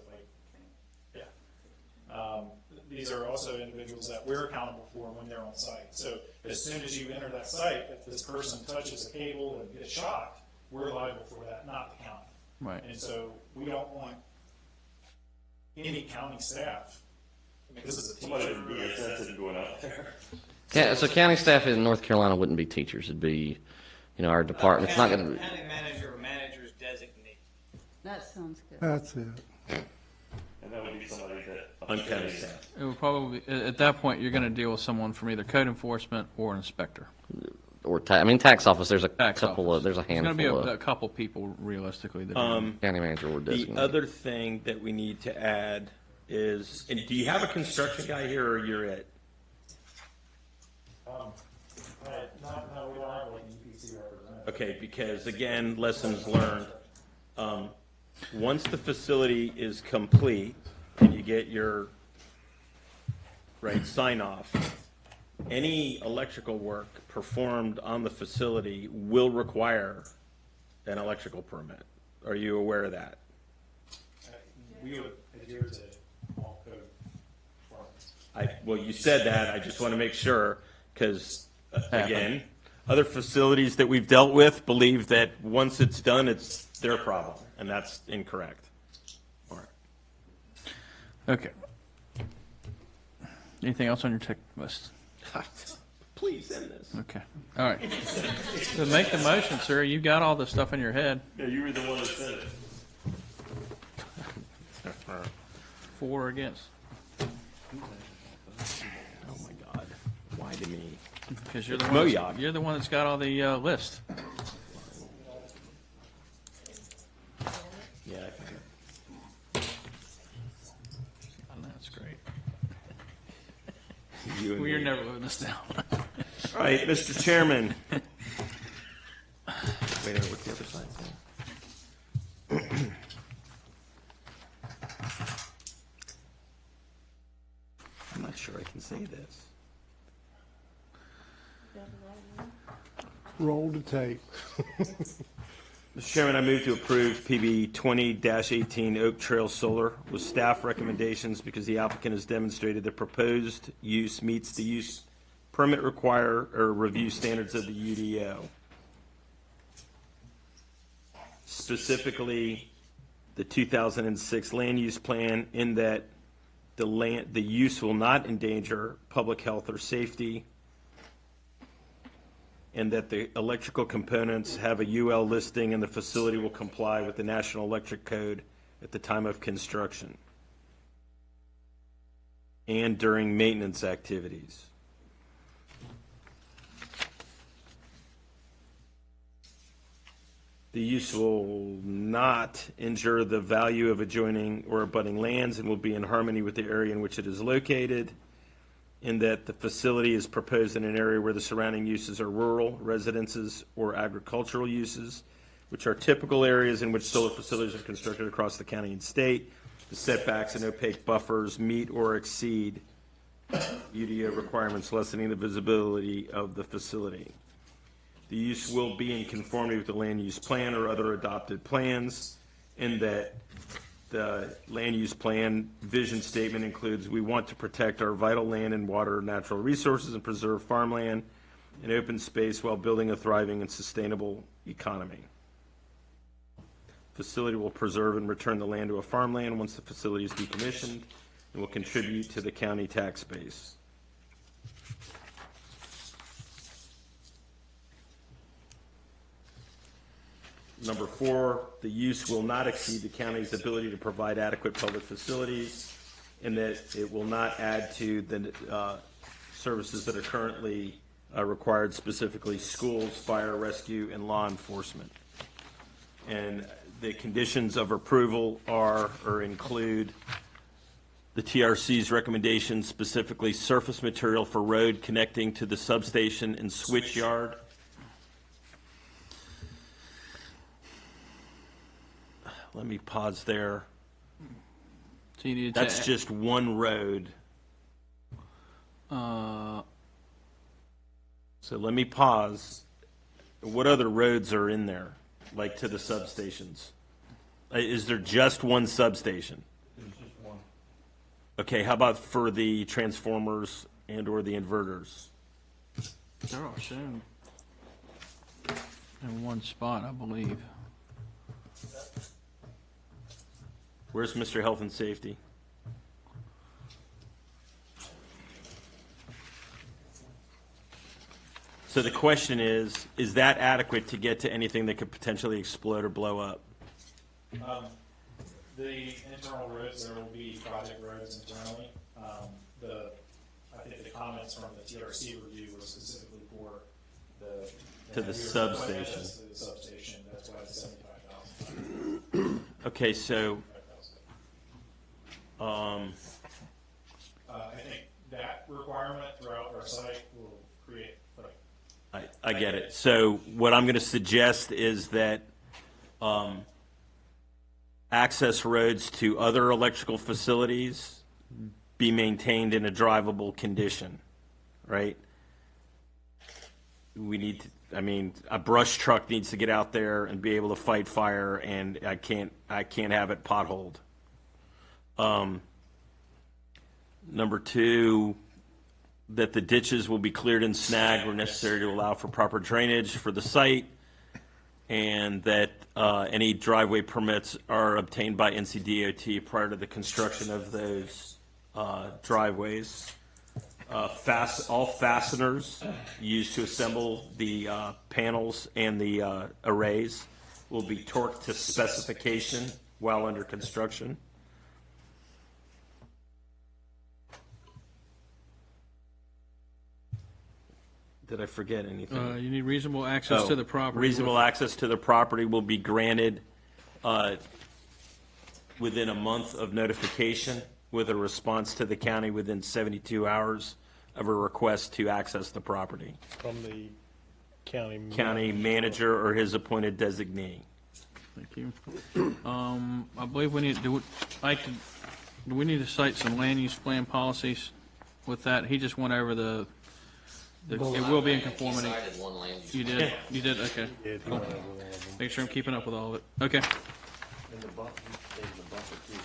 these are also individuals that we're accountable for when they're on site. So as soon as you enter that site, if this person touches a cable and gets shocked, we're liable for that, not the county. Right. And so we don't want any county staff. I mean, this is a Somebody teacher. would be insensitive going out there. Yeah, so county staff in North Carolina wouldn't be teachers. It'd be, our department. It's not going to be. County manager or manager's designee. That sounds good. That's it. And that would be somebody that. Uncounty staff. It would probably, at that point, you're going to deal with someone from either code enforcement or an inspector. Or tax office. There's a Tax couple office. of. There's a handful. There's going to be of a couple people realistically that. county manager or The designated. other thing that we need to add is, and do you have a construction guy here, or you're it? No, we don't have like an EPC representative. Okay, because again, lessons learned. Once the facility is complete and you get your sign off, any electrical work performed on the facility will require an electrical permit. Are you aware of that? We would adhere to all code requirements. Well, you said that. I just want to make sure because, again, other facilities that we've dealt with believe that once it's done, it's their problem, and that's incorrect. All right. Okay. Anything else on your tick list? Please end this. Okay. All right. So make the motion, sir. You've got all this stuff in your head. Yeah, you were the one that said it. For or against? Oh my God. Why to me? Because you're the It's one. Moyoc. You're the one that's got all the list. Yeah, I think. That's great. You and Well, you're me. never living this down. All right, Mr. Chairman. Wait a minute, what's the other side saying? I'm not sure I can say this. Roll the tape. Mr. Chairman, I move to approve PB 20-18 Oak Trail Solar with staff recommendations because the applicant has demonstrated the proposed use meets the use permit require or review standards of the UDO. Specifically, the 2006 land use plan in that the use will not endanger public health or safety. and that the electrical components have a UL listing and the facility will comply with the National Electric Code at the time of construction and during maintenance activities. The use will not injure the value of adjoining or abutting lands and will be in harmony with the area in which it is located, in that the facility is proposed in an area where the surrounding uses are rural, residences, or agricultural uses, which are typical areas in which solar facilities are constructed across the county and state. The setbacks and opaque buffers meet or exceed UDO requirements, lessening the visibility of the facility. The use will be in conformity with the land use plan or other adopted plans, in that the land use plan vision statement includes, we want to protect our vital land and water natural resources and preserve farmland and open space while building a thriving and sustainable economy. Facility will preserve and return the land to a farmland once the facility is decommissioned and will contribute to the county tax base. Number 4, the use will not exceed the county's ability to provide adequate public facilities, and that it will not add to the services that are currently required, specifically schools, fire, rescue, and law enforcement. And the conditions of approval are or include the TRC's recommendations, specifically surface material for road connecting to the substation and switch yard. Let me pause there. So you need That's just one road. Uh, So let me pause. What other roads are in there, like to the substations? Is there just one substation? There's just one. Okay, how about for the transformers and or the inverters? they're all shown in one spot, I believe. Where's Mr. Health and Safety? So the question is that adequate to get to anything that could potentially explode or blow up? The internal roads, there will be project roads internally. I think the comments from the TRC review were specifically for To the substation. The substation, that's why it's $75,000. Okay, so, I think that requirement throughout our site will create, I get it. So what I'm going to suggest is that access roads to other electrical facilities be maintained in a drivable condition, right? We need to, a brush truck needs to get out there and be able to fight fire, and I can't have it potholed. Number 2, that the ditches will be cleared and snagged where necessary to allow for proper drainage for the site, and that any driveway permits are obtained by NCDOT prior to the construction of those driveways. All fasteners used to assemble the panels and the arrays will be torqued to specification while under construction. Did I forget anything? You need reasonable access to the property. Reasonable access to the property will be granted within a month of notification, with a response to the county within 72 hours of a request to access the property. From the County manager or his appointed designee. Thank you. I believe we need, do we need to cite some land use plan policies with that? He just went over it will be in conformity. He cited one land use You plan. did? You did? Okay. Yeah, he Cool. went over all of them. Make sure I'm keeping up with all of it. Okay. And the buffer too,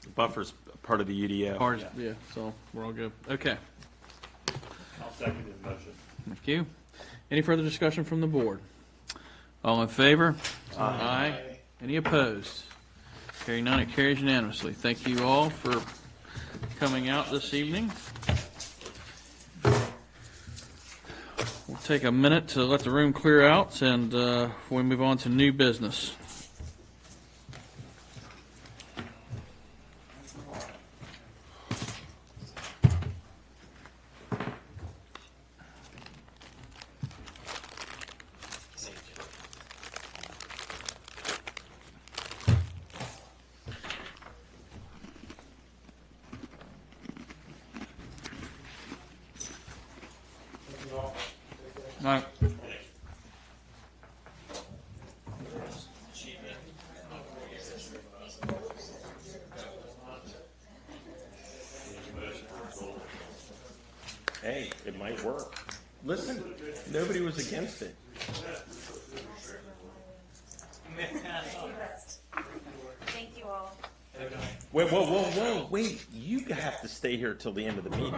so. Buffer's part of the UDO. Yeah, so we're all good. Okay. I'll second his motion. Thank you. Any further discussion from the board? All in favor? Aye. Any opposed? Hearing none, it carries unanimously. Thank you all for coming out this evening. take a minute to let the room clear out, and before we move on to new business. All right. Hey, it might work. Listen, nobody was against it. Thank you all. Wait. You have to stay here till the end of the meeting.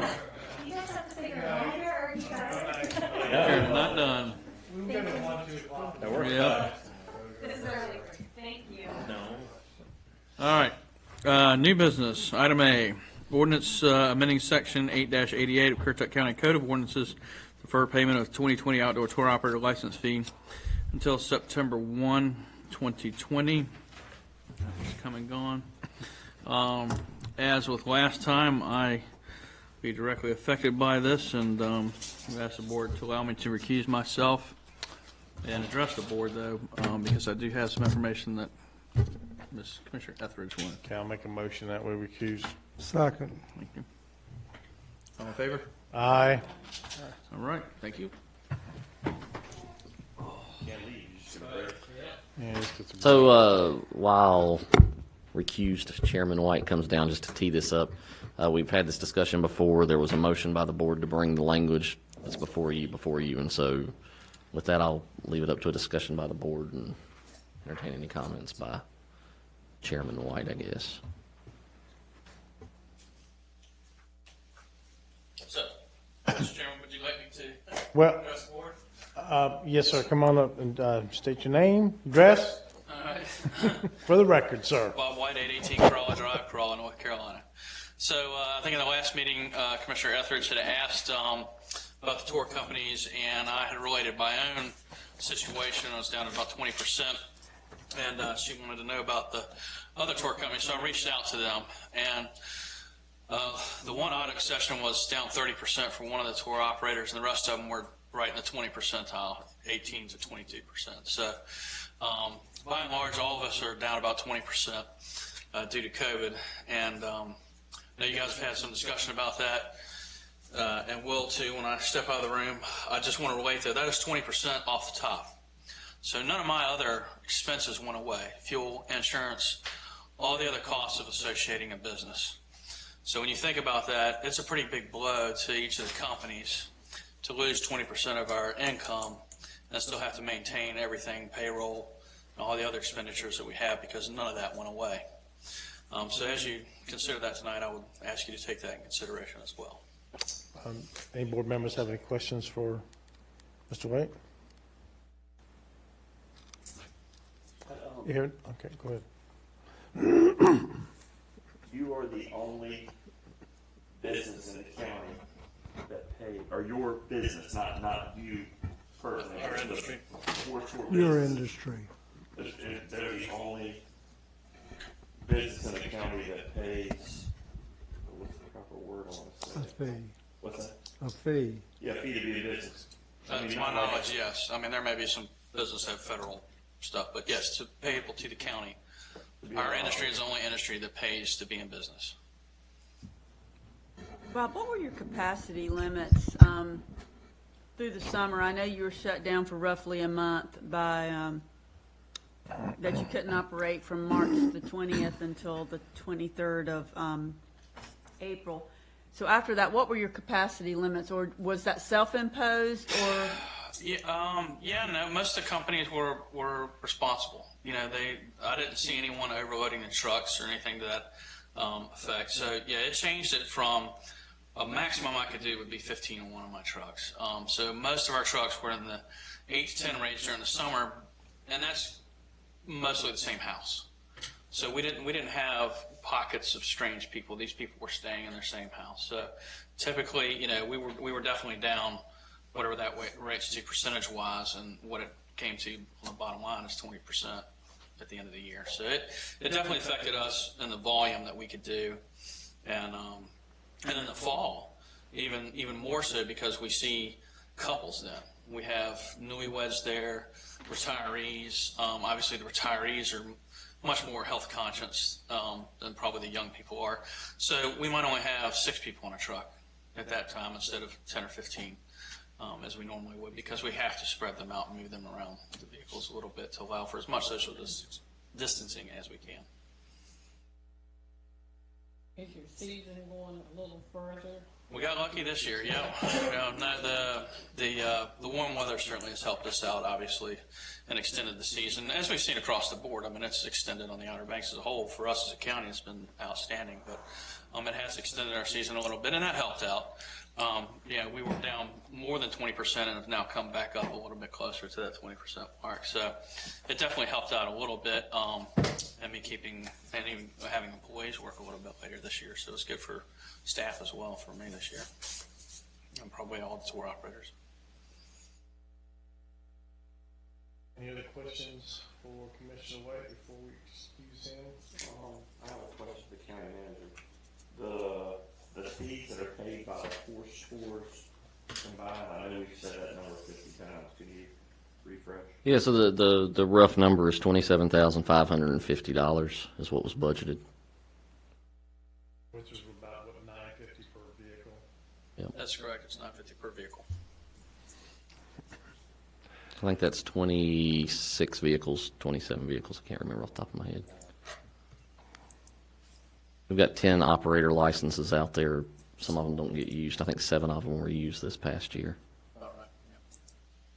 You guys have to stay longer, or you guys? You're not done. No, we're Yeah. This is early. Thank you. No. All right. New business. Item A. Ordinance amending Section 8-88 of Currituck County Code of Ordinances, defer payment of 2020 outdoor tour operator license fee until September 1, 2020. It's come and gone. As with last time, I be directly affected by this, and I've asked the board to allow me to recuse myself and address the board, though, because I do have some information that Commissioner Etheridge wanted. Okay, I'll make a motion that we recuse. Second. Thank you. All in favor? Aye. All right, thank you. So while recused Chairman White comes down just to tee this up, we've had this discussion before. There was a motion by the board to bring the language that's before you, and so with that, I'll leave it up to a discussion by the board and entertain any comments by Chairman White, I guess. So, Mr. Chairman, would you like me to Well, address the board? yes, sir. Come on up and state your name, address, All right. for the record, sir. Bob White, 818 Corolla Drive, Corolla, North Carolina. So I think in the last meeting, Commissioner Etheridge had asked about the tour companies, and I had related my own situation. I was down to about 20%, and she wanted to know about the other tour companies, so I reached out to them. And the one odd exception was down 30% for one of the tour operators, and the rest of them were right in the 20 percentile, 18 to 22%. So by and large, all of us are down about 20% due to COVID. And I know you guys have had some discussion about that, and will too when I step out of the room. I just want to relate that is 20% off the top. So none of my other expenses went away: fuel, insurance, all the other costs of associating a business. So when you think about that, it's a pretty big blow to each of the companies to lose 20% of our income and still have to maintain everything, payroll, and all the other expenditures that we have, because none of that went away. So as you consider that tonight, I would ask you to take that in consideration as well. Any board members have any questions for Mr. White? You hear it? Okay, go ahead. You are the only business in the county that pay, or your business, not you personally. Our industry. Your industry. They're the only business in the county that pays, what's the proper word I want to say? A fee. What's that? A fee. Yeah, fee to be a business. To my knowledge, yes. I mean, there may be some business that have federal stuff, but yes, to payable to the county. Our industry is the only industry that pays to be in business. Bob, what were your capacity limits through the summer? I know you were shut down for roughly a month by that you couldn't operate from March the 20th until the 23rd of April. So after that, what were your capacity limits, or was that self-imposed, or? No, most of the companies were responsible. You know, I didn't see anyone overloading the trucks or anything to that effect. So yeah, it changed it from a maximum I could do would be 15 on one of my trucks. So most of our trucks were in the 8 to 10 range during the summer, and that's mostly the same house. So we didn't have pockets of strange people. These people were staying in their same house. So typically, you know, we were definitely down whatever that rates to percentage-wise, and what it came to on the bottom line is 20% at the end of the year. So it definitely affected us in the volume that we could do, and in the fall, even more so, because we see couples then. We have newlyweds there, retirees. Obviously, the retirees are much more health conscious than probably the young people are. So we might only have 6 people in a truck at that time instead of 10 or 15 as we normally would, because we have to spread them out and move them around the vehicles a little bit to allow for as much social distancing as we can. Is your season going a little further? We got lucky this year, yeah. The warm weather certainly has helped us out, obviously, and extended the season. As we've seen across the board, I mean, it's extended on the Outer Banks as a whole. For us as a county, it's been outstanding, but it has extended our season a little bit, and that helped out. We were down more than 20% and have now come back up a little bit closer to that 20% mark. So it definitely helped out a little bit, and me keeping and even having employees work a little bit later this year. So it's good for staff as well for me this year, and probably all the tour operators. Any other questions for Commissioner White before we excuse him? I have a question for the county manager. The fees that are paid by the 4 stores combined, I know we've said that number 50 times. Can you refresh? Yeah, so the rough number is $27,550 is what was budgeted. Which is about, what, $950 per vehicle? Yep. That's correct. It's $950 per vehicle. I think that's 26 vehicles, 27 vehicles. I can't remember off the top of my head. We've got 10 operator licenses out there. Some of them don't get used. I think 7 of them were used this past year. All right. Yeah.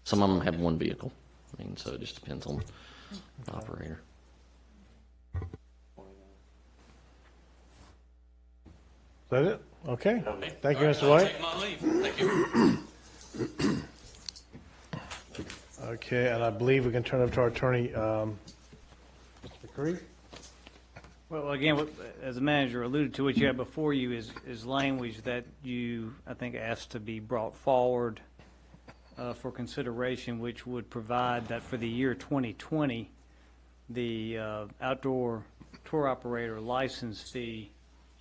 Some of them have 1 vehicle. I mean, so it just depends on the operator. Is that it? Okay. Thank you, Mr. White. Take my leave. Thank you. Okay, and I believe we can turn over to our attorney, Mr. McCree. Well, again, as the manager alluded to, what you have before you is language that you, I think, asked to be brought forward for consideration, which would provide that for the year 2020, the outdoor tour operator license fee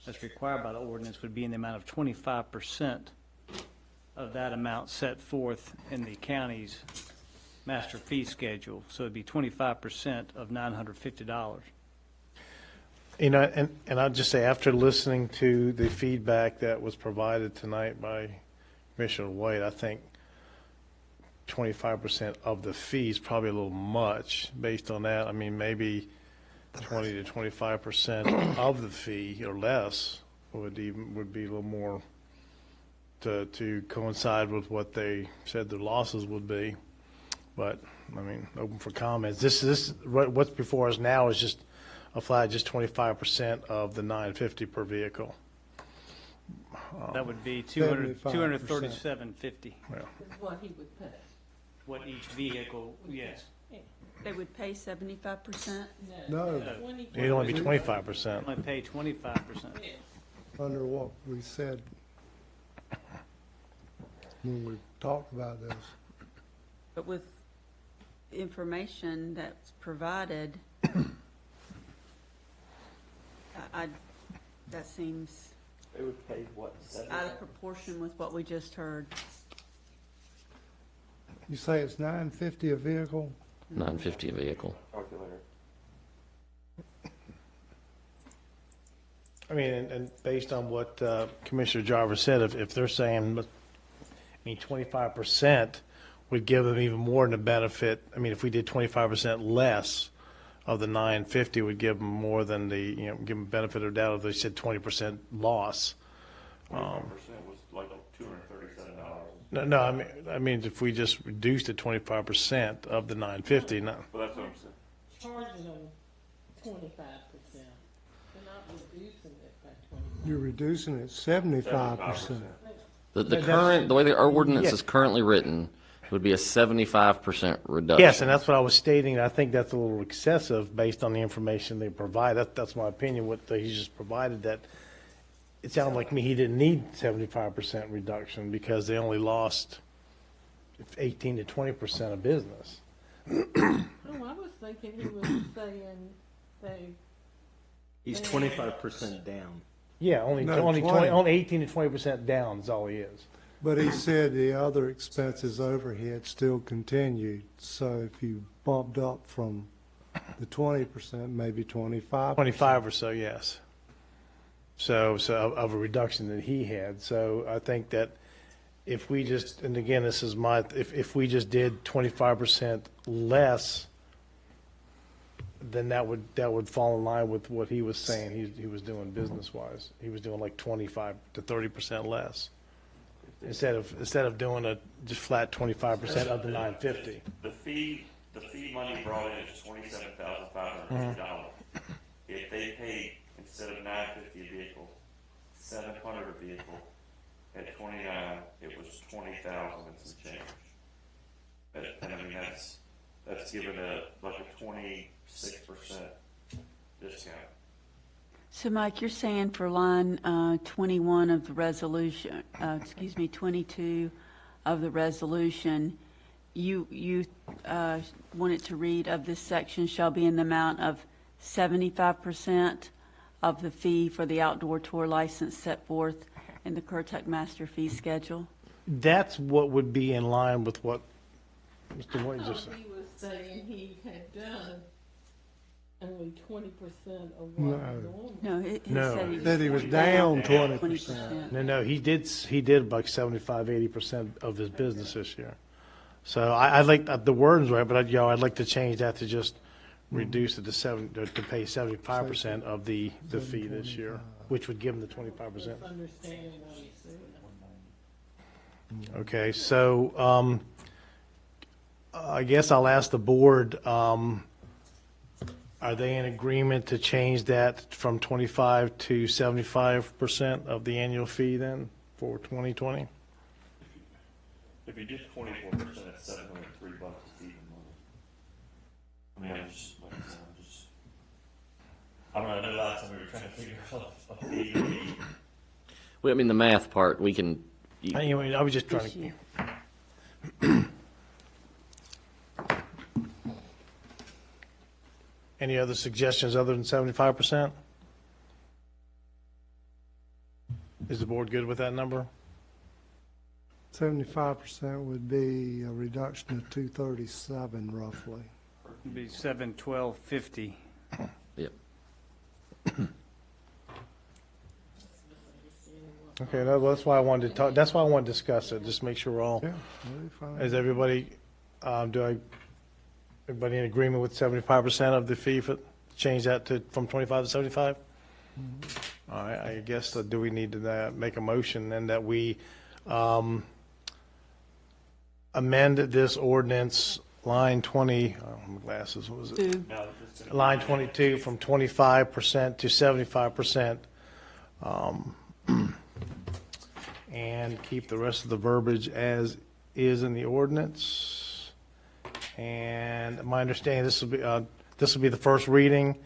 that's required by the ordinance would be in the amount of 25% of that amount set forth in the county's master fee schedule. So it'd be 25% of $950. You know, and I'll just say, after listening to the feedback that was provided tonight by Commissioner White, I think 25% of the fee is probably a little much based on that. I mean, maybe 20 to 25% of the fee or less would be a little more to coincide with what they said their losses would be. But I mean, open for comments. This what's before us now is just a flat, just 25% of the $950 per vehicle. That would be 75%. $237.50. Yeah. Is what he would pay. What each vehicle, yes. They would pay 75%? No, It'd only be 25%. Only pay 25%. under what we said when we talked about this. But with the information that's provided, that seems They would pay what? out of proportion with what we just heard. You say it's $950 a vehicle? $950 a vehicle. Calculator. I mean, and based on what Commissioner Jarvis said, if they're saying, 25% would give them even more than a benefit. I mean, if we did 25% less of the $950, would give them more than the, give them benefit of doubt if they said 20% loss. 25% was like $237. No, I mean, if we just reduced it 25% of the $950, no. Well, that's what I'm saying. Charging them 25%. They're not reducing it by 25%. You're reducing it 75%. The way our ordinance is currently written would be a 75% reduction. Yes, and that's what I was stating. I think that's a little excessive based on the information they provide. That's my opinion. What he just provided, that it sounded like me he didn't need 75% reduction because they only lost 18 to 20% of business. Oh, I was thinking he was saying they. He's 25% down. Yeah, only No, 20, 20. only 18 to 20% down is all he is. But he said the other expenses overhead still continued, so if you bumped up from the 20%, maybe 25%. 25 or so, yes. So of a reduction that he had. So I think that if we just, and again, this is my, if we just did 25% less, then that would fall in line with what he was saying he was doing business-wise. He was doing like 25 to 30% less. Instead of doing a just flat 25% of the 950. The fee money brought in is $27,550. If they paid, instead of $950 a vehicle, $700 a vehicle, at 29, it was 20,000 and some change. And I mean, that's given like a 26% discount. So, Mike, you're saying for line 21 of the resolution, 22 of the resolution, you want it to read of this section shall be in the amount of 75% of the fee for the outdoor tour license set forth in the Currituck Master Fee Schedule? That's what would be in line with what Mr. White just said. He was saying he had done only 20% of what normal. No, he No. said he was down 20%. No, he did like 75, 80% of his business this year. So I like the word's right, but I'd like to change that to just reduce it to pay 75% of the fee this year, which would give him the 25%. Understanding what he said. Okay, so I guess I'll ask the board, are they in agreement to change that from 25 to 75% of the annual fee then for 2020? If you did 24%, it's $703 it's even money. I mean, I don't know, I know last time we were trying to figure out a fee. Well, I mean, the math part, we can. Anyway, I was just trying to. Any other suggestions other than 75%? Is the board good with that number? 75% would be a reduction of 237 roughly. It'd be 712.50. Yep. Okay, that's why I wanted to talk, that's why I wanted to discuss it, just make sure we're all, is everybody, everybody in agreement with 75% of the fee for, change that to, from 25 to 75? All right, I guess, do we need to make a motion then that we amend this ordinance, line 20, my glasses, what was it? Line 22 from 25% to 75%. And keep the rest of the verbiage as is in the ordinance. And my understanding, this will be the first reading,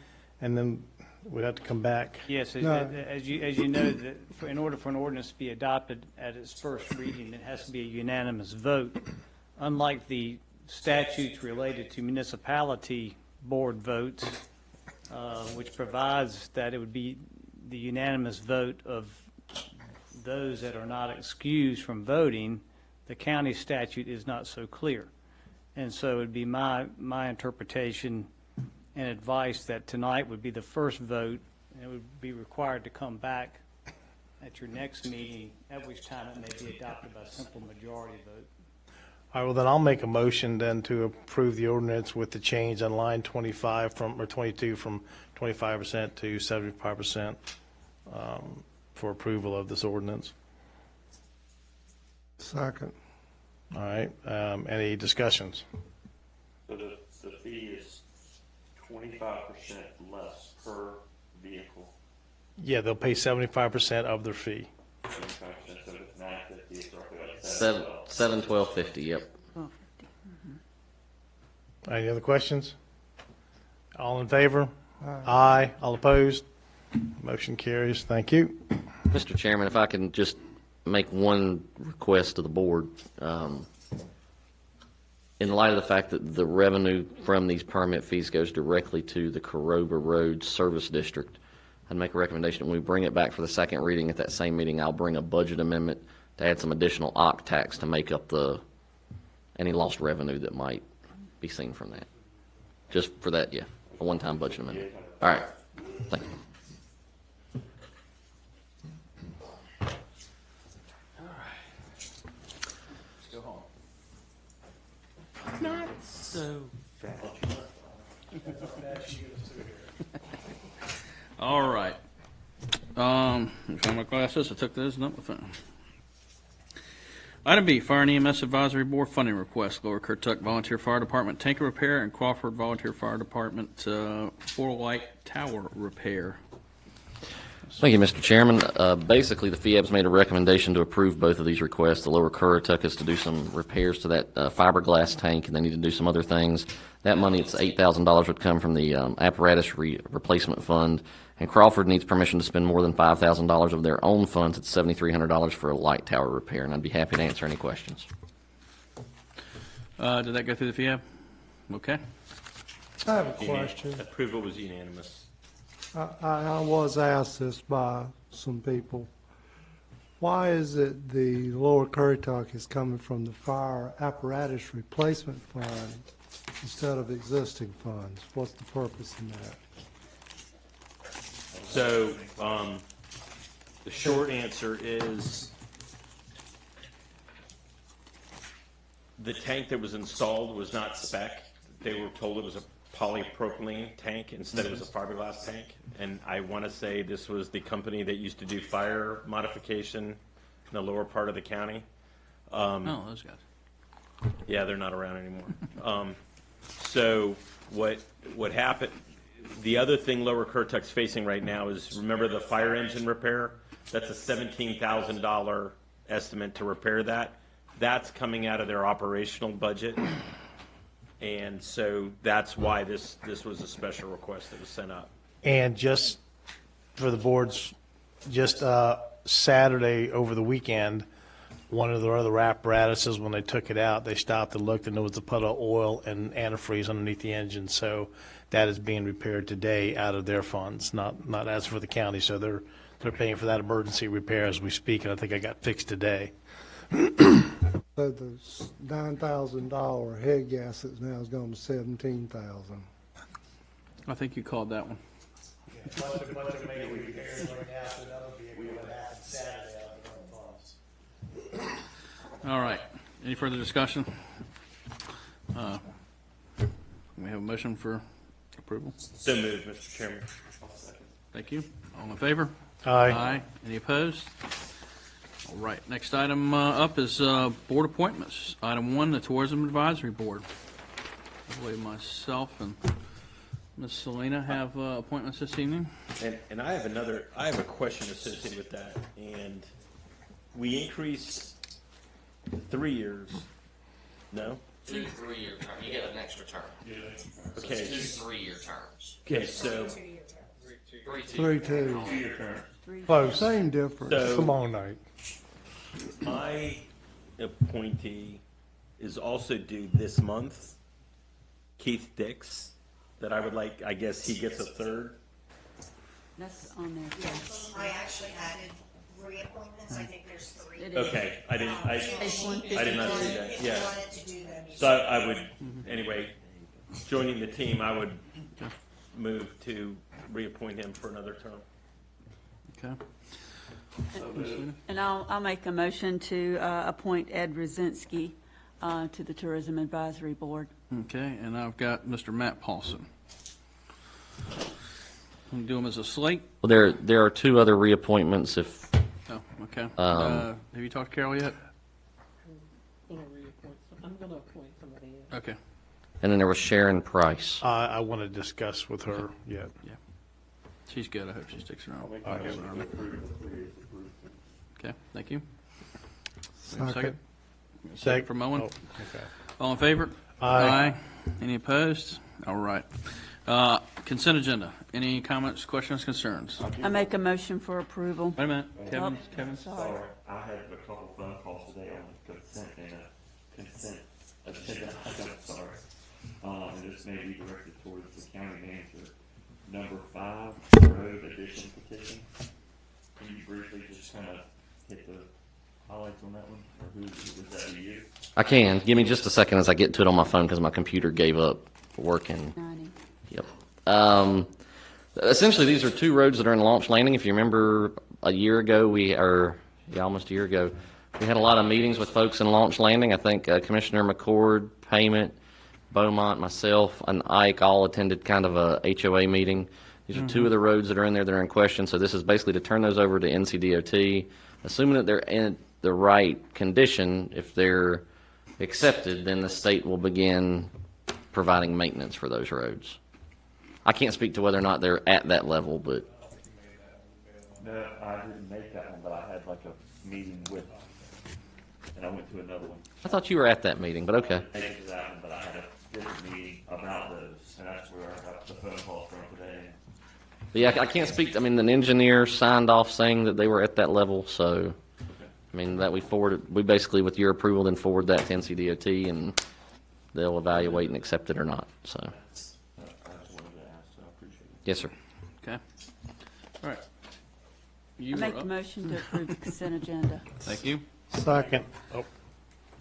and then we'd have to come back. Yes, as you know, that in order for an ordinance to be adopted at its first reading, it has to be a unanimous vote. Unlike the statutes related to municipality board votes, which provides that it would be the unanimous vote of those that are not excused from voting, the county statute is not so clear. And so it'd be my interpretation and advice that tonight would be the first vote, and it would be required to come back at your next meeting, at which time it may be adopted by simple majority vote. All right, well, then I'll make a motion then to approve the ordinance with the change on line 25 or 22 from 25% to 75%. For approval of this ordinance. Second. All right, any discussions? So the fee is 25% less per vehicle. Yeah, they'll pay 75% of their fee. 75%, so it's $950, it's roughly like $712.50. Yep. Any other questions? All in favor? Aye. All opposed? Motion carries. Thank you. Mr. Chairman, if I can just make one request to the board. in light of the fact that the revenue from these permit fees goes directly to the Coroba Road Service District, I'd make a recommendation when we bring it back for the second reading at that same meeting, I'll bring a budget amendment to add some additional OC tax to make up any lost revenue that might be seen from that. Just for that, yeah, a one-time budget amendment. All right, thank you. Not so fast. All right. Found my glasses. I took those. Not my phone. Item B, Fire and EMS Advisory Board funding request. Lower Currituck Volunteer Fire Department tanker repair and Crawford Volunteer Fire Department four-light tower repair. Thank you, Mr. Chairman. Basically, the FIAB's made a recommendation to approve both of these requests. The Lower Currituck is to do some repairs to that fiberglass tank, and they need to do some other things. That money, it's $8,000, would come from the apparatus replacement fund, and Crawford needs permission to spend more than $5,000 of their own funds. It's $7,300 for a light tower repair, and I'd be happy to answer any questions. Did that go through the FIAB? Okay. I have a question. Approval was unanimous. I was asked this by some people. Why is it the Lower Currituck is coming from the fire apparatus replacement fund instead of existing funds? What's the purpose in that? So, the short answer is the tank that was installed was not spec. They were told it was a polypropylene tank. Instead, it was a fiberglass tank. And I want to say this was the company that used to do fire modification in the lower part of the county. Oh, those guys. Yeah, they're not around anymore. So what happened, the other thing Lower Currituck's facing right now is, remember the fire engine repair? That's a $17,000 estimate to repair that. That's coming out of their operational budget. And so that's why this was a special request that was sent up. And just for the boards, just Saturday over the weekend, one of their other apparatuses, when they took it out, they stopped and looked, and there was a puddle of oil and antifreeze underneath the engine. So that is being repaired today out of their funds, not as for the county. So they're paying for that emergency repair as we speak, and I think I got fixed today. So the $9,000 head gasket now has gone to $17,000. I think you called that one. All right. Any further discussion? We have a motion for approval. So moved, Mr. Chairman. Thank you. All in favor? Aye. Any opposed? All right. Next item up is board appointments. Item 1, the Tourism Advisory Board. I believe myself and Ms. Selena have appointments this evening. And I have a question associated with that. And we increased 3 years. No? 2 3-year term. You get an extra term. So Okay. it's 2 3-year terms. Okay, so 3-2. Close. Same difference. So- Come on, Knight. my appointee is also due this month, Keith Dix, that I would like, I guess he gets a third. That's on there. Yes, I actually added reappointments, I think there's 3. It is. Okay, I did not see that, If you yeah. wanted to do them. So I would, anyway, joining the team, I would move to reappoint him for another term. Okay. And I'll make a motion to appoint Ed Rosinski to the Tourism Advisory Board. Okay, and I've got Mr. Matt Paulson. We can do them as a slate? Well, there are 2 other reappointments if, Oh, okay. Um, Have you talked to Carol yet? I'm going to appoint somebody else. Okay. and then there was Sharon Price. I want to discuss with her yet. Yeah. She's good. I hope she sticks around. Okay, thank you. We have a Second. Second from Owen. Oh, okay. All in favor? Aye. Any opposed? All right. Consent agenda. Any comments, questions, concerns? I make a motion for approval. Wait a minute. Kevin, Oh, Kevin? sorry. I had a couple phone calls today on consent and consent I'm sorry. And this may be directed towards the county manager. Number 5, road addition petition. Can you briefly just kind of hit the highlights on that one? Or who was that, you? I can. Give me just a second as I get to it on my phone because my computer gave up working. 90. Yep. Essentially, these are 2 roads that are in launch landing. If you remember a year ago, almost a year ago, we had a lot of meetings with folks in launch landing. I think Commissioner McCord, Payment, Beaumont, myself, and Ike all attended kind of a HOA meeting. These are 2 of the roads that are in there that are in question. So this is basically to turn those over to NCDOT, assuming that they're in the right condition. If they're accepted, then the state will begin providing maintenance for those roads. I can't speak to whether or not they're at that level, but No, I didn't make that one, but I had like a meeting with, and I went to another one. I thought you were at that meeting, but okay. I didn't make that one, but I had a different meeting about those, and that's where I got the phone call from today. But yeah, I can't speak. I mean, an engineer signed off saying that they were at that level, so I mean that we basically, with your approval, then forward that to NCDOT, and they'll evaluate and accept it or not. So, I just wanted to ask, so I appreciate it. yes, sir. Okay. All right. I You make are the up. motion to approve the consent agenda. Thank you. Second. Oh,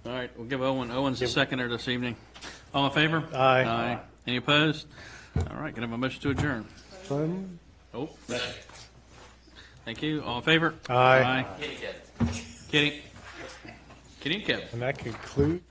All right, we'll give Owen. Owen's the seconder this evening. All in favor? Aye. Aye. Any opposed? All right, can I have a motion to adjourn? so, Oh. Thank you. All in favor? Aye. Kitty. Kitty and Kevin. and that concludes.